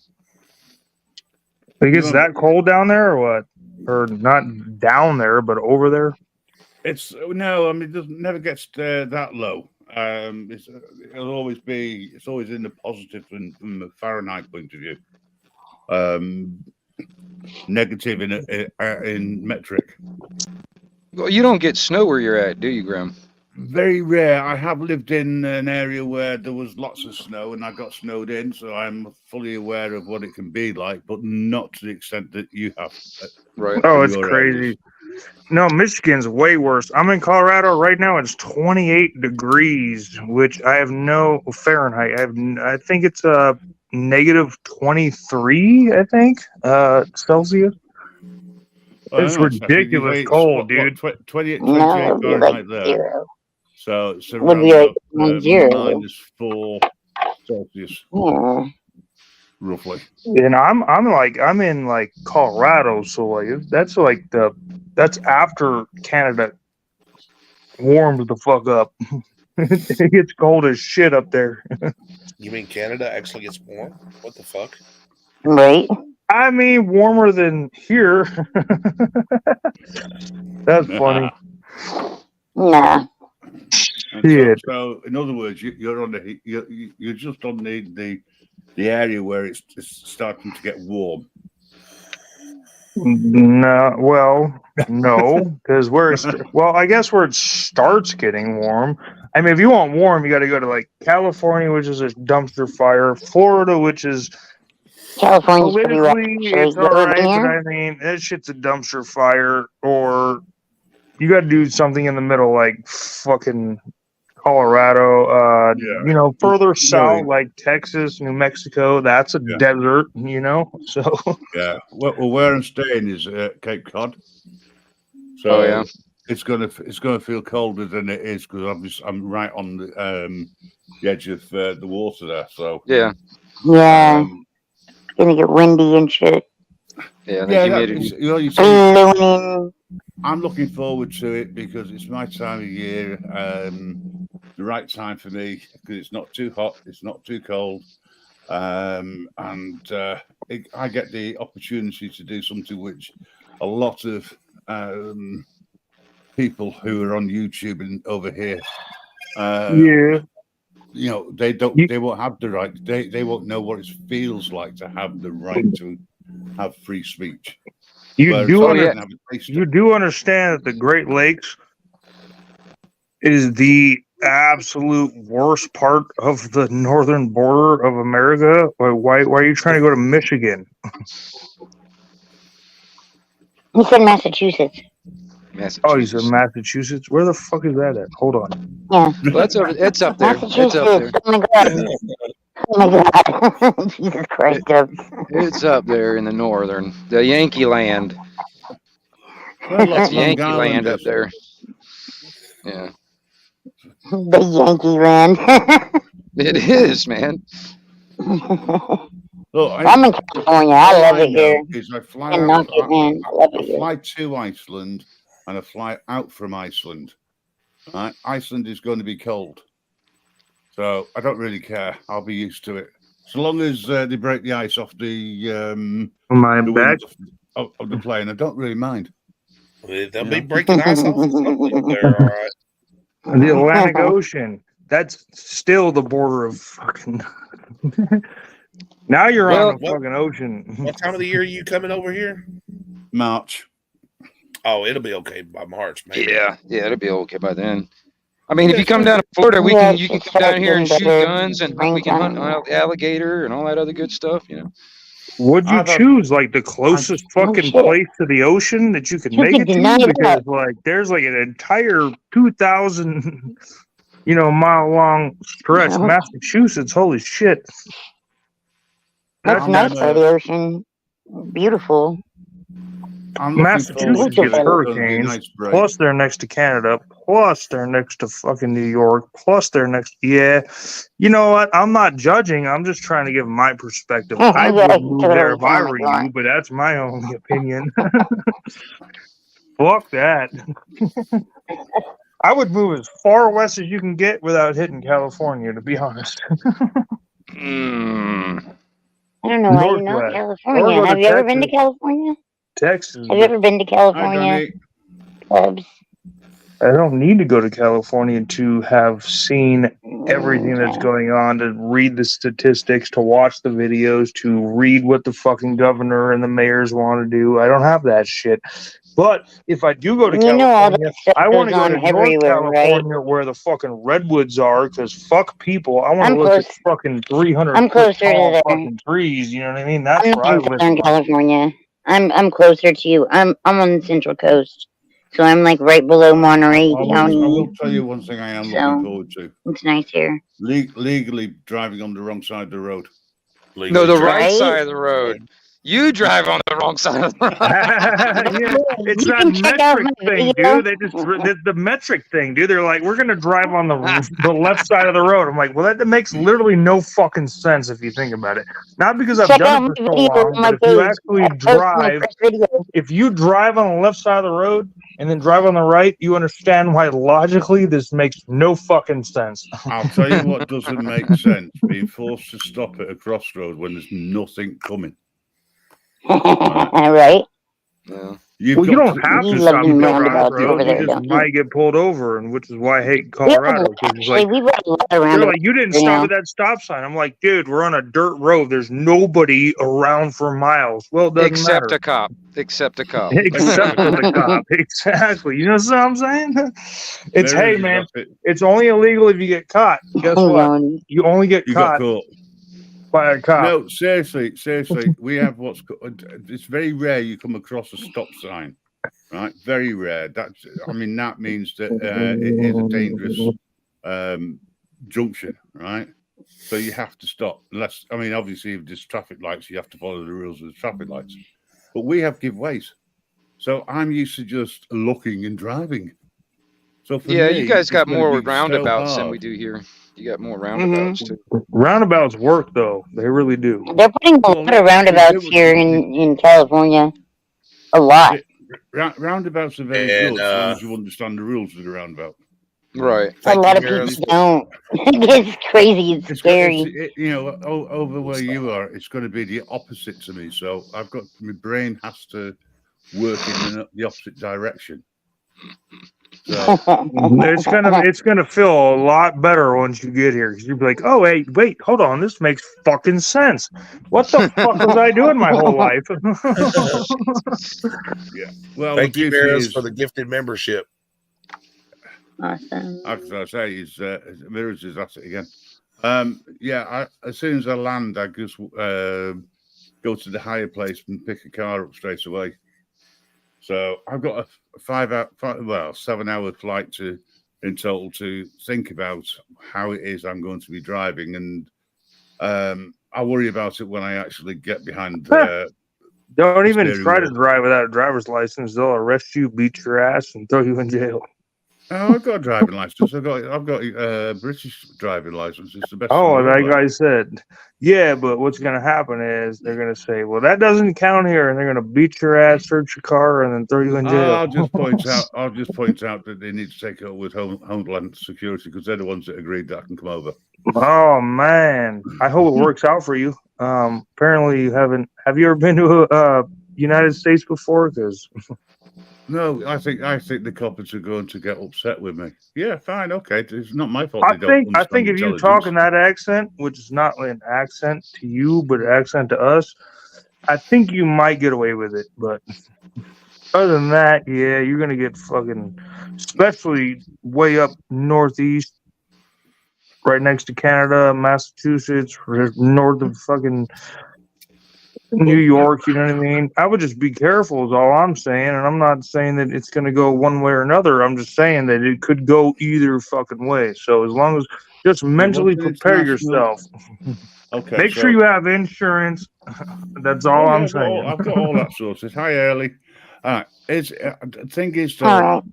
Speaker 11: Think it's that cold down there, or what? Or not down there, but over there?
Speaker 6: It's no, I mean, it doesn't never gets that low. It'll always be. It's always in the positive from the Fahrenheit point of view. Negative in metric.
Speaker 8: Well, you don't get snow where you're at, do you, Graham?
Speaker 6: Very rare. I have lived in an area where there was lots of snow and I got snowed in, so I'm fully aware of what it can be like, but not to the extent that you have.
Speaker 8: Right.
Speaker 11: Oh, it's crazy. No, Michigan's way worse. I'm in Colorado right now. It's 28 degrees, which I have no Fahrenheit. I think it's -23. I think Celsius. It's ridiculous cold, dude.
Speaker 6: 28
Speaker 9: No, it'd be like
Speaker 6: Fahrenheit there.
Speaker 9: 0.
Speaker 6: So it's
Speaker 9: Would
Speaker 6: around
Speaker 9: be like
Speaker 6: about,
Speaker 9: 0.
Speaker 6: -4 Celsius,
Speaker 9: Yeah.
Speaker 6: roughly.
Speaker 11: And I'm in like Colorado, so like that's after Canada warmed the fuck up. It gets cold as shit up there.
Speaker 2: You mean Canada actually gets warm? What the fuck?
Speaker 9: Right.
Speaker 11: I mean, warmer than here. That's funny.
Speaker 9: Nah.
Speaker 6: So, in other words, you're on the you're just on the area where it's starting to get warm.
Speaker 11: No, well, no, because I guess where it starts getting warm. I mean, if you want warm, you got to go to like California, which is a dumpster fire. Florida, which is
Speaker 9: California's pretty rough.
Speaker 11: politically it's all right, but I mean that shit's a dumpster fire. Or you got to do something in the middle, like fucking Colorado. You know, further south, like Texas, New Mexico. That's a desert. You know, so
Speaker 6: yeah. Well, where I'm staying is Cape Cod. So it's gonna feel colder than it is because obviously I'm right on the edge of the water there. So
Speaker 9: yeah, gonna get windy and shit.
Speaker 8: Yeah,
Speaker 6: I'm looking forward to it because it's my time of year, the right time for me because it's not too hot, it's not too cold, and I get the opportunity to do something which a lot of people who are on YouTube and over here you know, they won't have the right. They won't know what it feels like to have the right to have free speech.
Speaker 11: You do understand that the Great Lakes is the absolute worst part of the northern border of America. Why are you trying to go to Michigan?
Speaker 9: He said Massachusetts.
Speaker 11: Oh, you said Massachusetts? Where the fuck is that at? Hold on.
Speaker 9: Yeah.
Speaker 8: Well, that's over. It's up there.
Speaker 9: Massachusetts.
Speaker 8: It's up there.
Speaker 9: Oh my god. Oh my god. Jesus Christ.
Speaker 8: It's up there in the northern, the Yankee land.
Speaker 6: Well,
Speaker 8: It's Yankee land up there. Yeah.
Speaker 9: The Yankee land.
Speaker 8: It is, man.
Speaker 6: Look,
Speaker 9: I'm in California. I love it here.
Speaker 6: I fly
Speaker 9: And
Speaker 6: out,
Speaker 9: knock it, man. I love it
Speaker 6: I
Speaker 9: here.
Speaker 6: fly to Iceland and I fly out from Iceland. Right? Iceland is going to be cold, so I don't really care. I'll be used to it. So long as they break the ice off the
Speaker 11: back
Speaker 6: of the plane, I don't really mind.
Speaker 2: They'll be breaking ice off there, all right.
Speaker 11: The Atlantic Ocean. That's still the border of fucking. Now you're on the fucking ocean.
Speaker 2: What time of the year are you coming over here?
Speaker 6: March.
Speaker 2: Oh, it'll be okay by March, maybe.
Speaker 8: Yeah, it'll be okay by then. I mean, if you come down to Florida, you can come down here and shoot guns, and we can hunt alligator and all that other good stuff. You know.
Speaker 11: Would you choose like the closest fucking place to the ocean that you could make it to? Because like there's like an entire 2,000 mile long stretch, Massachusetts. Holy shit!
Speaker 9: That's nice for the ocean. Beautiful.
Speaker 11: Massachusetts gets hurricanes. Plus, they're next to Canada. Plus, they're next to fucking New York. Plus, they're next. Yeah, you know what? I'm not judging. I'm just trying to give my perspective. I would move there if I were you, but that's my only opinion. Fuck that. I would move as far west as you can get without hitting California. To be honest.
Speaker 9: I don't know why you know California. Have you ever been to California?
Speaker 11: Texas.
Speaker 9: Have you ever been to California? Cubs.
Speaker 11: I don't need to go to California to have seen everything that's going on, to read the statistics, to watch the videos, to read what the fucking governor and the mayors want to do. I don't have that shit. But if I do go to California, I want to go to North California where the fucking redwoods are, because fuck people. I want to look at fucking 300 foot tall fucking trees. You know what I mean? That's where I live.
Speaker 9: I'm in California. I'm closer to you. I'm on the Central Coast, so I'm like right below Monterey County.
Speaker 6: I will tell you one thing I am looking forward to.
Speaker 9: It's nice here.
Speaker 6: Legally driving on the wrong side of the road.
Speaker 8: No, the right side of the road. You drive on the wrong side of the road.
Speaker 11: It's that metric thing, dude. It's the metric thing, dude. They're like, we're gonna drive on the left side of the road. I'm like, well, that makes literally no fucking sense if you think about it. Not because I've done it for so long, but if you actually drive, if you drive on the left side of the road and then drive on the right, you understand why logically this makes no fucking sense.
Speaker 6: I'll tell you what doesn't make sense: being forced to stop at a crossroad when there's nothing coming.
Speaker 9: Right?
Speaker 8: Yeah.
Speaker 11: You don't have to stop at the road. You just might get pulled over, and which is why I hate Colorado. It's like, they're like, you didn't stop at that stop sign. I'm like, dude, we're on a dirt road. There's nobody around for miles. Well, it doesn't
Speaker 8: Except
Speaker 11: matter.
Speaker 8: a cop. Except a cop.
Speaker 11: Except for the cop. Exactly. You know what I'm saying? It's, hey, man, it's only illegal if you get caught. Guess what? You only get caught by a cop.
Speaker 6: No, seriously, we have it's very rare you come across a stop sign, right? Very rare. That means that it is a dangerous junction, right? So you have to stop. Unless, obviously, if there's traffic lights, you have to follow the rules of the traffic lights. But we have giveaways, so I'm used to just looking and driving. So for me,
Speaker 8: you guys got more roundabouts than we do here. You got more roundabouts too.
Speaker 11: Roundabouts work though; they really do.
Speaker 9: They're putting a lot of roundabouts here in California. A lot.
Speaker 6: Roundabouts are very good as long as you understand the rules of the roundabout.
Speaker 8: Right.
Speaker 9: A lot of people don't. It's crazy. It's scary.
Speaker 6: Over where you are, it's going to be the opposite to me. So my brain has to work in the opposite direction. So
Speaker 11: it's gonna feel a lot better once you get here because you'll be like, oh wait, hold on, this makes fucking sense. What the fuck was I doing my whole life?
Speaker 6: yeah. Well,
Speaker 2: Thank
Speaker 6: the
Speaker 2: you,
Speaker 6: beauty
Speaker 2: Mirrors,
Speaker 6: is,
Speaker 2: for the gifted membership.
Speaker 9: Awesome.
Speaker 6: as I say, is Mirrors is at it again. Yeah, as soon as I land, I just go to the higher place and pick a car up straight away. So I've got a 7-hour flight in total to think about how it is I'm going to be driving, and I worry about it when I actually get behind.
Speaker 11: Don't even
Speaker 6: steering
Speaker 11: try to
Speaker 6: wheel.
Speaker 11: drive without a driver's license. They'll arrest you, beat your ass, and throw you in jail.
Speaker 6: Oh, I've got a driving license. I've got a British driving license. It's the best.
Speaker 11: Oh,
Speaker 6: thing
Speaker 11: that
Speaker 6: ever.
Speaker 11: guy said, yeah, but what's going to happen is they're going to say, well, that doesn't count here, and they're going to beat your ass, search your car, and then throw you in jail.
Speaker 6: I'll just point out that they need to take it up with Homeland Security because they're the ones that agreed that I can come over.
Speaker 11: Oh man, I hope it works out for you. Apparently you haven't. Have you ever been to United States before? Because
Speaker 6: No, I think the coppers are going to get upset with me. Yeah, fine, okay. It's not my fault.
Speaker 11: I
Speaker 6: They don't
Speaker 11: think if you talk in
Speaker 6: intelligence.
Speaker 11: that accent, which is not an accent to you, but an accent to us, I think you might get away with it. But other than that, yeah, you're gonna get fucking, especially way up northeast, right next to Canada, Massachusetts, north of fucking New York, you know what I mean? I would just be careful is all I'm saying, and I'm not saying that it's going to go one way or another. I'm just saying that it could go either fucking way. So as long as just mentally prepare yourself.
Speaker 6: Okay.
Speaker 11: Make sure you have insurance. That's all I'm saying.
Speaker 6: I've got all that sorted. Hi, Early. All right. The thing is, though,
Speaker 9: All right.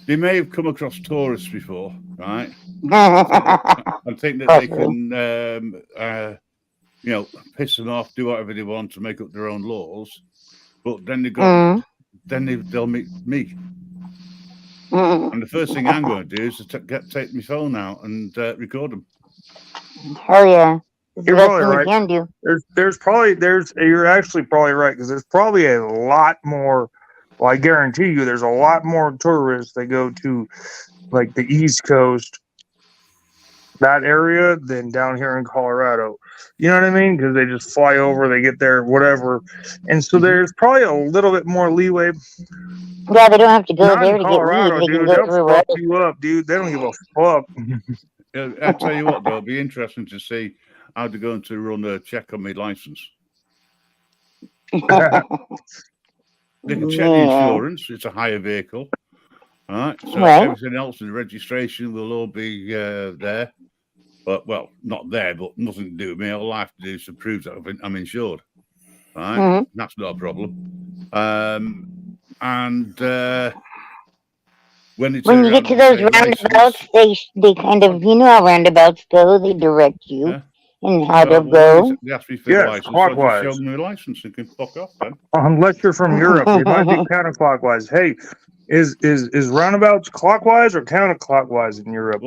Speaker 6: they may have come across tourists before, right? I think that they can, piss them off, do whatever they want to make up their own laws. But then they'll meet me. And the first thing I'm going to do is to take my phone out and record them.
Speaker 9: Hell yeah.
Speaker 11: You're probably right. You're actually probably right because there's probably a lot more. Well, I guarantee you, there's a lot more tourists that go to like the East Coast, that area, than down here in Colorado. You know what I mean? Because they just fly over, they get there, whatever, and so there's probably a little bit more leeway.
Speaker 9: Yeah, they don't have to go
Speaker 11: Not
Speaker 9: there
Speaker 11: in
Speaker 9: to
Speaker 11: Colorado,
Speaker 9: get weed. They
Speaker 11: dude.
Speaker 9: can go
Speaker 11: They'll
Speaker 9: everywhere.
Speaker 11: fuck you up, dude. They don't give a fuck.
Speaker 6: I'll tell you what, though, it'll be interesting to see how they're going to run a check on my license. They can check the insurance. It's a higher vehicle. All right. So everything else in the registration will all be there. But, well, not there, but nothing to do with me. All I have to do is to prove that I'm insured. All right. That's not a problem. And when you
Speaker 9: get to those roundabouts, they kind of, you know how roundabouts go. They direct you and how to go.
Speaker 6: They ask me for the license.
Speaker 11: Clockwise.
Speaker 6: So just show them the license and can fuck off then.
Speaker 11: Unless you're from Europe, it might be counterclockwise. Hey, is roundabouts clockwise or counterclockwise in Europe?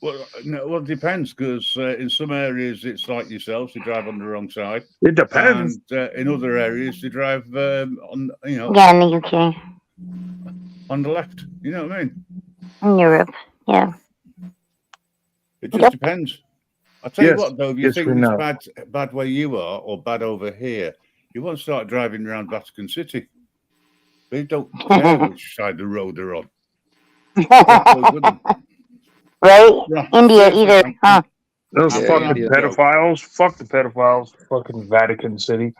Speaker 6: Well, it depends because in some areas it's like yourselves, you drive on the wrong side.
Speaker 11: It depends.
Speaker 6: And in other areas, they drive on,
Speaker 9: Yeah, in the UK.
Speaker 6: On the left. You know what I mean?
Speaker 9: In Europe, yeah.
Speaker 6: It just depends. I'll tell you what, though, if you think it's bad where you are or bad over here, you won't start driving around Vatican City. They don't care which side of the road they're on.
Speaker 9: Right? India either, huh?
Speaker 11: Those fucking pedophiles. Fuck the pedophiles. Fucking Vatican City.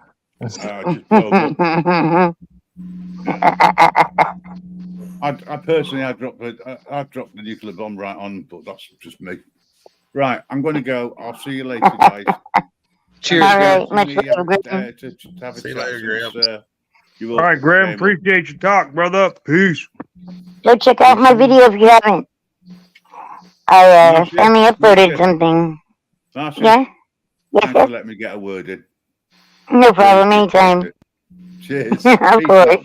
Speaker 6: I personally, I dropped the nuclear bomb right on, but that's just me. Right, I'm going to go. I'll see you later, guys.
Speaker 8: Cheers.
Speaker 9: All right, much love, Graham.
Speaker 2: See you later, Graham.
Speaker 11: All right, Graham, appreciate your talk, brother. Peace.
Speaker 9: Go check out my video if you haven't. I finally uploaded something.
Speaker 6: Marcia,
Speaker 9: yeah?
Speaker 6: Thanks for letting me get a word in.
Speaker 9: No problem, anytime.
Speaker 6: Cheers.
Speaker 9: Of course.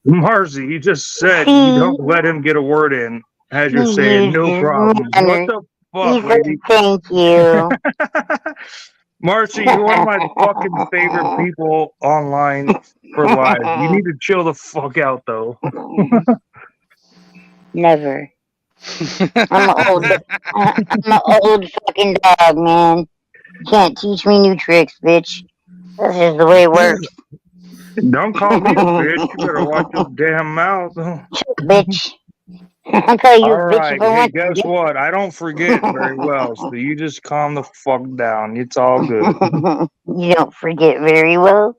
Speaker 11: Marcy, he just said you don't let him get a word in as you're saying no problem. What the fuck, lady?
Speaker 9: Thank you.
Speaker 11: Marcy, you're one of my fucking favorite people online for live. You need to chill the fuck out, though.
Speaker 9: Never. I'm an old fucking dog, man. You can't teach me new tricks, bitch. That's just the way it works.
Speaker 11: Don't call me a bitch. You better watch your damn mouth.
Speaker 9: Bitch. I'll call you
Speaker 11: All
Speaker 9: a bitch
Speaker 11: right.
Speaker 9: if I
Speaker 11: Hey,
Speaker 9: want
Speaker 11: guess
Speaker 9: to.
Speaker 11: what? I don't forget very well, so you just calm the fuck down. It's all good.
Speaker 9: You don't forget very well.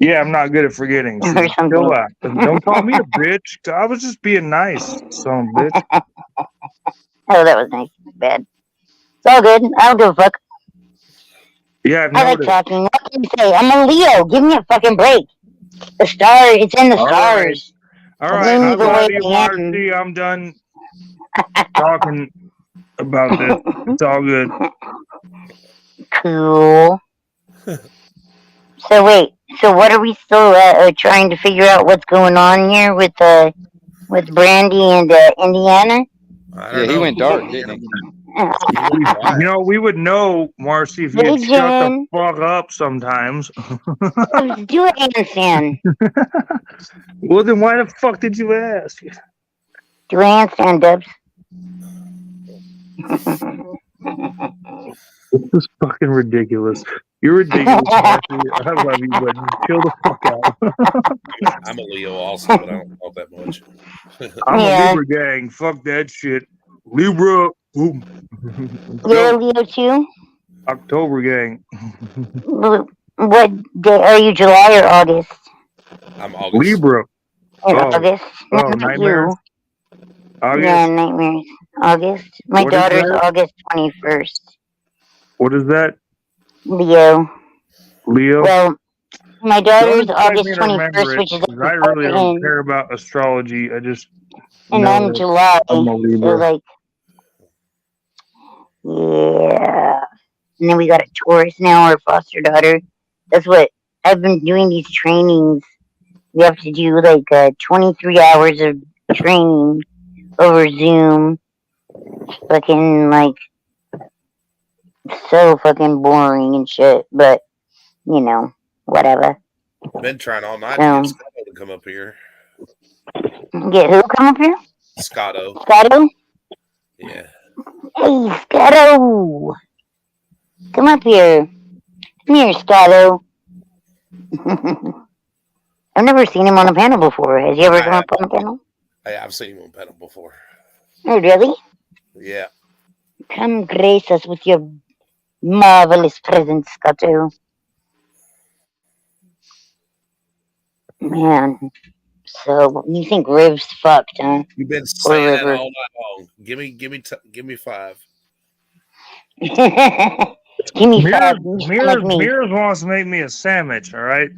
Speaker 11: Yeah, I'm not good at forgetting. So
Speaker 9: Or
Speaker 11: just
Speaker 9: something.
Speaker 11: chill out. Don't call me a bitch. I was just being nice, son of a bitch.
Speaker 9: Oh, that was nice. Bad. It's all good. I don't give a fuck.
Speaker 11: Yeah, I've
Speaker 9: I like
Speaker 11: noticed.
Speaker 9: talking. What can you say? I'm a Leo. Give me a fucking break. The star. It's in the
Speaker 11: All right.
Speaker 9: stars.
Speaker 11: All
Speaker 9: It
Speaker 11: right.
Speaker 9: made
Speaker 11: I
Speaker 9: me the way
Speaker 11: love you,
Speaker 9: I am.
Speaker 11: Marcy. I'm done talking about this. It's all good.
Speaker 9: Cool. So wait. So what are we still trying to figure out what's going on here with Brandy and Indiana?
Speaker 8: Yeah, he went dark, didn't he?
Speaker 11: You know, we would know, Marcy, if you'd shut the fuck up sometimes.
Speaker 9: Do it, handstand.
Speaker 11: Well, then why the fuck did you ask?
Speaker 9: Do a handstand, Dubs.
Speaker 11: This is fucking ridiculous. You're ridiculous, Marcy. I love you, but chill the fuck out.
Speaker 2: I'm a Leo also, but I don't talk that much.
Speaker 11: I'm a Libra gang. Fuck that shit. Libra. Boom.
Speaker 9: You're a Leo too?
Speaker 11: October gang.
Speaker 9: What day? Are you July or August?
Speaker 2: I'm August.
Speaker 11: Libra.
Speaker 9: August.
Speaker 11: Oh,
Speaker 9: Not
Speaker 11: nightmares.
Speaker 9: you.
Speaker 11: August.
Speaker 9: Yeah, nightmares. August. My
Speaker 11: What is
Speaker 9: daughter's
Speaker 11: that?
Speaker 9: August 21st.
Speaker 11: What is that?
Speaker 9: Leo.
Speaker 11: Leo.
Speaker 9: Well, my
Speaker 11: Don't
Speaker 9: daughter's
Speaker 11: expect
Speaker 9: August
Speaker 11: me to remember
Speaker 9: 21st,
Speaker 11: it,
Speaker 9: which is
Speaker 11: 'cause I really don't care about astrology. I just
Speaker 9: and
Speaker 11: know
Speaker 9: I'm
Speaker 11: that
Speaker 9: July.
Speaker 11: I'm a
Speaker 9: So
Speaker 11: Libra.
Speaker 9: like, yeah. And then we got a Taurus now, our foster daughter. That's what I've been doing these trainings. We have to do like 23 hours of training over Zoom. Fucking like so fucking boring and shit, but you know, whatever.
Speaker 2: Been trying all night to get Scotto to come up here.
Speaker 9: Get who come up here?
Speaker 2: Scotto.
Speaker 9: Scotto?
Speaker 2: Yeah.
Speaker 9: Hey, Scotto! Come up here. Come here, Scotto. I've never seen him on a panel before. Has he ever come up on a panel?
Speaker 2: I've seen him on panel before.
Speaker 9: Oh, really?
Speaker 2: Yeah.
Speaker 9: Come grace us with your marvelous presence, Scotto. Man. So you think Riv's fucked, huh?
Speaker 2: You've been
Speaker 9: Poor
Speaker 2: saying that
Speaker 9: River.
Speaker 2: all night long. Give me 5.
Speaker 9: Give me 5. You sound like me.
Speaker 11: Mears wants to make me a sandwich. All right.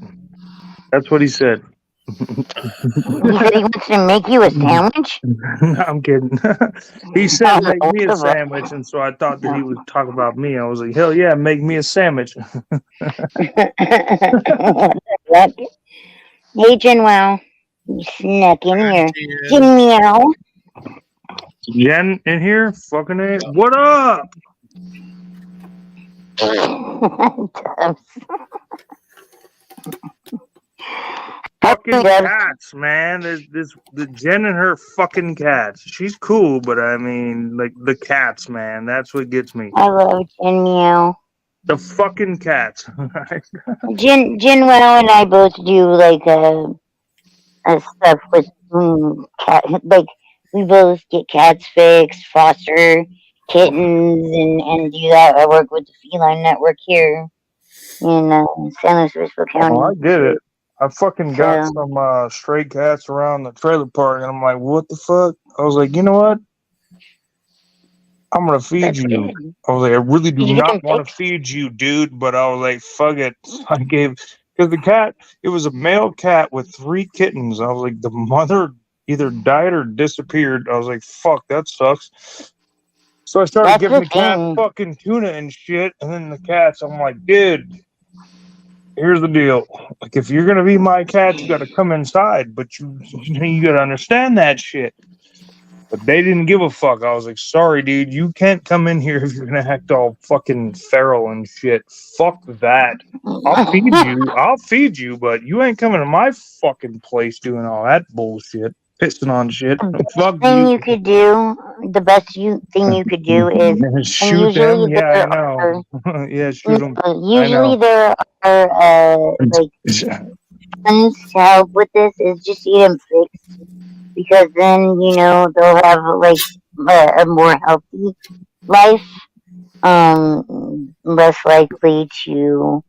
Speaker 11: That's what he said.
Speaker 9: He said he wants to make you a sandwich?
Speaker 11: No, I'm kidding. He said make me a sandwich, and so I thought that he would talk about me. I was like, hell yeah, make me a sandwich.
Speaker 9: Hey, Jenwell. You snuck in here. Jen meow.
Speaker 11: Jen in here? Fucking A. What up? Fucking cats, man. The Jen and her fucking cats. She's cool, but I mean, like the cats, man. That's what gets me.
Speaker 9: I love Jen meow.
Speaker 11: The fucking cats.
Speaker 9: Jenwell and I both do like stuff with cat. Like we both get cats fixed, foster kittens, and do that. I work with the Feline Network here in San Luis Obispo County.
Speaker 11: Oh, I get it. I fucking got some stray cats around the trailer park, and I'm like, what the fuck? I was like, you know what? I'm gonna feed you. Good. I was like, I really do not want to feed you, dude. But I was like, fuck it. I gave, because the cat, it was a male cat with 3 kittens. I was like, the mother either died or disappeared. I was like, fuck, that sucks. So I started giving the cat fucking tuna and shit, and then the cats, I'm like, dude, here's the deal. Like, if you're gonna be my cat, you gotta come inside, but you gotta understand that shit. But they didn't give a fuck. I was like, sorry, dude, you can't come in here if you're gonna act all fucking feral and shit. Fuck that. I'll feed you, but you ain't coming to my fucking place doing all that bullshit. Pissing on shit. Fuck
Speaker 9: thing
Speaker 11: you.
Speaker 9: you could do, the best thing you could do is, and
Speaker 11: shoot
Speaker 9: usually
Speaker 11: them. Yeah, I
Speaker 9: there
Speaker 11: know.
Speaker 9: are,
Speaker 11: Yeah, shoot them.
Speaker 9: usually there are like tons to help with this. Is just eat them fixed, because then you know they'll have like a more healthy life, less likely to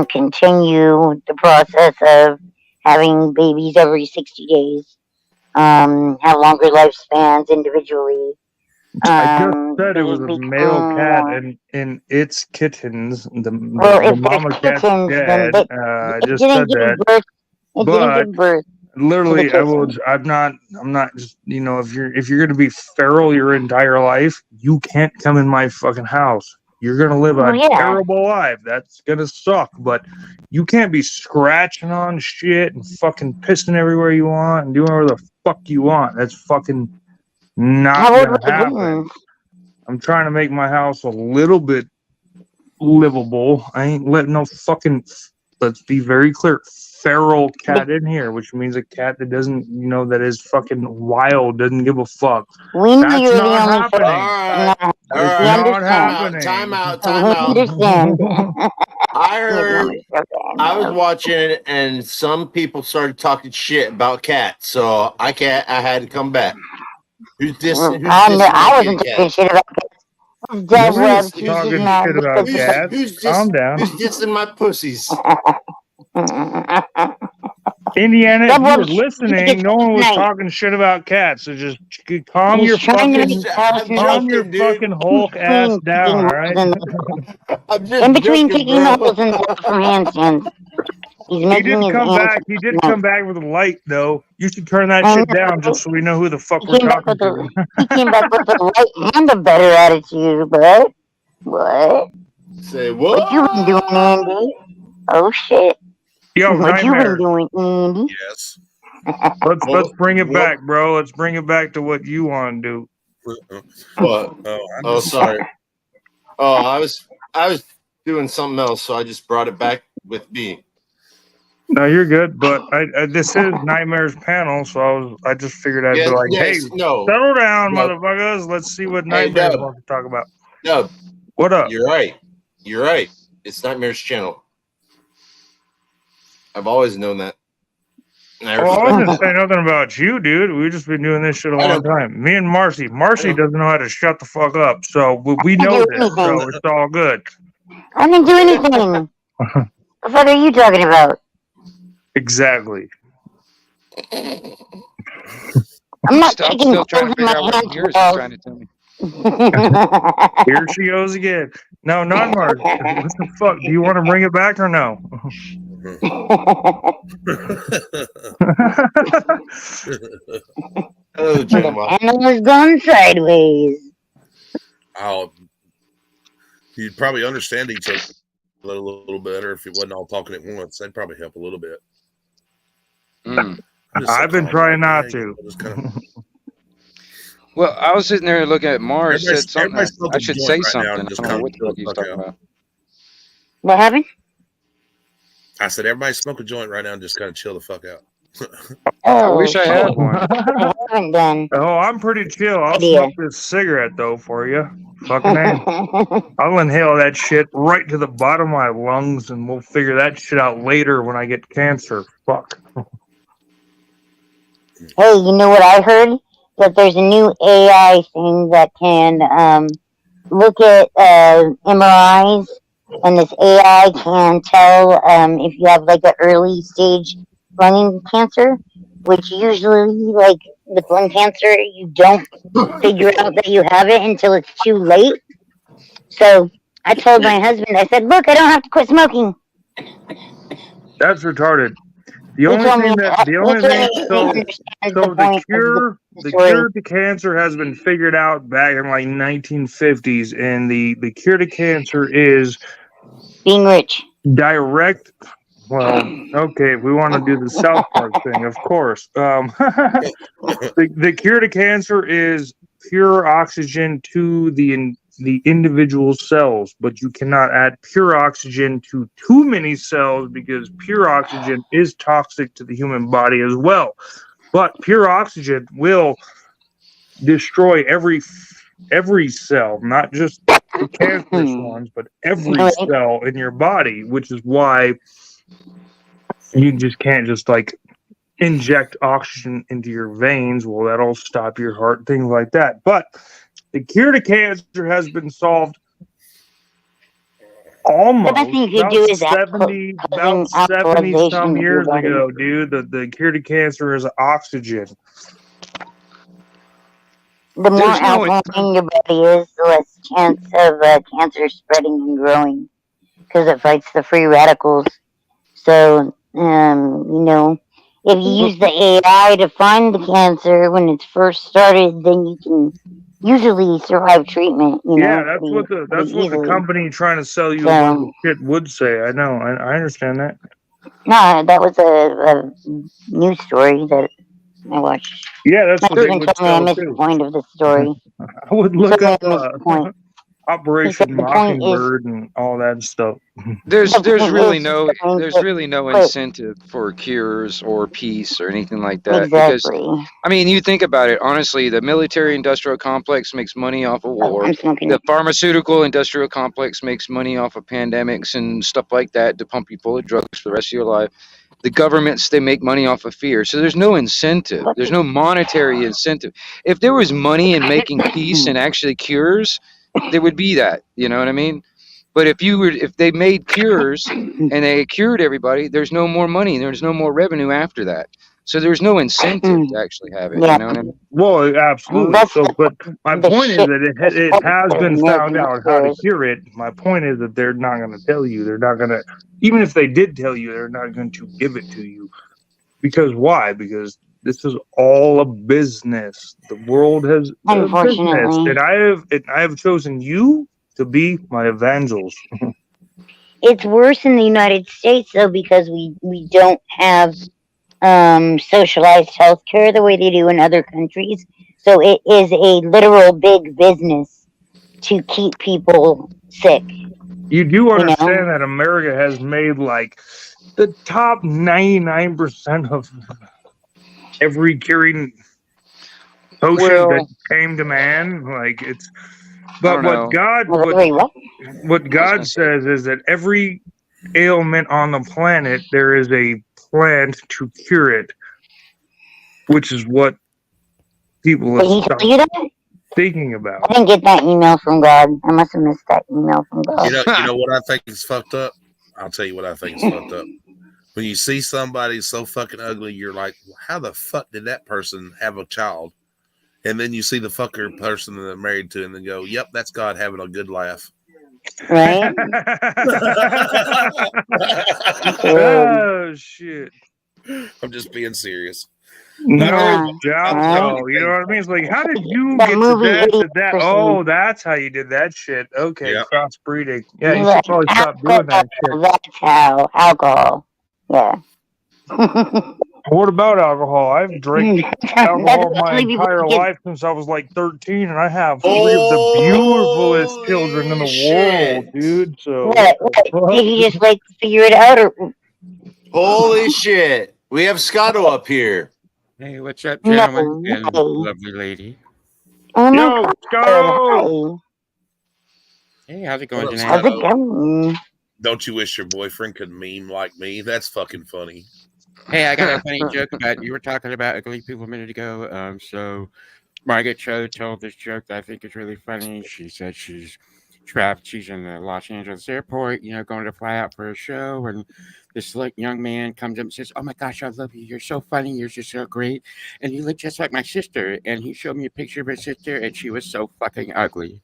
Speaker 9: continue the process of having babies every 60 days. Have longer lifespans individually.
Speaker 11: I just said it was a
Speaker 9: They
Speaker 11: male
Speaker 9: become
Speaker 11: cat
Speaker 9: more.
Speaker 11: and its kittens. The
Speaker 9: If
Speaker 11: mama
Speaker 9: there's
Speaker 11: cat's
Speaker 9: kittens, then
Speaker 11: dead.
Speaker 9: they,
Speaker 11: I
Speaker 9: it
Speaker 11: just
Speaker 9: didn't
Speaker 11: said
Speaker 9: give
Speaker 11: that.
Speaker 9: birth. It didn't
Speaker 11: But
Speaker 9: give birth to the
Speaker 11: literally,
Speaker 9: kitten.
Speaker 11: I'm not just, you know, if you're gonna be feral your entire life, you can't come in my fucking house. You're gonna live
Speaker 9: Well,
Speaker 11: a
Speaker 9: yeah.
Speaker 11: terrible life. That's gonna suck. But you can't be scratching on shit and fucking pissing everywhere you want and doing whatever the fuck you want. That's fucking not
Speaker 9: How old
Speaker 11: gonna
Speaker 9: were the
Speaker 11: happen.
Speaker 9: kittens?
Speaker 11: I'm trying to make my house a little bit livable. I ain't letting no fucking, let's be very clear, feral cat in here, which means a cat that doesn't, you know, that is fucking wild, doesn't give a fuck.
Speaker 9: We know
Speaker 11: That's
Speaker 9: you're the
Speaker 11: not
Speaker 9: only
Speaker 11: happening.
Speaker 3: All right.
Speaker 11: It's
Speaker 3: All
Speaker 9: We
Speaker 3: right.
Speaker 11: not
Speaker 9: understand.
Speaker 11: happening.
Speaker 3: Time out.
Speaker 9: We
Speaker 3: Time out.
Speaker 9: understand.
Speaker 3: I heard. I was watching it, and some people started talking shit about cats, so I had to come back. Who's this? Who's
Speaker 9: I
Speaker 3: dissing
Speaker 9: wasn't
Speaker 3: the
Speaker 9: talking
Speaker 3: cats?
Speaker 9: shit about cats. Dead
Speaker 11: Nobody's
Speaker 9: web. She's just
Speaker 11: talking
Speaker 9: mad
Speaker 11: shit about
Speaker 9: because
Speaker 11: cats. Calm down.
Speaker 3: Who's dissing my pussies?
Speaker 11: Indiana,
Speaker 9: Dead
Speaker 11: if you were
Speaker 9: web.
Speaker 11: listening, no one was talking shit about cats. So just calm
Speaker 9: He's
Speaker 11: your
Speaker 9: trying to
Speaker 11: fucking,
Speaker 9: make the house
Speaker 11: calm your
Speaker 3: joking, dude.
Speaker 11: fucking Hulk ass down, all right?
Speaker 3: I'm just
Speaker 9: in between
Speaker 3: joking,
Speaker 9: kicking the
Speaker 3: bro.
Speaker 9: holes in the wall from handstands. He's
Speaker 11: He
Speaker 9: making
Speaker 11: did
Speaker 9: his
Speaker 11: come
Speaker 9: ants
Speaker 11: back. He did
Speaker 9: nice.
Speaker 11: come back with a light, though. You should turn that
Speaker 9: I
Speaker 11: shit
Speaker 9: know.
Speaker 11: down just so we know who the fuck
Speaker 9: He
Speaker 11: we're
Speaker 9: came back
Speaker 11: talking
Speaker 9: with
Speaker 11: to.
Speaker 9: he came back with a light and a better attitude, but what?
Speaker 3: Say
Speaker 9: What you been doing, Andy? Oh shit.
Speaker 11: Yo,
Speaker 9: What you been
Speaker 11: Nightmare.
Speaker 9: doing, Andy?
Speaker 2: Yes.
Speaker 11: Let's bring it back, bro. Let's bring it back to what you want to do.
Speaker 3: What?
Speaker 2: Oh,
Speaker 3: sorry. Oh, I was doing something else, so I just brought it back with me.
Speaker 11: No, you're good, but this is Nightmare's panel, so I just figured I'd be like, hey,
Speaker 3: no,
Speaker 11: settle down,
Speaker 3: no.
Speaker 11: motherfuckers. Let's see what
Speaker 3: Hey,
Speaker 11: Nightmare
Speaker 3: Dub.
Speaker 11: wants to talk about.
Speaker 3: No,
Speaker 11: What up?
Speaker 3: You're right. You're right. It's Nightmare's channel. I've always known that.
Speaker 11: I didn't say nothing about you, dude. We've just been doing this shit a long time. Me and Marcy. Marcy doesn't know how to shut the fuck up, so we know this, so it's all good.
Speaker 9: I didn't do anything. What the fuck are you talking about?
Speaker 11: Exactly.
Speaker 9: I'm not
Speaker 8: I'm
Speaker 9: taking
Speaker 8: still trying
Speaker 9: holes
Speaker 8: to
Speaker 9: in
Speaker 8: figure
Speaker 9: my
Speaker 8: out what
Speaker 9: hands.
Speaker 8: yours is trying to tell me.
Speaker 11: Here she goes again. No, not Marcy. What the fuck? Do you want to bring it back or no?
Speaker 3: Oh,
Speaker 9: The animal's gone sideways.
Speaker 2: Oh, you'd probably understand each other a little better if it wasn't all talking at once. That'd probably help a little bit.
Speaker 11: I've been trying not to.
Speaker 8: Well, I was sitting there looking at Mars. Said something.
Speaker 2: everybody's
Speaker 8: I should say
Speaker 2: right now
Speaker 8: something.
Speaker 2: and
Speaker 8: I
Speaker 2: just
Speaker 8: don't know
Speaker 2: kinda
Speaker 8: what the fuck he's
Speaker 2: fuck
Speaker 8: talking
Speaker 2: out.
Speaker 8: about.
Speaker 9: What happened?
Speaker 2: I said, everybody smoke a joint right now and just kind of chill the fuck out.
Speaker 8: I wish I had one.
Speaker 9: I haven't done.
Speaker 11: Oh, I'm pretty chill. I'll
Speaker 9: Idea.
Speaker 11: smoke this cigarette though for you. Fucking A. I'll inhale that shit right to the bottom of my lungs, and we'll figure that shit out later when I get cancer. Fuck.
Speaker 9: Hey, you know what I heard? That there's a new AI thing that can look at MRIs, and this AI can tell if you have like an early stage lung cancer, which usually, like with lung cancer, you don't figure out that you have it until it's too late. So I told my husband, I said, look, I don't have to quit smoking.
Speaker 11: That's retarded. The
Speaker 9: He
Speaker 11: only
Speaker 9: told me
Speaker 11: thing that the only thing so the cure to cancer has been figured out back in like 1950s, and the cure to cancer is
Speaker 9: being rich.
Speaker 11: Direct Well, okay, if we want to do the South Park thing, of course. The cure to cancer is pure oxygen to the individual cells, but you cannot add pure oxygen to too many cells because pure oxygen is toxic to the human body as well. But pure oxygen will destroy every cell, not just the cancerous ones, but every cell in your body, which is why you just can't just like inject oxygen into your veins. Well, that'll stop your heart, things like that. But the cure to cancer has been solved almost
Speaker 9: The best thing you could
Speaker 11: about
Speaker 9: do is
Speaker 11: 70
Speaker 9: causing
Speaker 11: some
Speaker 9: actualization of your
Speaker 11: years
Speaker 9: body.
Speaker 11: ago, dude. The cure to cancer is oxygen.
Speaker 9: The more
Speaker 8: There's no
Speaker 9: alkaline your body is, the less chance of cancer spreading and growing, because it fights the free radicals. So, you know, if you use the AI to find the cancer when it's first started, then you can usually survive treatment. You
Speaker 11: Yeah,
Speaker 9: know,
Speaker 11: that's what the
Speaker 9: easily.
Speaker 11: company trying to sell you a bunch of shit would say. I know, I understand that.
Speaker 9: No, that was a news story that I watched.
Speaker 11: Yeah, that's
Speaker 9: My
Speaker 11: what they
Speaker 9: husband
Speaker 11: would
Speaker 9: told me I
Speaker 11: sell
Speaker 9: missed the
Speaker 11: too.
Speaker 9: point of the story.
Speaker 11: I would
Speaker 9: He
Speaker 11: look
Speaker 9: told me
Speaker 11: up
Speaker 9: I missed the point. He
Speaker 11: Operation
Speaker 9: said the point is
Speaker 11: Mockingbird and all that stuff.
Speaker 8: there's
Speaker 9: the point
Speaker 8: really
Speaker 9: is
Speaker 8: no
Speaker 9: trying
Speaker 8: there's
Speaker 9: to
Speaker 8: really no
Speaker 9: quit.
Speaker 8: incentive for cures or peace or anything like that because
Speaker 9: Exactly.
Speaker 8: I mean you think about it honestly, the military industrial complex makes money off of
Speaker 9: Oh,
Speaker 8: war.
Speaker 9: I'm smoking.
Speaker 8: The pharmaceutical industrial complex makes money off of pandemics and stuff like that to pump you full of drugs for the rest of your life. The governments, they make money off of fear, so there's no incentive, there's no monetary incentive. If there was money in making peace and actually cures, there would be that, you know what I mean? But if they made cures and they cured everybody, there's no more money. There's no more revenue after that. So there's no incentive to actually have it.
Speaker 9: Yeah.
Speaker 8: You know what I mean?
Speaker 11: Well, absolutely.
Speaker 9: That's
Speaker 11: So, but my
Speaker 9: the
Speaker 11: point is
Speaker 9: shit.
Speaker 11: that it has been found
Speaker 9: American
Speaker 11: out how to
Speaker 9: cures.
Speaker 11: cure it. My point is that they're not going to tell you. They're not going to, even if they did tell you, they're not going to give it to you. Because why? Because this is all a business. The world has a business,
Speaker 9: Unfortunately.
Speaker 11: and I have chosen you to be my evangels.
Speaker 9: It's worse in the United States though because we don't have socialized healthcare the way they do in other countries. So it is a literal big business to keep people sick.
Speaker 11: You do understand
Speaker 9: You know?
Speaker 11: that America has made like the top 99% of every curing potion
Speaker 8: Well,
Speaker 11: that came to man. Like it's, but
Speaker 8: know.
Speaker 11: what God says is that every ailment on the planet there is a plant to cure it, which is what people
Speaker 9: Did he
Speaker 11: have
Speaker 9: tell you that?
Speaker 11: thinking about.
Speaker 9: I didn't get that email from God. I must have missed that email from God.
Speaker 2: You know what I think is fucked up? I'll tell you what I think is fucked up. When you see somebody so fucking ugly, you're like, how the fuck did that person have a child? And then you see the fucker person that they're married to and then go, yep, that's God having a good laugh.
Speaker 9: Right?
Speaker 11: Oh, shit.
Speaker 2: I'm just being serious.
Speaker 11: No doubt, though. You know what I mean? It's like, how did you
Speaker 9: That
Speaker 11: get
Speaker 9: movie
Speaker 11: to
Speaker 9: Idiot
Speaker 11: that?
Speaker 9: Person.
Speaker 11: Oh, that's how you did that shit. Okay,
Speaker 2: Yep.
Speaker 11: crossbreeding. Yeah, you
Speaker 9: Yeah,
Speaker 11: should probably stop doing that shit.
Speaker 9: That's how. Alcohol. Yeah.
Speaker 11: What about alcohol? I've drank alcohol my
Speaker 9: That's
Speaker 11: entire
Speaker 9: people
Speaker 11: life since I was like 13, and I have 3 of the beautifulest children in the world, dude. So
Speaker 9: what? Did he just like figure it out, or
Speaker 3: Holy shit. We have Scotto up here.
Speaker 13: Hey, what's up,
Speaker 9: No
Speaker 13: gentlemen and
Speaker 9: way.
Speaker 13: lovely lady?
Speaker 9: Oh my
Speaker 11: Yo,
Speaker 9: God!
Speaker 11: Scotto!
Speaker 13: Hey, how's it going
Speaker 2: What up,
Speaker 13: tonight?
Speaker 9: How's it going?
Speaker 2: Don't you wish your boyfriend could meme like me? That's fucking funny.
Speaker 13: Hey, I got a funny joke about you were talking about ugly people a minute ago. So Margaret Cho told this joke that I think is really funny. She said she's trapped. She's in the Los Angeles airport, going to fly out for a show, and this young man comes up and says, "Oh my gosh, I love you. You're so funny. You're just so great, and you look just like my sister." And he showed me a picture of his sister, and she was so fucking ugly.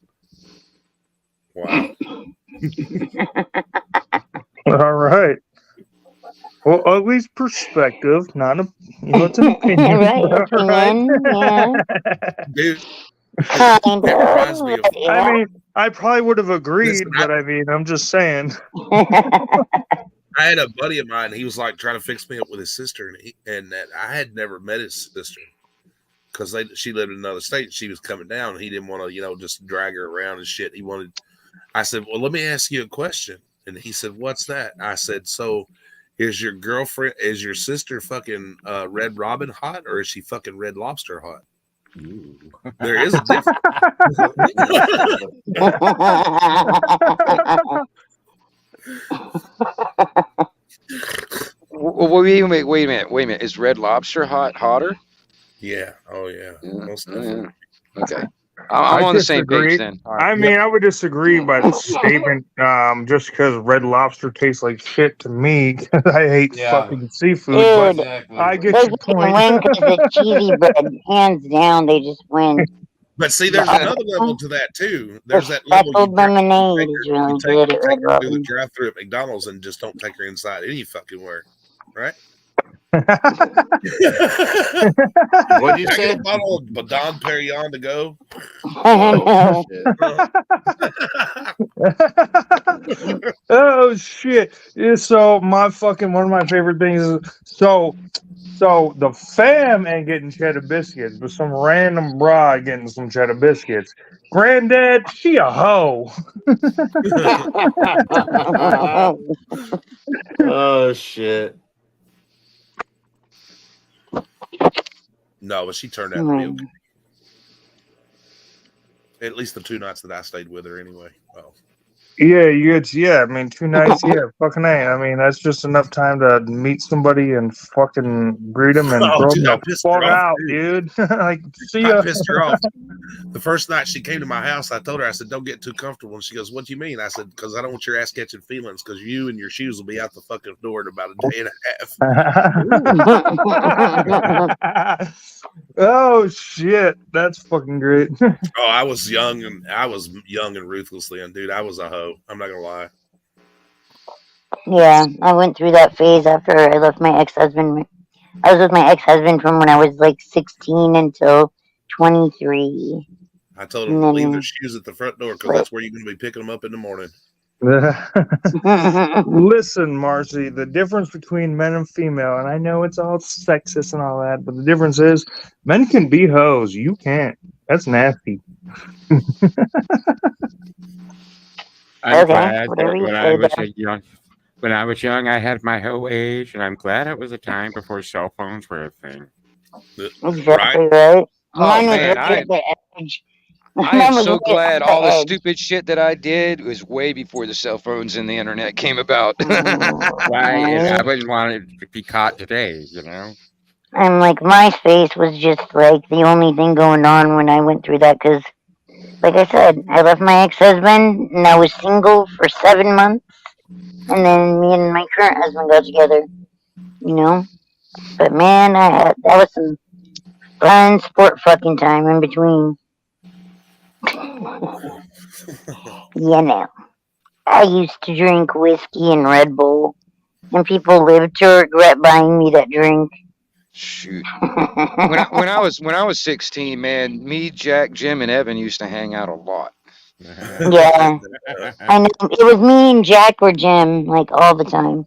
Speaker 2: Wow.
Speaker 11: All right. Well, ugly's perspective, not a, it's an opinion.
Speaker 9: Right, opinion, yeah.
Speaker 2: Dude.
Speaker 9: Kind
Speaker 2: That reminds me
Speaker 9: of.
Speaker 2: of,
Speaker 11: I mean, I probably would have agreed,
Speaker 2: Listen,
Speaker 11: but I mean, I'm just saying.
Speaker 2: I had a buddy of mine. He was like trying to fix me up with his sister, and that I had never met his sister because she lived in another state. And she was coming down. And he didn't want to, just drag her around and shit. He wanted. I said, "Well, let me ask you a question." And he said, "What's that?" I said, "So, is your girlfriend, is your sister fucking Red Robin hot, or is she fucking Red Lobster hot?"
Speaker 13: Ooh.
Speaker 2: There is a difference.
Speaker 8: Wait a minute. Is Red Lobster hotter?
Speaker 2: Yeah. Oh yeah. Most
Speaker 8: Yeah.
Speaker 2: definitely.
Speaker 8: Okay. I'm on the same
Speaker 11: disagree.
Speaker 8: page then. All right.
Speaker 11: I mean, I would disagree by the statement, just because Red Lobster tastes like shit to me. 'Cause I hate fucking seafood. But
Speaker 9: Dude,
Speaker 11: I get
Speaker 9: those
Speaker 11: your
Speaker 9: can
Speaker 11: point.
Speaker 9: win because the cheesy bread, hands down, they just win.
Speaker 2: But see, there's
Speaker 9: The
Speaker 2: another level to that too. There's
Speaker 9: the
Speaker 2: that level
Speaker 9: speckled lemonade is really good at Red
Speaker 2: her through the
Speaker 9: Robin.
Speaker 2: drive-through at McDonald's and just don't take her inside any fucking where, right?
Speaker 3: What'd you
Speaker 2: Can I
Speaker 3: say?
Speaker 2: get a bottle of Dom Perignon to go?
Speaker 9: Oh,
Speaker 11: Oh shit! Yeah, so one of my favorite things is so the fam ain't getting cheddar biscuits, but some random broad getting some cheddar biscuits. Granddad, she a hoe.
Speaker 3: Oh shit!
Speaker 2: No, but she turned out to be okay. At least the 2 nights that I stayed with her, anyway. Well,
Speaker 11: Yeah. I mean, 2 nights. Yeah, fucking A. I mean, that's just enough time to meet somebody and fucking greet them and throw them
Speaker 2: dude, I
Speaker 11: the
Speaker 2: pissed
Speaker 11: fuck
Speaker 2: her off,
Speaker 11: out,
Speaker 2: dude.
Speaker 11: dude. Like, see
Speaker 2: I
Speaker 11: ya.
Speaker 2: pissed her off. The first night she came to my house, I told her, I said, "Don't get too comfortable." And she goes, "What do you mean?" I said, "Because I don't want your ass catching feelings, because you and your shoes will be out the fucking door in about a day and a half."
Speaker 11: Oh shit, that's fucking great.
Speaker 2: Oh, I was young and ruthlessly, and dude, I was a hoe. I'm not gonna lie.
Speaker 9: yeah, I went through that phase after I left my ex-husband. I was with my ex-husband from when I was like 16 until 23.
Speaker 2: I told him to leave their shoes at the front door because that's where you're gonna be picking them up in the morning.
Speaker 11: Listen, Marcy, the difference between men and female, and I know it's all sexist and all that, but the difference is men can be hoes. You can't. That's nasty.
Speaker 13: I'm
Speaker 9: Okay,
Speaker 13: glad
Speaker 9: whatever
Speaker 13: that
Speaker 9: you
Speaker 13: when
Speaker 9: say
Speaker 13: I was
Speaker 9: there.
Speaker 13: a young, when I was young, I had my whole age, and I'm glad it was a time before cell phones were a thing.
Speaker 9: Exactly right.
Speaker 8: Oh
Speaker 9: Mine was
Speaker 8: man,
Speaker 9: right at the edge.
Speaker 8: I am
Speaker 9: Mine was
Speaker 8: so
Speaker 9: right
Speaker 8: glad
Speaker 9: at the
Speaker 8: all the
Speaker 9: edge.
Speaker 8: stupid shit that I did was way before the cell phones and the internet came about.
Speaker 13: Right, and I wouldn't want it to be caught today,
Speaker 9: And like MySpace was just like the only thing going on when I went through that because, like I said, I left my ex-husband and I was single for 7 months, and then me and my current husband got together. But man, that was some fun sport fucking time in between. I used to drink whiskey and Red Bull, and people lived to regret buying me that drink.
Speaker 8: Shoot. when I was 16, man, me, Jack, Jim, and Evan used to hang out a lot.
Speaker 9: Yeah, I know. It was me and Jack or Jim, like all the time.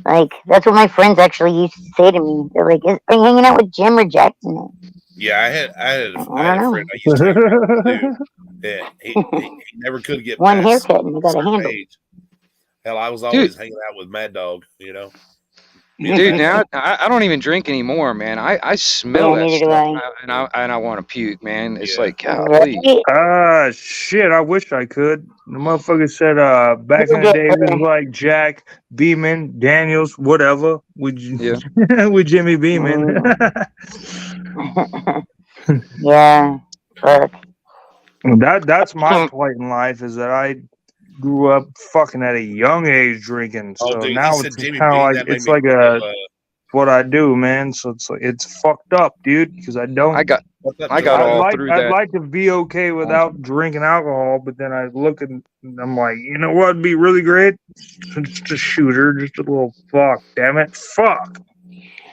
Speaker 9: Like that's what my friends actually used to say to me. They're like, "Are you hanging out with Jim or Jack tonight?"
Speaker 2: Yeah, I had a
Speaker 9: know.
Speaker 2: friend I used to hang around with too. Yeah, he never could get
Speaker 9: One
Speaker 2: past
Speaker 9: haircut and I got a
Speaker 2: certain
Speaker 9: handle.
Speaker 2: age. Hell, I was always hanging out with Mad Dog,
Speaker 8: Dude, now I don't even drink anymore, man. I smell that
Speaker 9: neither do
Speaker 8: stuff,
Speaker 9: I.
Speaker 8: and I want to puke, man. It's like, golly.
Speaker 11: Shit, I wish I could. The motherfucker said back in the
Speaker 9: You'll
Speaker 11: day
Speaker 9: get
Speaker 11: it was
Speaker 9: there.
Speaker 11: like Jack, Beeman, Daniels, whatever, with with Jimmy Beeman.
Speaker 9: Yeah, fuck.
Speaker 11: That's my plight in life is that I grew up fucking at a young age drinking. So
Speaker 2: Oh, dude,
Speaker 11: now
Speaker 2: he
Speaker 11: it's
Speaker 2: said Jimmy
Speaker 11: kind of
Speaker 2: Bean.
Speaker 11: like
Speaker 2: That made
Speaker 11: it's
Speaker 2: me
Speaker 11: like
Speaker 2: think of,
Speaker 11: what I do, man. So it's fucked up, dude, because I don't.
Speaker 8: I got all through
Speaker 11: I'd
Speaker 8: that.
Speaker 11: like to be okay without drinking alcohol, but then I look and I'm like, you know what'd be really great? Just a shooter, just a little fuck, damn it, fuck.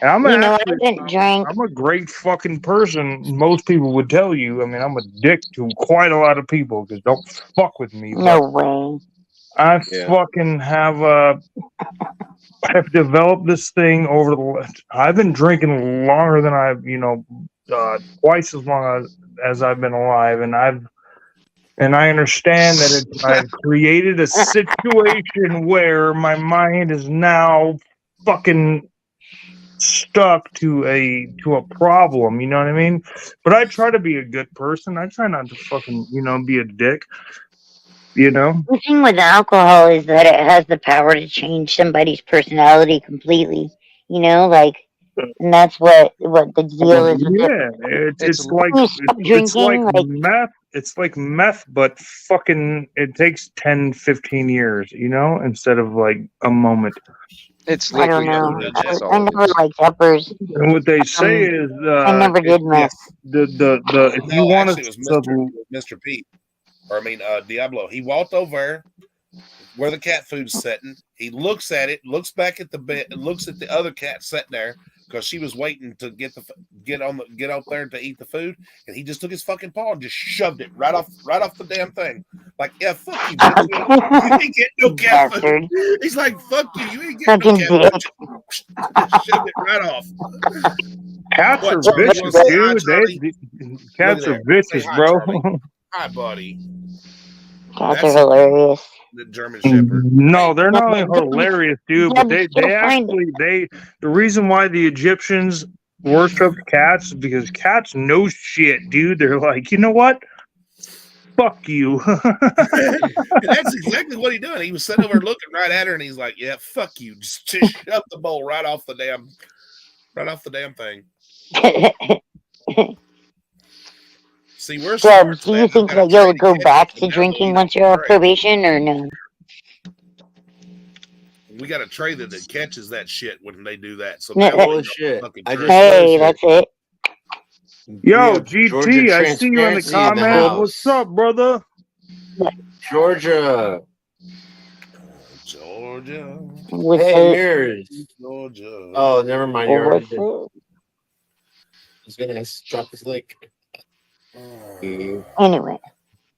Speaker 11: And I'm
Speaker 9: I didn't drink.
Speaker 11: I'm a great fucking person. Most people would tell you. I mean, I'm a dick to quite a lot of people because don't fuck with me.
Speaker 9: No way.
Speaker 11: I fucking have I've developed this thing over the. I've been drinking longer than I've, twice as long as I've been alive, and I understand that I've created a situation where my mind is now fucking stuck to a problem. You know what I mean? But I try to be a good person. I try not to fucking be a dick.
Speaker 9: The thing with alcohol is that it has the power to change somebody's personality completely. And that's what the deal is with it.
Speaker 11: Yeah, it's like
Speaker 9: When you stop drinking,
Speaker 11: meth. It's like meth, but fucking it takes 10, 15 years, instead of like a moment.
Speaker 8: It's
Speaker 9: I don't know. I never liked uppers.
Speaker 11: And what they say is,
Speaker 9: I never did meth.
Speaker 11: If you want
Speaker 2: actually, it was Mr. Pete, or Diablo. He walked over where the cat food's sitting. He looks at it, looks back at the bed, looks at the other cat sitting there because she was waiting to get out there to eat the food, and he just took his fucking paw and just shoved it right off the damn thing. Like, yeah, fuck you, bitch. You ain't getting no cat food. He's like, fuck you, you ain't getting no cat food. Just shoved it right off.
Speaker 11: Cats are vicious, dude. Cats are vicious, bro.
Speaker 2: Hi, buddy.
Speaker 9: Cats are hilarious.
Speaker 2: The German Shepherd.
Speaker 11: No, they're not only hilarious, dude, but they actually the reason why the Egyptians worshipped cats is because cats know shit, dude. They're like, you know what? Fuck you.
Speaker 2: That's exactly what he did. He was sitting over looking right at her, and he's like, "Yeah, fuck you." Just shove the bowl right off the damn thing. See, we're
Speaker 9: Deb, do you think that you'll go back to drinking once you're on probation, or no?
Speaker 2: We got a tray that catches that shit when they do that. So
Speaker 3: bullshit.
Speaker 9: Hey, that's it.
Speaker 11: Yo, GT, I see you in the comments. What's up, brother?
Speaker 3: Georgia. Hey, Mirrors.
Speaker 2: Georgia.
Speaker 3: Oh, never mind. You already did. I was gonna drop this link.
Speaker 9: Anyway,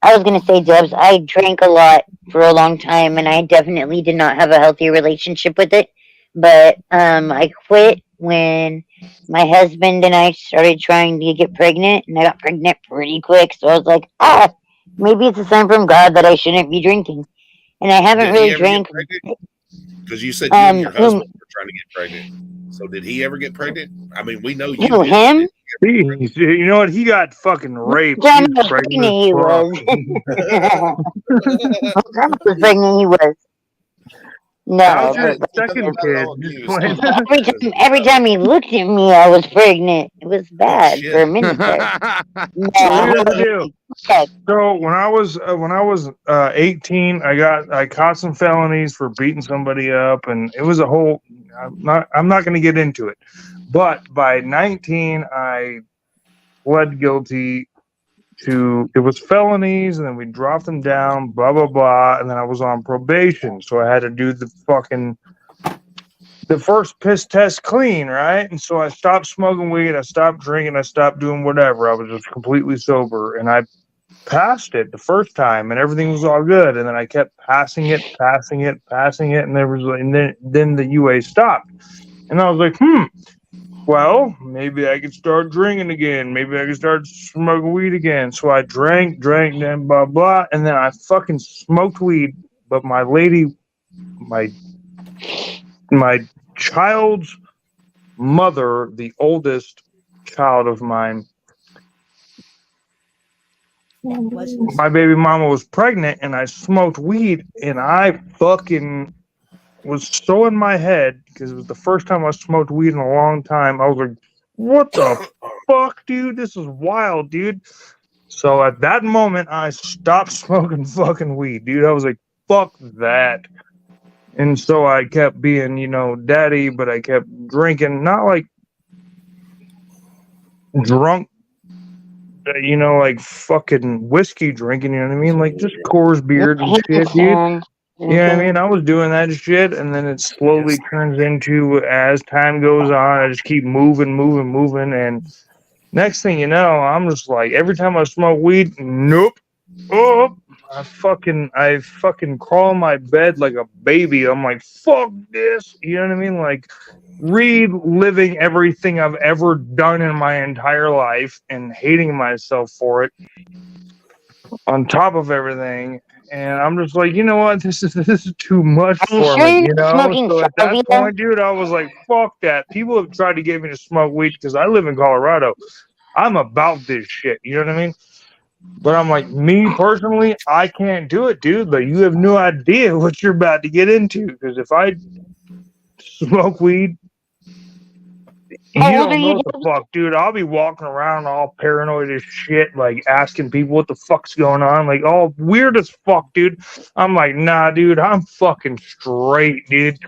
Speaker 9: I was gonna say, Debs, I drank a lot for a long time, and I definitely did not have a healthy relationship with it. But I quit when my husband and I started trying to get pregnant, and I got pregnant pretty quick. So I was like, maybe it's a sign from God that I shouldn't be drinking. And I haven't really drank.
Speaker 2: Because you said you and your husband were trying to get pregnant. So did he ever get pregnant? I mean, we know you.
Speaker 9: Him?
Speaker 11: You know what? He got fucking raped.
Speaker 9: Grandma was pregnant, he was. Grandma was pregnant, he was. No,
Speaker 11: second kid.
Speaker 9: Every time he looked at me, I was pregnant. It was bad for a minute there.
Speaker 11: So when I was 18, I caught some felonies for beating somebody up, and it was a whole. I'm not going to get into it, but by 19, I pled guilty to it was felonies, and then we dropped them down, blah blah blah, and then I was on probation, so I had to do the first piss test clean, right? And so I stopped smoking weed, I stopped drinking, I stopped doing whatever. I was just completely sober, and I passed it the first time, and everything was all good. And then I kept passing it, and then the UA stopped, and I was like, well, maybe I could start drinking again. Maybe I could start smoking weed again. So I drank, then blah, blah. And then I fucking smoked weed. But my lady, my child's mother, the oldest child of mine, my baby mama was pregnant, and I smoked weed, and I fucking was so in my head because it was the first time I smoked weed in a long time. I was like, what the fuck, dude? This is wild, dude. So at that moment, I stopped smoking fucking weed, dude. I was like, fuck that. And so I kept being, daddy, but I kept drinking, not like drunk, like fucking whiskey drinking, you know what I mean? Like just Coors beers and shit, dude. You know what I mean? I was doing that shit, and then it slowly turns into, as time goes on, I just keep moving, and next thing you know, I'm just like, every time I smoke weed, nope, I fucking crawl in my bed like a baby. I'm like, fuck this. You know what I mean? Like reliving everything I've ever done in my entire life and hating myself for it on top of everything. And I'm just like, you know what? This is too much
Speaker 9: Are you
Speaker 11: for
Speaker 9: sure
Speaker 11: me,
Speaker 9: you're
Speaker 11: you
Speaker 9: not
Speaker 11: know?
Speaker 9: smoking
Speaker 11: So at that
Speaker 9: salvia?
Speaker 11: point, dude, I was like, fuck that. People have tried to get me to smoke weed because I live in Colorado. I'm about this shit. You know what I mean? But I'm like, me personally, I can't do it, dude. Like, you have no idea what you're about to get into. Because if I smoke weed,
Speaker 9: How
Speaker 11: you
Speaker 9: old are
Speaker 11: don't know
Speaker 9: you,
Speaker 11: what the
Speaker 9: Dave?
Speaker 11: fuck, dude. I'll be walking around all paranoid as shit, like asking people what the fuck's going on, like all weird as fuck, dude. I'm like, nah, dude, I'm fucking straight, dude.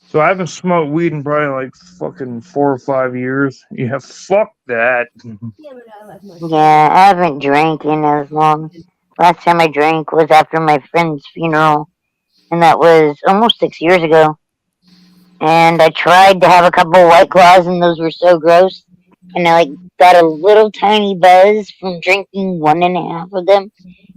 Speaker 11: So I haven't smoked weed in probably like fucking 4 or 5 years. Yeah, fuck that.
Speaker 9: Yeah, I haven't drank in as long. Last time I drank was after my friend's funeral, and that was almost 6 years ago. And I tried to have a couple White Claws, and those were so gross. And I like got a little tiny buzz from drinking 1.5 of them,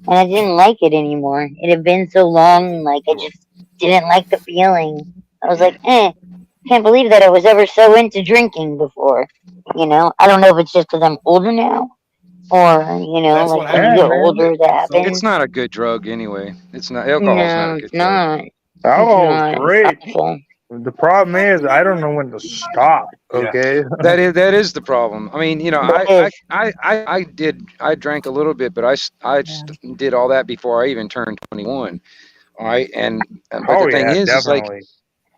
Speaker 9: and I didn't like it anymore. It had been so long, like I just didn't like the feeling. I was like, can't believe that I was ever so into drinking before. You know, I don't know if it's just because I'm older now, or you know,
Speaker 2: That's
Speaker 9: like
Speaker 2: what
Speaker 9: when you
Speaker 11: Yeah,
Speaker 9: get
Speaker 2: happened.
Speaker 11: man.
Speaker 9: older, that
Speaker 2: So
Speaker 9: happens.
Speaker 8: It's not a good drug anyway. It's not. Alcohol's not
Speaker 9: No,
Speaker 8: a
Speaker 9: it's
Speaker 8: good drug.
Speaker 9: not. It's
Speaker 11: Alcohol's
Speaker 9: not. It's
Speaker 11: great.
Speaker 9: awful.
Speaker 11: The problem is I don't know when to stop.
Speaker 2: Yeah.
Speaker 11: Okay.
Speaker 8: That is the problem. I mean, you know,
Speaker 9: That is.
Speaker 8: I drank a little bit, but did all that before I even turned 21. All right, but the
Speaker 11: Oh
Speaker 8: thing
Speaker 11: yeah,
Speaker 8: is like
Speaker 11: definitely.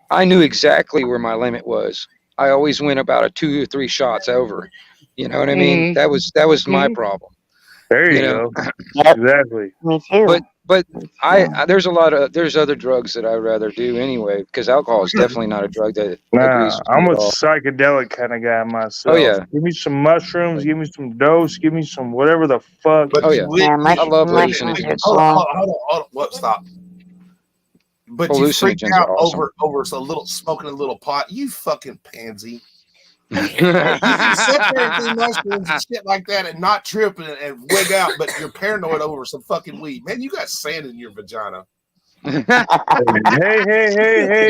Speaker 8: I knew exactly where my limit was. I always went about a 2 or 3 shots over. You know what I mean?
Speaker 9: Mhm.
Speaker 8: That was my problem.
Speaker 11: There
Speaker 8: You
Speaker 11: you
Speaker 8: know,
Speaker 11: go.
Speaker 9: Yep.
Speaker 11: Exactly.
Speaker 9: Me too.
Speaker 8: but
Speaker 9: Me
Speaker 8: I
Speaker 9: too.
Speaker 8: there's other drugs that I'd rather do anyway because alcohol is definitely not a drug that agrees
Speaker 11: Nah,
Speaker 8: with me
Speaker 11: I'm
Speaker 8: at
Speaker 11: a
Speaker 8: all.
Speaker 11: psychedelic kind of guy
Speaker 8: Oh
Speaker 11: myself.
Speaker 8: yeah,
Speaker 11: Give me some mushrooms, give me some dose, give me some whatever the fuck.
Speaker 2: But
Speaker 8: oh yeah.
Speaker 9: Yeah,
Speaker 8: I love
Speaker 9: mushrooms are
Speaker 8: hallucinogens.
Speaker 2: hold on,
Speaker 9: cool.
Speaker 2: hold on. What? Stop. But you freaked
Speaker 8: Hallucinogens
Speaker 2: out
Speaker 8: are awesome.
Speaker 2: over a little smoking a little pot. You fucking pansy. Hey, you can sit there and do mushrooms and shit like that and not trip and wig out, but you're paranoid over some fucking weed. Man, you got sand in your vagina.
Speaker 11: Hey,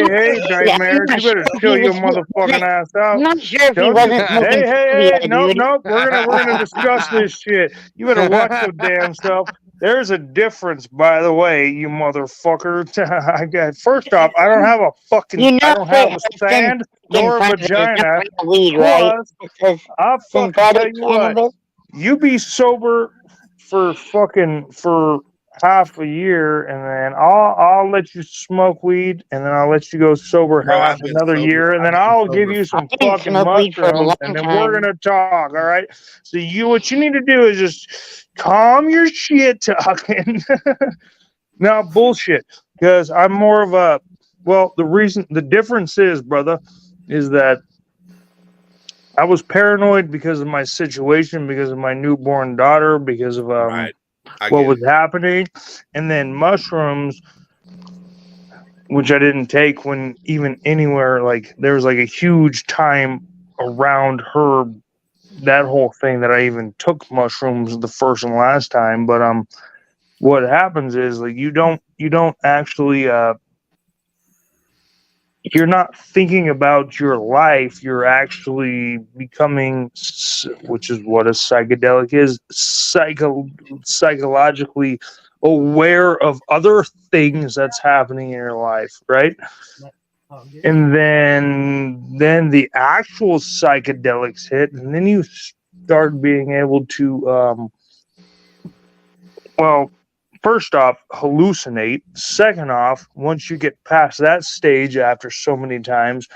Speaker 9: Yeah,
Speaker 11: Nightmare, you better chill your motherfucking ass
Speaker 9: I'm
Speaker 11: out.
Speaker 9: not sure if he
Speaker 11: Don't you?
Speaker 9: wasn't smoking
Speaker 11: Hey,
Speaker 9: salvia,
Speaker 11: nope,
Speaker 9: dude.
Speaker 11: we're gonna discuss this shit. You better watch your damn self. There's a difference, by the way, you motherfucker. First off, I don't have a fucking,
Speaker 9: You know
Speaker 11: I don't have a
Speaker 9: it's
Speaker 11: sand nor a
Speaker 9: front of it is
Speaker 11: vagina.
Speaker 9: not real weed, right?
Speaker 11: Plus,
Speaker 9: It says
Speaker 11: I'll fucking tell
Speaker 9: synthetic
Speaker 11: you what.
Speaker 9: cannabis.
Speaker 11: You be sober for half a year, and then I'll let you smoke weed, and then I'll let you go sober
Speaker 2: Bro,
Speaker 11: half another year, and then I'll give you some
Speaker 9: I didn't
Speaker 11: fucking
Speaker 9: smoke weed for a
Speaker 11: mushrooms,
Speaker 9: long
Speaker 11: and then we're
Speaker 9: time.
Speaker 11: gonna talk. All right. So what you need to do is just calm your shit talking. Now bullshit, because I'm more of a the difference is, brother, is that I was paranoid because of my situation, because of my newborn daughter, because of
Speaker 2: Right.
Speaker 11: what was happening, and then mushrooms, which I didn't take when even anywhere. Like there was like a huge time around her, that whole thing, that I even took mushrooms the first and last time. But what happens is like you don't actually you're not thinking about your life. You're actually becoming, which is what a psychedelic is, psychologically aware of other things that's happening in your life, right? And then the actual psychedelics hit, and then you start being able to first off, hallucinate. Second off, once you get past that stage after so many times,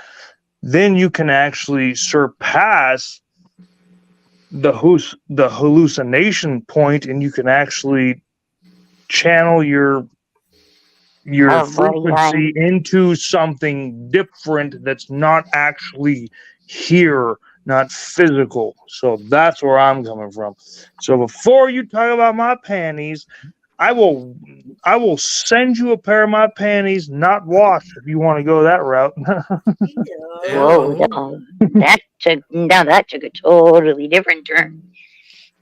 Speaker 11: then you can actually surpass the hallucination point, and you can actually channel your frequency into something different that's not actually here, not physical. So that's where I'm coming from. So before you talk about my panties, I will send you a pair of my panties, not washed, if you want to go that route.
Speaker 9: Whoa, that took a totally different turn.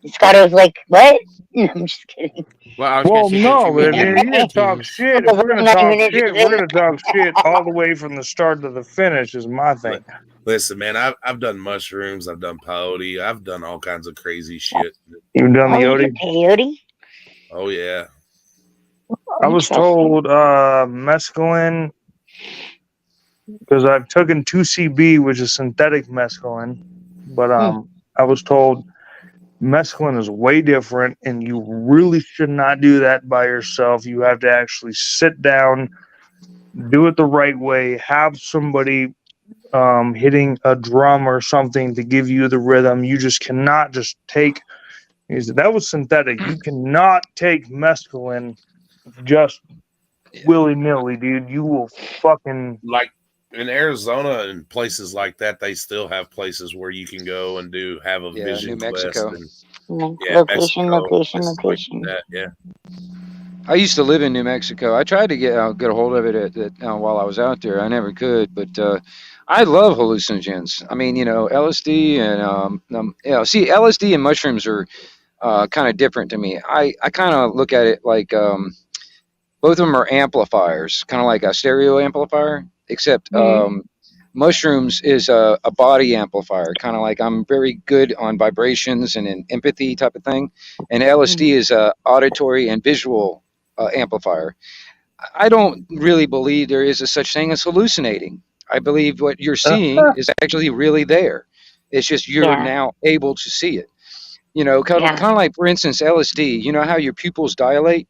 Speaker 9: Scott was like, "What?" No, I'm just kidding.
Speaker 13: Well, I was
Speaker 11: Well,
Speaker 13: gonna say, since
Speaker 11: no,
Speaker 13: you
Speaker 11: but if
Speaker 13: mentioned
Speaker 11: you're gonna talk
Speaker 13: Ortiz,
Speaker 11: shit, if
Speaker 9: Because
Speaker 11: we're
Speaker 9: I'm
Speaker 11: gonna
Speaker 9: not
Speaker 11: talk
Speaker 9: even
Speaker 11: shit, we're
Speaker 9: interested.
Speaker 11: gonna talk shit all the way from the start to the finish. Is my thing.
Speaker 2: Listen, man, I've done mushrooms, I've done peyote, I've done all kinds of crazy shit.
Speaker 11: You've done the
Speaker 9: Oh, you
Speaker 11: Yodi.
Speaker 9: did peyote?
Speaker 2: Oh yeah.
Speaker 11: I was told mescaline because I've taken 2CB, which is synthetic mescaline, but I was told mescaline is way different, and you really should not do that by yourself. You have to actually sit down, do it the right way, have somebody hitting a drum or something to give you the rhythm. You just cannot just take. He said, that was synthetic. You cannot take mescaline just willy nilly, dude. You will fucking
Speaker 2: Like in Arizona and places like that, they still have places where you can go and have a
Speaker 8: Yeah,
Speaker 2: vision
Speaker 8: New
Speaker 2: quest
Speaker 8: Mexico.
Speaker 2: and
Speaker 9: Location,
Speaker 2: Mexico,
Speaker 9: location,
Speaker 2: places like
Speaker 9: location.
Speaker 2: that, yeah.
Speaker 8: I used to live in New Mexico. I tried to get a hold of it while I was out there. I never could, but I love hallucinogens. I mean, LSD and see, LSD and mushrooms are kind of different to me. I kind of look at it like both of them are amplifiers, kind of like a stereo amplifier, except mushrooms is a body amplifier, kind of like I'm very good on vibrations and an empathy type of thing, and LSD is a auditory and visual amplifier. I don't really believe there is a such thing as hallucinating. I believe what you're seeing is actually really there. It's just you're now able to see it. Kind of like, for instance, LSD. You know how your pupils dilate?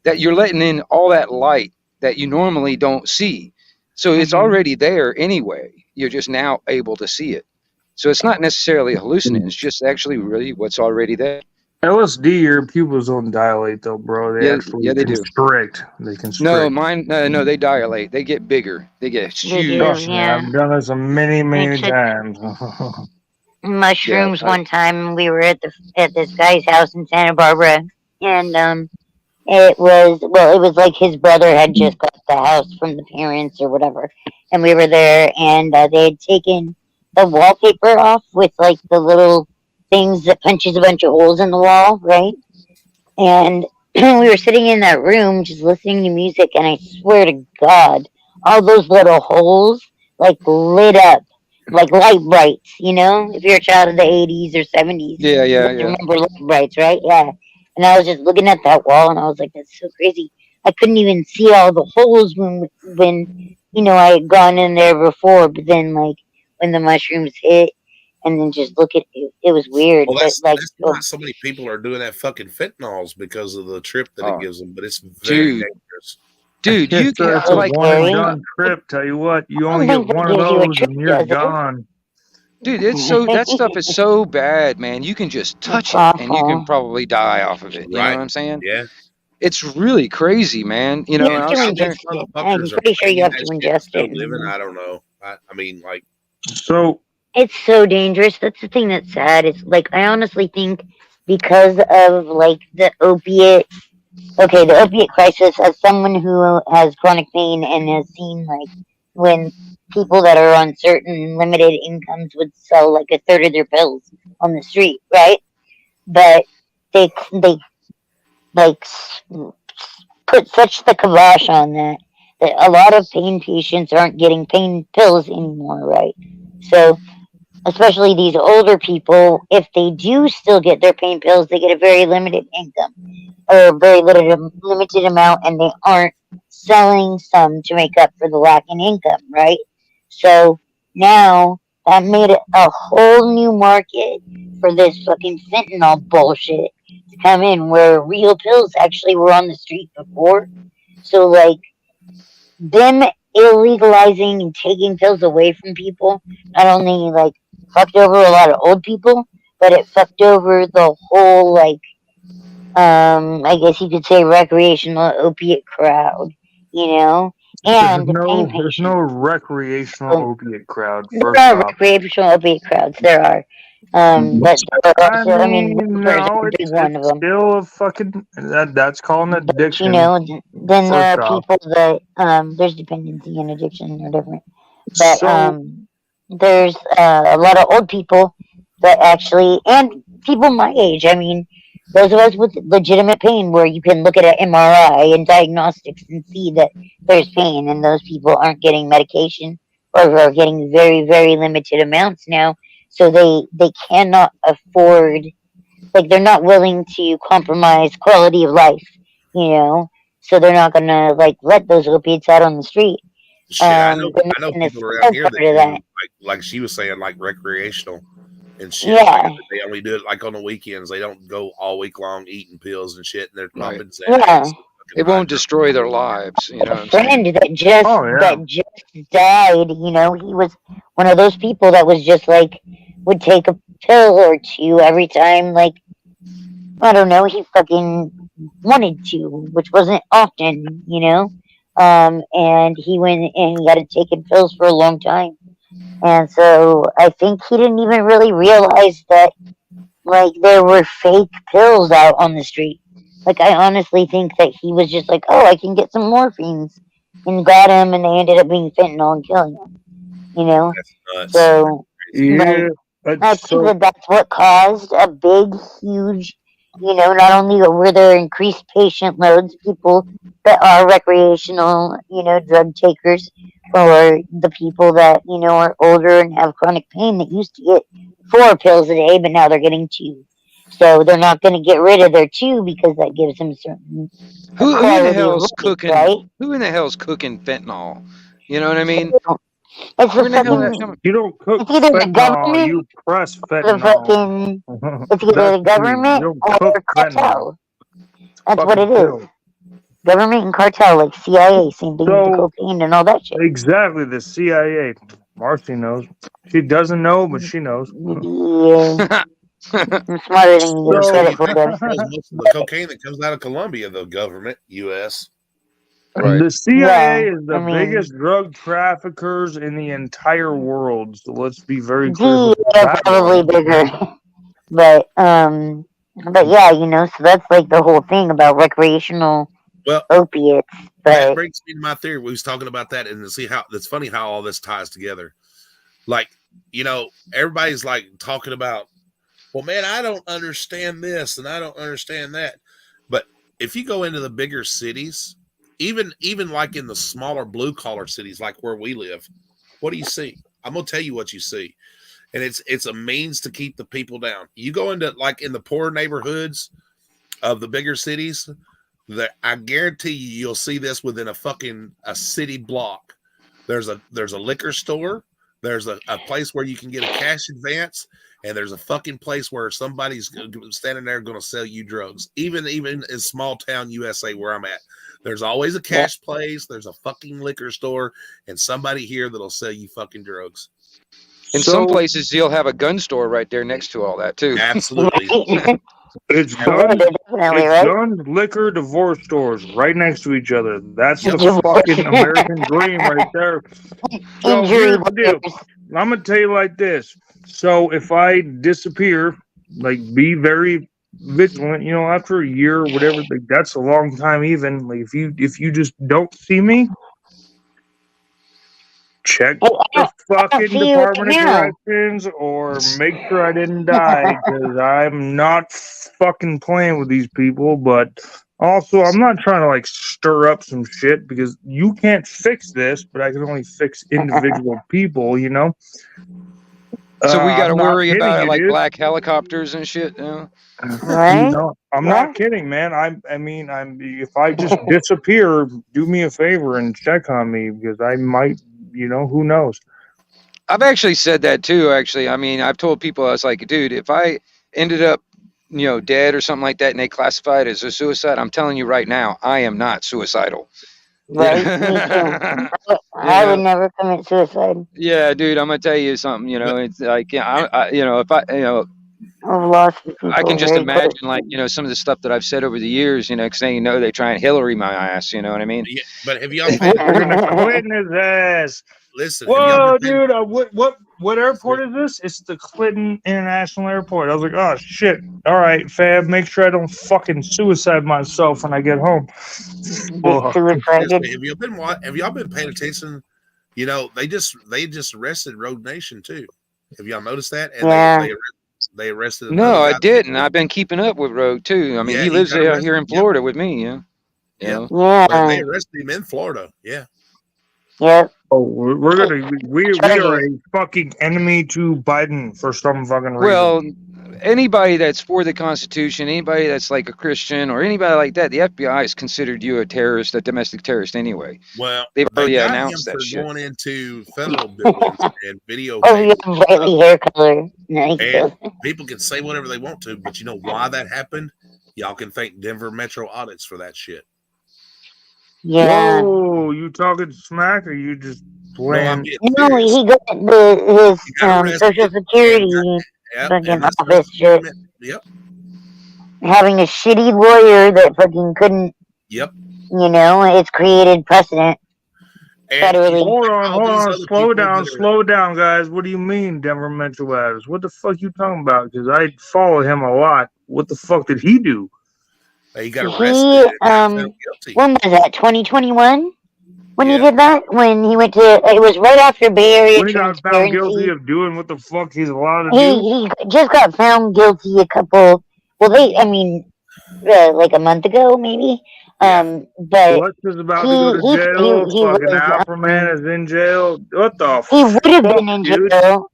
Speaker 8: That you're letting in all that light that you normally don't see. So it's already there anyway. You're just now able to see it. So it's not necessarily a hallucinant. It's just actually really what's already there.
Speaker 11: LSD. Your pupils don't dilate though, bro. They actually
Speaker 8: they do.
Speaker 11: constrict. They constrict.
Speaker 8: No, mine. No, they dilate. They get bigger. They get huge.
Speaker 11: Trust me, I've done this many times.
Speaker 9: Mushrooms one time. We were at this guy's house in Santa Barbara, and it was like his brother had just got the house from the parents or whatever, and we were there, and they had taken the wallpaper off with like the little things that punches a bunch of holes in the wall, right? And we were sitting in that room just listening to music, and I swear to God, all those little holes like lit up like light brights. If you're a child of the 80s or 70s,
Speaker 8: Yeah.
Speaker 9: you remember light brights, right? Yeah. And I was just looking at that wall, and I was like, "That's so crazy." I couldn't even see all the holes when I had gone in there before, but then like when the mushrooms hit, and then just look at it, it was weird.
Speaker 2: Well,
Speaker 9: But
Speaker 2: that's why so many people are doing that fucking fentanyls because of the trip that it gives them. But it's very dangerous.
Speaker 8: Dude, you
Speaker 11: It's
Speaker 8: get
Speaker 11: a
Speaker 8: like
Speaker 11: one and done trip. Tell you what, you only get one of those, and you're gone.
Speaker 8: Dude, that stuff is so bad, man. You can just touch it and you can probably die off of it. You know what I'm saying?
Speaker 2: Yeah.
Speaker 8: It's really crazy, man.
Speaker 9: You have to ingest it. I'm pretty sure you have to ingest it.
Speaker 2: Living, I don't know. I mean, like.
Speaker 11: So
Speaker 9: it's so dangerous. That's the thing that's sad. It's like I honestly think because of like the opiate crisis, as someone who has chronic pain and has seen like when people that are on certain limited incomes would sell like a third of their pills on the street, right? But they like put such the kibosh on that a lot of pain patients aren't getting pain pills anymore, right? So especially these older people, if they do still get their pain pills, they get a very limited income or a very limited amount, and they aren't selling some to make up for the lack in income, right? So now that made it a whole new market for this fucking fentanyl bullshit to come in, where real pills actually were on the street before. So like them illegalizing and taking pills away from people not only like fucked over a lot of old people, but it fucked over the whole like I guess you could say recreational opiate crowd, and
Speaker 11: there's no recreational opiate crowd.
Speaker 9: There are recreational opiate crowds. There are. But there are also,
Speaker 11: no, it's
Speaker 9: one of them.
Speaker 11: Still a fucking that's called an addiction.
Speaker 9: Then there are people that there's dependency and addiction are different. But there's a lot of old people that actually, and people my age. I mean, those of us with legitimate pain, where you can look at an MRI and diagnostics and see that there's pain, and those people aren't getting medication or are getting very, very limited amounts now, so they cannot afford, like, they're not willing to compromise quality of life, you know. So they're not gonna like let those opiates out on the street.
Speaker 2: Shit, I know
Speaker 9: They're not
Speaker 2: people
Speaker 9: gonna
Speaker 2: around
Speaker 9: sell
Speaker 2: here
Speaker 9: part
Speaker 2: that
Speaker 9: of
Speaker 2: do
Speaker 9: that.
Speaker 2: like she was saying, like recreational and shit. Like
Speaker 9: Yeah,
Speaker 2: they only do it like on the weekends. They don't go all week long eating pills and shit, and they're
Speaker 8: Right.
Speaker 2: popping
Speaker 9: yeah.
Speaker 2: Xanax.
Speaker 8: It won't destroy their lives. You know what
Speaker 9: A
Speaker 8: I'm saying?
Speaker 9: friend that just
Speaker 11: Oh yeah.
Speaker 9: that just died, you know, he was one of those people that was just like would take a pill or two every time, like, I don't know, he fucking wanted to, which wasn't often, you know. And he went and he got to taking pills for a long time. And so I think he didn't even really realize that, like, there were fake pills out on the street. Like, I honestly think that he was just like, oh, I can get some morphines, and got him, and they ended up being fentanyl and killing him. You know?
Speaker 2: That's nuts.
Speaker 9: So,
Speaker 11: Yeah.
Speaker 9: I think
Speaker 11: So
Speaker 9: that that's what caused a big, huge, you know, not only were there increased patient loads, people that are recreational, you know, drug takers, or the people that, you know, are older and have chronic pain that used to get 4 pills a day, but now they're getting 2. So they're not going to get rid of their 2 because that gives them certain
Speaker 8: Who in the
Speaker 9: quality of
Speaker 8: hell's
Speaker 9: life,
Speaker 8: cooking?
Speaker 9: right?
Speaker 8: Who in the hell's cooking fentanyl? You know what I mean?
Speaker 9: It's
Speaker 8: Where
Speaker 9: the
Speaker 8: in the hell is that
Speaker 9: fucking,
Speaker 8: coming?
Speaker 11: you don't cook
Speaker 9: it's either the
Speaker 11: fentanyl,
Speaker 9: government,
Speaker 11: you press
Speaker 9: or the
Speaker 11: fentanyl.
Speaker 9: fucking, it's either
Speaker 11: That's
Speaker 9: the
Speaker 11: the key. You
Speaker 9: government
Speaker 11: don't
Speaker 9: or
Speaker 11: cook fentanyl.
Speaker 9: cartel. That's what
Speaker 11: Fucking
Speaker 9: it is.
Speaker 11: pill.
Speaker 9: Government and cartel, like CIA, same thing with the
Speaker 11: So
Speaker 9: cocaine and all that shit.
Speaker 11: exactly, the CIA. Marcy knows. She doesn't know, but she knows.
Speaker 9: Yeah, I'm smarter than you give
Speaker 11: So
Speaker 9: credit for, Debs.
Speaker 2: Most of the cocaine that comes out of Colombia, the government, U.S.
Speaker 8: Right.
Speaker 11: the CIA
Speaker 9: Yeah,
Speaker 11: is the
Speaker 9: I mean,
Speaker 11: biggest drug traffickers in the entire world. So let's be very clear
Speaker 9: DEA
Speaker 11: with
Speaker 9: are
Speaker 11: that
Speaker 9: probably
Speaker 11: one.
Speaker 9: bigger, but yeah, you know, so that's like the whole thing about recreational
Speaker 2: Well,
Speaker 9: opiates.
Speaker 2: that
Speaker 9: But
Speaker 2: brings me to my theory. We was talking about that, and to see how it's funny how all this ties together. Like, you know, everybody's like talking about, well, man, I don't understand this and I don't understand that. But if you go into the bigger cities, even like in the smaller blue collar cities, like where we live, what do you see? I'm gonna tell you what you see, and it's a means to keep the people down. You go into like in the poor neighborhoods of the bigger cities, that I guarantee you'll see this within a city block. There's a liquor store. There's a place where you can get a cash advance, and there's a fucking place where somebody's standing there going to sell you drugs. Even in small town USA where I'm at, there's always a cash place. There's a fucking liquor store, and somebody here that'll sell you fucking drugs.
Speaker 8: In some places, you'll have a gun store right there next to all that too.
Speaker 2: Absolutely.
Speaker 11: It's
Speaker 9: yeah,
Speaker 11: guns,
Speaker 9: they're definitely
Speaker 11: it's
Speaker 9: right.
Speaker 11: guns, liquor, divorce stores right next to each other. That's
Speaker 2: Yep.
Speaker 11: the fucking American dream right there. So
Speaker 9: Injury
Speaker 11: here's the deal.
Speaker 9: lawyers.
Speaker 11: I'm gonna tell you like this. So if I disappear, like, be very vigilant. You know, after a year or whatever, like, that's a long time. Even like if you just don't see me, check
Speaker 9: Hey,
Speaker 11: the
Speaker 9: I don't
Speaker 11: fucking
Speaker 9: see you right
Speaker 11: Department of
Speaker 9: now.
Speaker 11: Corrections or make sure I didn't die, because I'm not fucking playing with these people. But also, I'm not trying to like stir up some shit, because you can't fix this, but I can only fix individual people, you know?
Speaker 8: So we got to
Speaker 11: I'm not
Speaker 8: worry
Speaker 11: kidding
Speaker 8: about
Speaker 11: you,
Speaker 8: like
Speaker 11: dude.
Speaker 8: black helicopters and shit. You know?
Speaker 11: You
Speaker 9: Right?
Speaker 11: know, I'm
Speaker 9: Yeah.
Speaker 11: not kidding, man. I mean, if I just disappear, do me a favor and check on me, because I might, you know, who knows?
Speaker 8: I've actually said that too. Actually, I mean, I've told people, I was like, dude, if I ended up, you know, dead or something like that, and they classify it as a suicide, I'm telling you right now, I am not suicidal.
Speaker 9: Right? Me too. I would never commit suicide.
Speaker 8: Yeah, dude, I'm gonna tell you something. You know, it's like, yeah, you know, if I, you know,
Speaker 9: I've lost people
Speaker 8: I can just
Speaker 9: very quick.
Speaker 8: imagine, like, you know, some of the stuff that I've said over the years. You know, because they know they try and Hillary my ass. You know what I mean?
Speaker 2: Yeah, but have y'all paid
Speaker 11: They're gonna
Speaker 2: attention?
Speaker 11: quit in his ass.
Speaker 2: Listen, have y'all
Speaker 11: Whoa,
Speaker 2: been paying?
Speaker 11: dude! What airport is this? It's the Clinton International Airport. I was like, oh shit! All right, Fab, make sure I don't fucking suicide myself when I get home.
Speaker 9: Get suicided.
Speaker 2: Have y'all been paying attention? You know, they just arrested Road Nation too. Have y'all noticed that? And
Speaker 9: Yeah.
Speaker 2: They arrested
Speaker 8: No,
Speaker 2: another
Speaker 8: I
Speaker 2: guy.
Speaker 8: didn't. I've been keeping up with Rogue too. I mean,
Speaker 2: Yeah,
Speaker 8: he
Speaker 2: he
Speaker 8: lives
Speaker 2: got
Speaker 8: out
Speaker 2: arrested.
Speaker 8: here in
Speaker 2: Yep.
Speaker 8: Florida with me. Yeah. You
Speaker 2: Yep.
Speaker 8: know?
Speaker 2: But they
Speaker 9: Yeah.
Speaker 2: arrested him in Florida. Yeah.
Speaker 9: Yep.
Speaker 11: Oh, we are
Speaker 9: Charges.
Speaker 11: a fucking enemy to Biden for some fucking reason.
Speaker 8: Well, anybody that's for the Constitution, anybody that's like a Christian or anybody like that, the FBI has considered you a terrorist, a domestic terrorist anyway.
Speaker 2: Well,
Speaker 8: They've
Speaker 2: they
Speaker 8: already
Speaker 2: got him
Speaker 8: announced that
Speaker 2: for
Speaker 8: shit.
Speaker 2: going into federal buildings and
Speaker 9: Oh, you
Speaker 2: videotaping.
Speaker 9: have brightly hair color. Nice.
Speaker 2: And people can say whatever they want to, but you know why that happened? Y'all can thank Denver Metro Audits for that shit.
Speaker 9: Yeah.
Speaker 11: Whoa, you talking smack or you just
Speaker 2: No, I'm
Speaker 11: playing?
Speaker 2: getting
Speaker 9: No,
Speaker 2: serious.
Speaker 9: he got his
Speaker 2: He got arrested
Speaker 9: Social
Speaker 2: and
Speaker 9: Security
Speaker 2: Yep,
Speaker 9: fucking
Speaker 2: and that's
Speaker 9: office shit.
Speaker 2: Yep.
Speaker 9: Having a shitty lawyer that fucking couldn't,
Speaker 2: Yep.
Speaker 9: you know, it's created precedent.
Speaker 2: And
Speaker 9: Federally.
Speaker 11: Hold
Speaker 2: all these
Speaker 11: on,
Speaker 2: other people that are-
Speaker 11: slow down, guys. What do you mean, Denver Metro Addis? What the fuck you talking about? Because I follow him a lot. What the fuck did he do?
Speaker 2: He got arrested and got found guilty.
Speaker 9: When was that? 2021? When he
Speaker 2: Yeah.
Speaker 9: did that? When he went to, it was right after Bay Area
Speaker 11: When he got found guilty
Speaker 9: Transparency.
Speaker 11: of doing what the fuck he's allowed to do?
Speaker 9: He just got found guilty a couple, like a month ago, maybe. But
Speaker 11: Alexa's about to go to jail.
Speaker 9: he
Speaker 11: Fucking
Speaker 9: was,
Speaker 11: Alpha Man is in jail. What the
Speaker 9: he would have
Speaker 11: fuck,
Speaker 9: been in
Speaker 11: dude?
Speaker 9: jail.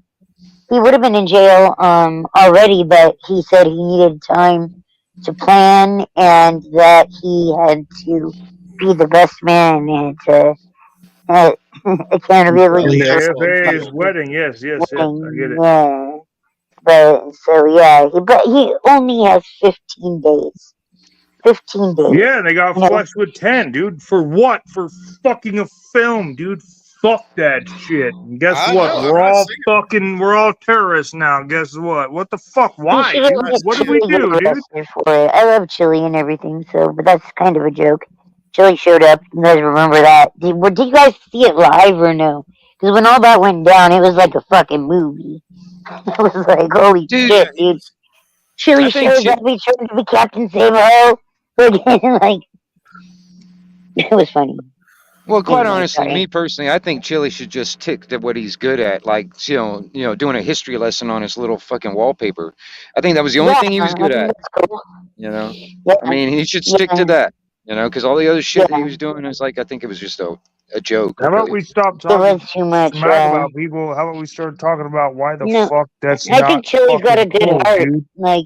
Speaker 9: He would have been in jail already, but he said he needed time to plan and that he had to be the best man and to accountability.
Speaker 11: In
Speaker 9: for
Speaker 11: the
Speaker 9: his
Speaker 11: FA's wedding, yes, I get it.
Speaker 9: Yeah. But so yeah, but he only has 15 days. 15 days.
Speaker 11: Yeah, they got
Speaker 9: You know?
Speaker 11: flexed with 10, dude. For what? For fucking a film, dude. Fuck that shit. And guess
Speaker 2: I
Speaker 11: what?
Speaker 2: know,
Speaker 11: We're all terrorists now. Guess what? What the fuck? Why,
Speaker 9: He
Speaker 11: dude?
Speaker 9: should have
Speaker 11: What did we do, dude?
Speaker 9: arrested for it. I love Chili and everything, so but that's kind of a joke. Chili showed up. You guys remember that? Did you guys see it live or no? Because when all that went down, it was like a fucking movie. It was like, holy shit, dude. Chili shows up. He tried to be Captain Save-A-Ho. Like, it was funny.
Speaker 8: Well, quite
Speaker 9: Anyway,
Speaker 8: honestly,
Speaker 9: sorry.
Speaker 8: me personally, I think Chili should just stick to what he's good at, like doing a history lesson on his little fucking wallpaper. I think that was the only thing he was good at. You know, I mean, he should stick to that. You know, because all the other shit that he was doing is like, I think it was just a joke.
Speaker 11: How about
Speaker 8: really.
Speaker 11: we stop
Speaker 9: It
Speaker 11: talking
Speaker 9: was too much.
Speaker 11: smack about people? How about we start talking about why the
Speaker 9: No,
Speaker 11: fuck that's
Speaker 9: I
Speaker 11: not
Speaker 9: think Chili's got a
Speaker 11: fucking
Speaker 9: good
Speaker 11: cool,
Speaker 9: heart.
Speaker 11: dude?
Speaker 9: Like,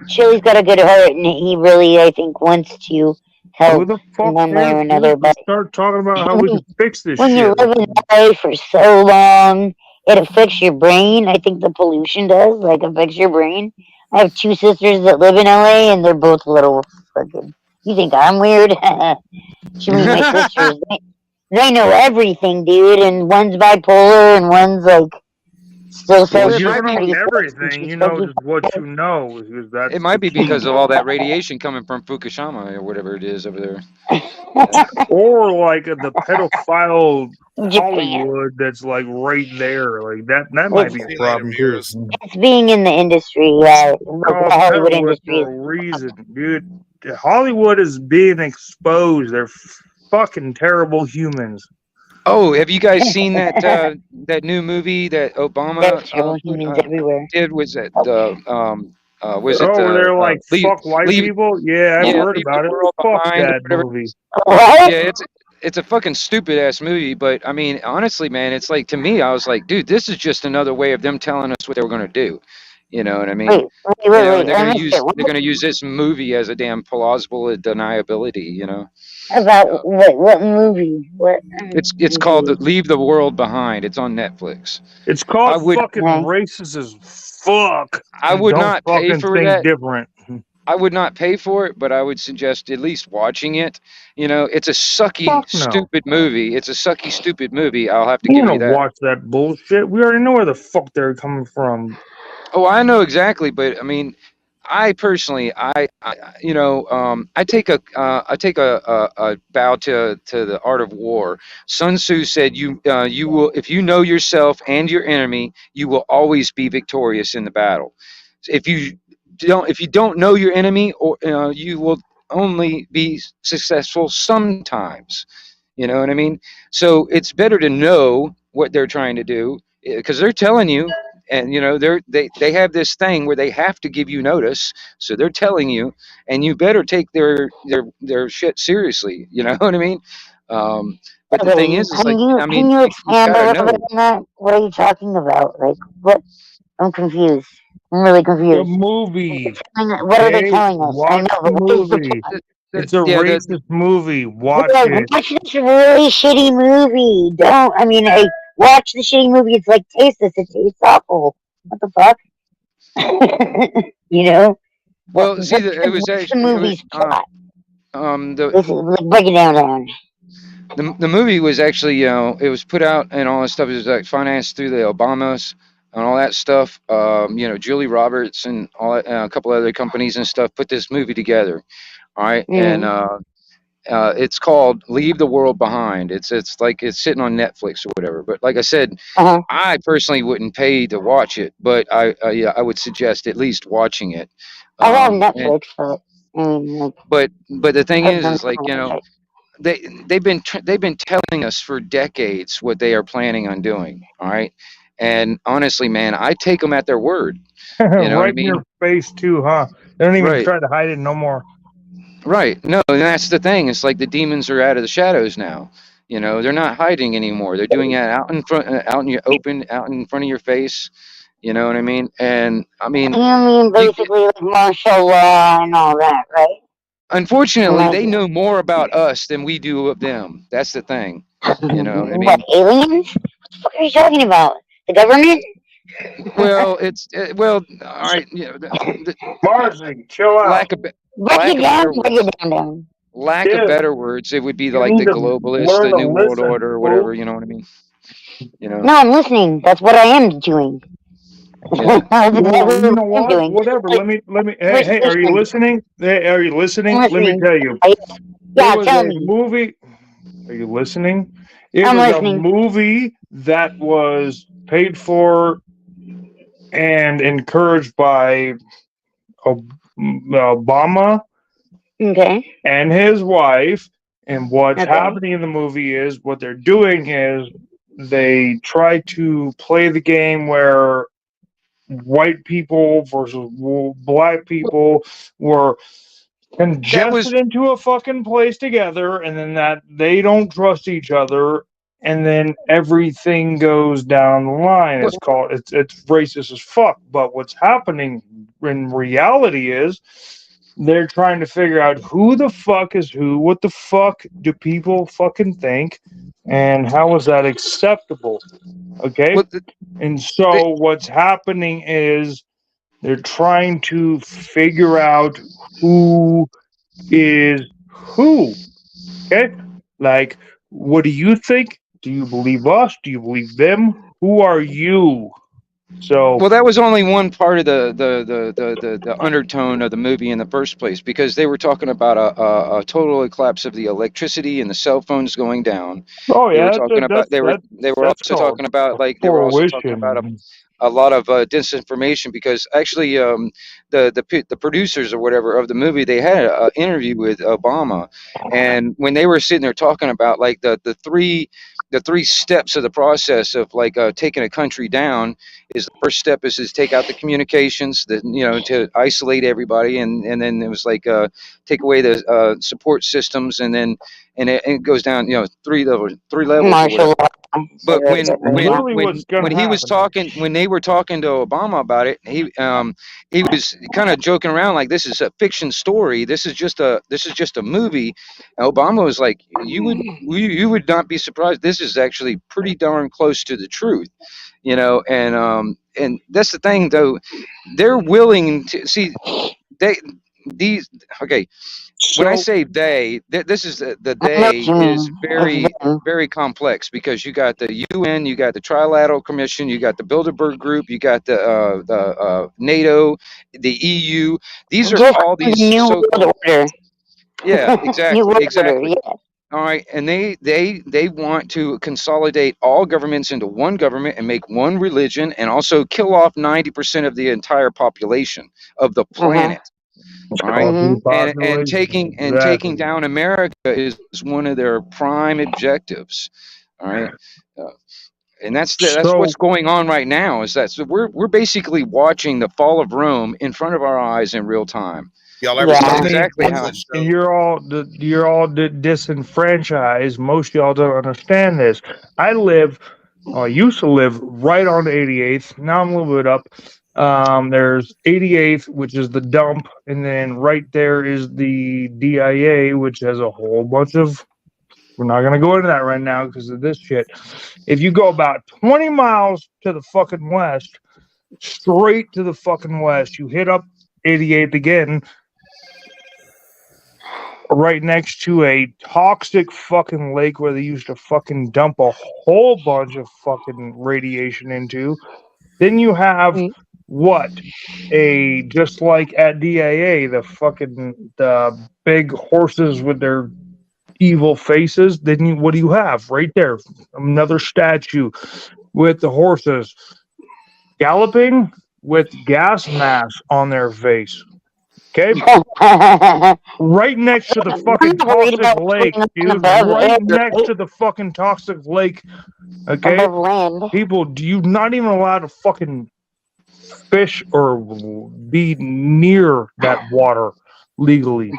Speaker 9: Chili's got a good heart, and he really, I think, wants to
Speaker 11: Who
Speaker 9: help
Speaker 11: the
Speaker 9: in
Speaker 11: fuck
Speaker 9: one way
Speaker 11: cares,
Speaker 9: or
Speaker 11: dude?
Speaker 9: another. But
Speaker 11: Let's start talking about how we can fix this
Speaker 9: when you
Speaker 11: shit.
Speaker 9: live in LA for so long, it affects your brain. I think the pollution does, like, affects your brain. I have two sisters that live in LA, and they're both little fucking. You think I'm weird? She mean my sisters. They know everything, dude, and one's bipolar, and one's like still
Speaker 11: Well,
Speaker 9: says
Speaker 11: you
Speaker 9: she's
Speaker 11: don't know
Speaker 9: pretty
Speaker 11: everything. You know just what you know. Because that's
Speaker 8: It might be
Speaker 11: the key.
Speaker 8: because of all that radiation coming from Fukushima or whatever it is over there.
Speaker 11: Or like the pedophile Hollywood that's like right there. Like that might be a problem too.
Speaker 9: It's being in the industry,
Speaker 11: Oh,
Speaker 9: the Hollywood industry.
Speaker 11: for a reason, dude. Hollywood is being exposed. They're fucking terrible humans.
Speaker 8: Oh, have you guys seen that that new movie that Obama
Speaker 9: There's terrible humans everywhere.
Speaker 8: did? Was it
Speaker 11: where they're like fuck white
Speaker 8: Leave-
Speaker 11: people? Yeah, I've heard
Speaker 8: Leave
Speaker 11: about
Speaker 8: the
Speaker 11: it.
Speaker 8: World
Speaker 11: Fuck
Speaker 8: Behind or
Speaker 11: that
Speaker 8: whatever.
Speaker 11: movie.
Speaker 8: Yeah, it's a fucking stupid ass movie, but I mean, honestly, man, it's like to me, I was like, dude, this is just another way of them telling us what they were gonna do. You know what I mean?
Speaker 9: Wait,
Speaker 8: They're
Speaker 9: I
Speaker 8: gonna
Speaker 9: missed
Speaker 8: use
Speaker 9: it. What
Speaker 8: they're gonna use this movie as a damn plausible deniability. You know?
Speaker 9: about what movie? What?
Speaker 8: It's called Leave the World Behind. It's on Netflix.
Speaker 11: It's called
Speaker 8: I would-
Speaker 11: fucking racist as fuck.
Speaker 8: I
Speaker 11: and
Speaker 8: would
Speaker 11: don't
Speaker 8: not pay
Speaker 11: fucking
Speaker 8: for
Speaker 11: think
Speaker 8: that.
Speaker 11: different.
Speaker 8: I would not pay for it, but I would suggest at least watching it. You know, it's a sucky,
Speaker 11: Fuck no.
Speaker 8: stupid movie. It's a sucky, stupid movie. I'll have to
Speaker 11: You
Speaker 8: give
Speaker 11: don't
Speaker 8: you that.
Speaker 11: watch that bullshit. We already know where the fuck they're coming from.
Speaker 8: Oh, I know exactly, but I mean, I personally, I take a bow to the art of war. Sun Tzu said, you will, if you know yourself and your enemy, you will always be victorious in the battle. If you don't know your enemy, or you will only be successful sometimes. You know what I mean? So it's better to know what they're trying to do because they're telling you, And you know, they have this thing where they have to give you notice, so they're telling you, and you better take their shit seriously. You know what I mean? But the thing is like, I mean,
Speaker 9: can you
Speaker 8: you
Speaker 9: expand a
Speaker 8: gotta
Speaker 9: little bit
Speaker 8: know.
Speaker 9: on that? What are you talking about? Like, what? I'm confused. I'm really
Speaker 11: The
Speaker 9: confused.
Speaker 11: movie.
Speaker 9: What are they
Speaker 11: Okay,
Speaker 9: telling us? I
Speaker 11: watch
Speaker 9: know,
Speaker 11: the
Speaker 9: but what is the
Speaker 11: movie.
Speaker 9: plot?
Speaker 11: It's a
Speaker 8: Yeah,
Speaker 11: racist movie. Watch
Speaker 9: Yeah,
Speaker 11: it.
Speaker 9: watch this really shitty movie. Don't. I mean, I watch the shitty movie. It's like taste this. It tastes awful. What the fuck? You know?
Speaker 8: well, see,
Speaker 9: What's
Speaker 8: it was
Speaker 9: the
Speaker 8: actually
Speaker 9: movie's plot?
Speaker 8: the
Speaker 9: Like, break it down.
Speaker 8: the movie was actually, you know, it was put out and all that stuff. It was like financed through the Obamas and all that stuff. You know, Julie Roberts and all that, a couple other companies and stuff put this movie together. All right, and it's called Leave the World Behind. It's like it's sitting on Netflix or whatever. But like I said, I personally wouldn't pay to watch it, but yeah, I would suggest at least watching it.
Speaker 9: I have
Speaker 8: And,
Speaker 9: Netflix, but I mean, like,
Speaker 8: but the thing
Speaker 9: I've done
Speaker 8: is like, you know, they've been telling us for decades what they are planning on doing. All right, and honestly, man, I take them at their word. You know what I
Speaker 11: Right in
Speaker 8: mean?
Speaker 11: your face too, huh? They don't even
Speaker 8: Right.
Speaker 11: try to hide it no more.
Speaker 8: Right. No, and that's the thing. It's like the demons are out of the shadows now. You know, they're not hiding anymore. They're doing it out in front, out in your open, out in front of your face. You know what I mean? And I mean,
Speaker 9: you mean basically like martial law and all that, right?
Speaker 8: unfortunately, they know more about us than we do of them. That's the thing. You know what I
Speaker 9: What,
Speaker 8: mean?
Speaker 9: aliens? What the fuck are you talking about? The government?
Speaker 8: Well, it's well, all right. You know,
Speaker 11: Marzi, chill out.
Speaker 8: lack of
Speaker 9: Break
Speaker 8: lack
Speaker 9: it
Speaker 8: of
Speaker 9: down.
Speaker 8: better
Speaker 9: Break
Speaker 8: words.
Speaker 9: it down.
Speaker 8: Lack of
Speaker 11: Dude,
Speaker 8: better words, it would be
Speaker 11: you
Speaker 8: like
Speaker 11: need
Speaker 8: the
Speaker 11: to
Speaker 8: globalist,
Speaker 11: learn
Speaker 8: the
Speaker 11: to
Speaker 8: new world
Speaker 11: listen,
Speaker 8: order, or
Speaker 11: fool.
Speaker 8: whatever. You know what I mean? You know?
Speaker 9: No, I'm listening. That's what I am doing.
Speaker 8: Yeah.
Speaker 9: That's
Speaker 11: Well,
Speaker 9: exactly
Speaker 11: you
Speaker 9: what
Speaker 11: know
Speaker 9: I'm
Speaker 11: what?
Speaker 9: doing.
Speaker 11: Whatever. Let me. Hey, are you
Speaker 9: Listen.
Speaker 11: listening? Hey, are you listening?
Speaker 9: I'm
Speaker 11: Let me
Speaker 9: listening.
Speaker 11: tell you.
Speaker 9: Yeah,
Speaker 11: It was
Speaker 9: tell
Speaker 11: a
Speaker 9: me.
Speaker 11: movie. Are you listening? It
Speaker 9: I'm
Speaker 11: was a
Speaker 9: listening.
Speaker 11: movie that was paid for and encouraged by Obama
Speaker 9: Okay.
Speaker 11: and his wife. And what's
Speaker 9: Okay.
Speaker 11: happening in the movie is what they're doing is they try to play the game where white people versus black people were congested into a fucking place together, and then that they don't trust each other, and then everything goes down the line. It's called it's racist as fuck. But what's happening in reality is they're trying to figure out who the fuck is who, what the fuck do people fucking think, and how is that acceptable? Okay? And so what's happening is they're trying to figure out who is who. Okay? Like, what do you think? Do you believe us? Do you believe them? Who are you? So
Speaker 8: Well, that was only one part of the undertone of the movie in the first place, because they were talking about a total collapse of the electricity and the cell phones going down.
Speaker 11: oh
Speaker 8: They were
Speaker 11: yeah,
Speaker 8: talking about they were
Speaker 11: that's
Speaker 8: also
Speaker 11: called
Speaker 8: talking about
Speaker 11: fruition.
Speaker 8: a lot of disinformation, because actually the producers or whatever of the movie, they had an interview with Obama, and when they were sitting there talking about like the three steps of the process of like taking a country down, is the first step is to take out the communications, that, you know, to isolate everybody, and then it was like take away the support systems, and then it goes down, you know, three levels or whatever. But when he was talking, when they were talking to Obama about it, he was kind of joking around like, this is a fiction story, this is just a movie. And Obama was like, you would not be surprised, this is actually pretty darn close to the truth, you know. And that's the thing though, they're willing to see these okay. When I say they, this is the they is very complex, because you got the UN, you got the Trilateral Commission, you got the Bilderberg Group, you got the NATO, the EU. These are all these so-called. Yeah, exactly. All right, and they want to consolidate all governments into one government and make one religion, and also kill off 90% of the entire population of the planet. All right, and taking down America is one of their prime objectives. All right, And that's
Speaker 11: So
Speaker 8: what's going on right now. Is that so we're basically watching the fall of Rome in front of our eyes in real time.
Speaker 2: Y'all ever
Speaker 9: Yeah.
Speaker 2: seen
Speaker 11: I
Speaker 2: that?
Speaker 11: mean,
Speaker 8: Exactly
Speaker 2: What's
Speaker 8: how.
Speaker 2: that show?
Speaker 11: and you're all disenfranchised. Most of y'all don't understand this. I used to live right on 88th. Now I'm a little bit up. There's 88th, which is the dump, and then right there is the DIA, which has a whole bunch of. We're not gonna go into that right now because of this shit. If you go about 20 miles to the fucking west, straight to the fucking west, you hit up 88th again, right next to a toxic fucking lake where they used to fucking dump a whole bunch of fucking radiation into. Then you have what? Just like at DIA, the big horses with their evil faces. Then what do you have right there? Another statue with the horses galloping with gas masks on their face. Okay, right next to the fucking toxic lake, dude. Right next to the fucking toxic lake. Okay,
Speaker 9: above land.
Speaker 11: people, do you not even allowed to fucking fish or be near that water legally?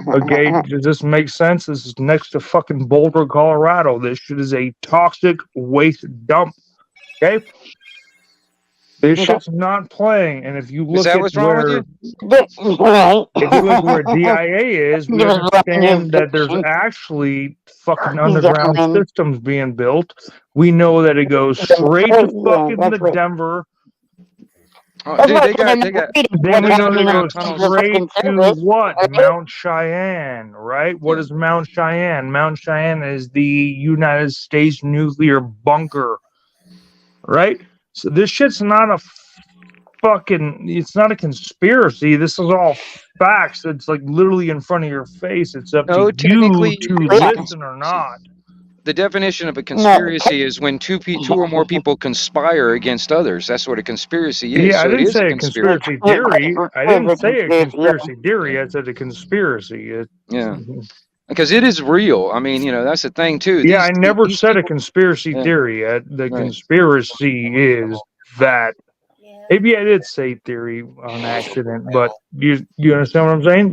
Speaker 11: Okay, does this make sense? This is next to fucking Boulder, Colorado. This shit is a toxic waste dump. Okay, this shit's not playing. And if you look at where, if you look where DIA is, we understand that there's actually fucking underground systems being built. We know that it goes straight to fucking the Denver.
Speaker 8: Oh, dude, they got.
Speaker 11: Then we know they go straight to what? Mount Cheyenne, right? What is Mount Cheyenne? Mount Cheyenne is the United States nuclear bunker, right? So this shit's not a fucking. It's not a conspiracy. This is all facts. It's like literally in front of your face. It's up to you to listen or not.
Speaker 8: The definition of a conspiracy is when two or more people conspire against others. That's what a conspiracy is.
Speaker 11: Yeah,
Speaker 8: so
Speaker 11: I didn't
Speaker 8: it is
Speaker 11: say
Speaker 8: a
Speaker 11: a conspiracy theory. I didn't say a conspiracy theory. I said a conspiracy.
Speaker 8: Yeah, because it is real. I mean, that's the thing too.
Speaker 11: Yeah, I never said a conspiracy theory. The conspiracy is that. Maybe I did say theory on accident, but you understand what I'm saying?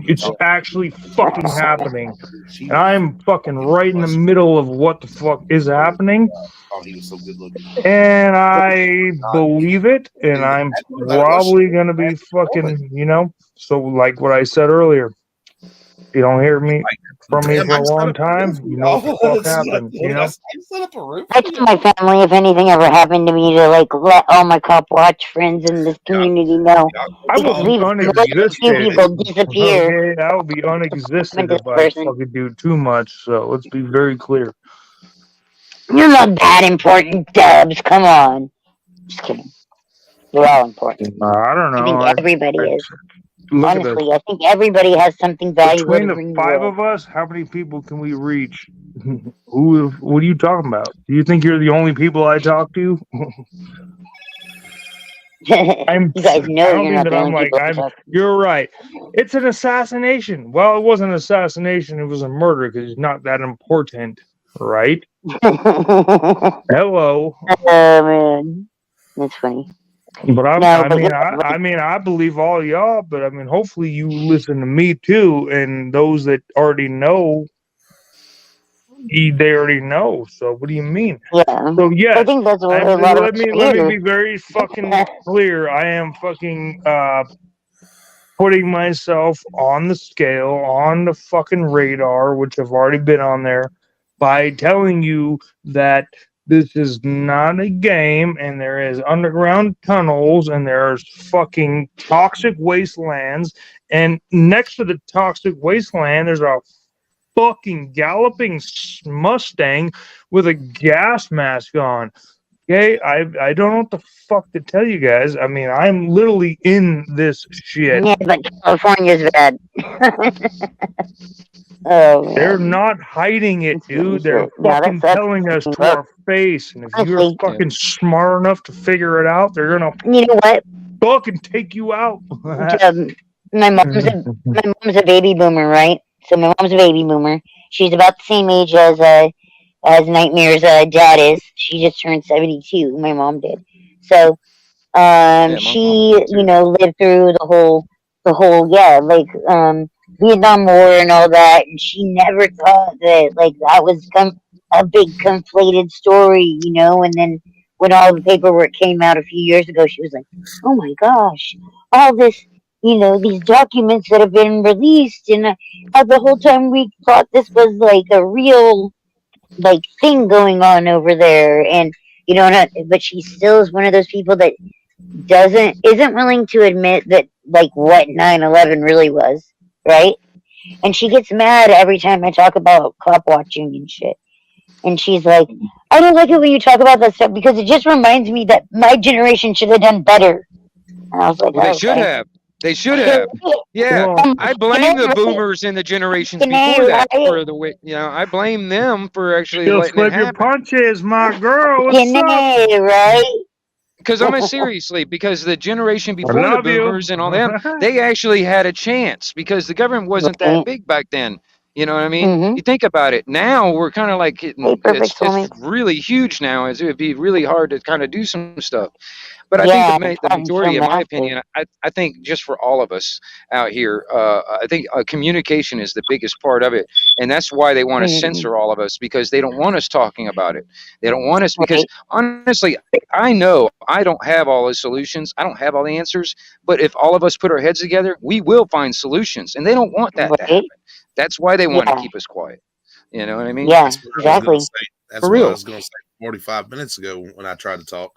Speaker 11: It's actually fucking happening. And I'm fucking right in the middle of what the fuck is happening. And I believe it, and I'm probably gonna be fucking, so like what I said earlier. If you don't hear me from me for a long time, you know what the fuck happened,
Speaker 9: I tell my family if anything ever happened to me to like let all my cop watch friends in this community know.
Speaker 11: I would be unexisted.
Speaker 9: People disappear.
Speaker 11: Okay, I would be unexisted if I fucking do too much. So let's be very clear.
Speaker 9: You're not that important, Dubs. Come on. Just kidding. You're all important.
Speaker 11: I don't know.
Speaker 9: I think everybody is.
Speaker 11: Look
Speaker 9: Honestly, I think everybody has something valuable
Speaker 11: between
Speaker 9: to
Speaker 11: the
Speaker 9: bring
Speaker 11: five
Speaker 9: to
Speaker 11: of us, how many people can we reach? What are you talking about? Do you think you're the only people I talk to?
Speaker 9: You guys know you're not the only people I talk to.
Speaker 11: You're right. It's an assassination. Well, it wasn't an assassination. It was a murder because it's not that important, right? Hello.
Speaker 9: Oh man, that's funny.
Speaker 11: But I believe all y'all. But I mean, hopefully you listen to me too, and those that already know, they already know. So what do you mean?
Speaker 9: Yeah.
Speaker 11: So yes,
Speaker 9: I think that's what
Speaker 11: let me be very fucking clear. I am fucking putting myself on the scale, on the fucking radar, which I've already been on there, by telling you that this is not a game, and there is underground tunnels, and there's fucking toxic wastelands, and next to the toxic wasteland, there's a fucking galloping Mustang with a gas mask on. Okay, I don't know what the fuck to tell you guys. I mean, I'm literally in this shit.
Speaker 9: Yeah, but California's bad. Oh, man.
Speaker 11: They're not hiding it, dude. They're fucking telling us to our face. And if you're fucking smart enough to figure it out, they're gonna fucking take you out.
Speaker 9: My mom's a baby boomer, right? So my mom's a baby boomer. She's about the same age as as Nightmare's dad is. She just turned 72. My mom did. So
Speaker 8: Yeah, my mom
Speaker 9: she,
Speaker 8: did too.
Speaker 9: lived through the whole, yeah, like, Vietnam War and all that, and she never thought that, like, that was a big conflated story, and then when all the paperwork came out a few years ago, she was like, oh my gosh, all this, these documents that have been released, and the whole time we thought this was, like, a real, like, thing going on over there, and, but she still is one of those people that isn't willing to admit that, like, what 9/11 really was, right? And she gets mad every time I talk about cop watching and shit. And she's like, I don't like it when you talk about that stuff because it just reminds me that my generation should have done better. And I was like,
Speaker 8: Well, they
Speaker 9: oh,
Speaker 8: should
Speaker 9: okay.
Speaker 8: have. They should have. Yeah,
Speaker 11: Well,
Speaker 8: I blame the boomers and the generations before that for the way. I blame them for actually
Speaker 11: still
Speaker 8: letting it
Speaker 11: flip your
Speaker 8: happen.
Speaker 11: punches, my girl. What's up?
Speaker 9: Right?
Speaker 8: Because I mean, seriously, because the generation
Speaker 11: I
Speaker 8: before the
Speaker 11: love you.
Speaker 8: boomers and all them, they actually had a chance because the government wasn't that big back then. You know what I mean?
Speaker 9: Mm-hmm.
Speaker 8: You think about it. Now we're kind of like
Speaker 9: Hey, perfect
Speaker 8: it's
Speaker 9: soulmates.
Speaker 8: really huge now. It'd be really hard to kind of do some stuff. But I think
Speaker 9: Yeah,
Speaker 8: the
Speaker 9: it's gotten so
Speaker 8: majority, in my
Speaker 9: massive.
Speaker 8: opinion, I think just for all of us out here, I think communication is the biggest part of it, and that's why they want to censor all of us because they don't want us talking about it. They don't want us because honestly, I know I don't have all the solutions. I don't have all the answers. But if all of us put our heads together, we will find solutions, and they don't want that to happen. That's why they want to keep us quiet. You know what I mean?
Speaker 9: Yeah,
Speaker 2: That's what I was
Speaker 9: exactly.
Speaker 2: gonna say. That's
Speaker 8: For
Speaker 2: what I
Speaker 8: real.
Speaker 2: was going to say 45 minutes ago when I tried to talk.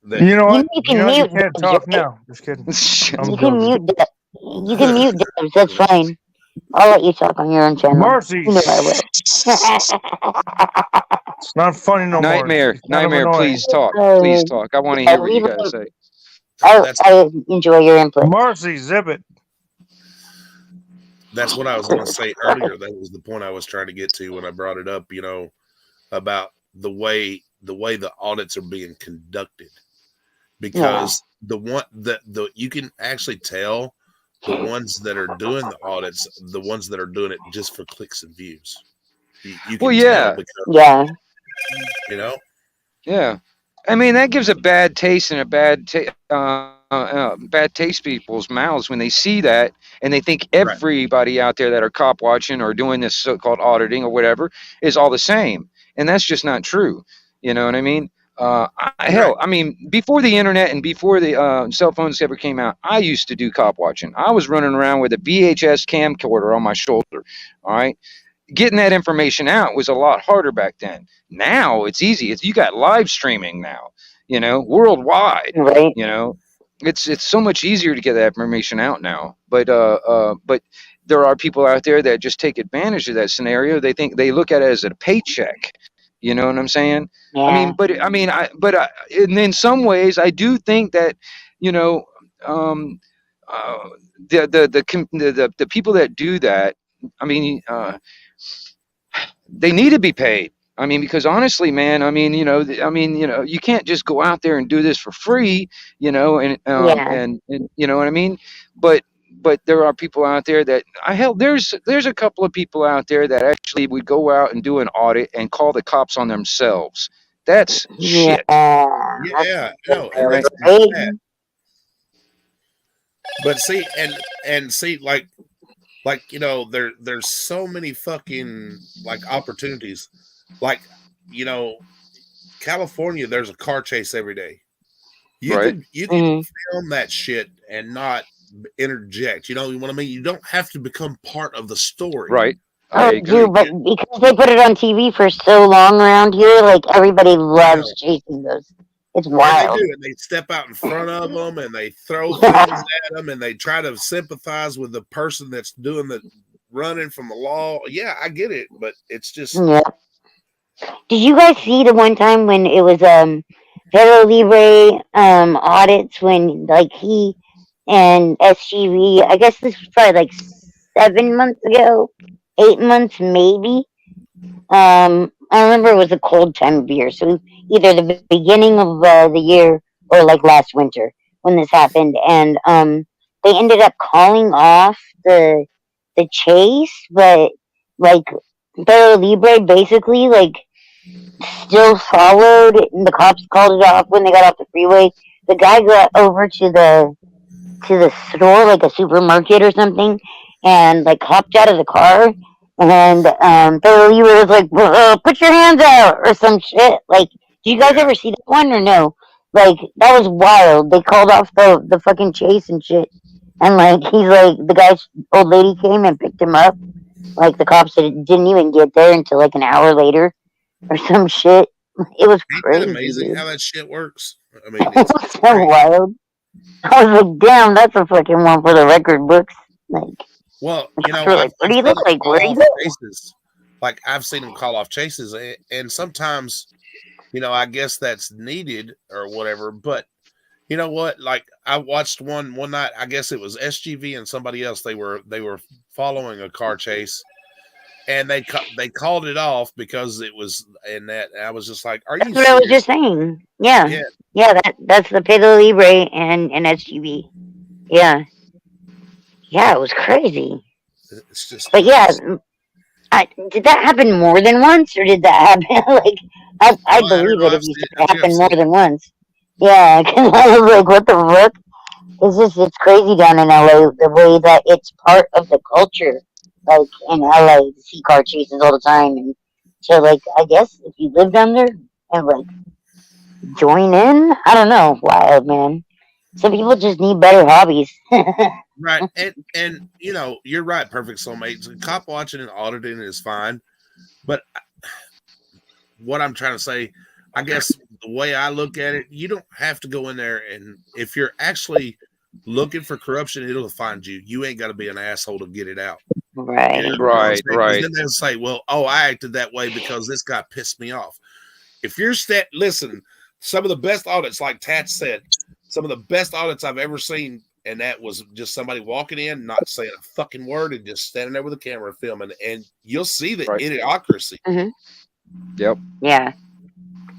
Speaker 2: That
Speaker 11: You know what?
Speaker 9: You
Speaker 11: You know
Speaker 9: can
Speaker 11: what? You
Speaker 9: mute
Speaker 11: can't
Speaker 9: Dubs,
Speaker 11: talk
Speaker 9: right?
Speaker 11: now. Just kidding. I'm
Speaker 9: You can
Speaker 11: joking.
Speaker 9: mute Dubs. You can mute Dubs. That's fine. I'll let you talk on your own channel.
Speaker 11: Mercy.
Speaker 9: You know I will.
Speaker 11: It's not funny no more.
Speaker 8: Nightmare,
Speaker 11: It's kind of
Speaker 8: Nightmare,
Speaker 11: annoying.
Speaker 8: please talk. Please talk. I want to hear what you got to say.
Speaker 9: I enjoy your input.
Speaker 11: Mercy, zip it.
Speaker 2: That's what I was going to say earlier. That was the point I was trying to get to when I brought it up. About the way the audits are being conducted, because the you can actually tell the ones that are doing the audits, the ones that are doing it just for clicks and views. You can tell because
Speaker 8: Yeah. I mean, that gives a bad taste and a bad taste people's mouths when they see that and they think everybody out there that are cop watching or doing this so-called auditing or whatever is all the same, and that's just not true. You know what I mean? Hell, I mean, before the internet and before the cell phones ever came out, I used to do cop watching. I was running around with a VHS camcorder on my shoulder. All right. Getting that information out was a lot harder back then. Now it's easy. You got live streaming now, worldwide.
Speaker 9: Right.
Speaker 8: It's so much easier to get that information out now. But there are people out there that just take advantage of that scenario. They look at it as a paycheck. You know what I'm saying?
Speaker 9: Yeah.
Speaker 8: And in some ways, I do think that, the people that do that, I mean, they need to be paid. I mean, because honestly, man, you can't just go out there and do this for free, and you know what I mean? But there are people out there that there's a couple of people out there that actually would go out and do an audit and call the cops on themselves. That's shit.
Speaker 2: Yeah, no, and that's bad. But see, and see, like there's so many fucking opportunities. California, there's a car chase every day. You can film that shit and not interject. You know what I mean? You don't have to become part of the story.
Speaker 8: Right.
Speaker 9: I do, but because they put it on TV for so long around here, like everybody loves chasing those. It's wild.
Speaker 2: And they do, and they step out in front of them, and they throw things at them, and they try to sympathize with the person that's doing the running from the law. Yeah, I get it, but it's just.
Speaker 9: Yeah. Did you guys see the one time when it was Vero Libre audits when he and SGV? I guess this was probably 7 months ago, 8 months maybe. I remember it was a cold time of year, so either the beginning of the year or last winter when this happened, and they ended up calling off the chase, but Pero Libre basically like still followed. And the cops called it off when they got off the freeway. The guy got over to the store, like a supermarket or something, and like hopped out of the car. And Pero Libre was like, "Put your hands out" or some shit. Like, did you guys ever see that one or no? Like, that was wild. They called off the fucking chase and shit. And like, he's like, the guy's old lady came and picked him up. Like, the cops didn't even get there until like an hour later or some shit. It was
Speaker 2: Ain't that
Speaker 9: crazy,
Speaker 2: amazing
Speaker 9: dude.
Speaker 2: how that shit works? I mean,
Speaker 9: It
Speaker 2: it's
Speaker 9: was so wild. I was like, damn, that's a fucking one for the record books. Like,
Speaker 2: well,
Speaker 9: the
Speaker 2: you
Speaker 9: cops
Speaker 2: know,
Speaker 9: were like, what do you
Speaker 2: seen
Speaker 9: look
Speaker 2: them
Speaker 9: like?
Speaker 2: call
Speaker 9: Where do you
Speaker 2: off
Speaker 9: go?
Speaker 2: chases. Like I've seen them call off chases, and sometimes, you know, I guess that's needed or whatever. But you know what? Like I watched one night. I guess it was SGV and somebody else. They were following a car chase, and they called it off because it was in that. I was just like, "Are you
Speaker 9: That's what I was
Speaker 2: serious?"
Speaker 9: just saying. Yeah.
Speaker 2: Yeah,
Speaker 9: Yeah, that's the Pedro Libre and SGB. Yeah. Yeah, it was crazy.
Speaker 2: it's just
Speaker 9: But yeah,
Speaker 2: nuts.
Speaker 9: did that happen more than once, or did that happen like I
Speaker 2: Oh, I don't
Speaker 9: believe
Speaker 2: know.
Speaker 9: it if you said
Speaker 2: I
Speaker 9: it
Speaker 2: think I've
Speaker 9: happened more
Speaker 2: seen it.
Speaker 9: than once. Yeah, because I was like, what the fuck? It's crazy down in LA the way that it's part of the culture. Like in LA, to see car chases all the time, and so like I guess if you live down there and like join in, I don't know, wild man. Some people just need better hobbies.
Speaker 2: Right, and you know, you're right. Perfect soulmates. Cop watching and auditing is fine, but what I'm trying to say, I guess the way I look at it, you don't have to go in there, and if you're actually looking for corruption, it'll find you. You ain't got to be an asshole to get it out.
Speaker 9: Right.
Speaker 2: You know what I'm
Speaker 8: Right,
Speaker 2: saying? 'Cause
Speaker 8: right.
Speaker 2: then they'll say, "Well, oh, I acted that way because this guy pissed me off." If you're listen, some of the best audits, like Tat said, some of the best audits I've ever seen, and that was just somebody walking in, not saying a fucking word, and just standing there with a camera filming, and you'll see the
Speaker 8: Right.
Speaker 2: idiocracy.
Speaker 9: Hmm.
Speaker 8: Yep.
Speaker 9: Yeah.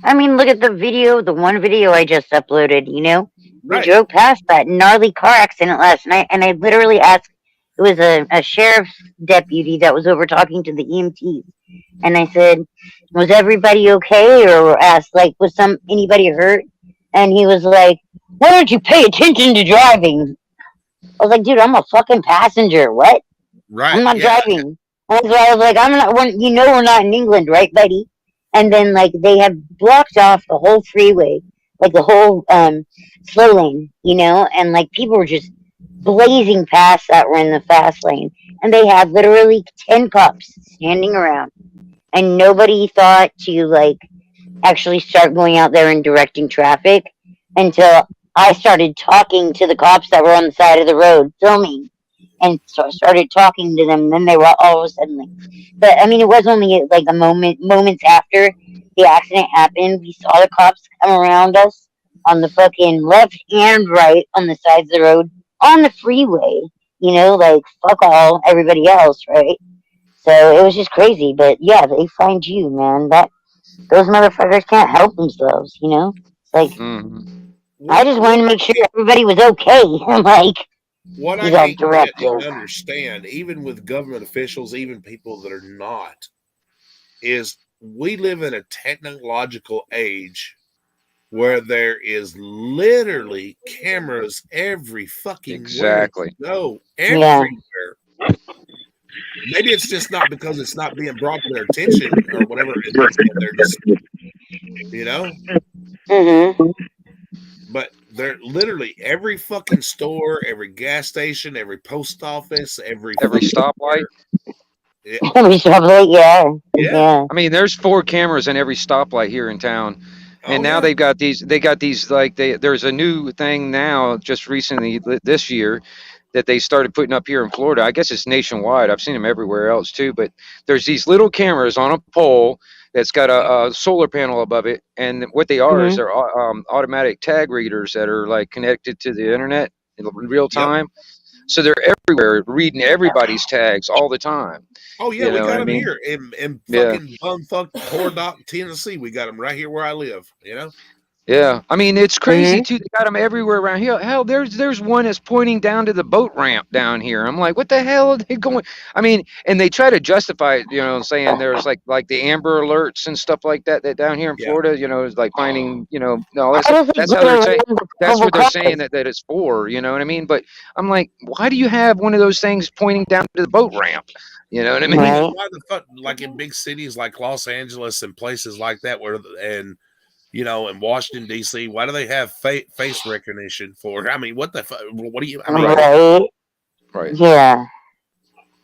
Speaker 9: I mean, look at the video, the one video I just uploaded, you know? We
Speaker 2: Right.
Speaker 9: drove past that gnarly car accident last night, and I literally asked, it was a sheriff's deputy that was over talking to the EMTs. And I said, was everybody okay? Or asked, like, was anybody hurt? And he was like, why don't you pay attention to driving? I was like, dude, I'm a fucking passenger. What?
Speaker 2: Right.
Speaker 9: I'm not
Speaker 2: Yeah.
Speaker 9: driving. And that's why I was like, I'm not. You know, we're not in England, right, buddy? And then like they have blocked off the whole freeway, like the whole slow lane, you know, and like people were just blazing past that were in the fast lane, and they had literally 10 cops standing around, and nobody thought to like actually start going out there and directing traffic until I started talking to the cops that were on the side of the road filming. And so I started talking to them, and then they were all of a sudden like, but I mean, it was only like moments after the accident happened, we saw the cops come around us on the fucking left and right on the sides of the road on the freeway, you know, like fuck all everybody else, right? So it was just crazy, but yeah, they find you, man. Those motherfuckers can't help themselves, you know? Like, I just wanted to make sure everybody was okay. I'm like,
Speaker 2: What
Speaker 9: you
Speaker 2: I
Speaker 9: got
Speaker 2: can't get
Speaker 9: directive.
Speaker 2: and understand, even with government officials, even people that are not, is we live in a technological age where there is literally cameras every fucking
Speaker 8: Exactly.
Speaker 2: where you go,
Speaker 9: Yeah.
Speaker 2: everywhere. Maybe it's just not because it's not being brought to their attention or whatever. They're just, you know.
Speaker 9: Mm-hmm.
Speaker 2: But they're literally every fucking store, every gas station, every post office, every
Speaker 8: stoplight.
Speaker 2: Yeah.
Speaker 9: Every stoplight, yeah. Yeah.
Speaker 8: I mean, there's 4 cameras in every stoplight here in town. And now they've got these like there's a new thing now just recently this year that they started putting up here in Florida. I guess it's nationwide. I've seen them everywhere else too, but there's these little cameras on a pole that's got a solar panel above it, and what they are is they're automatic tag readers that are like connected to the internet in real time. So they're everywhere reading everybody's tags all the time.
Speaker 2: Oh yeah,
Speaker 8: You
Speaker 2: we
Speaker 8: know
Speaker 2: got
Speaker 8: what I
Speaker 2: them
Speaker 8: mean?
Speaker 2: here in
Speaker 8: Yeah.
Speaker 2: fucking bumfuck Poor Dock, Tennessee. We got them right here where I live. You know.
Speaker 8: Yeah, I mean it's crazy
Speaker 9: Mm-hmm.
Speaker 8: too. They got them everywhere around here. Hell, there's one that's pointing down to the boat ramp down here. I'm like, what the hell are they going? I mean, and they try to justify it, saying there's like the Amber Alerts and stuff like that down here in
Speaker 2: Yeah.
Speaker 8: Florida. Is like finding all that
Speaker 9: How
Speaker 8: stuff.
Speaker 9: does it
Speaker 8: That's
Speaker 9: get
Speaker 8: how they're saying.
Speaker 9: around the
Speaker 8: That's
Speaker 9: probable
Speaker 8: what they're saying
Speaker 9: cause?
Speaker 8: that it's for. You know what I mean? But I'm like, why do you have one of those things pointing down to the boat ramp? You know what I mean?
Speaker 9: Right.
Speaker 2: Why the fuck, like in big cities like Los Angeles and places like that, in Washington D.C., why do they have face recognition for? I mean, what the fuck? What do you? I mean,
Speaker 9: Right.
Speaker 8: Right.
Speaker 9: Yeah.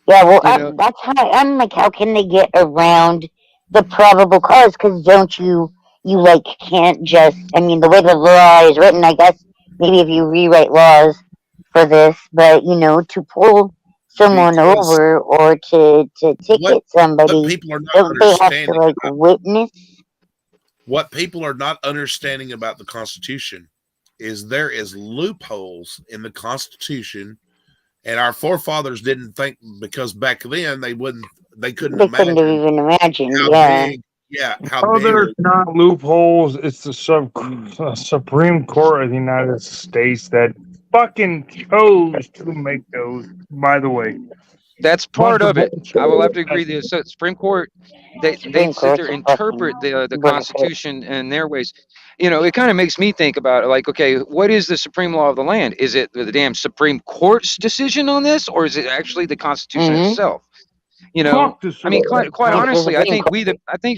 Speaker 9: Yeah. Well,
Speaker 8: You know,
Speaker 9: that's how I'm like. How can they get around the probable cause? Because don't you like can't just. I mean, the way the law is written, I guess maybe if you rewrite laws for this, but to pull someone
Speaker 2: because
Speaker 9: over or to
Speaker 2: what
Speaker 9: ticket
Speaker 2: what
Speaker 9: somebody,
Speaker 2: people are not
Speaker 9: don't they have to
Speaker 2: understanding
Speaker 9: like witness?
Speaker 2: what people are not understanding about the Constitution is there is loopholes in the Constitution, and our forefathers didn't think, because back then they couldn't
Speaker 9: They couldn't have
Speaker 2: imagine
Speaker 9: even imagined.
Speaker 2: how
Speaker 9: Yeah.
Speaker 2: big, how
Speaker 11: Oh,
Speaker 2: big.
Speaker 11: there's not loopholes. It's the Supreme Court of the United States that fucking chose to make those. By the way,
Speaker 8: that's
Speaker 11: bunch
Speaker 8: part
Speaker 11: of
Speaker 8: of it. I will have to
Speaker 11: bullshit.
Speaker 8: agree. The Supreme Court, they
Speaker 9: Supreme
Speaker 8: sit there
Speaker 9: Court's
Speaker 8: interpret
Speaker 9: fucking
Speaker 8: the
Speaker 9: bullshit.
Speaker 8: Constitution and their ways. It kind of makes me think about it. Like, okay, what is the supreme law of the land? Is it the damn Supreme Court's decision on this, or is it actually the Constitution
Speaker 9: Mm-hmm.
Speaker 8: itself?
Speaker 11: Fuck the
Speaker 8: I mean,
Speaker 11: Supreme
Speaker 8: quite
Speaker 11: Court.
Speaker 9: It's the
Speaker 8: honestly, I
Speaker 9: Supreme
Speaker 8: think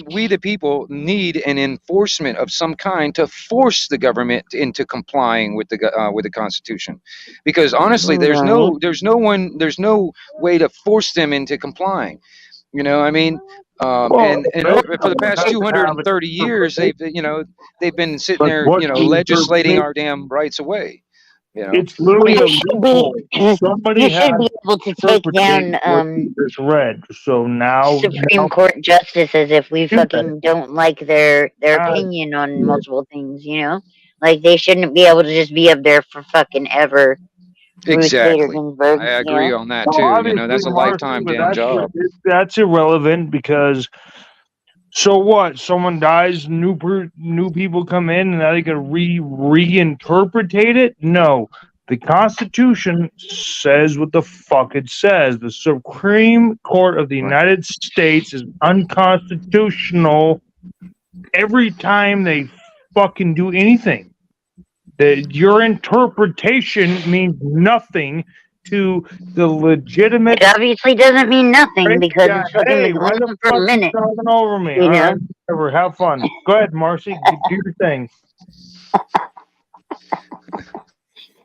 Speaker 9: Court.
Speaker 8: we the people need an enforcement of some kind to force the government into complying with the Constitution, because honestly,
Speaker 9: Right.
Speaker 8: there's no way to force them into complying. I mean,
Speaker 11: Well,
Speaker 8: and
Speaker 11: they
Speaker 8: for the past
Speaker 11: have to have it.
Speaker 8: 230 years, they've been sitting
Speaker 11: But
Speaker 8: there,
Speaker 11: what the
Speaker 8: legislating
Speaker 11: interpretation?
Speaker 8: our damn rights away.
Speaker 11: It's
Speaker 8: I
Speaker 11: literally
Speaker 8: mean,
Speaker 11: a
Speaker 9: You should
Speaker 11: loophole.
Speaker 9: be.
Speaker 11: Somebody
Speaker 9: You
Speaker 11: has
Speaker 9: should be
Speaker 11: to
Speaker 9: able to take
Speaker 11: interpretate
Speaker 9: down
Speaker 11: what you just read. So now,
Speaker 9: Supreme Court justices if we
Speaker 11: do that.
Speaker 9: fucking don't like their
Speaker 11: Uh,
Speaker 9: opinion on multiple things. Like they shouldn't be able to just be up there for fucking ever. Ruth Bader
Speaker 8: exactly.
Speaker 9: Ginsburg.
Speaker 8: I agree on that
Speaker 11: well,
Speaker 8: too.
Speaker 11: obviously,
Speaker 8: That's a
Speaker 11: Marcy,
Speaker 8: lifetime
Speaker 11: but
Speaker 8: damn job.
Speaker 11: that's irrelevant because so what? Someone dies, new people come in, and now they can reinterpretate it. No, the Constitution says what the fuck it says. The Supreme Court of the United States is unconstitutional every time they fucking do anything. Your interpretation means nothing to the legitimate.
Speaker 9: It obviously doesn't mean nothing because
Speaker 11: Yeah,
Speaker 9: it's fucking
Speaker 11: hey,
Speaker 9: been
Speaker 11: why
Speaker 9: going
Speaker 11: the
Speaker 9: on for
Speaker 11: fuck
Speaker 9: a
Speaker 11: you
Speaker 9: minute.
Speaker 11: talking over me?
Speaker 9: You
Speaker 11: All
Speaker 9: know.
Speaker 11: right, whatever. Have fun. Go ahead, Marcy. Do your thing.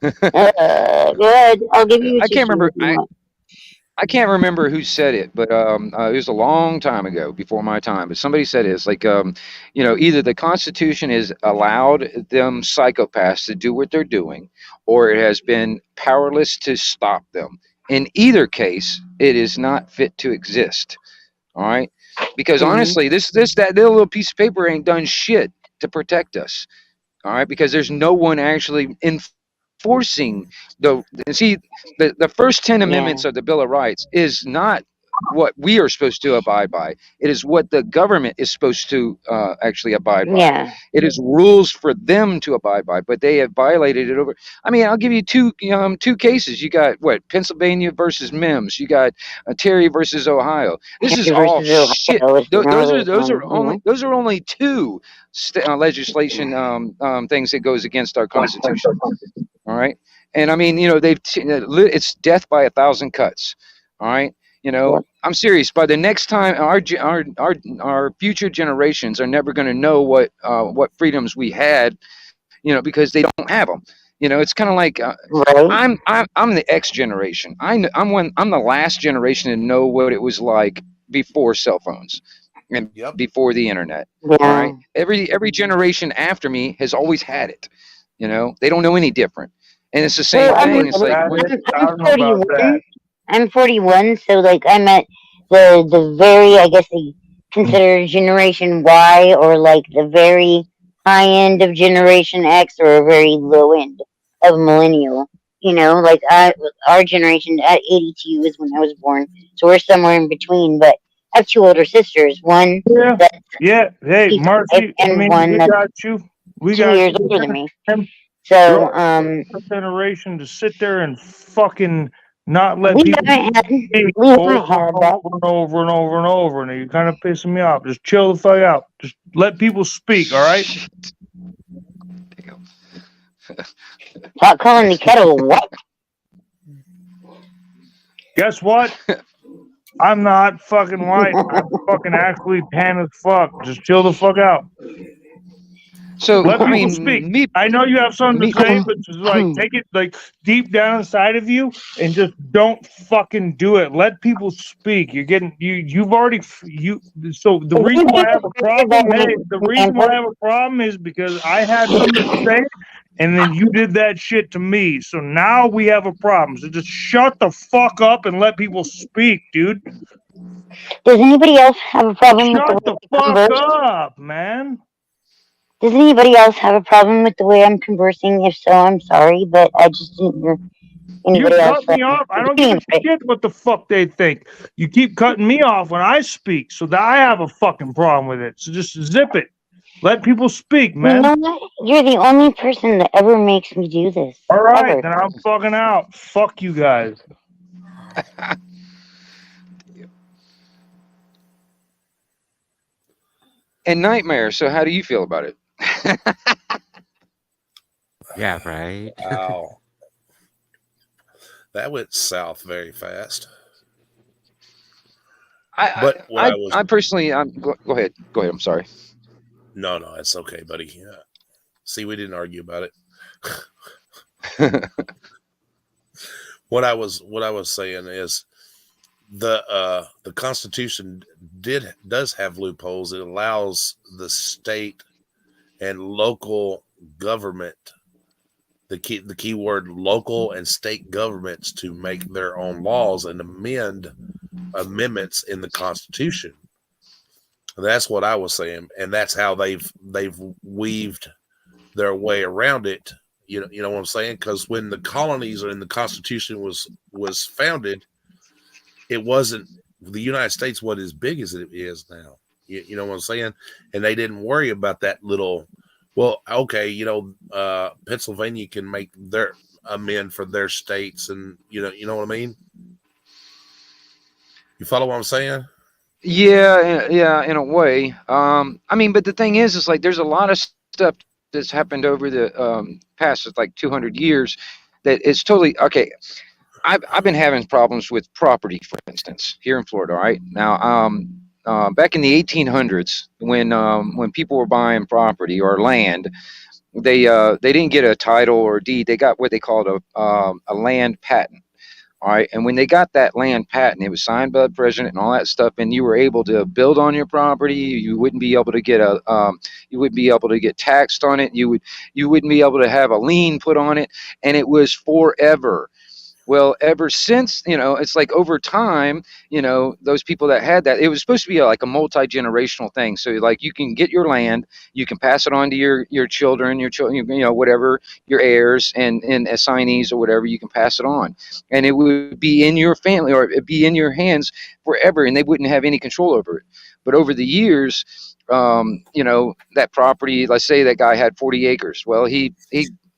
Speaker 9: Go ahead. I'll give you a
Speaker 8: I can't
Speaker 9: tissue
Speaker 8: remember.
Speaker 9: if you want.
Speaker 8: I can't remember who said it, but it was a long time ago, before my time. But somebody said it's like, either the Constitution has allowed them psychopaths to do what they're doing, or it has been powerless to stop them. In either case, it is not fit to exist. All right, because honestly, that little piece of paper ain't done shit to protect us. All right, because there's no one actually enforcing the first 10 amendments of the Bill of Rights is not what we are supposed to abide by. It is what the government is supposed to actually abide by.
Speaker 9: Yeah.
Speaker 8: It is rules for them to abide by, but they have violated it over. I mean, I'll give you two cases. You got what, Pennsylvania versus Mims. You got Terry versus Ohio. This is
Speaker 9: Terry
Speaker 8: all
Speaker 9: versus
Speaker 8: shit.
Speaker 9: Ohio is the
Speaker 8: Those are only two legislation things that goes against our Constitution. All right, and I mean, it's death by 1,000 cuts. All right, I'm serious. By the next time, our future generations are never going to know what freedoms we had, because they don't have them. It's kind of like I'm the X generation. I'm the last generation to know what it was like before cell phones and before the internet.
Speaker 9: Yeah.
Speaker 8: All right, every generation after me has always had it. They don't know any different. And it's the same thing. It's like
Speaker 9: I'm 41. I'm 41, so like I'm at the very, I guess they consider Generation Y, or like the very high end of Generation X, or a very low end of millennial. Like our generation at 82 is when I was born, so we're somewhere in between. But I have two older sisters. One
Speaker 11: Hey, Marcy,
Speaker 9: and
Speaker 11: we
Speaker 9: one that's
Speaker 11: got you. We
Speaker 9: 2
Speaker 11: got
Speaker 9: years older than me.
Speaker 11: you're
Speaker 9: So,
Speaker 11: the generation to sit there and fucking not let
Speaker 9: we
Speaker 11: people
Speaker 9: haven't had
Speaker 11: speak
Speaker 9: we
Speaker 11: over
Speaker 9: haven't had
Speaker 11: and
Speaker 9: that.
Speaker 11: over and over and over and over, and you're kind of pissing me off. Just chill the fuck out. Just let people speak, all right?
Speaker 9: Stop calling the kettle what?
Speaker 11: Guess what? I'm not fucking white. I'm fucking actually tan as fuck. Just chill the fuck out.
Speaker 8: So
Speaker 11: Let
Speaker 8: I
Speaker 11: people
Speaker 8: mean,
Speaker 11: speak. I know you have something to say, but just like
Speaker 9: Hmm.
Speaker 11: take it like deep down inside of you and just don't fucking do it. Let people speak. You're getting you've already so the reason why I have a problem, hey, the reason why I have a problem is because I had something to say and then you did that shit to me. So now we have a problem. So just shut the fuck up and let people speak, dude.
Speaker 9: Does anybody else have a problem with the
Speaker 11: Shut
Speaker 9: way
Speaker 11: the
Speaker 9: I
Speaker 11: fuck
Speaker 9: converse?
Speaker 11: up, man.
Speaker 9: Does anybody else have a problem with the way I'm conversing? If so, I'm sorry, but I just didn't hear
Speaker 11: You
Speaker 9: anybody else.
Speaker 11: cut me off. I don't give a shit what the fuck they think. You keep cutting me off when I speak, so that I have a fucking problem with it. So just zip it. Let people speak,
Speaker 9: You
Speaker 11: man.
Speaker 9: know what? You're the only person that ever makes me do this.
Speaker 11: All right,
Speaker 9: Ever.
Speaker 11: then I'm fucking out. Fuck you guys.
Speaker 8: And Nightmare. So how do you feel about it?
Speaker 13: Yeah, right.
Speaker 2: Wow. That went south very fast.
Speaker 8: I personally, go ahead. Go ahead. I'm sorry.
Speaker 2: No, it's okay, buddy. Yeah. See, we didn't argue about it. What I was saying is the Constitution does have loopholes. It allows the state and local government, the key word local and state governments, to make their own laws and amendments in the Constitution. That's what I was saying, and that's how they've weaved their way around it. You know what I'm saying? Because when the colonies or in the Constitution was founded, it wasn't, the United States wasn't as big as it is now. You know what I'm saying? And they didn't worry about that little. Well, okay, Pennsylvania can make their amend for their states, and you know what I mean. You follow what I'm saying?
Speaker 8: Yeah, in a way. I mean, but the thing is like there's a lot of stuff that's happened over the past like 200 years that is totally okay. I've been having problems with property, for instance, here in Florida. All right, now, back in the 1800s, when people were buying property or land, they didn't get a title or deed. They got what they called a land patent. All right, and when they got that land patent, it was signed by the president and all that stuff, and you were able to build on your property. You wouldn't be able to get you wouldn't be able to get taxed on it. You wouldn't be able to have a lien put on it, and it was forever. Well, ever since, it's like over time, those people that had that, it was supposed to be like a multi-generational thing. So like you can get your land, you can pass it on to your children, whatever, your heirs and assignees or whatever, you can pass it on. And it would be in your family or it'd be in your hands forever and they wouldn't have any control over it. But over the years, that property, let's say that guy had 40 acres. Well, he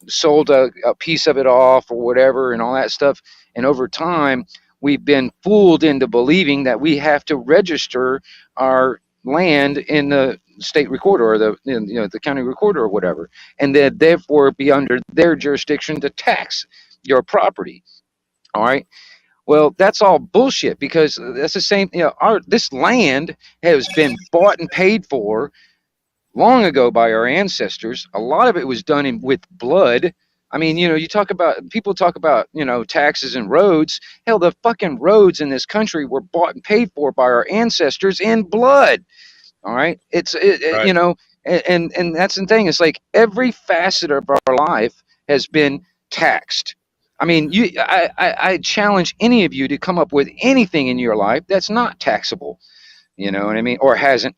Speaker 8: sold a piece of it off or whatever and all that stuff, and over time we've been fooled into believing that we have to register our land in the state recorder or the county recorder or whatever, and then therefore be under their jurisdiction to tax your property. All right, well, that's all bullshit because that's the same. This land has been bought and paid for long ago by our ancestors. A lot of it was done with blood. I mean, people talk about, taxes and roads. Hell, the fucking roads in this country were bought and paid for by our ancestors in blood. All right.
Speaker 2: Right.
Speaker 8: And that's the thing. It's like every facet of our life has been taxed. I mean, I challenge any of you to come up with anything in your life that's not taxable. You know what I mean? Or hasn't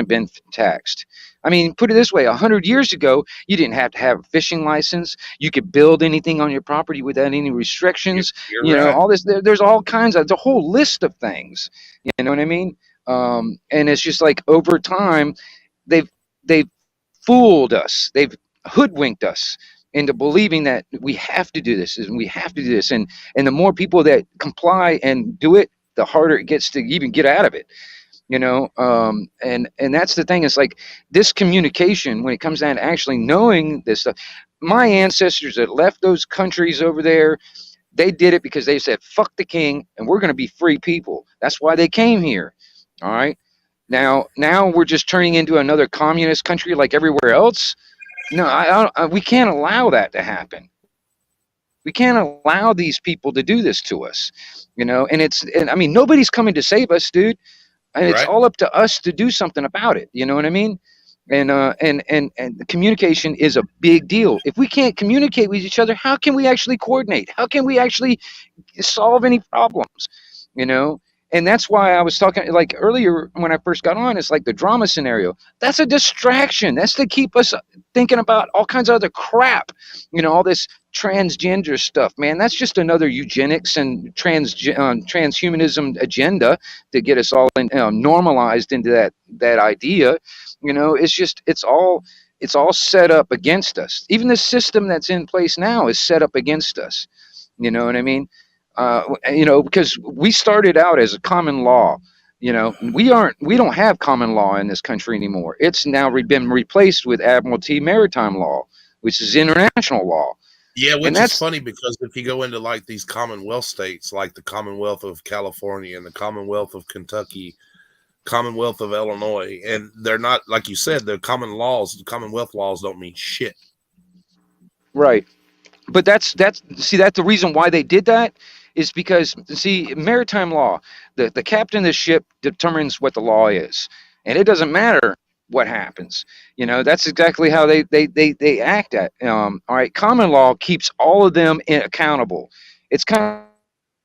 Speaker 8: been taxed. I mean, put it this way: 100 years ago, you didn't have to have a fishing license. You could build anything on your property without any restrictions.
Speaker 2: You're right.
Speaker 8: All this. There's all kinds of. It's a whole list of things. You know what I mean? And it's just like over time, they've fooled us. hoodwinked us into believing that we have to do this and we have to do this, and the more people that comply and do it, the harder it gets to even get out of it. And that's the thing. It's like this communication, when it comes down to actually knowing this stuff. My ancestors that left those countries over there, they did it because they said, fuck the king, and we're going to be free people. That's why they came here. All right. Now we're just turning into another communist country like everywhere else. No, we can't allow that to happen. We can't allow these people to do this to us, and I mean, nobody's coming to save us, dude. And it's all up to us to do something about it. You know what I mean? And the communication is a big deal. If we can't communicate with each other, how can we actually coordinate? How can we actually solve any problems? And that's why I was talking like earlier when I first got on. It's like the drama scenario. That's a distraction. That's to keep us thinking about all kinds of other crap. All this transgender stuff, man. That's just another eugenics and transhumanism agenda to get us all normalized into that idea. It's all set up against us. Even the system that's in place now is set up against us. You know what I mean? Because we started out as a common law. We don't have common law in this country anymore. It's now been replaced with Admiralty Maritime Law, which is international law.
Speaker 2: Yeah, which is funny because if you go into like these Commonwealth states, like the Commonwealth of California and the Commonwealth of Kentucky, Commonwealth of Illinois, and they're not, like you said, the Commonwealth laws don't mean shit.
Speaker 8: Right. But that's the reason why they did that is because, maritime law, the captain of the ship determines what the law is, and it doesn't matter what happens. That's exactly how they act at. All right, common law keeps all of them accountable. It's kind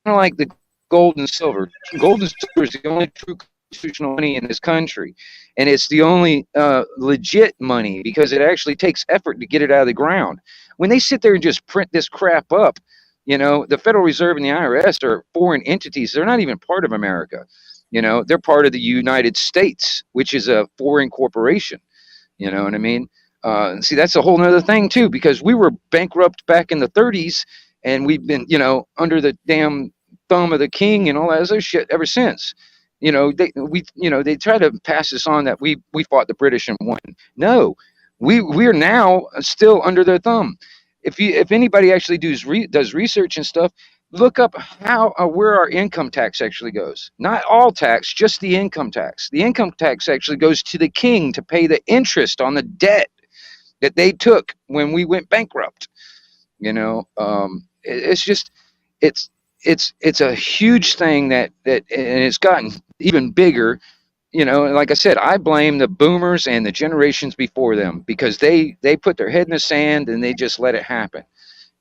Speaker 8: of like the gold and silver. Gold and silver is the only true constitutional money in this country, and it's the only legit money because it actually takes effort to get it out of the ground. When they sit there and just print this crap up, the Federal Reserve and the IRS are foreign entities. They're not even part of America. They're part of the United States, which is a foreign corporation. You know what I mean? That's a whole nother thing too, because we were bankrupt back in the 30s, and we've been, under the damn thumb of the king and all that other shit ever since. They try to pass this on that we fought the British and won. No, we're now still under their thumb. If anybody actually does research and stuff, look up where our income tax actually goes. Not all tax, just the income tax. The income tax actually goes to the king to pay the interest on the debt that they took when we went bankrupt. It's a huge thing that and it's gotten even bigger. Like I said, I blame the boomers and the generations before them because they put their head in the sand and they just let it happen.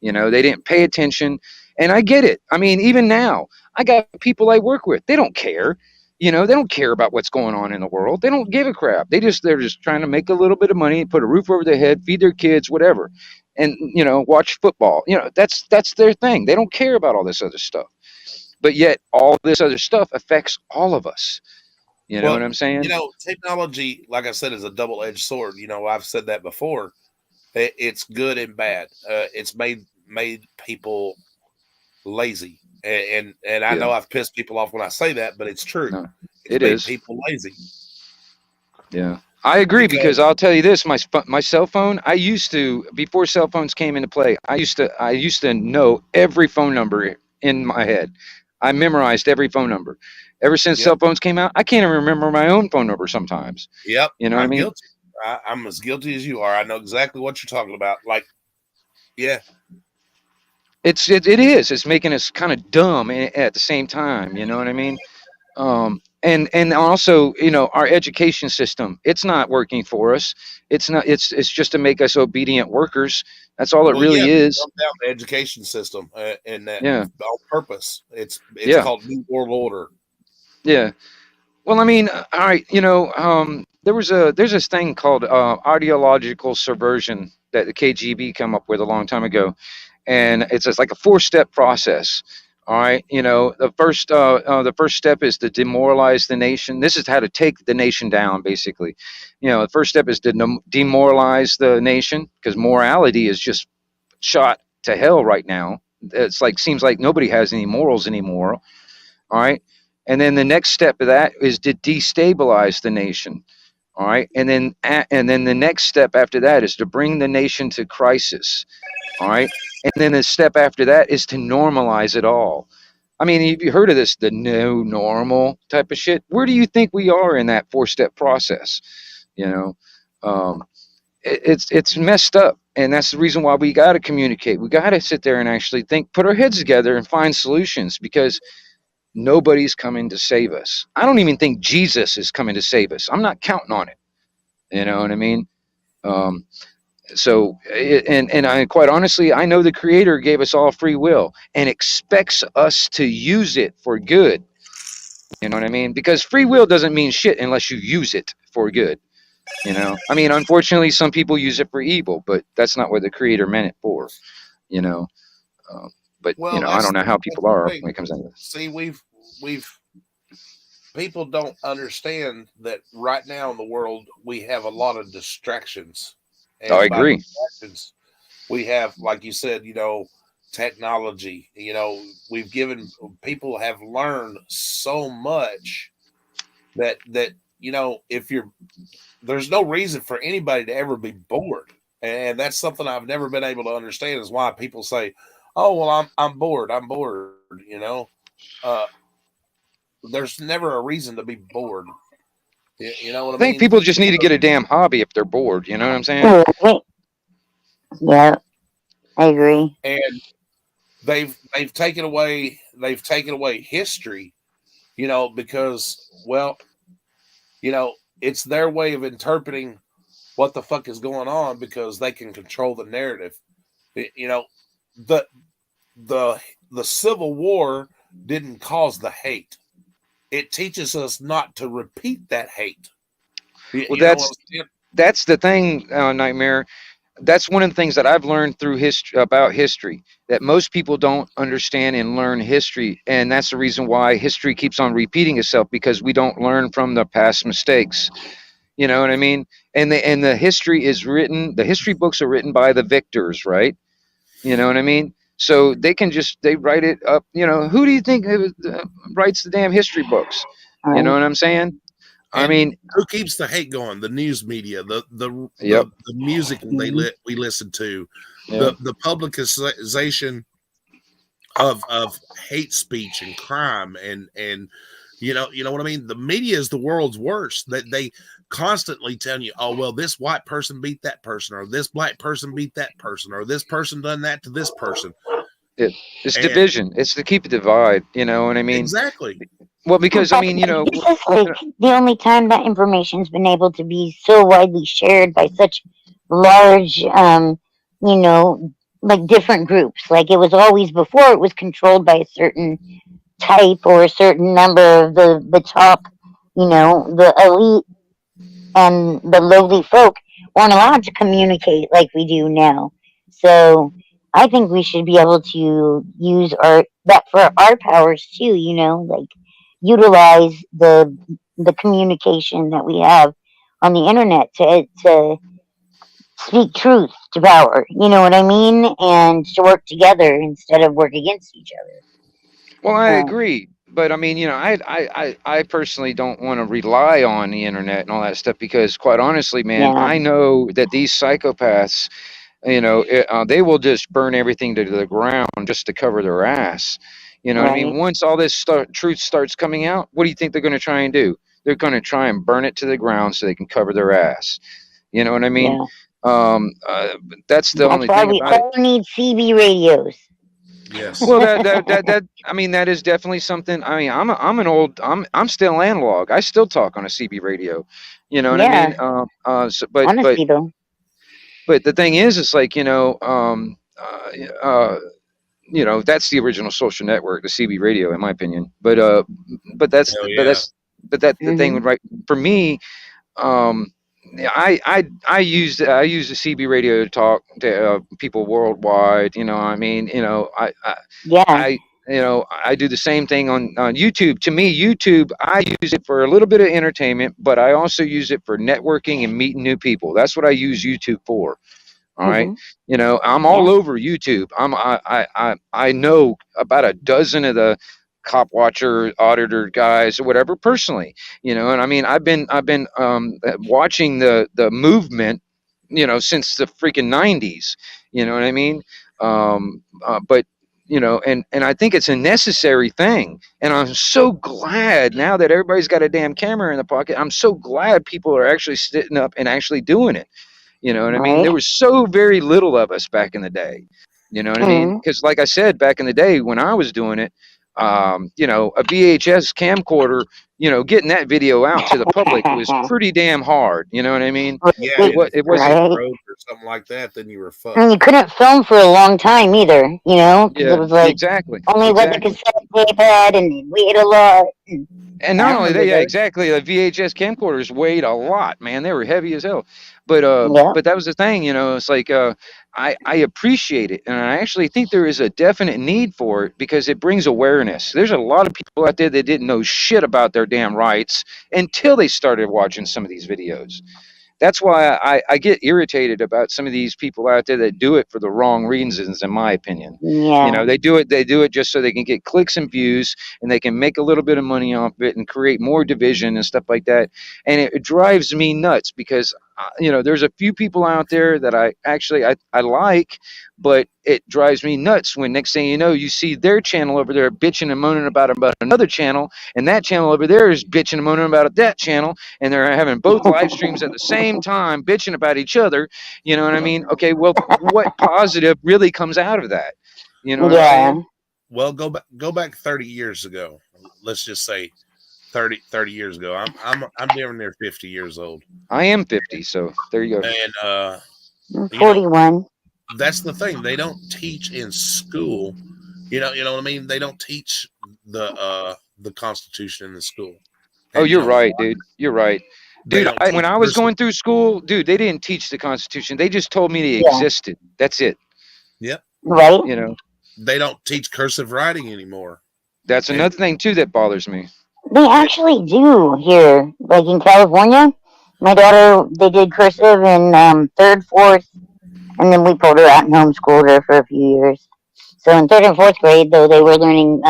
Speaker 8: They didn't pay attention. And I get it. I mean, even now, I got people I work with. They don't care. They don't care about what's going on in the world. They don't give a crap. They're just trying to make a little bit of money, put a roof over their head, feed their kids, whatever, and watch football. That's their thing. They don't care about all this other stuff. But yet, all this other stuff affects all of us. You know what I'm saying?
Speaker 2: Technology, like I said, is a double-edged sword. I've said that before. It's good and bad. It's made people lazy, and I know I've pissed people off when I say that, but it's true.
Speaker 8: No,
Speaker 2: it's made people lazy.
Speaker 8: Yeah, I agree because I'll tell you this: my cell phone. I used to, before cell phones came into play, I used to know every phone number in my head. I memorized every phone number. Ever since cell phones came out, I can't even remember my own phone number sometimes.
Speaker 2: Yep.
Speaker 8: You know what I mean?
Speaker 2: Guilty. I'm as guilty as you are. I know exactly what you're talking about. Like, yeah.
Speaker 8: It is. It's making us kind of dumb at the same time. You know what I mean? And also, our education system, it's not working for us. It's not. It's just to make us obedient workers. That's all it really is.
Speaker 2: Dumb down the education system and that on purpose. It's called New World Order.
Speaker 8: Yeah. Well, I mean, all right. There's this thing called ideological subversion that the KGB came up with a long time ago, and it's just like a 4-step process. All right, the first step is to demoralize the nation. This is how to take the nation down, basically. The first step is to demoralize the nation, because morality is just shot to hell right now. It's like, seems like nobody has any morals anymore. All right, and then the next step of that is to destabilize the nation. All right, and then the next step after that is to bring the nation to crisis. All right, and then the step after that is to normalize it all. I mean, have you heard of this, the new normal type of shit? Where do you think we are in that 4-step process? Um, it's messed up, and that's the reason why we got to communicate. We got to sit there and actually think, put our heads together, and find solutions, because nobody's coming to save us. I don't even think Jesus is coming to save us. I'm not counting on it. You know what I mean? Um, and I, quite honestly, I know the Creator gave us all free will and expects us to use it for good. You know what I mean? Because free will doesn't mean shit unless you use it for good. I mean, unfortunately, some people use it for evil, but that's not what the Creator meant it for. You know, but
Speaker 2: Well,
Speaker 8: I don't know how
Speaker 2: that's
Speaker 8: people
Speaker 2: the
Speaker 8: are
Speaker 2: thing.
Speaker 8: when it comes down to this.
Speaker 2: See, we've people don't understand that right now in the world we have a lot of distractions. And
Speaker 8: I
Speaker 2: by
Speaker 8: agree.
Speaker 2: distractions, we have, like you said, technology. We've given people have learned so much that if you're there's no reason for anybody to ever be bored. And that's something I've never been able to understand, is why people say, "Oh, well, I'm bored. I'm bored." There's never a reason to be bored. You know what I
Speaker 8: I think
Speaker 2: mean?
Speaker 8: people just need to get a damn hobby if they're bored. You know what I'm saying?
Speaker 9: Yeah, I agree.
Speaker 2: And they've taken away history, because it's their way of interpreting what the fuck is going on, because they can control the narrative. The Civil War didn't cause the hate. It teaches us not to repeat that hate.
Speaker 8: Well,
Speaker 2: You know what I'm saying?
Speaker 8: that's the thing, Nightmare. That's one of the things that I've learned through history, about history, that most people don't understand and learn history, and that's the reason why history keeps on repeating itself, because we don't learn from the past mistakes. You know what I mean? And the history is written. The history books are written by the victors, right? You know what I mean? So they write it up. Who do you think writes the damn history books? You know what I'm saying? I mean,
Speaker 2: who keeps the hate going? The news media, the music we listen to, the publicization of hate speech and crime, and you know what I mean. The media is the world's worst. That they constantly tell you, "Oh, well, this white person beat that person, or this black person beat that person, or this person done that to this person."
Speaker 8: It's division. It's to keep a divide. You know what I mean?
Speaker 2: Exactly.
Speaker 8: Well, because I mean,
Speaker 9: This is like the only time that information's been able to be so widely shared by such large, like different groups. Like, it was always, before, it was controlled by a certain type or a certain number of the top, the elite, and the lowly folk weren't allowed to communicate like we do now. So I think we should be able to use that for our powers too, like utilize the communication that we have on the internet to speak truth to power. You know what I mean? And to work together instead of work against each other.
Speaker 8: Well, I agree, but I mean, I personally don't want to rely on the internet and all that stuff, because, quite honestly, man,
Speaker 9: Yeah.
Speaker 8: I know that these psychopaths, they will just burn everything to the ground just to cover their ass. You know what I mean?
Speaker 9: Right.
Speaker 8: Once all this truth starts coming out, what do you think they're going to try and do? They're going to try and burn it to the ground so they can cover their ass. You know what I mean? That's the only
Speaker 9: That's why
Speaker 8: thing
Speaker 9: we
Speaker 8: about it.
Speaker 9: all need CB radios.
Speaker 2: Yes.
Speaker 8: Well, that I mean, that is definitely something. I mean, I'm still analog. I still talk on a CB radio. You know what I mean?
Speaker 9: Honestly, though.
Speaker 8: But the thing is, it's like, that's the original social network, the CB radio, in my opinion. But that's the thing, right? For me, yeah, I use the CB radio to talk to people worldwide. You know, I mean, you know, I do the same thing on YouTube. To me, YouTube, I use it for a little bit of entertainment, but I also use it for networking and meeting new people. That's what I use YouTube for. All right. You know, I'm all over YouTube. I know about a dozen of the cop watcher auditor guys or whatever personally, you know, and I mean, I've been watching the movement, you know, since the freaking 90s, you know what I mean? But you know, and I think it's a necessary thing. And I'm so glad now that everybody's got a damn camera in the pocket. I'm so glad people are actually sitting up and actually doing it. You know what I mean? There was so very little of us back in the day. You know what I mean? Because, like I said, back in the day when I was doing it, you know, a VHS camcorder, you know, getting that video out to the public was pretty damn hard. You know what I mean?
Speaker 2: Yeah,
Speaker 8: It wasn't.
Speaker 2: broke or something like that, then you were fucked.
Speaker 9: And you couldn't film for a long time either, you know, because
Speaker 8: Yeah,
Speaker 9: it was like
Speaker 8: exactly.
Speaker 9: only what the cassette tape had, and they weighed a lot.
Speaker 8: And not only that, yeah, exactly. The VHS camcorders weighed a lot, man. They were heavy as hell. But that was the thing, you know. It's like I appreciate it, and I actually think there is a definite need for it because it brings awareness. There's a lot of people out there that didn't know shit about their damn rights until they started watching some of these videos. That's why I get irritated about some of these people out there that do it for the wrong reasons, in my opinion.
Speaker 9: Yeah.
Speaker 8: You know, they do it just so they can get clicks and views, and they can make a little bit of money off it and create more division and stuff like that. And it drives me nuts because you know, there's a few people out there that I like, but it drives me nuts when next thing you know, you see their channel over there bitching and moaning about another channel, and that channel over there is bitching and moaning about that channel, and they're having both live streams at the same time bitching about each other. You know what I mean? Okay, well, what positive really comes out of that? You know what I'm saying?
Speaker 2: Well, go back 30 years ago. Let's just say 30 years ago. I'm damn near 50 years old.
Speaker 8: I am 50, so there you go.
Speaker 2: And
Speaker 9: I'm 41.
Speaker 2: That's the thing. They don't teach in school. You know what I mean? They don't teach the Constitution in the school.
Speaker 8: Oh, you're right, dude. You're right. Dude, when I was going through school, dude, they didn't teach the Constitution. They just told me it existed. That's it.
Speaker 2: Yep.
Speaker 9: Right.
Speaker 8: You know,
Speaker 2: they don't teach cursive writing anymore.
Speaker 8: That's another thing too that bothers me.
Speaker 9: They actually do here, like in California. My daughter, they did cursive in 3rd, 4th, and then we pulled her out and homeschooled her for a few years. So in 3rd and 4th grade, though, they were learning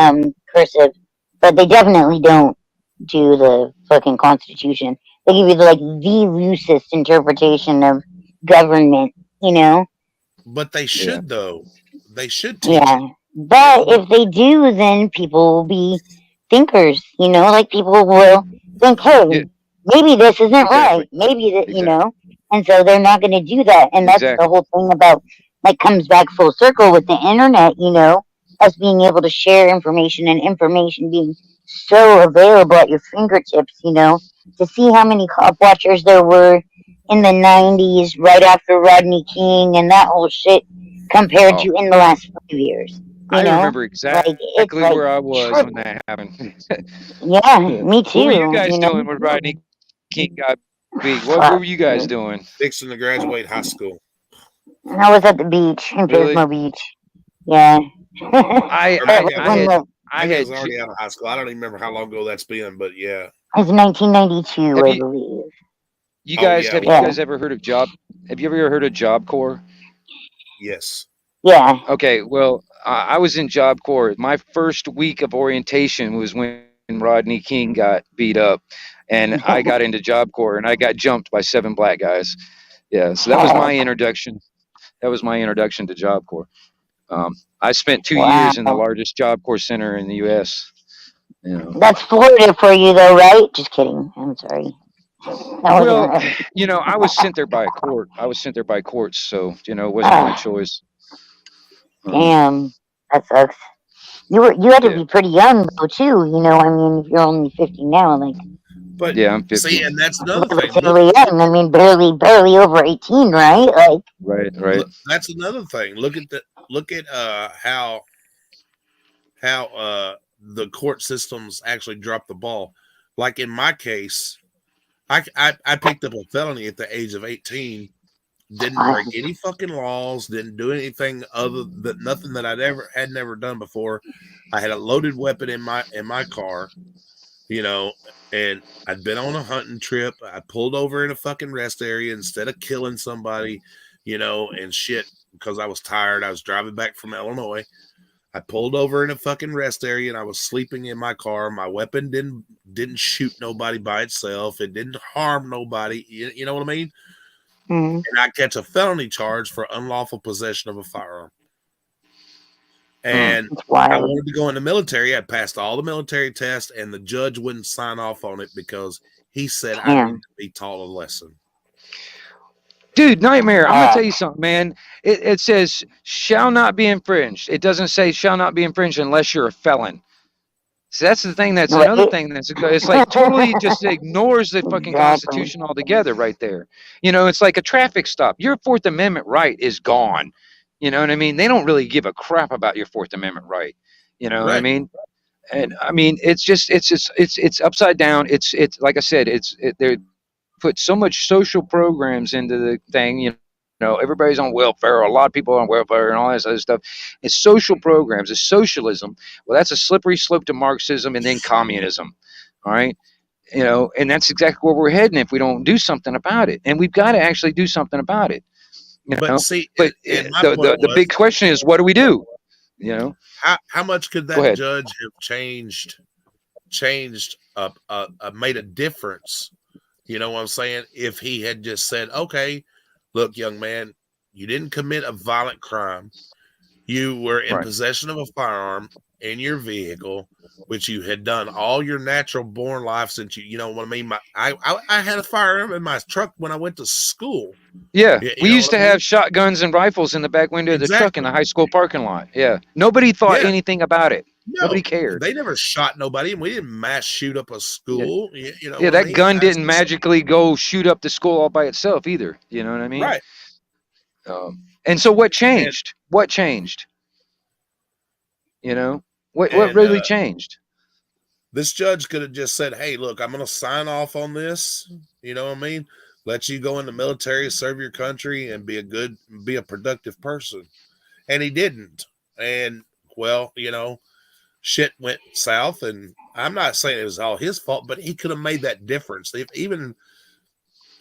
Speaker 9: cursive, but they definitely don't do the fucking Constitution. They give you the loosest interpretation of government, you know.
Speaker 2: But they should though. They should teach.
Speaker 9: Yeah, but if they do, then people will be thinkers, you know, like people will think, hey, maybe this isn't right, maybe that, you know, and so they're not going to do that. And that's the whole thing about, like, comes back full circle with the internet, you know, us being able to share information and information being so available at your fingertips, you know, to see how many cop watchers there were in the 90s right after Rodney King and that whole shit compared to in the last 5 years.
Speaker 8: I remember exactly where I was when that happened.
Speaker 9: Yeah, me too.
Speaker 8: What were you guys doing when Rodney King got beat? What were you guys doing?
Speaker 2: Fixing to graduate high school.
Speaker 9: I was at the beach in Pismo Beach. Yeah.
Speaker 2: I was already out of high school. I don't even remember how long ago that's been, but yeah.
Speaker 9: It was 1992, I believe.
Speaker 8: You guys, have you guys ever heard of Have you ever heard of Job Corps?
Speaker 2: Yes.
Speaker 9: Yeah.
Speaker 8: Okay, well, I was in Job Corps. My first week of orientation was when Rodney King got beat up, and I got into Job Corps, and I got jumped by 7 black guys. Yeah, so that was my introduction. That was my introduction to Job Corps. I spent 2 years in the largest Job Corps center in the U.S. You know.
Speaker 9: That's Florida for you, though, right? Just kidding. I'm sorry.
Speaker 8: Well, you know, I was sent there by a court. So you know, it wasn't my choice.
Speaker 9: Damn, that sucks. You had to be pretty young though too. You know, I mean, if you're only 50 now, like.
Speaker 2: But
Speaker 8: yeah, I'm 50.
Speaker 2: See, and that's another thing.
Speaker 9: Fairly young. I mean, barely over 18, right? Like.
Speaker 8: Right.
Speaker 2: That's another thing. Look at how the court systems actually drop the ball. Like in my case, I picked up a felony at the age of 18 didn't break any fucking laws, didn't do anything other than nothing that I'd never done before. I had a loaded weapon in my car, you know, and I'd been on a hunting trip. I pulled over in a fucking rest area instead of killing somebody, you know, and shit, because I was tired. I was driving back from Illinois. I pulled over in a fucking rest area and I was sleeping in my car. My weapon didn't shoot nobody by itself. It didn't harm nobody. You know what I mean?
Speaker 9: Mm-hmm.
Speaker 2: And I catch a felony charge for unlawful possession of a firearm. And I wanted to go in the military. I passed all the military tests, and the judge wouldn't sign off on it because he said I needed to be taught a lesson.
Speaker 8: Dude, Nightmare, I'm gonna tell you something, man. It says shall not be infringed. It doesn't say shall not be infringed unless you're a felon. So that's the thing. That's another thing. It's like totally just ignores the fucking Constitution altogether, right there. You know, it's like a traffic stop. Your Fourth Amendment right is gone. You know what I mean? They don't really give a crap about your Fourth Amendment right. You know what I mean? And I mean, it's upside down. It's like I said, they're put so much social programs into the thing. You know, everybody's on welfare. A lot of people are on welfare and all this other stuff. It's social programs. It's socialism. Well, that's a slippery slope to Marxism and then communism. All right. You know, and that's exactly where we're heading if we don't do something about it. And we've got to actually do something about it. You know? But the big question is, what do we do? You know,
Speaker 2: how much could that judge have made a difference? You know what I'm saying? If he had just said, okay, look, young man, you didn't commit a violent crime. You were in possession of a firearm in your vehicle, which you had done all your natural born life since you know what I mean? I had a firearm in my truck when I went to school.
Speaker 8: Yeah. We used to have shotguns and rifles in the back window of the truck in the high school parking lot. Yeah. Nobody thought anything about it.
Speaker 2: No,
Speaker 8: nobody cared.
Speaker 2: They never shot nobody, and we didn't mass shoot up a school.
Speaker 8: Yeah,
Speaker 2: you know,
Speaker 8: that gun didn't magically go shoot up the school all by itself either. You know what I mean?
Speaker 2: Right.
Speaker 8: And so what changed? What changed? You know, what really changed?
Speaker 2: This judge could have just said, hey, look, I'm going to sign off on this. You know what I mean? Let you go in the military, serve your country, and be a productive person. And he didn't. And, well, you know, shit went south, and I'm not saying it was all his fault, but he could have made that difference. If even,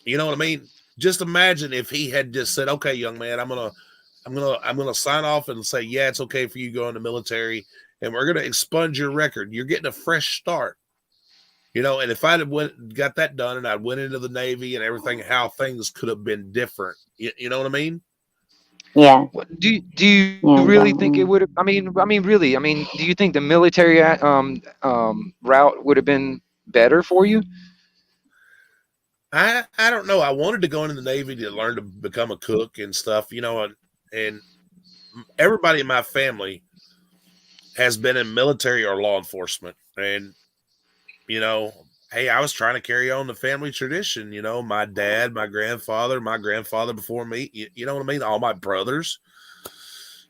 Speaker 2: you know what I mean? Just imagine if he had just said, okay, young man, I'm gonna sign off and say, yeah, it's okay for you to go in the military, and we're gonna expunge your record. You're getting a fresh start. You know, and if I'd have got that done and I went into the Navy and everything, how things could have been different. You know what I mean?
Speaker 9: Yeah.
Speaker 8: Do you really think it would have? I mean, really. I mean, do you think the military route would have been better for you?
Speaker 2: I don't know. I wanted to go into the Navy to learn to become a cook and stuff. You know, and everybody in my family has been in military or law enforcement, and you know, hey, I was trying to carry on the family tradition. You know, my dad, my grandfather before me. You know what I mean? All my brothers.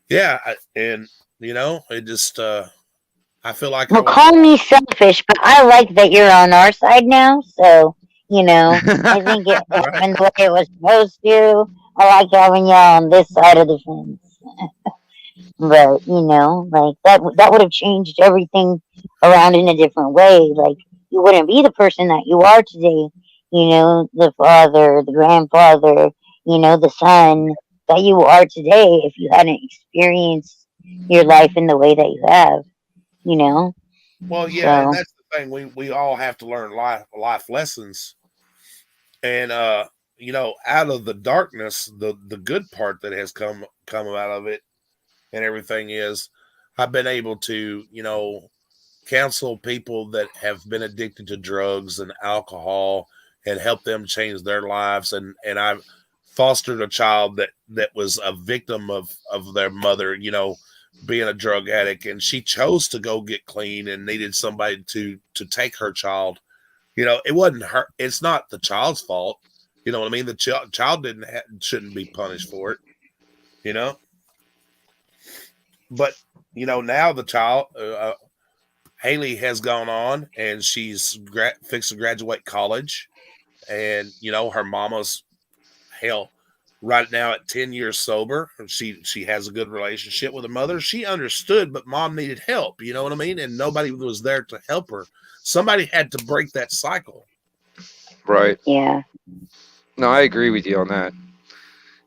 Speaker 2: Yeah, and you know, it just I feel like
Speaker 9: well, call me selfish, but I like that you're on our side now. So you know, I think it happened the way it was supposed to. I like having you on this side of the fence. But you know, like that would have changed everything around in a different way. Like you wouldn't be the person that you are today. You know, the father, the grandfather, you know, the son that you are today if you hadn't experienced your life in the way that you have. You know.
Speaker 2: Well, yeah, and that's the thing. We all have to learn life lessons. And you know, out of the darkness, the good part that has come out of it and everything is I've been able to, you know, counsel people that have been addicted to drugs and alcohol and help them change their lives. And I've fostered a child that was a victim of their mother, you know, being a drug addict, and she chose to go get clean and needed somebody to take her child. You know, it wasn't her. It's not the child's fault. You know what I mean? The child shouldn't be punished for it. You know, but you know now the child, Haley has gone on and she's fixed to graduate college, and you know her mama's hell. right now at 10 years sober. She has a good relationship with her mother. She understood, but mom needed help. You know what I mean? And nobody was there to help her. Somebody had to break that cycle.
Speaker 8: Right.
Speaker 9: Yeah.
Speaker 8: No, I agree with you on that.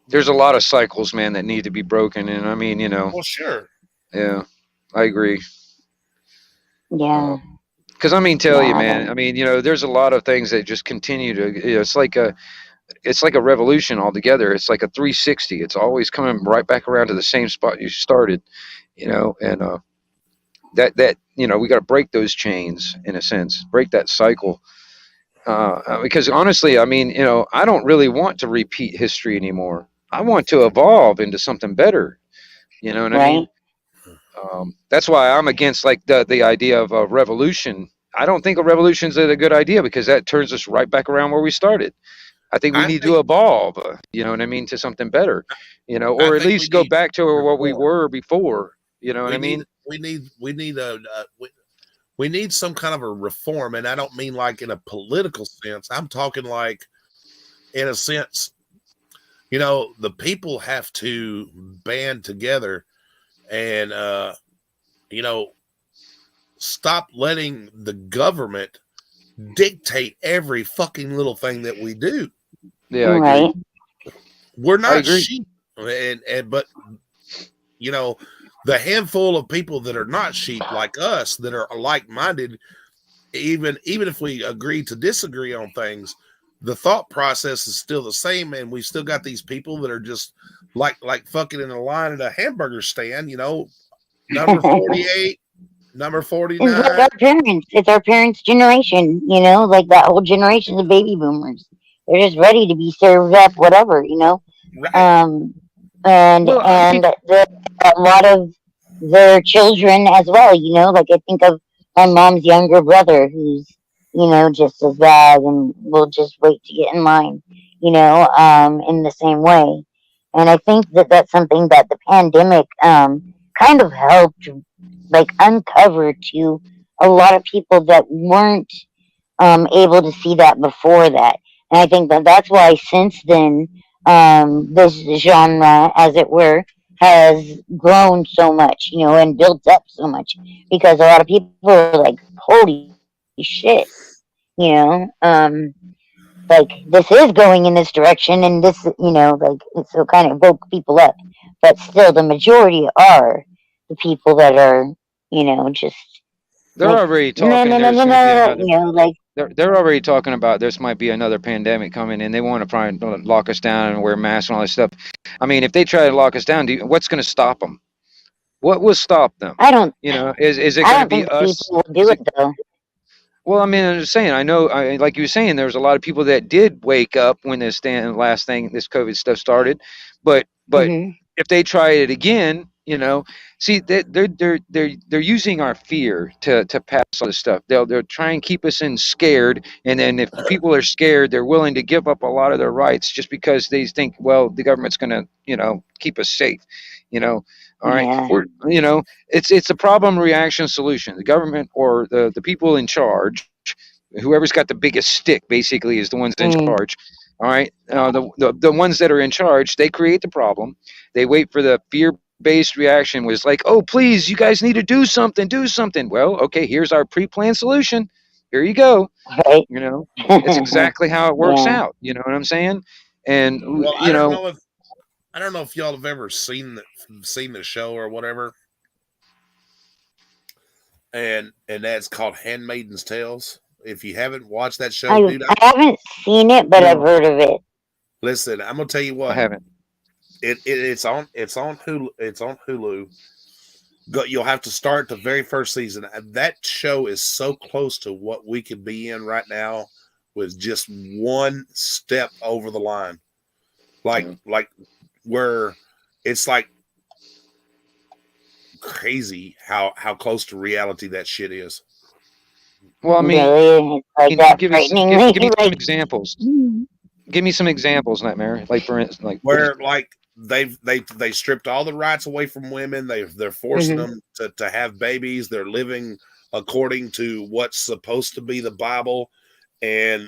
Speaker 8: There's a lot of cycles, man, that need to be broken. And I mean,
Speaker 2: Well, sure.
Speaker 8: yeah, I agree.
Speaker 9: Yeah.
Speaker 8: Because I mean, tell you,
Speaker 9: Yeah.
Speaker 8: man. I mean, there's a lot of things that just continue to. It's like a revolution altogether. It's like a 360. It's always coming right back around to the same spot you started. And that we got to break those chains in a sense, break that cycle. Because honestly, I mean, I don't really want to repeat history anymore. I want to evolve into something better. You know what I mean?
Speaker 9: Right.
Speaker 8: That's why I'm against like the idea of a revolution. I don't think a revolution is a good idea because that turns us right back around where we started. I think we need to evolve, you know what I mean, to something better, or at least go back to what we were before. You know what I mean?
Speaker 2: We need some kind of a reform, and I don't mean like in a political sense. I'm talking like in a sense, the people have to band together and stop letting the government dictate every fucking little thing that we do.
Speaker 8: Yeah, I agree.
Speaker 2: We're not sheep, but the handful of people that are not sheep like us, that are like-minded, even if we agree to disagree on things, the thought process is still the same, and we've still got these people that are just like fucking in a line at a hamburger stand, number 48, number 49.
Speaker 9: It's like our parents. It's our parents' generation, like that whole generation of baby boomers. They're just ready to be served up whatever,
Speaker 2: Right.
Speaker 9: And a lot of their children as well, like I think of my mom's younger brother who's, just as bad and will just wait to get in line, in the same way. And I think that that's something that the pandemic kind of helped like uncover to a lot of people that weren't able to see that before that. And I think that that's why since then, this genre, as it were, has grown so much, and built up so much because a lot of people are like, holy shit, you know, um, like this is going in this direction and this, like so kind of woke people up. But still, the majority are the people that are, just
Speaker 8: They're
Speaker 9: like,
Speaker 8: already
Speaker 9: no,
Speaker 8: talking.
Speaker 9: no, no,
Speaker 8: There's
Speaker 9: no,
Speaker 8: going to be
Speaker 9: no,
Speaker 8: another.
Speaker 9: like,
Speaker 8: They're already talking about this might be another pandemic coming, and they want to try and lock us down and wear masks and all this stuff. I mean, if they try to lock us down, what's going to stop them? What will stop them?
Speaker 9: I don't,
Speaker 8: Is it
Speaker 9: I
Speaker 8: going to
Speaker 9: don't
Speaker 8: be
Speaker 9: think
Speaker 8: us?
Speaker 9: people will do it though.
Speaker 8: Well, I mean, I'm just saying. I know, like you were saying, there was a lot of people that did wake up when this this COVID stuff started, but
Speaker 9: Hmm.
Speaker 8: if they try it again, see they're using our fear to pass all this stuff. They'll try and keep us in scared, and then if people are scared, they're willing to give up a lot of their rights just because they think, well, the government's going to keep us safe. All right,
Speaker 9: Yeah.
Speaker 8: it's a problem reaction solution. The government or the people in charge, whoever's got the biggest stick, basically, is the ones in charge. All right, the ones that are in charge, they create the problem. They wait for the fear-based reaction, was like, oh, please, you guys need to do something, do something. Well, okay, here's our pre-planned solution. Here you go.
Speaker 9: Right.
Speaker 8: It's exactly how it works
Speaker 9: Yeah.
Speaker 8: out. You know what I'm saying? And
Speaker 2: Well, I don't know if y'all have ever seen the show or whatever, and that's called Handmaiden's Tales. If you haven't watched that show, dude,
Speaker 9: I haven't seen it, but I've heard of it.
Speaker 2: listen. I'm gonna tell you what.
Speaker 8: I haven't.
Speaker 2: It's on Hulu. It's on Hulu. You'll have to start the very first season. That show is so close to what we could be in right now, with just one step over the line. Like where it's like crazy how close to reality that shit is.
Speaker 8: Well, I mean,
Speaker 9: Really? It's like that
Speaker 8: give me some
Speaker 9: frighteningly.
Speaker 8: examples. Give me some examples, Nitemare. Like for instance, like
Speaker 2: Where like they stripped all the rights away from women. They're forcing them to have babies. They're living according to what's supposed to be the Bible, and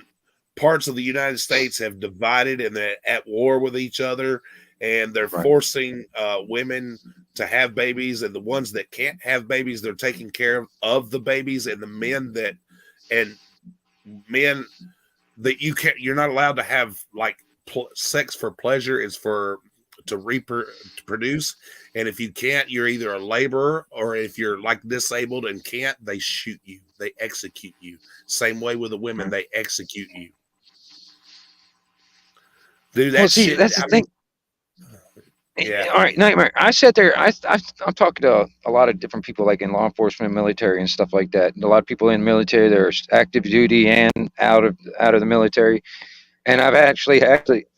Speaker 2: parts of the United States have divided and they're at war with each other, and they're
Speaker 8: Right.
Speaker 2: forcing women to have babies, and the ones that can't have babies, they're taking care of the babies, and the men that you can't, you're not allowed to have like sex for pleasure. It's to reproduce, and if you can't, you're either a laborer, or if you're like disabled and can't, they shoot you, they execute you. Same way with the women, they execute you. Dude,
Speaker 8: Well, see, that's the thing.
Speaker 2: Yeah.
Speaker 8: All right, Nightmare. I sat there. I'm talking to a lot of different people, like in law enforcement, military, and stuff like that. And a lot of people in the military that are active duty and out of the military. And I've actually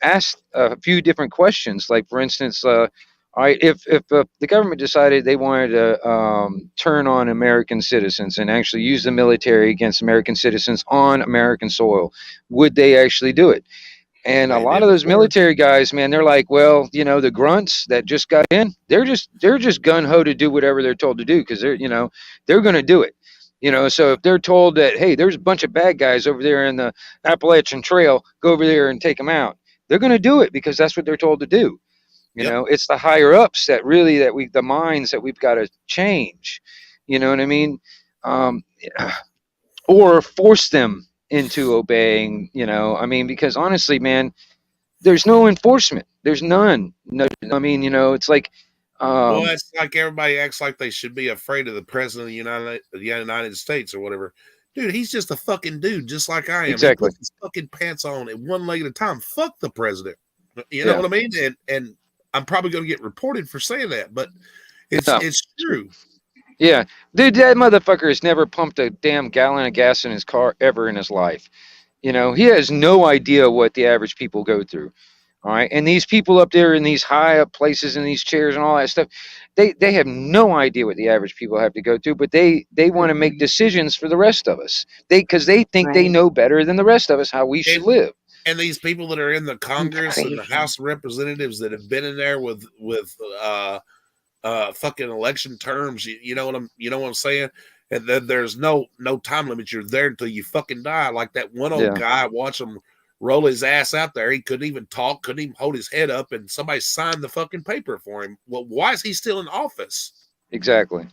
Speaker 8: asked a few different questions. Like, for instance, all right, if the government decided they wanted to turn on American citizens and actually use the military against American citizens on American soil, would they actually do it? And a lot of those military guys, man, they're like, well, the grunts that just got in, they're just gun ho to do whatever they're told to do, because they're going to do it. So if they're told that, hey, there's a bunch of bad guys over there in the Appalachian Trail, go over there and take them out, they're going to do it because that's what they're told to do. It's the higher ups that really the minds that we've got to change. You know what I mean? Or force them into obeying, because honestly, man, there's no enforcement. There's none. No, I mean, it's like,
Speaker 2: well, it's like everybody acts like they should be afraid of the president of the United States or whatever. Dude, he's just a fucking dude, just like I am.
Speaker 8: Exactly.
Speaker 2: He puts his fucking pants on at one leg at a time. Fuck the president. You know what I mean? And I'm probably going to get reported for saying that, but it's true.
Speaker 8: Yeah, dude, that motherfucker has never pumped a damn gallon of gas in his car ever in his life. He has no idea what the average people go through. All right, and these people up there in these high up places in these chairs and all that stuff, they have no idea what the average people have to go through, but they want to make decisions for the rest of us. Because they think they know better than the rest of us how we should live.
Speaker 2: And these people that are in the Congress and the House of Representatives that have been in there with fucking election terms, you know what I'm saying? And then there's no time limit. You're there until you fucking die. Like that one old guy, watch him roll his ass out there. He couldn't even talk, couldn't even hold his head up, and somebody signed the fucking paper for him. Well, why is he still in office?
Speaker 8: Exactly.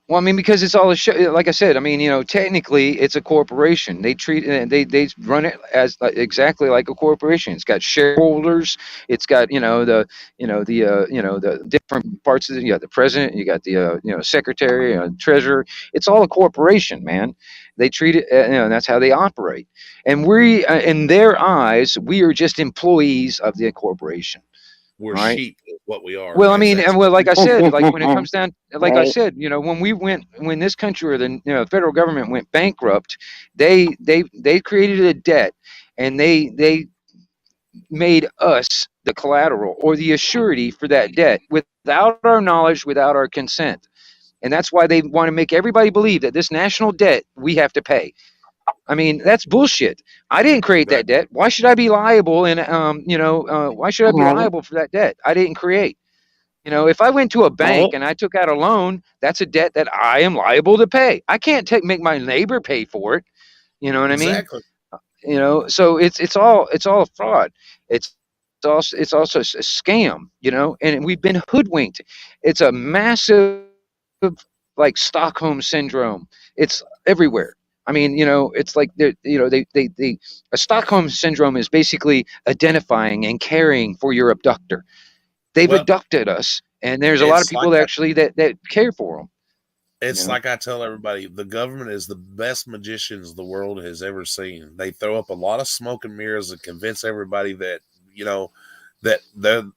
Speaker 8: Well, I mean, because it's all a show. Like I said, I mean, technically it's a corporation. They treat they run it as exactly like a corporation. It's got shareholders. It's got the different parts of it. You got the president. You got the secretary, treasurer. It's all a corporation, man. They treat it, and that's how they operate. And we, in their eyes, we are just employees of the corporation.
Speaker 2: We're
Speaker 8: right?
Speaker 2: sheep, is what we are.
Speaker 8: Well, I mean, and well, like I said, like when it comes down, like I said, when this country or the federal government went bankrupt, they created a debt, and they made us the collateral or the assurity for that debt without our knowledge, without our consent. And that's why they want to make everybody believe that this national debt we have to pay. I mean, that's bullshit. I didn't create that debt. Why should I be liable? And why should I be liable for that debt I didn't create? If I went to a bank and I took out a loan, that's a debt that I am liable to pay. I can't make my neighbor pay for it. You know what I mean? So it's all a fraud. It's also a scam. And we've been hoodwinked. It's a massive like Stockholm syndrome. It's everywhere. I mean, it's like a Stockholm syndrome is basically identifying and caring for your abductor. They've abducted us, and there's a lot of people that care for them.
Speaker 2: It's like I tell everybody, the government is the best magicians the world has ever seen. They throw up a lot of smoke and mirrors and convince everybody that, that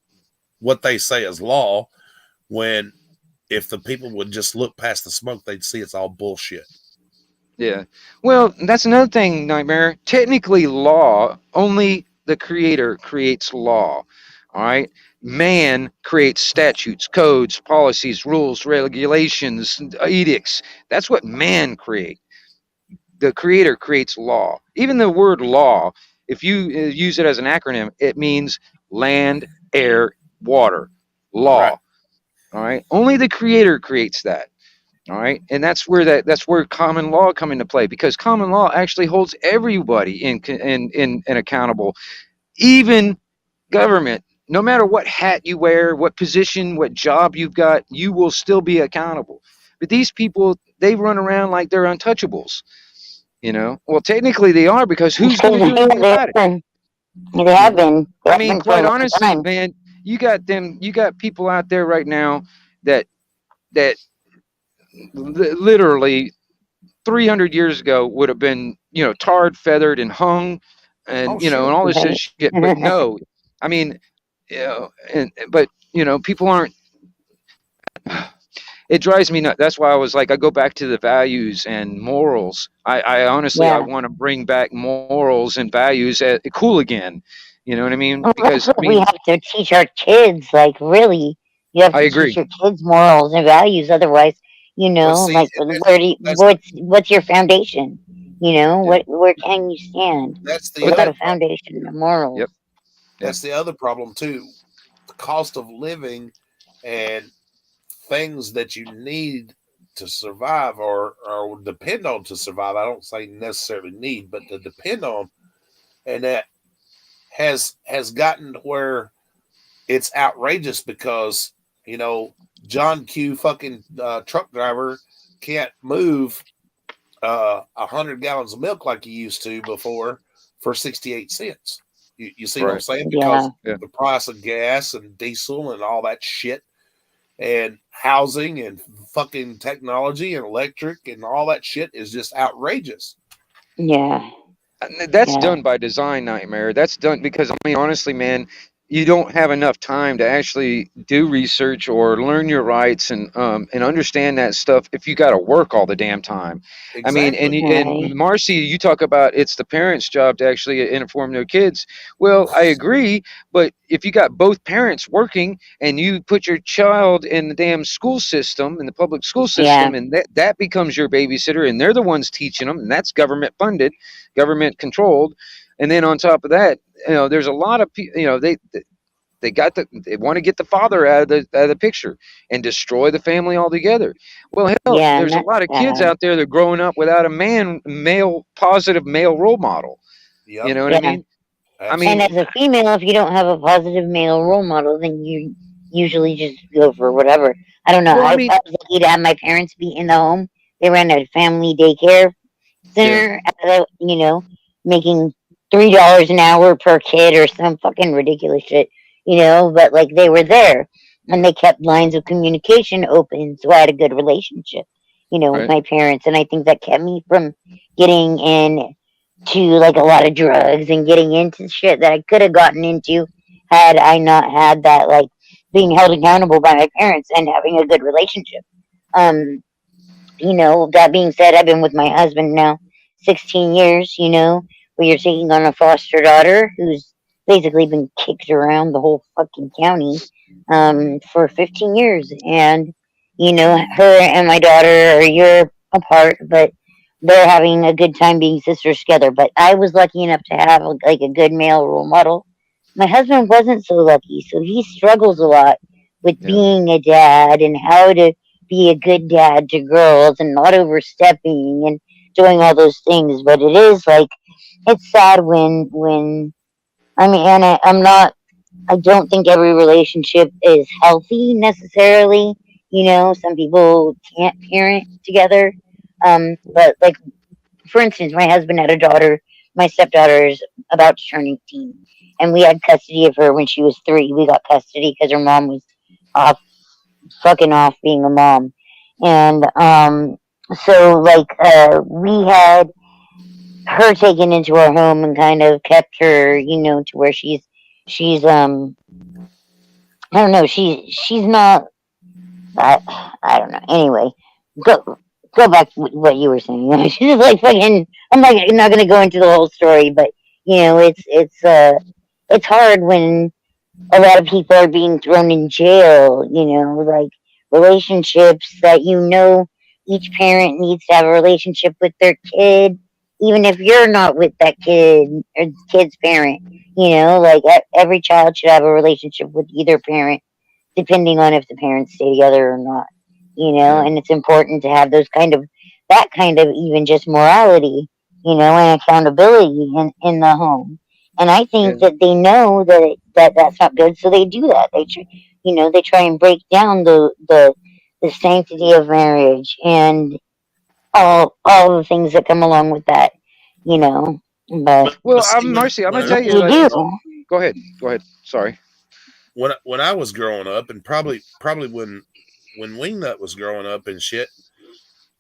Speaker 2: what they say is law, when if the people would just look past the smoke, they'd see it's all bullshit.
Speaker 8: Yeah. Well, that's another thing, Nightmare. Technically, law, only the creator creates law. All right. Man creates statutes, codes, policies, rules, regulations, edicts. That's what man creates. The creator creates law. Even the word law, if you use it as an acronym, it means land, air, water, law. Right. All right. Only the creator creates that. All right, and that's where common law come into play, because common law actually holds everybody in accountable, even government. No matter what hat you wear, what position, what job you've got, you will still be accountable. But these people, they run around like they're untouchables. Well, technically they are, because who's going to do anything about it?
Speaker 9: They have been.
Speaker 8: I mean, quite honestly, man, you got people out there right now that literally 300 years ago would have been, tarred, feathered, and hung, and and all this shit. But no, I mean, but people aren't. It drives me nuts. That's why I was like, I go back to the values and morals. I honestly, I want to bring back morals and values cool again. You know what I mean?
Speaker 9: Well,
Speaker 8: Because
Speaker 9: that's what we have to teach our kids. Like, really, you have to teach your kids morals and values. Otherwise, what's your foundation? Where can you stand without a foundation of morals?
Speaker 8: Yep.
Speaker 2: That's the other problem too. The cost of living and things that you need to survive or depend on to survive. I don't say necessarily need, but to depend on, and that has gotten to where it's outrageous, because John Q fucking truck driver can't move 100 gallons of milk like he used to before for 68 cents. You see what I'm saying? Because the price of gas and diesel and all that shit, and housing and fucking technology and electric and all that shit is just outrageous.
Speaker 9: Yeah.
Speaker 8: That's done by design, Nightmare. That's done because, I mean, honestly, man, you don't have enough time to actually do research or learn your rights and understand that stuff if you got to work all the damn time.
Speaker 2: Exactly.
Speaker 8: I mean, and Marcy, you talk about it's the parents' job to actually inform their kids. Well, I agree, but if you got both parents working and you put your child in the damn school system, in the public school system, and that becomes your babysitter, and they're the ones teaching them, and that's government funded, government controlled, and then on top of that, there's a lot of people, they want to get the father out of the picture and destroy the family altogether. Well, hell, there's a lot of kids out there that are growing up without a positive male role model.
Speaker 2: Yep.
Speaker 8: You know what I mean?
Speaker 9: And as a female, if you don't have a positive male role model, then you usually just go for whatever. I don't know.
Speaker 8: Well,
Speaker 9: I was lucky to have my parents be in the home. They ran a family daycare center, making $3 an hour per kid or some fucking ridiculous shit, but like they were there and they kept lines of communication open. So I had a good relationship, with my parents. And I think that kept me from getting into like a lot of drugs and getting into shit that I could have gotten into had I not had that, like being held accountable by my parents and having a good relationship. That being said, I've been with my husband now 16 years, we are taking on a foster daughter who's basically been kicked around the whole fucking county for 15 years. And, her and my daughter are a year apart, but they're having a good time being sisters together. But I was lucky enough to have like a good male role model. My husband wasn't so lucky, so he struggles a lot with being a dad and how to be a good dad to girls and not overstepping and doing all those things. But it is like, it's sad when I mean, and I don't think every relationship is healthy necessarily. Some people can't parent together. But like, for instance, my husband had a daughter. My stepdaughter is about to turn 18, and we had custody of her when she was 3. We got custody because her mom was fucking off being a mom. And so like we had her taken into our home and kind of kept her, to where she's I don't know, she's not I don't know. Anyway, go back to what you were saying. She's just like fucking, I'm like not gonna go into the whole story, but it's hard when a lot of people are being thrown in jail, like relationships that each parent needs to have a relationship with their kid, even if you're not with that kid or kid's parent, like every child should have a relationship with either parent, depending on if the parents stay together or not, you know, and it's important to have that kind of even just morality, you know, and accountability in the home. And I think that they know that that's not good, so they do that. You know, they try and break down the sanctity of marriage and all the things that come along with that, you know. But
Speaker 8: Well,
Speaker 2: see,
Speaker 8: Marcy, I'm
Speaker 2: when
Speaker 8: gonna
Speaker 2: I
Speaker 8: tell
Speaker 9: you
Speaker 8: you.
Speaker 2: was
Speaker 9: do.
Speaker 8: Go ahead. Go ahead. Sorry.
Speaker 2: when I was growing up, and probably when Wingnut was growing up and shit,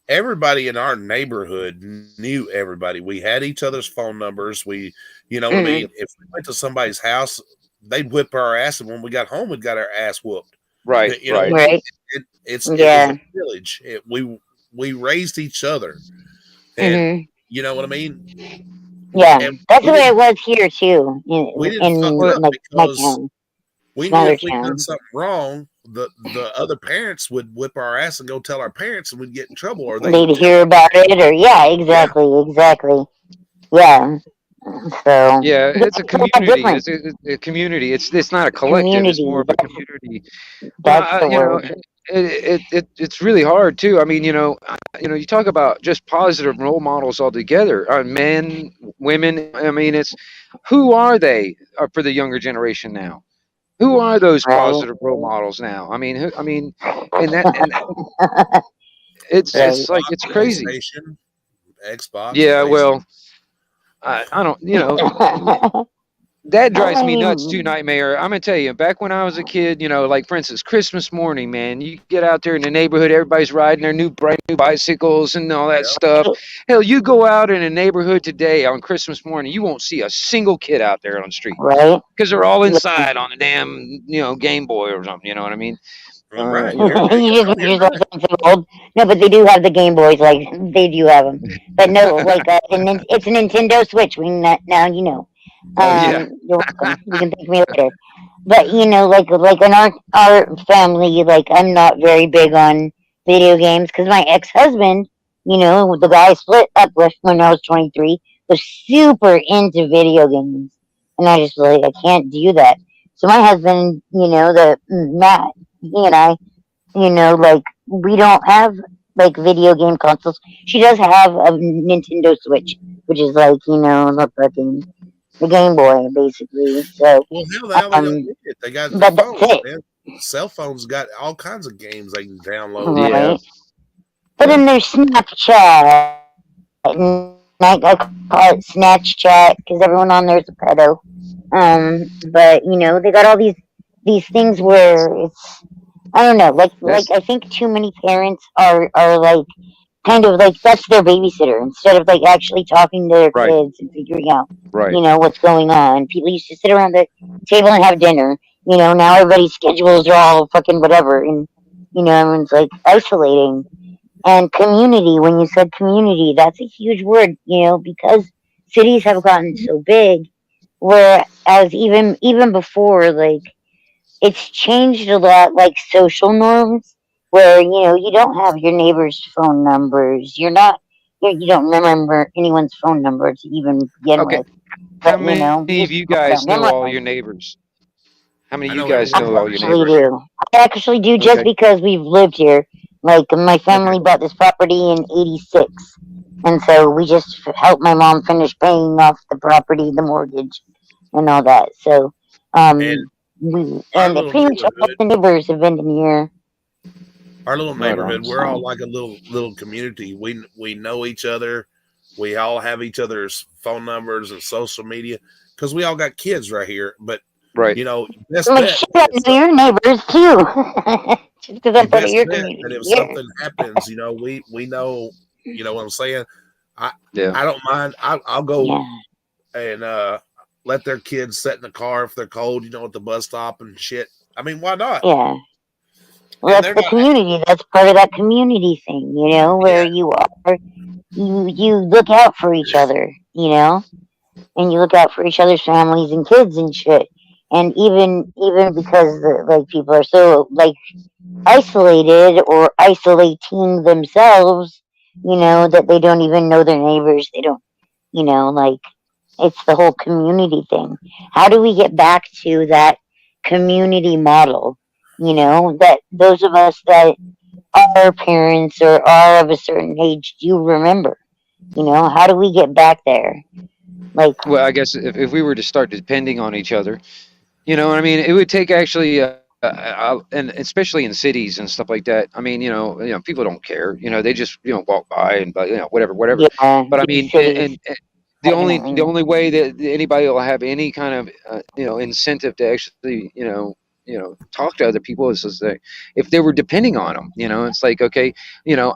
Speaker 2: everybody in our neighborhood knew everybody. We had each other's phone numbers. We, you know what I mean? If we went to somebody's house, they'd whip our ass, and when we got home, we got our ass whooped.
Speaker 8: Right.
Speaker 2: You know what I mean? It was a village. We raised each other, and you know what I mean.
Speaker 9: Yeah,
Speaker 2: And
Speaker 9: that's the
Speaker 2: we
Speaker 9: way it
Speaker 2: didn't
Speaker 9: was here too,
Speaker 2: we didn't fuck
Speaker 9: in
Speaker 2: it up
Speaker 9: like my
Speaker 2: because
Speaker 9: town,
Speaker 2: we knew
Speaker 9: smaller
Speaker 2: if we done
Speaker 9: town.
Speaker 2: something wrong, the other parents would whip our ass and go tell our parents, and we'd get in trouble, or they would
Speaker 9: They'd
Speaker 2: tell
Speaker 9: hear
Speaker 2: our
Speaker 9: about
Speaker 2: parents.
Speaker 9: it, or yeah, exactly. Yeah, so
Speaker 8: Yeah, it's a
Speaker 9: it's a lot
Speaker 8: community.
Speaker 9: different.
Speaker 8: It's a community. It's not a collective. It's more
Speaker 9: Community.
Speaker 8: of a community.
Speaker 9: That's the
Speaker 8: You know,
Speaker 9: word.
Speaker 8: it's really hard too. I mean, you talk about just positive role models altogether. Men, women. I mean, it's who are they for the younger generation now? Who are those
Speaker 9: Right.
Speaker 8: positive role models now? I mean, and it's like
Speaker 2: Xbox,
Speaker 8: it's crazy.
Speaker 2: Xbox,
Speaker 8: Yeah,
Speaker 2: PlayStation.
Speaker 8: well, I don't. That drives
Speaker 9: I
Speaker 8: me nuts too,
Speaker 9: mean,
Speaker 8: Nightmare. I'm gonna tell you, back when I was a kid, like for instance, Christmas morning, man, you get out there in the neighborhood, everybody's riding their brand new bicycles and all that stuff. Hell, you go out in a neighborhood today on Christmas morning, you won't see a single kid out there on the street
Speaker 9: right?
Speaker 8: because they're all
Speaker 9: Yeah.
Speaker 8: inside on a damn, Game Boy or something. You know what I mean?
Speaker 2: Right.
Speaker 8: You know.
Speaker 9: You just make yourself sound so old. No, but they do have the Game Boys. Like they do have them. But no, like it's a Nintendo Switch. Now you know.
Speaker 8: Oh yeah.
Speaker 9: You're welcome. You can thank me later. But you know, like in our family, like I'm not very big on video games because my ex-husband, you know, the guy I split up with when I was 23, was super into video games, and I just like I can't do that. So my husband, you know, Matt, he and I, you know, like we don't have like video game consoles. She does have a Nintendo Switch, which is like you know the Game Boy basically. So,
Speaker 2: Well, hell, now they don't
Speaker 9: um,
Speaker 2: need it. They got their
Speaker 9: but that's
Speaker 2: phones,
Speaker 9: it,
Speaker 2: man. Cell phones got all kinds of games they can download.
Speaker 8: Yeah.
Speaker 9: right? But then there's Snapchat, and I call it Snatch Chat because everyone on there is a pedo. But you know they got all these things where it's I don't know, like
Speaker 8: That's
Speaker 9: I think too many parents are like kind of like that's their babysitter instead of like actually talking to their
Speaker 8: right.
Speaker 9: kids and figuring out,
Speaker 8: Right.
Speaker 9: you know, what's going on. People used to sit around the table and have dinner. You know, now everybody's schedules are all fucking whatever, and you know, everyone's like isolating. And community, when you said community, that's a huge word, you know, because cities have gotten so big, whereas even before, like it's changed a lot, like social norms, where you know you don't have your neighbors' phone numbers. You don't remember anyone's phone number to even begin
Speaker 8: Okay.
Speaker 9: with.
Speaker 8: How
Speaker 9: But you
Speaker 8: many
Speaker 9: know,
Speaker 8: of
Speaker 9: just
Speaker 8: you
Speaker 9: people
Speaker 8: guys
Speaker 9: don't
Speaker 8: know all
Speaker 9: memorize.
Speaker 8: your neighbors? How many
Speaker 2: I
Speaker 8: of you
Speaker 2: know
Speaker 8: guys
Speaker 2: every
Speaker 8: know all
Speaker 2: neighbor.
Speaker 8: your
Speaker 9: Actually,
Speaker 8: neighbors?
Speaker 9: do. I actually do just
Speaker 8: Okay.
Speaker 9: because we've lived here. Like my
Speaker 8: Okay.
Speaker 9: family bought this property in '86, and so we just helped my mom finish paying off the property, the mortgage, and all that. So,
Speaker 2: And
Speaker 9: we
Speaker 2: our
Speaker 9: and
Speaker 2: little
Speaker 9: pretty much all
Speaker 2: neighborhood,
Speaker 9: the neighbors have been in here.
Speaker 8: Right on.
Speaker 2: we're all like a little community. We know each other. We all have each other's phone numbers and social media because we all got kids right here. But
Speaker 8: Right.
Speaker 2: you know, best
Speaker 9: I'm like,
Speaker 2: bet
Speaker 9: shit,
Speaker 2: that
Speaker 9: I know your neighbors too. Just because
Speaker 2: you
Speaker 9: I'm part of
Speaker 2: best
Speaker 9: your
Speaker 2: bet that
Speaker 9: community.
Speaker 2: if
Speaker 9: Yeah.
Speaker 2: something happens, you know, we know, you know what I'm saying. I
Speaker 8: Yeah.
Speaker 2: I don't mind. I'll go
Speaker 9: Yeah.
Speaker 2: and let their kids sit in the car if they're cold, you know, at the bus stop and shit. I mean, why not?
Speaker 9: Yeah. Well,
Speaker 2: And
Speaker 9: that's
Speaker 2: they're
Speaker 9: the
Speaker 2: not.
Speaker 9: community. That's part of that community thing, you know, where
Speaker 2: Yeah.
Speaker 9: you look out for each other, you know, and you look out for each other's families and kids and shit. And even because like people are so like isolated or isolating themselves, you know, that they don't even know their neighbors. They don't, you know, like it's the whole community thing. How do we get back to that community model? You know, that those of us that our parents or are of a certain age do remember? You know, how do we get back there? Like,
Speaker 8: Well, I guess if we were to start depending on each other, you know what I mean? It would take actually, and especially in cities and stuff like that. I mean, people don't care. You know, they just walk by and but whatever.
Speaker 9: yeah,
Speaker 8: But I
Speaker 9: big
Speaker 8: mean,
Speaker 9: cities,
Speaker 8: and the
Speaker 9: definitely.
Speaker 8: only way that anybody will have any kind of incentive to actually talk to other people is that if they were depending on them. It's like, okay,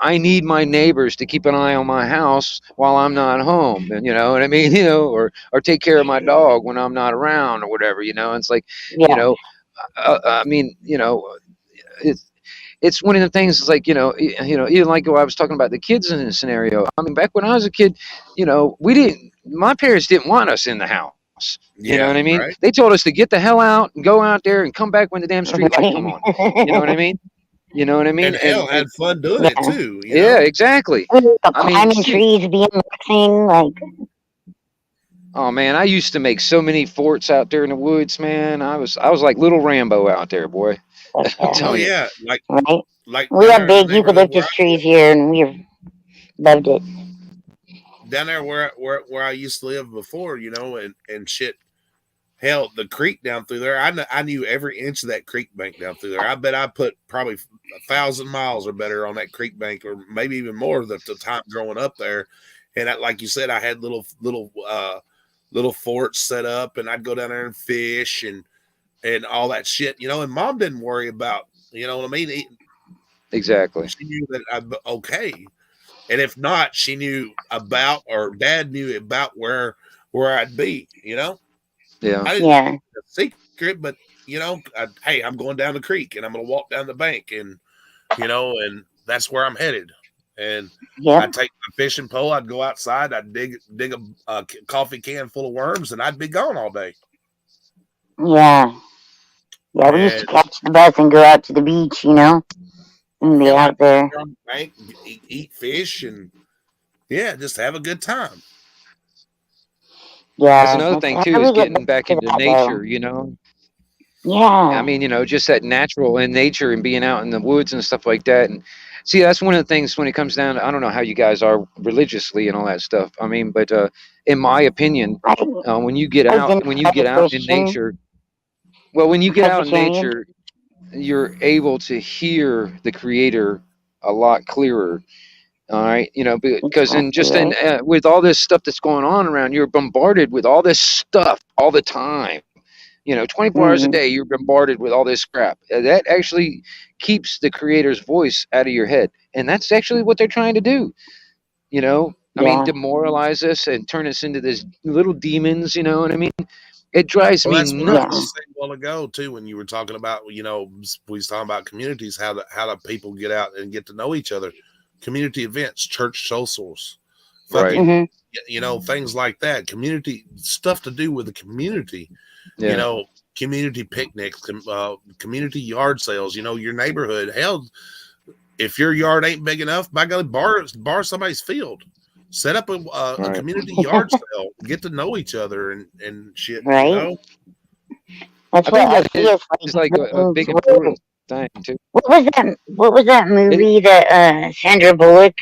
Speaker 8: I need my neighbors to keep an eye on my house while I'm not home, and you know what I mean. Or take care of my dog when I'm not around or whatever. It's like, you
Speaker 9: Yeah,
Speaker 8: know I mean, it's it's one of the things. It's like, even like what I was talking about the kids in this scenario. I mean, back when I was a kid, we didn't. My parents didn't want us in the house. You know
Speaker 2: Yeah,
Speaker 8: what I mean?
Speaker 2: right.
Speaker 8: They told us to get the hell out and go out there and come back when the damn street light come on. You know what I
Speaker 9: right.
Speaker 8: mean? You know what I mean?
Speaker 2: And hell,
Speaker 8: And
Speaker 2: had fun doing it
Speaker 9: Yeah.
Speaker 2: too.
Speaker 8: yeah, exactly. I mean,
Speaker 9: Climbing
Speaker 8: shit.
Speaker 9: trees, BMXing, like,
Speaker 8: Oh man, I used to make so many forts out there in the woods, man. I was like little Rambo out there, boy.
Speaker 9: fuck
Speaker 8: I'm
Speaker 9: yeah,
Speaker 2: Oh
Speaker 8: telling you.
Speaker 2: yeah,
Speaker 9: right?
Speaker 2: like
Speaker 9: We
Speaker 2: down
Speaker 9: had
Speaker 2: there in the
Speaker 9: big
Speaker 2: neighborhood where
Speaker 9: eucalyptus trees here, and we loved it.
Speaker 2: down there where I used to live before, and shit. Hell, the creek down through there, I knew every inch of that creek bank down through there. I bet I put probably 1,000 miles or better on that creek bank, or maybe even more the time growing up there. And like you said, I had little forts set up, and I'd go down there and fish and all that shit, and mom didn't worry about, you know what I mean?
Speaker 8: Exactly.
Speaker 2: She knew that I'm okay. And if not, she knew about, or dad knew about where I'd be,
Speaker 8: Yeah.
Speaker 2: I didn't
Speaker 9: Yeah,
Speaker 2: keep it a secret, but hey, I'm going down the creek and I'm going to walk down the bank, and and that's where I'm headed. And
Speaker 9: yep,
Speaker 2: I'd take my fishing pole, I'd go outside, I'd dig a coffee can full of worms, and I'd be gone all day.
Speaker 9: yeah, yeah. We used to
Speaker 2: And
Speaker 9: catch the bus and go out to the beach, and be
Speaker 2: hell, I'd
Speaker 9: out there.
Speaker 2: be on the bank, eat fish, and just have a good time.
Speaker 8: That's
Speaker 9: Yeah,
Speaker 8: another
Speaker 9: that's
Speaker 8: thing
Speaker 9: how
Speaker 8: too,
Speaker 9: do
Speaker 8: is
Speaker 9: we get
Speaker 8: getting
Speaker 9: back
Speaker 8: back
Speaker 9: to
Speaker 8: into
Speaker 9: that though?
Speaker 8: nature. I
Speaker 9: Yeah,
Speaker 8: mean, just that natural in nature and being out in the woods and stuff like that. And see, that's one of the things when it comes down to, I don't know how you guys are religiously and all that stuff. I mean, but in my opinion,
Speaker 9: I
Speaker 8: when you
Speaker 9: identify
Speaker 8: get
Speaker 9: as
Speaker 8: out in
Speaker 9: Christian,
Speaker 8: nature, well, when you get out in
Speaker 9: Presbyterian.
Speaker 8: nature, you're able to hear the creator a lot clearer. All right, because
Speaker 9: Exactly right.
Speaker 8: with all this stuff that's going on around, you're bombarded with all this stuff all the time. 24 hours a
Speaker 9: Hmm.
Speaker 8: day, you're bombarded with all this crap. That actually keeps the creator's voice out of your head. And that's actually what they're trying to do. I mean,
Speaker 9: Yeah,
Speaker 8: demoralize us and turn us into this little demons. You know what I mean? It drives
Speaker 2: Well,
Speaker 8: me
Speaker 2: that's what I was
Speaker 9: yeah,
Speaker 2: just
Speaker 8: nuts.
Speaker 2: saying a while ago too, when you were talking about, we was talking about communities, how do people get out and get to know each other, community events, church socials,
Speaker 8: Right.
Speaker 2: fucking,
Speaker 9: hmm,
Speaker 2: things like that, community stuff to do with the community, you
Speaker 8: Yeah.
Speaker 2: know, community picnics, community yard sales, your neighborhood. Hell, if your yard ain't big enough, by golly, bar somebody's field. Set up a
Speaker 8: Right.
Speaker 2: community yard sale. Get to know each other and shit.
Speaker 9: right. That's
Speaker 8: I
Speaker 9: what
Speaker 8: think
Speaker 9: I
Speaker 8: that
Speaker 9: see as
Speaker 8: is
Speaker 9: like
Speaker 8: like a
Speaker 9: things
Speaker 8: big
Speaker 9: where,
Speaker 8: important thing too.
Speaker 9: what was that? What was that
Speaker 8: It,
Speaker 9: movie that Sandra Bullock?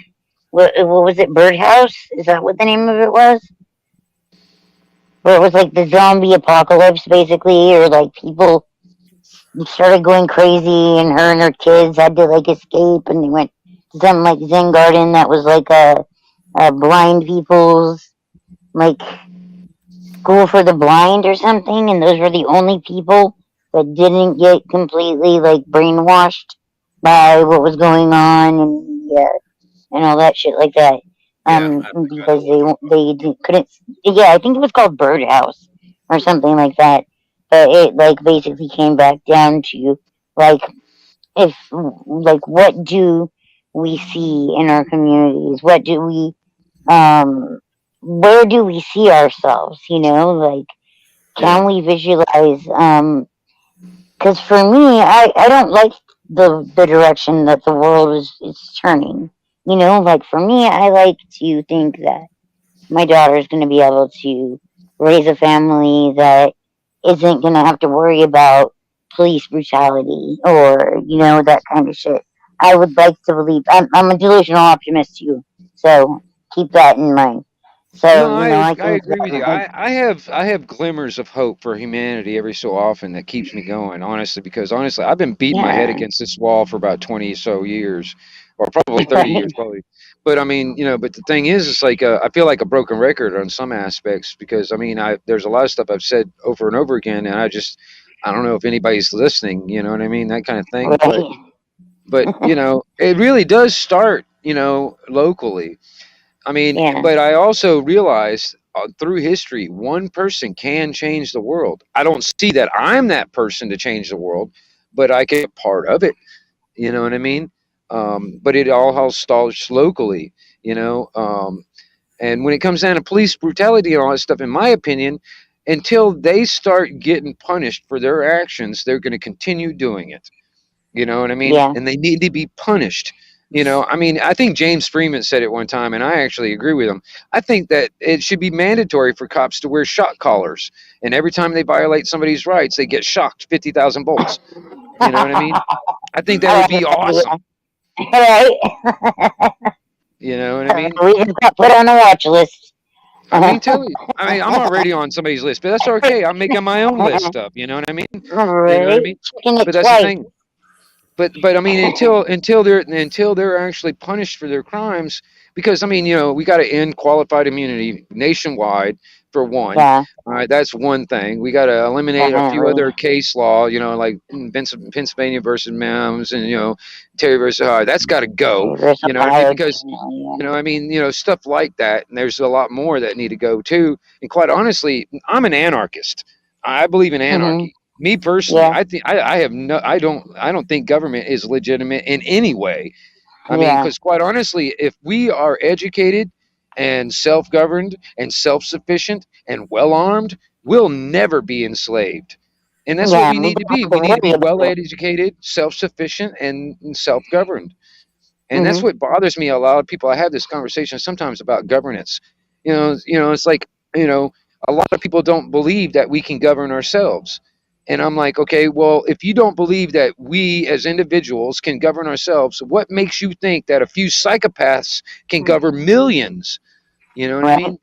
Speaker 9: What was it? Birdhouse? Is that what the name of it was? Where it was like the zombie apocalypse, basically, or like people started going crazy, and her and her kids had to like escape, and they went to some like Zen garden that was like a blind people's like school for the blind or something, and those were the only people that didn't get completely like brainwashed by what was going on, and all that shit like that.
Speaker 2: Yeah, I think I know
Speaker 9: Because
Speaker 2: what you're talking
Speaker 9: they couldn't. Yeah, I think it was called Birdhouse or something like that. But it like basically came back down to like, if like, what do we see in our communities? What do we where do we see ourselves? Like,
Speaker 8: yeah.
Speaker 9: can we visualize? Because for me, I don't like the direction that the world is turning. Like for me, I like to think that my daughter is going to be able to raise a family that isn't going to have to worry about police brutality or that kind of shit. I would like to believe. I'm a delusional optimist too, so keep that in mind. So
Speaker 8: No,
Speaker 9: I
Speaker 8: I
Speaker 9: think
Speaker 8: agree with you.
Speaker 9: that,
Speaker 8: I have glimmers of hope for humanity every so often that keeps me going, honestly, because honestly, I've been beating my head
Speaker 9: yeah,
Speaker 8: against this wall for about 20 so years, or probably 30
Speaker 9: right,
Speaker 8: years, probably. But I mean, but the thing is, it's like I feel like a broken record on some aspects because I mean, there's a lot of stuff I've said over and over again, and I don't know if anybody's listening. You know what I mean? That kind of thing. But it really does start, locally. I mean,
Speaker 9: yeah,
Speaker 8: but I also realized through history, one person can change the world. I don't see that I'm that person to change the world, but I can be a part of it. You know what I mean? But it all starts locally, you know. And when it comes down to police brutality and all that stuff, in my opinion, until they start getting punished for their actions, they're going to continue doing it. You know what I mean?
Speaker 9: yeah,
Speaker 8: And they need to be punished. I mean, I think James Freeman said it one time, and I actually agree with him. I think that it should be mandatory for cops to wear shock collars, and every time they violate somebody's rights, they get shocked 50,000 bolts. You know what I mean? I think that would be awesome.
Speaker 9: right.
Speaker 8: You know what I mean?
Speaker 9: We just got put on a watch list.
Speaker 8: I mean, I'm already on somebody's list, but that's okay. I'm making my own list up. You know what I mean? You know what I
Speaker 9: Right,
Speaker 8: mean?
Speaker 9: checking it
Speaker 8: But that's the
Speaker 9: twice.
Speaker 8: thing. But I mean, until they're actually punished for their crimes, because I mean, we got to end qualified immunity nationwide for one.
Speaker 9: Yeah,
Speaker 8: All right, that's one thing. We got to eliminate a few
Speaker 9: definitely.
Speaker 8: other case law, like Pennsylvania versus Mims, and Terry versus Hard. That's got to go.
Speaker 9: Versus
Speaker 8: You know what I mean?
Speaker 9: Ohio,
Speaker 8: Because
Speaker 9: yeah.
Speaker 8: I mean, stuff like that, and there's a lot more that need to go too. And quite honestly, I'm an anarchist. I believe in
Speaker 9: Mhm.
Speaker 8: anarchy. Me personally,
Speaker 9: Yeah,
Speaker 8: I think I have no, I don't think government is legitimate in any way. I mean,
Speaker 9: yeah,
Speaker 8: because quite honestly, if we are educated and self-governed and self-sufficient and well-armed, we'll never be enslaved. And that's what
Speaker 9: yeah.
Speaker 8: we
Speaker 9: We
Speaker 8: need to
Speaker 9: don't
Speaker 8: be.
Speaker 9: have to
Speaker 8: We need to
Speaker 9: worry
Speaker 8: be
Speaker 9: about
Speaker 8: well
Speaker 9: it.
Speaker 8: educated, self-sufficient, and self-governed. And that's
Speaker 9: Mhm.
Speaker 8: what bothers me. A lot of people, I have this conversation sometimes about governance. It's like, you know, a lot of people don't believe that we can govern ourselves. And I'm like, okay, well, if you don't believe that we as individuals can govern ourselves, what makes you think that a few psychopaths can govern millions? You know what I
Speaker 9: Right.
Speaker 8: mean?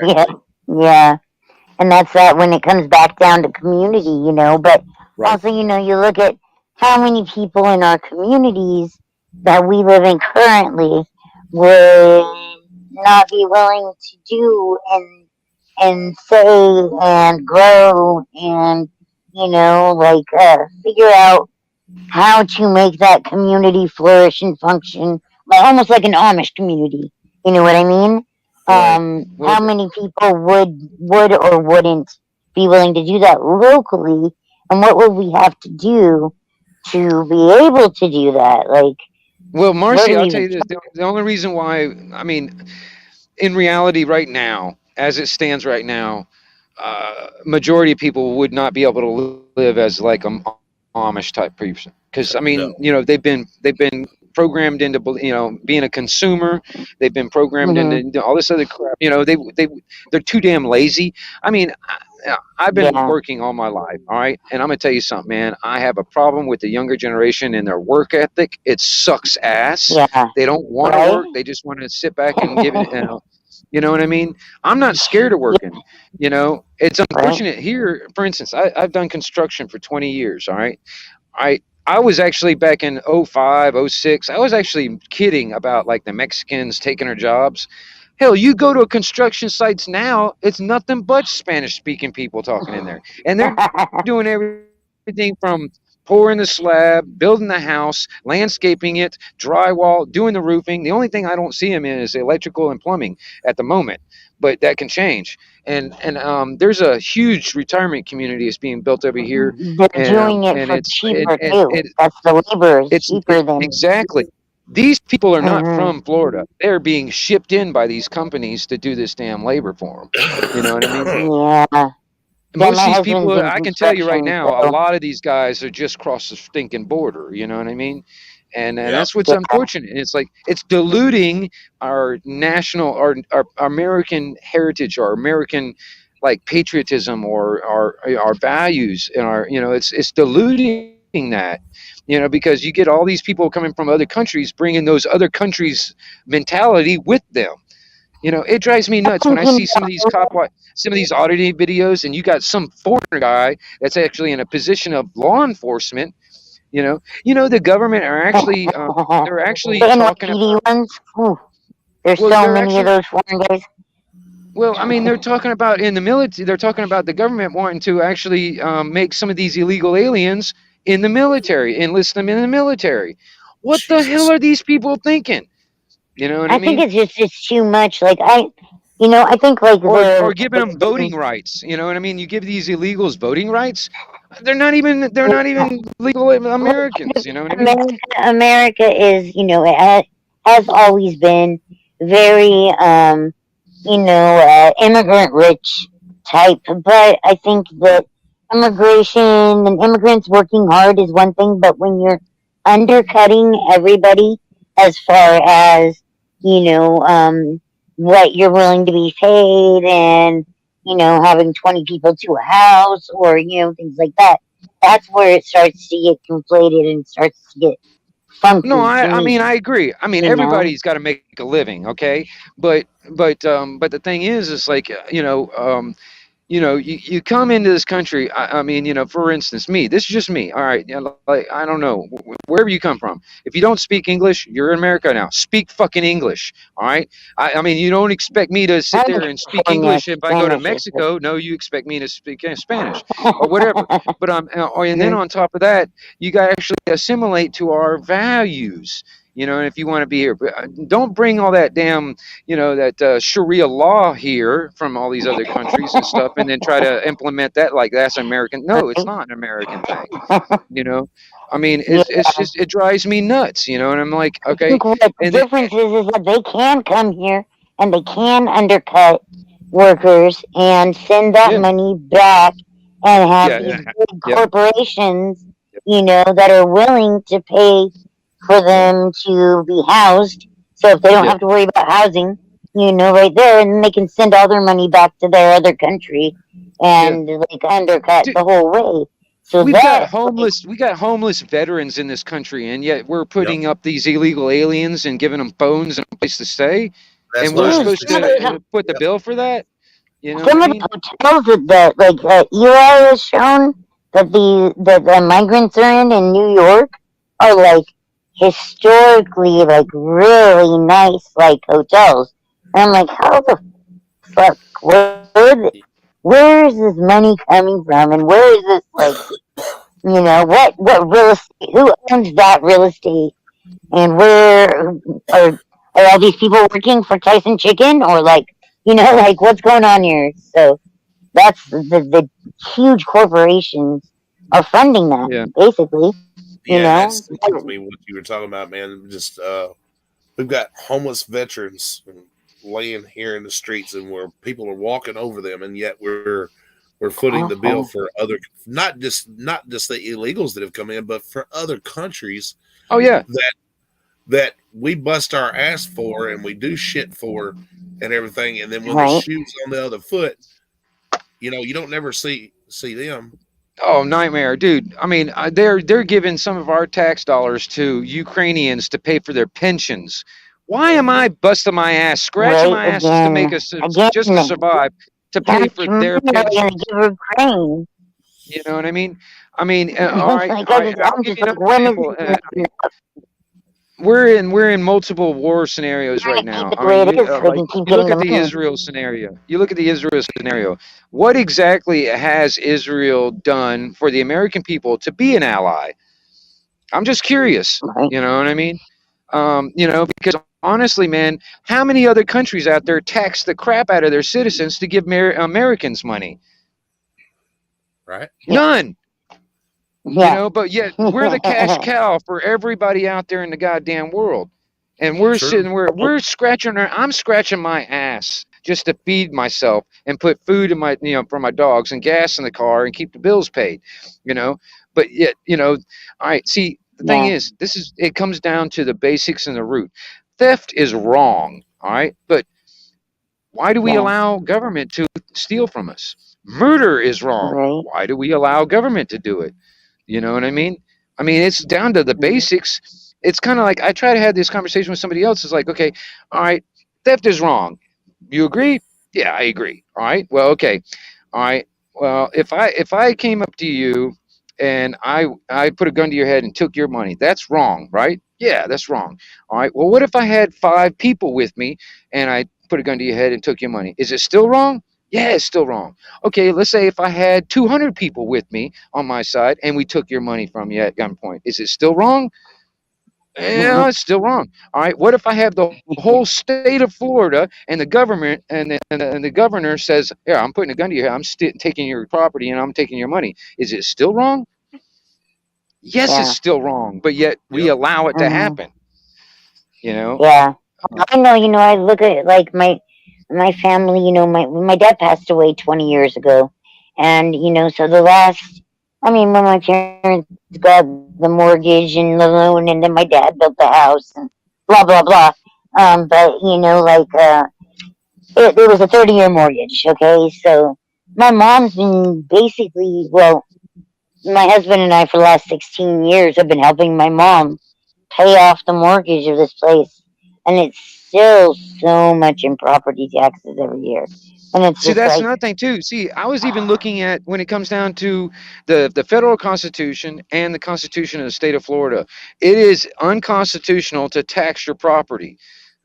Speaker 9: Yeah, yeah. And that's that when it comes back down to community. But
Speaker 8: Right.
Speaker 9: also, you look at how many people in our communities that we live in currently would not be willing to do and say and grow and figure out how to make that community flourish and function, like almost like an Amish community. You know what I mean?
Speaker 8: Right. Well,
Speaker 9: How many people would or wouldn't be willing to do that locally, and what would we have to do to be able to do that? Like,
Speaker 8: well,
Speaker 9: where do
Speaker 8: Marcy,
Speaker 9: we
Speaker 8: I'll tell
Speaker 9: even
Speaker 8: you this: the only reason why, I mean, in reality, right now, as it stands right now, majority of people would not be able to live as like a Amish type person, because I mean,
Speaker 2: No.
Speaker 8: they've been programmed into being a consumer. They've been programmed
Speaker 9: Mhm.
Speaker 8: into all this other crap. They're too damn lazy. I mean, I've been
Speaker 9: Yeah,
Speaker 8: working all my life, all right, and I'm gonna tell you something, man. I have a problem with the younger generation and their work ethic. It sucks ass.
Speaker 9: yeah,
Speaker 8: They don't want to
Speaker 9: right?
Speaker 8: work. They just want to sit back and give it. You know what I mean? I'm not scared of
Speaker 9: Yeah,
Speaker 8: working. It's
Speaker 9: right.
Speaker 8: unfortunate here. For instance, I've done construction for 20 years. All right. I was actually back in '05, '06. I was actually kidding about like the Mexicans taking our jobs. Hell, you go to a construction sites now, it's nothing but Spanish speaking people talking in there. And they're doing everything from pouring the slab, building the house, landscaping it, drywall, doing the roofing. The only thing I don't see them in is electrical and plumbing at the moment, but that can change. And there's a huge retirement community that's being built over here,
Speaker 9: They're doing it
Speaker 8: and
Speaker 9: for
Speaker 8: it's
Speaker 9: cheaper too.
Speaker 8: it,
Speaker 9: That's the labor is
Speaker 8: it
Speaker 9: cheaper than.
Speaker 8: exactly. These people are not
Speaker 9: Mhm.
Speaker 8: from Florida. They're being shipped in by these companies to do this damn labor for them. You know what I mean?
Speaker 9: Yeah, yeah.
Speaker 8: Most
Speaker 9: My
Speaker 8: of these
Speaker 9: husband's
Speaker 8: people,
Speaker 9: in
Speaker 8: I can tell you right
Speaker 9: construction,
Speaker 8: now, a
Speaker 9: so
Speaker 8: lot of these guys are just across the stinking border. You know what I mean? And
Speaker 2: Yep.
Speaker 8: that's what's
Speaker 9: yeah,
Speaker 8: unfortunate. It's like it's diluting our national, our American heritage, our American like patriotism, or our values, and our it's diluting that, because you get all these people coming from other countries, bringing those other countries' mentality with them. It drives me nuts when I see some of these some of these auditing videos, and you got some foreigner guy that's actually in a position of law enforcement. The government are actually they're actually
Speaker 9: The
Speaker 8: talking
Speaker 9: NYPD
Speaker 8: about.
Speaker 9: ones. Ooh, there's
Speaker 8: Well,
Speaker 9: so
Speaker 8: they're
Speaker 9: many of
Speaker 8: actually.
Speaker 9: those foreign guys.
Speaker 8: Well, I mean, they're talking about in the military. They're talking about the government wanting to actually make some of these illegal aliens in the military, enlist them in the military. What the hell are these people thinking? You know what I
Speaker 9: I think
Speaker 8: mean?
Speaker 9: it's too much. Like I think like
Speaker 8: Or giving them voting rights. You know what I mean? You give these illegals voting rights. They're not even legal Americans. You know what I mean?
Speaker 9: America is, it has always been very, immigrant rich type. But I think that immigration and immigrants working hard is one thing, but when you're undercutting everybody as far as, what you're willing to be paid and, having 20 people to a house or, things like that, that's where it starts to get conflated and starts to get funky
Speaker 8: No,
Speaker 9: to
Speaker 8: I mean
Speaker 9: me.
Speaker 8: I agree. I mean
Speaker 9: You know?
Speaker 8: everybody's got to make a living, okay? But the thing is like you come into this country. I mean, for instance, me. This is just me. All right, like I don't know wherever you come from. If you don't speak English, you're in America now. Speak fucking English. All right. I mean, you don't expect me to sit there and speak English if I go to Mexico. No, you expect me to speak Spanish or whatever. But and then on top of that, you got to actually assimilate to our values. And if you want to be here, don't bring all that damn, that Sharia law here from all these other countries and stuff, and then try to implement that like that's American. No, it's not an American thing. I mean, it's just it drives me nuts. And I'm like,
Speaker 9: I
Speaker 8: okay,
Speaker 9: think what the
Speaker 8: and
Speaker 9: difference is that they can come here and they can undercut workers and send that money back and have these big corporations, that are willing to pay for them to be housed. So if they don't have to worry about housing, right there, and they can send all their money back to their other country and like undercut the whole way. So
Speaker 8: we got homeless veterans in this country, and yet we're putting up these illegal aliens and giving them phones and a place to stay,
Speaker 2: That's
Speaker 8: and
Speaker 2: what
Speaker 8: we're
Speaker 2: I was
Speaker 8: supposed
Speaker 2: just
Speaker 8: to put the bill for that. You know
Speaker 9: some
Speaker 8: what I
Speaker 9: of
Speaker 8: mean?
Speaker 9: the hotels that Eli has shown that the migrants are in New York are like historically like really nice like hotels. And I'm like, how the fuck where is this money coming from and where is this like what real estate, who owns that real estate and where are all these people working for Tyson Chicken or like like what's going on here? So that's the huge corporations are funding that basically.
Speaker 2: Yeah, that's I mean what you were talking about, man. Just we've got homeless veterans laying here in the streets, and where people are walking over them, and yet we're footing the bill for other, not just the illegals that have come in, but for other countries.
Speaker 8: Oh yeah,
Speaker 2: that we bust our ass for and we do shit for and everything, and then when the
Speaker 9: Right.
Speaker 2: shoe's on the other foot, you don't never see them.
Speaker 8: Oh, nightmare, dude. I mean, they're giving some of our tax dollars to Ukrainians to pay for their pensions. Why am I busting my ass, scratching my asses to make us just to survive, to pay for their pensions?
Speaker 9: Ukraine.
Speaker 8: You know what I mean? I mean, all right.
Speaker 9: Like,
Speaker 8: I'll give you another example. We're in multiple war scenarios right now. I mean, you look at the Israel scenario. You look at the Israel scenario. What exactly has Israel done for the American people to be an ally? I'm just curious. You know what I mean? Because honestly, man, how many other countries out there tax the crap out of their citizens to give Americans money?
Speaker 2: Right?
Speaker 8: None.
Speaker 9: Yeah.
Speaker 8: But yet we're the cash cow for everybody out there in the goddamn world. And we're we're scratching I'm scratching my ass just to feed myself and put food in my, for my dogs and gas in the car and keep the bills paid, but yet, all right. See, the thing is, it comes down to the basics and the root. Theft is wrong. All right. But why do we allow government to steal from us? Murder is wrong.
Speaker 9: Right.
Speaker 8: Why do we allow government to do it? You know what I mean? I mean, it's down to the basics. It's kind of like I try to have this conversation with somebody else. It's like, okay, all right, theft is wrong. You agree? Yeah, I agree. All right. Well, okay. All right. Well, if I came up to you and I put a gun to your head and took your money, that's wrong, right? Yeah, that's wrong. All right. Well, what if I had 5 people with me and I put a gun to your head and took your money? Is it still wrong? Yeah, it's still wrong. Okay, let's say if I had 200 people with me on my side and we took your money from you at gunpoint, is it still wrong? Yeah, it's still wrong. All right. What if I have the whole state of Florida and the government and the governor says, "Yeah, I'm putting a gun to your head. I'm taking your property and I'm taking your money." Is it still wrong? Yes, it's
Speaker 9: Yeah.
Speaker 8: still wrong. But yet we
Speaker 2: Yep.
Speaker 8: allow it to
Speaker 9: Mhm.
Speaker 8: happen. You know.
Speaker 9: Yeah. I know. I look at like my family. My dad passed away 20 years ago, and so the last. I mean, when my parents got the mortgage and the loan, and then my dad built the house and blah blah blah. But it was a 30-year mortgage. Okay, so my mom's been basically my husband and I for the last 16 years have been helping my mom pay off the mortgage of this place, and it's still so much in property taxes every year, and it's
Speaker 8: See,
Speaker 9: just
Speaker 8: that's
Speaker 9: like,
Speaker 8: another thing too. See, I was even looking at when it comes down to the federal constitution and the constitution of the state of Florida. It is unconstitutional to tax your property.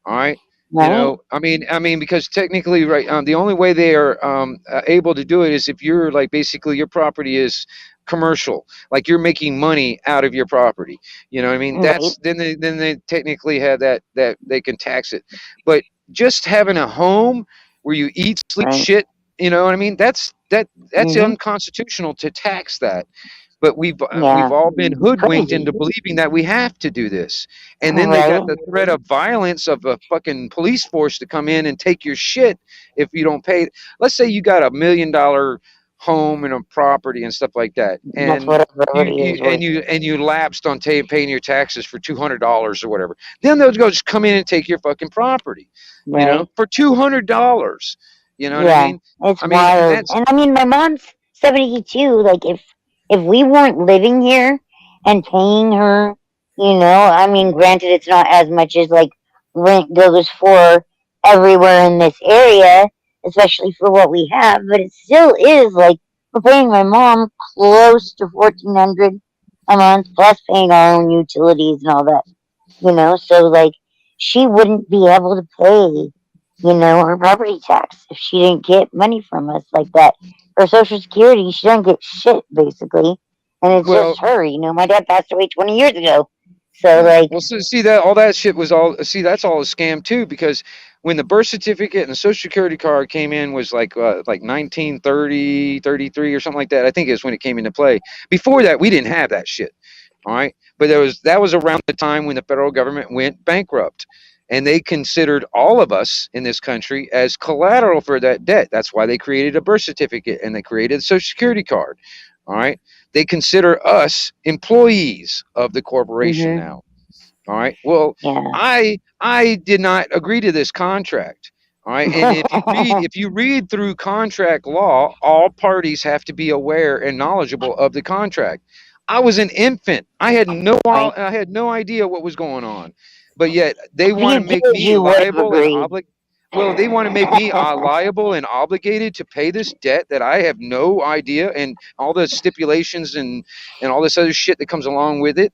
Speaker 8: All right.
Speaker 9: right,
Speaker 8: I mean, because technically, right, the only way they are able to do it is if you're like basically your property is commercial, like you're making money out of your property. You know what I mean?
Speaker 9: right,
Speaker 8: Then they technically have that they can tax it. But just having a home where you eat, sleep,
Speaker 9: right,
Speaker 8: shit, you know what I mean? That's
Speaker 9: hmm,
Speaker 8: unconstitutional to tax that. But we've
Speaker 9: yeah,
Speaker 8: all been
Speaker 9: it's
Speaker 8: hoodwinked
Speaker 9: crazy,
Speaker 8: into believing that we have to do this, and then they
Speaker 9: right,
Speaker 8: got the threat of violence of a fucking police force to come in and take your shit if you don't pay. Let's say you got $1 million home and a property and stuff like that,
Speaker 9: that's
Speaker 8: and
Speaker 9: what a
Speaker 8: you,
Speaker 9: property
Speaker 8: you
Speaker 9: is
Speaker 8: and
Speaker 9: worth,
Speaker 8: you and you lapsed on paying your taxes for $200 or whatever. Then they'll go just come in and take your fucking property,
Speaker 9: right.
Speaker 8: for $200. You know what I
Speaker 9: Yeah,
Speaker 8: mean?
Speaker 9: it's
Speaker 8: I mean, and
Speaker 9: wild.
Speaker 8: that's
Speaker 9: And I mean, my mom's 72. Like, if we weren't living here and paying her, I mean, granted, it's not as much as like rent goes for everywhere in this area, especially for what we have, but it still is like we're paying my mom close to 1,400 a month, plus paying our own utilities and all that. So like she wouldn't be able to pay, her property tax if she didn't get money from us like that. Her social security, she doesn't get shit basically. And it's
Speaker 8: well.
Speaker 9: just her, my dad passed away 20 years ago. So
Speaker 8: Yeah.
Speaker 9: like,
Speaker 8: Well, so see that all that shit was all. See, that's all a scam too. Because when the birth certificate and the social security card came in was like 1930, 33 or something like that. I think is when it came into play. Before that, we didn't have that shit. All right, but that was around the time when the federal government went bankrupt, and they considered all of us in this country as collateral for that debt. That's why they created a birth certificate and they created a social security card. All right, they consider us employees of the corporation
Speaker 9: hmm,
Speaker 8: now. All right. Well,
Speaker 9: yeah.
Speaker 8: I did not agree to this contract. All right. And if you read through contract law, all parties have to be aware and knowledgeable of the contract. I was an infant.
Speaker 9: Right.
Speaker 8: I had no idea what was going on. But yet they
Speaker 9: If
Speaker 8: want to
Speaker 9: you
Speaker 8: make
Speaker 9: did,
Speaker 8: me
Speaker 9: you would have
Speaker 8: liable and
Speaker 9: agreed.
Speaker 8: obligated. Well, they want to make me liable and obligated to pay this debt that I have no idea, and all the stipulations and all this other shit that comes along with it.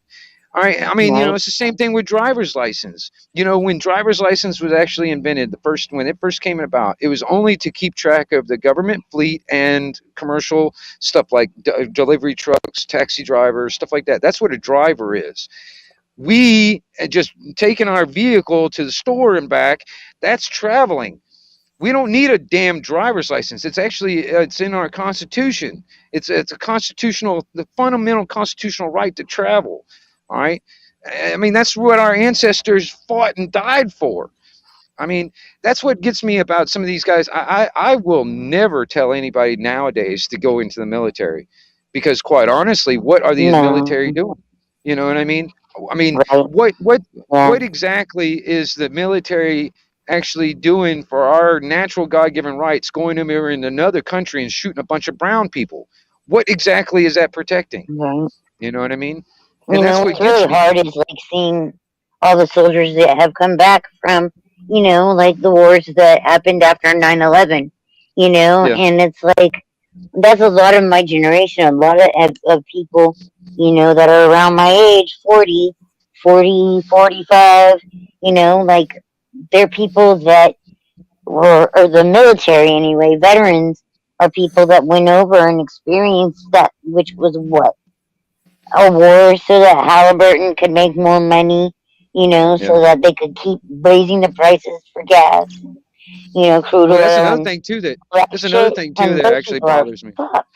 Speaker 8: All right. I mean,
Speaker 9: Right.
Speaker 8: it's the same thing with driver's license. When driver's license was actually invented, when it first came about, it was only to keep track of the government fleet and commercial stuff like delivery trucks, taxi drivers, stuff like that. That's what a driver is. We had just taken our vehicle to the store and back. That's traveling. We don't need a damn driver's license. It's in our constitution. It's the fundamental constitutional right to travel. All right. I mean, that's what our ancestors fought and died for. I mean, that's what gets me about some of these guys. I will never tell anybody nowadays to go into the military, because quite honestly, what are these
Speaker 9: No.
Speaker 8: military doing? You know what I mean? I mean,
Speaker 9: Right. Yeah.
Speaker 8: what exactly is the military actually doing for our natural God-given rights, going over in another country and shooting a bunch of brown people? What exactly is that protecting?
Speaker 9: Right.
Speaker 8: You know what I mean?
Speaker 9: You know,
Speaker 8: what
Speaker 9: what's
Speaker 8: gets
Speaker 9: really
Speaker 8: me.
Speaker 9: hard is like seeing all the soldiers that have come back from, you know, like the wars that happened after 9/11. You know,
Speaker 8: Yeah.
Speaker 9: and it's like that's a lot of my generation, a lot of people, you know, that are around my age, 45, you know, like they're people that were, or the military anyway, veterans are people that went over and experienced that, which was what? A war so that Halliburton could make more money, you know,
Speaker 8: Yeah.
Speaker 9: so that they could keep raising the prices for gas, you know, crude
Speaker 8: Well, that's
Speaker 9: oil
Speaker 8: another
Speaker 9: and
Speaker 8: thing too that
Speaker 9: all that
Speaker 8: that's another
Speaker 9: shit.
Speaker 8: thing too
Speaker 9: And
Speaker 8: that
Speaker 9: those
Speaker 8: actually
Speaker 9: people are
Speaker 8: bothers me.
Speaker 9: fucked.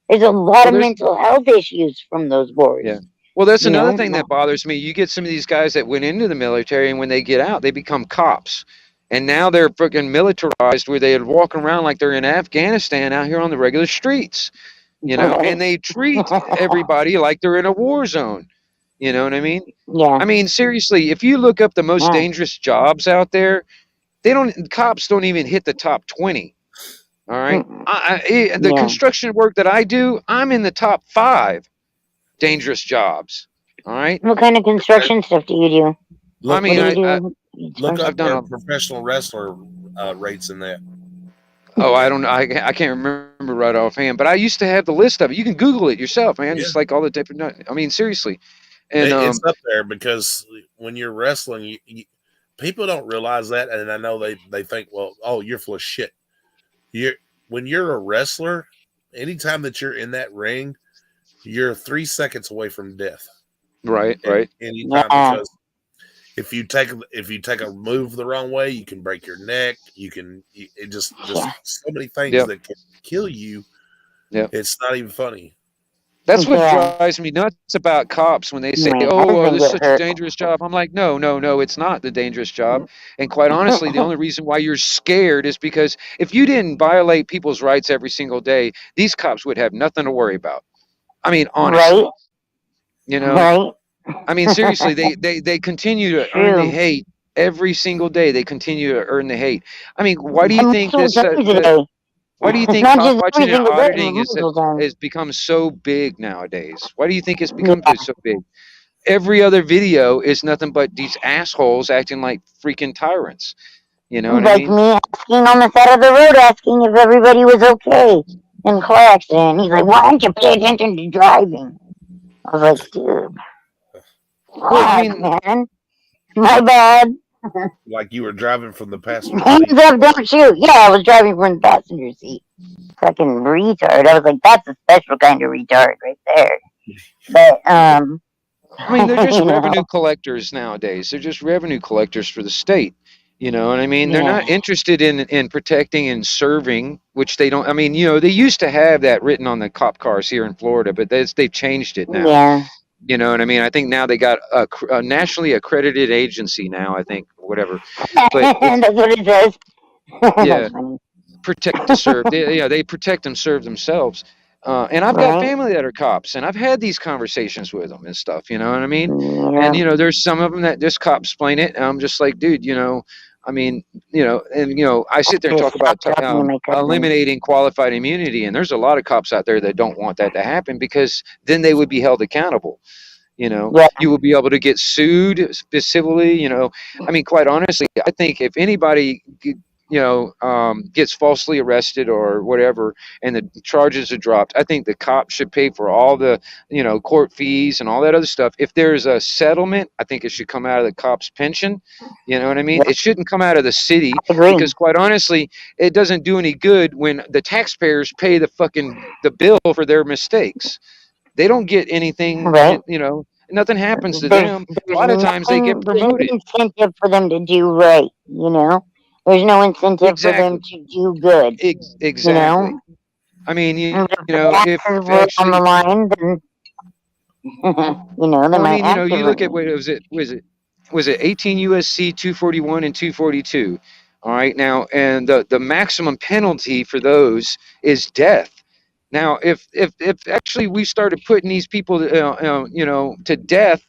Speaker 9: There's a lot
Speaker 8: Well,
Speaker 9: of
Speaker 8: there's
Speaker 9: mental health issues from those wars.
Speaker 8: yeah. Well, that's
Speaker 9: You
Speaker 8: another
Speaker 9: know,
Speaker 8: thing that bothers me. You get some of these guys that went into the military, and when they get out, they become cops, and now they're freaking militarized, where they walk around like they're in Afghanistan out here on the regular streets, you know, and they treat everybody like they're in a war zone. You know what I mean?
Speaker 9: yeah,
Speaker 8: I mean, seriously, if you look up the most
Speaker 9: yeah.
Speaker 8: dangerous jobs out there, cops don't even hit the top 20. All right. The
Speaker 9: Yeah.
Speaker 8: construction work that I do, I'm in the top 5 dangerous jobs. All right.
Speaker 9: What kind of construction stuff do you do?
Speaker 8: I
Speaker 2: Look,
Speaker 8: mean,
Speaker 9: What do you
Speaker 8: I
Speaker 9: do?
Speaker 2: look
Speaker 8: I've
Speaker 2: up
Speaker 8: done
Speaker 2: their
Speaker 8: a.
Speaker 2: professional wrestler rates in that.
Speaker 8: Oh, I don't know. I can't remember right offhand, but I used to have the list of it. You can Google it yourself, man.
Speaker 2: Yeah.
Speaker 8: Just like all the different. I mean, seriously. And
Speaker 2: It's up there because when you're wrestling, people don't realize that, and I know they think, well, oh, you're full of shit. When you're a wrestler, anytime that you're in that ring, you're 3 seconds away from death.
Speaker 8: right.
Speaker 2: Anytime,
Speaker 9: Yeah.
Speaker 2: because if you take a move the wrong way, you can break your neck. It just
Speaker 9: Yeah.
Speaker 2: so many things
Speaker 8: Yep.
Speaker 2: that can kill you.
Speaker 8: Yep.
Speaker 2: It's not even funny.
Speaker 8: That's what
Speaker 9: Yeah.
Speaker 8: drives me nuts about cops when they say,
Speaker 9: My
Speaker 8: "Oh,
Speaker 9: husband
Speaker 8: this is
Speaker 9: get
Speaker 8: such a
Speaker 9: hurt.
Speaker 8: dangerous job." I'm like, no, it's not the dangerous job. And quite honestly, the only reason why you're scared is because if you didn't violate people's rights every single day, these cops would have nothing to worry about. I mean, honestly,
Speaker 9: Right?
Speaker 8: you know,
Speaker 9: Right?
Speaker 8: I mean, seriously, they continue to earn the
Speaker 9: True.
Speaker 8: hate every single day. They continue to earn the hate. I mean, why do you
Speaker 9: And
Speaker 8: think
Speaker 9: multiple
Speaker 8: this?
Speaker 9: times a day.
Speaker 8: Why do you think
Speaker 9: Not
Speaker 8: cop
Speaker 9: just
Speaker 8: watching
Speaker 9: every
Speaker 8: and
Speaker 9: single day, but
Speaker 8: auditing
Speaker 9: multiple times.
Speaker 8: has become so big nowadays? Why do you think it's become
Speaker 9: Yeah.
Speaker 8: so big? Every other video is nothing but these assholes acting like freaking tyrants. You know what I
Speaker 9: Like
Speaker 8: mean?
Speaker 9: me asking on the side of the road, asking if everybody was okay in a car accident. He's like, why don't you pay attention to driving? I was like, dude,
Speaker 8: Well, I
Speaker 9: fuck,
Speaker 8: mean,
Speaker 9: man. My bad.
Speaker 2: Like you were driving from the passenger
Speaker 9: Hands
Speaker 2: seat.
Speaker 9: up, don't shoot. Yeah, I was driving from the passenger seat. Fucking retard. I was like, that's a special kind of retard right there. But,
Speaker 8: I mean, they're just
Speaker 9: you know,
Speaker 8: revenue collectors nowadays. They're just revenue collectors for the state. You know what I mean? They're
Speaker 9: yeah,
Speaker 8: not interested in protecting and serving, which they don't. I mean, you know, they used to have that written on the cop cars here in Florida, but they've changed it now.
Speaker 9: yeah.
Speaker 8: You know what I mean? I think now they got a nationally accredited agency now. I think whatever, but
Speaker 9: That's what it says.
Speaker 8: yeah,
Speaker 9: That's funny.
Speaker 8: protect to serve. They protect and serve themselves. And I've got
Speaker 9: Right?
Speaker 8: family that are cops, and I've had these conversations with them and stuff. You know what I mean?
Speaker 9: Yeah.
Speaker 8: And you know, there's some of them that just cops explain it, and I'm just like, dude, you know, I mean, you know, and you know, I sit there and
Speaker 9: Just
Speaker 8: talk about
Speaker 9: stop talking to my cousin.
Speaker 8: eliminating qualified immunity, and there's a lot of cops out there that don't want that to happen because then they would be held accountable. You know,
Speaker 9: Yeah.
Speaker 8: you will be able to get sued civilly. You know, I mean, quite honestly, I think if anybody, gets falsely arrested or whatever, and the charges are dropped, I think the cop should pay for all the, court fees and all that other stuff. If there's a settlement, I think it should come out of the cop's pension. You know what I mean?
Speaker 9: Yeah.
Speaker 8: It shouldn't come out of the city
Speaker 9: I agree.
Speaker 8: because, quite honestly, it doesn't do any good when the taxpayers pay the bill for their mistakes. They don't get anything,
Speaker 9: Right?
Speaker 8: nothing happens to
Speaker 9: There's
Speaker 8: them. A lot of times they get
Speaker 9: there's no
Speaker 8: promoted.
Speaker 9: incentive for them to do right, you know? There's no incentive for them
Speaker 8: Exactly.
Speaker 9: to do good, you
Speaker 8: Exactly.
Speaker 9: know?
Speaker 8: I mean,
Speaker 9: And if the
Speaker 8: if
Speaker 9: taxes were on
Speaker 8: actually,
Speaker 9: the line, then, they
Speaker 8: well, I
Speaker 9: might
Speaker 8: mean, you look
Speaker 9: actively.
Speaker 8: at what was it 18 USC 241 and 242. All right, now, and the maximum penalty for those is death. Now, if actually we started putting these people, to death,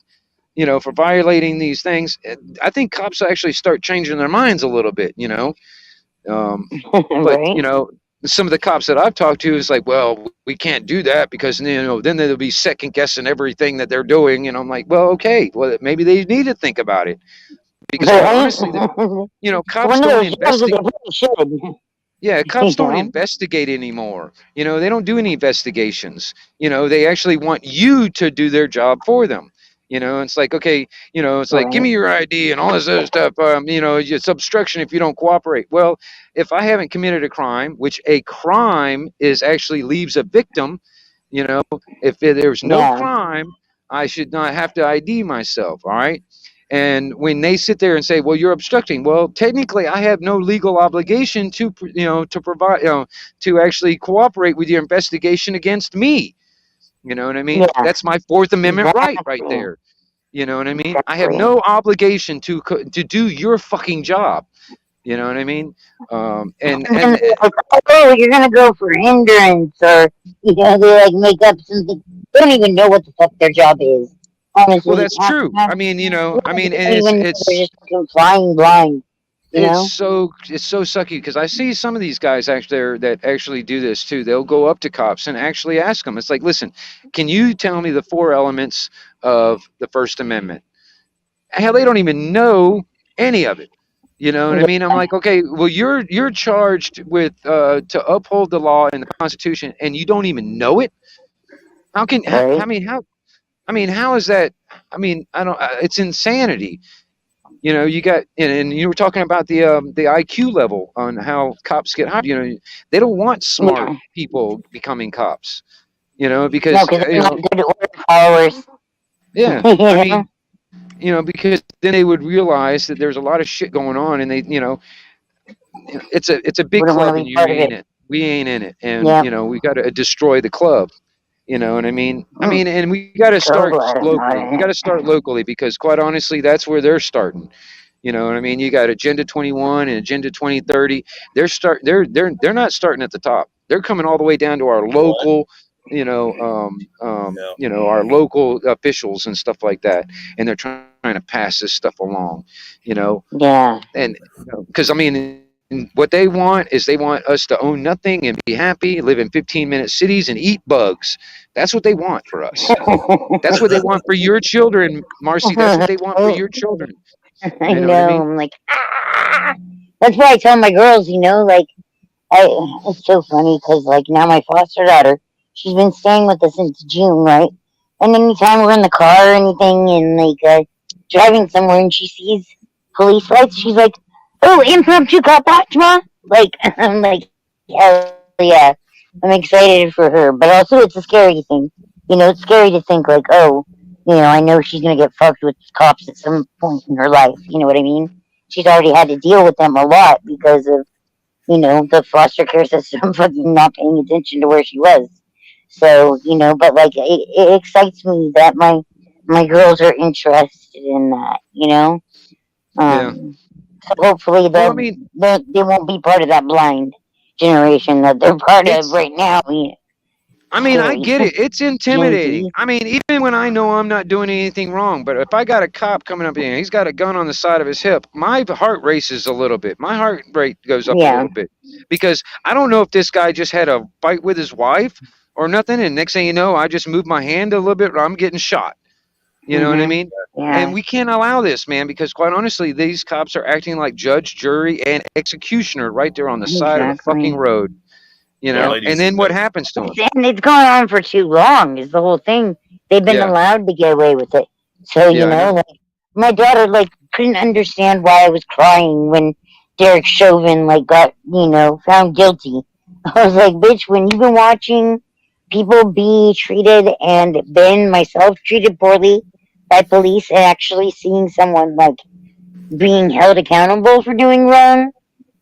Speaker 8: for violating these things, I think cops actually start changing their minds a little bit, But
Speaker 9: Right?
Speaker 8: some of the cops that I've talked to is like, well, we can't do that because then they'll be second guessing everything that they're doing. And I'm like, well, okay, well maybe they need to think about it because quite
Speaker 9: Right?
Speaker 8: honestly, cops
Speaker 9: One of
Speaker 8: don't
Speaker 9: those jobs that
Speaker 8: investigate.
Speaker 9: they probably should.
Speaker 8: Yeah,
Speaker 9: You
Speaker 8: cops don't
Speaker 9: know?
Speaker 8: investigate anymore. They don't do any investigations. They actually want you to do their job for them. It's like, okay, it's like, give
Speaker 9: Right.
Speaker 8: me your ID and all this other stuff. It's obstruction if you don't cooperate. Well, if I haven't committed a crime, which a crime is actually leaves a victim, if there's no
Speaker 9: Yeah.
Speaker 8: crime, I should not have to ID myself. All right. And when they sit there and say, well, you're obstructing, well, technically I have no legal obligation to provide, to actually cooperate with your investigation against me. You know what I mean?
Speaker 9: Yeah.
Speaker 8: That's my Fourth Amendment right
Speaker 9: Exactly.
Speaker 8: there. You know what I mean? I have
Speaker 9: Exactly.
Speaker 8: no obligation to do your fucking job. You know what I mean? And
Speaker 9: And then they're like, oh, you're gonna go for hindrance, or they like make up something. They don't even know what the fuck their job is. Honestly,
Speaker 8: well, that's
Speaker 9: half the
Speaker 8: true.
Speaker 9: time,
Speaker 8: I mean,
Speaker 9: they
Speaker 8: and
Speaker 9: don't
Speaker 8: it's
Speaker 9: even know. They're
Speaker 8: it's
Speaker 9: just fucking flying blind.
Speaker 8: it's so sucky because I see some of these guys actually there that actually do this too. They'll go up to cops and actually ask them. It's like, listen, can you tell me the 4 elements of the First Amendment? Hell, they don't even know any of it. You know what I mean? I'm like, okay, well, you're charged with to uphold the law and the Constitution, and you don't even know it. How can?
Speaker 9: Right?
Speaker 8: I mean, how is that? I mean, I don't. It's insanity. You got, and you were talking about the IQ level on how cops get hired. They don't want smart
Speaker 9: Yeah.
Speaker 8: people becoming cops.
Speaker 9: No,
Speaker 8: Because
Speaker 9: because they're not good order followers.
Speaker 8: yeah, I mean, because then they would realize that there's a lot of shit going on, and they, it's a big
Speaker 9: Wouldn't want
Speaker 8: club,
Speaker 9: to
Speaker 8: and
Speaker 9: be
Speaker 8: you
Speaker 9: part of
Speaker 8: ain't
Speaker 9: it.
Speaker 8: it. We ain't in it, and
Speaker 9: Yeah.
Speaker 8: we got to destroy the club. You know what I mean?
Speaker 9: Mm.
Speaker 8: And we got to
Speaker 9: So
Speaker 8: start
Speaker 9: glad I'm not
Speaker 8: locally.
Speaker 9: in
Speaker 8: We got to start locally because, quite honestly, that's where they're starting. You know what I mean? You got Agenda 21 and Agenda 2030. They're not starting at the top. They're coming all the way down to our local, our local officials and stuff like that, and they're trying to pass this stuff along.
Speaker 9: Yeah.
Speaker 8: And because what they want is they want us to own nothing and be happy, live in 15-minute cities and eat bugs. That's what they want for us. That's what they want for your children, Marcy. That's what they want for your children.
Speaker 9: I
Speaker 8: You know
Speaker 9: know.
Speaker 8: what I mean?
Speaker 9: I'm like, that's why I tell my girls, like, it's so funny because, like, now my foster daughter, she's been staying with us since June, right? And anytime we're in the car or anything and, like, driving somewhere and she sees police lights, she's like, oh, impromptu cop watch, ma? Like, I'm like, hell yeah. I'm excited for her. But also, it's a scary thing. It's scary to think, like, oh, I know she's going to get fucked with cops at some point in her life. You know what I mean? She's already had to deal with them a lot because of the foster care system fucking not paying attention to where she was. So, but like it excites me that my girls are interested in that.
Speaker 8: Yeah.
Speaker 9: So hopefully
Speaker 8: Well,
Speaker 9: they won't be part of that blind generation that they're part of right now.
Speaker 8: I get it. It's
Speaker 9: Gen
Speaker 8: intimidating.
Speaker 9: Z.
Speaker 8: Even when I know I'm not doing anything wrong, but if I got a cop coming up here, he's got a gun on the side of his hip, my heart races a little bit. My heart rate goes up a
Speaker 9: Yeah.
Speaker 8: little bit because I don't know if this guy just had a fight with his wife or nothing, and next thing you know, I just moved my hand a little bit, I'm getting shot. You know what I mean?
Speaker 9: Yeah.
Speaker 8: And we can't allow this, man, because quite honestly, these cops are acting like judge, jury, and executioner right there on the side of the fucking
Speaker 9: Exactly.
Speaker 8: road. And then what happens to them?
Speaker 9: And it's gone on for too long is the whole thing. They've been
Speaker 8: Yeah.
Speaker 9: allowed to get away with it. So,
Speaker 8: Yeah, I know.
Speaker 9: like my daughter couldn't understand why I was crying when Derek Chauvin got, found guilty. I was like, bitch, when you've been watching people be treated and been myself treated poorly by police and actually seeing someone being held accountable for doing wrong,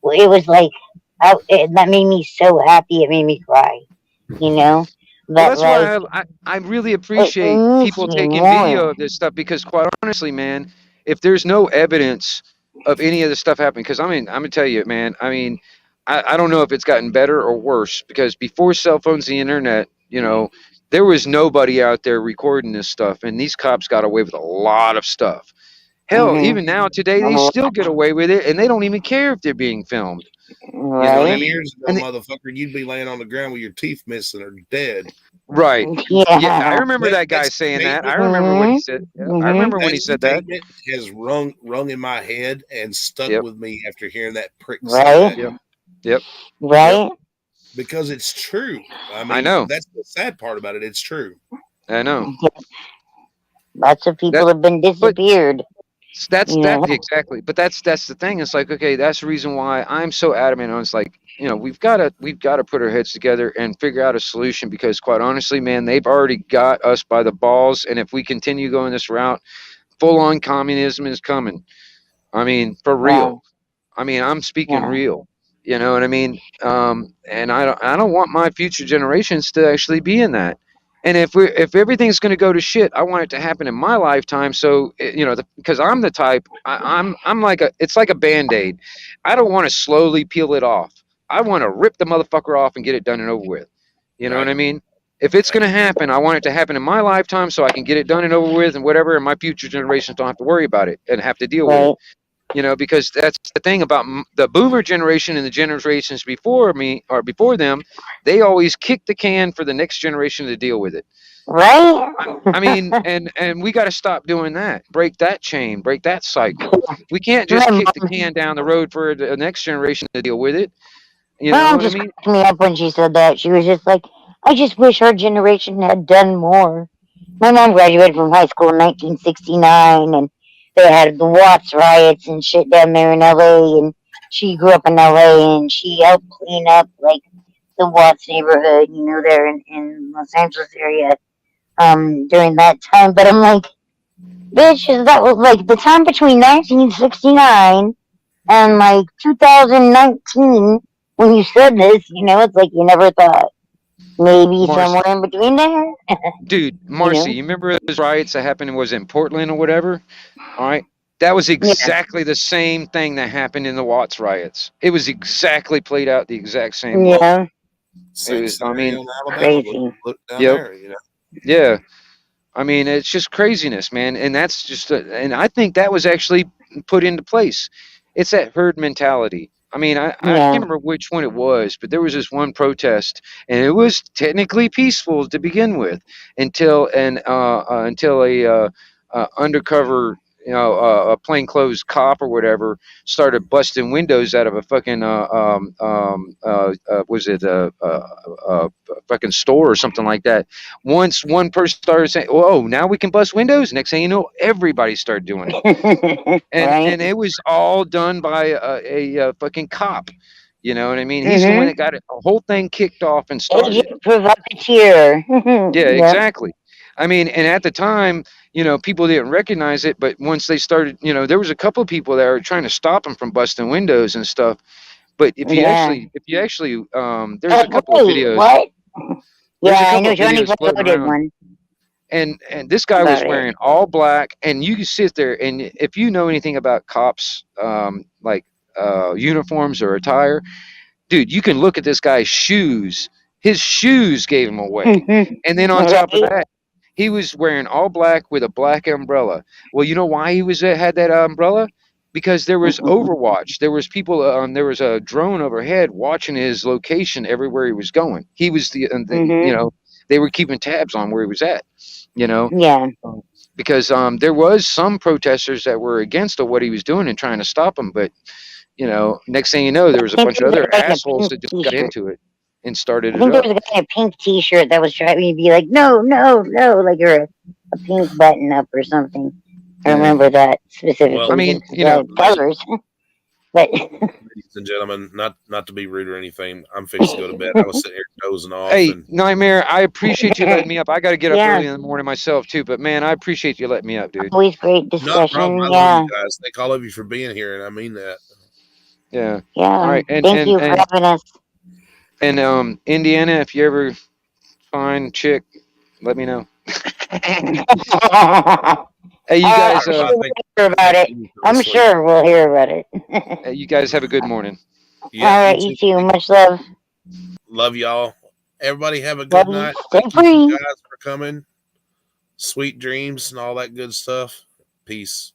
Speaker 9: it was that made me so happy. It made me cry.
Speaker 8: Well,
Speaker 9: But
Speaker 8: that's why I really
Speaker 9: it
Speaker 8: appreciate
Speaker 9: needs
Speaker 8: people
Speaker 9: to be
Speaker 8: taking
Speaker 9: more.
Speaker 8: video of this stuff because, quite honestly, man, if there's no evidence of any of this stuff happening, because I'm gonna tell you, man, I don't know if it's gotten better or worse because before cell phones, the internet, there was nobody out there recording this stuff, and these cops got away with a lot of stuff. Hell,
Speaker 9: Mhm.
Speaker 8: even now today, they still get away with it, and they don't even care if they're being filmed.
Speaker 9: Right.
Speaker 2: You know, 10 years ago,
Speaker 8: And
Speaker 2: motherfucker, you'd be laying on the ground with your teeth missing or dead.
Speaker 8: Right.
Speaker 9: Yeah.
Speaker 8: Yeah, I remember that guy
Speaker 2: That
Speaker 8: saying that. I
Speaker 2: statement,
Speaker 8: remember what he
Speaker 9: Mhm.
Speaker 8: said. Yeah, I
Speaker 9: Mhm.
Speaker 8: remember when
Speaker 2: that
Speaker 8: he said that.
Speaker 2: statement has rung in my head and stuck
Speaker 8: Yep.
Speaker 2: with me after hearing that prick say
Speaker 9: Right.
Speaker 2: that.
Speaker 8: Yep. Yep.
Speaker 9: Right.
Speaker 2: Because it's true. I
Speaker 8: I
Speaker 2: mean,
Speaker 8: know.
Speaker 2: that's the sad part about it. It's true.
Speaker 8: I know.
Speaker 9: Lots of people
Speaker 8: That,
Speaker 9: have been
Speaker 8: but
Speaker 9: disappeared.
Speaker 8: that's
Speaker 9: You know.
Speaker 8: exactly. But that's the thing. It's like, okay, that's the reason why I'm so adamant on. It's like, you know, we've got to put our heads together and figure out a solution, because quite honestly, man, they've already got us by the balls, and if we continue going this route, full on communism is coming. I mean, for
Speaker 9: Yeah.
Speaker 8: real. I mean, I'm speaking
Speaker 9: Yeah.
Speaker 8: real. You know what I mean? And I don't want my future generations to actually be in that. And if everything's going to go to shit, I want it to happen in my lifetime. So you know, because I'm the type, I'm like it's like a Band-Aid. I don't want to slowly peel it off. I want to rip the motherfucker off and get it done and over with. You know what I mean? If it's going to happen, I want it to happen in my lifetime so I can get it done and over with and whatever, and my future generations don't have to worry about it and have to deal with it.
Speaker 9: Right.
Speaker 8: You know, because that's the thing about the boomer generation and the generations before me or before them, they always kick the can for the next generation to deal with it.
Speaker 9: Right.
Speaker 8: I mean, and we got to stop doing that. Break that chain, break that cycle. We can't just
Speaker 9: My
Speaker 8: kick the
Speaker 9: mom,
Speaker 8: can down the road for the next generation to deal with it. You
Speaker 9: my
Speaker 8: know
Speaker 9: mom
Speaker 8: what I
Speaker 9: just
Speaker 8: mean?
Speaker 9: cracked me up when she said that. She was just like, I just wish our generation had done more. My mom graduated from high school in 1969, and they had the Watts riots and shit down there in LA, and she grew up in LA, and she helped clean up, like, the Watts neighborhood, you know, there in Los Angeles area, during that time. But I'm like, bitch, that was like the time between 1969 and like 2019 when you said this, you know, it's like you never thought. Maybe
Speaker 8: Marcy,
Speaker 9: somewhere in between there,
Speaker 8: dude,
Speaker 9: you
Speaker 8: Marcy,
Speaker 9: know?
Speaker 8: you remember those riots that happened was in Portland or whatever? All right. That was
Speaker 9: Yeah.
Speaker 8: exactly the same thing that happened in the Watts riots. It was exactly played out the exact same way.
Speaker 9: Yeah.
Speaker 8: It
Speaker 2: Same
Speaker 8: was, I
Speaker 2: scenario
Speaker 8: mean,
Speaker 2: in Alabama.
Speaker 9: Crazy.
Speaker 2: Look down
Speaker 8: yep,
Speaker 2: there, you know.
Speaker 8: yeah. I mean, it's just craziness, man. And that's just, and I think that was actually put into place. It's that herd mentality. I mean, I
Speaker 9: Yeah.
Speaker 8: can't remember which one it was, but there was this one protest, and it was technically peaceful to begin with, until a undercover, a plainclothes cop or whatever started busting windows out of a fucking was it a fucking store or something like that. Once one person started saying, "Whoa, now we can bust windows," next thing you know, everybody started doing it,
Speaker 9: Right?
Speaker 8: and it was all done by a fucking cop. You know what I mean? He's the one
Speaker 9: Mm-hmm.
Speaker 8: that got it, the whole thing kicked off and started.
Speaker 9: Agent Provocateur.
Speaker 8: Yeah,
Speaker 9: Yep.
Speaker 8: exactly. I mean, and at the time, you know, people didn't recognize it, but once they started, you know, there was a couple of people that were trying to stop them from busting windows and stuff. But
Speaker 9: Yeah.
Speaker 8: if you actually, there's a couple of
Speaker 9: Wait,
Speaker 8: videos.
Speaker 9: what?
Speaker 8: There's a
Speaker 9: Yeah, I
Speaker 8: couple
Speaker 9: know
Speaker 8: of
Speaker 9: Johnny
Speaker 8: videos floating
Speaker 9: Bravo did
Speaker 8: around,
Speaker 9: one
Speaker 8: and this guy was
Speaker 9: about it.
Speaker 8: wearing all black, and you can sit there, and if you know anything about cops, like uniforms or attire, dude, you can look at this guy's shoes. His shoes gave him away. And then on top of
Speaker 9: Right?
Speaker 8: that, he was wearing all black with a black umbrella. Well, you know why he had that umbrella? Because there was Overwatch. There was people. There was a drone overhead watching his location everywhere he was going. He was you
Speaker 9: Mm-hmm.
Speaker 8: know, they were keeping tabs on where he was at. You know,
Speaker 9: Yeah.
Speaker 8: because there was some protesters that were against what he was doing and trying to stop him, but you know, next thing you know, there was a
Speaker 9: I think
Speaker 8: bunch
Speaker 9: there
Speaker 8: of
Speaker 9: was a
Speaker 8: other
Speaker 9: guy in a
Speaker 8: assholes
Speaker 9: pink
Speaker 8: that just got
Speaker 9: t-shirt.
Speaker 8: into it and started
Speaker 9: I
Speaker 8: it
Speaker 9: think there
Speaker 8: up.
Speaker 9: was a guy in a pink t-shirt that was trying to be like, no, no, no, like you're a pink button up or something. I
Speaker 8: Yeah.
Speaker 9: remember that specifically.
Speaker 2: Well,
Speaker 8: I mean,
Speaker 9: Just
Speaker 8: you know,
Speaker 9: colors. But
Speaker 2: ladies and gentlemen, not to be rude or anything, I'm fixing to go to bed. I was sitting here dozing off,
Speaker 8: hey,
Speaker 2: and
Speaker 8: Nightmare, I appreciate you letting me up. I got to get up
Speaker 9: yeah,
Speaker 8: early in the morning myself too, but man, I appreciate you letting me up, dude.
Speaker 9: always great
Speaker 2: not a problem.
Speaker 9: discussion.
Speaker 2: I love
Speaker 9: Yeah,
Speaker 2: you guys. Thank all of you for being here, and I mean that.
Speaker 8: Yeah.
Speaker 9: yeah.
Speaker 8: All right,
Speaker 9: Thank you for having us.
Speaker 8: and Indiana, if you ever find chick, let me know. Hey, you
Speaker 9: I'm
Speaker 8: guys,
Speaker 9: sure
Speaker 2: I
Speaker 9: we'll
Speaker 2: think
Speaker 9: hear about it.
Speaker 2: you fell
Speaker 9: I'm
Speaker 2: asleep.
Speaker 9: sure we'll hear about it.
Speaker 8: you guys have a good morning.
Speaker 2: Yeah,
Speaker 9: All right, you too. Much love.
Speaker 2: Love y'all. Everybody have a
Speaker 9: Love
Speaker 2: good
Speaker 9: you.
Speaker 2: night.
Speaker 9: Stay
Speaker 2: Thank you
Speaker 9: free.
Speaker 2: guys for coming. Sweet dreams and all that good stuff. Peace.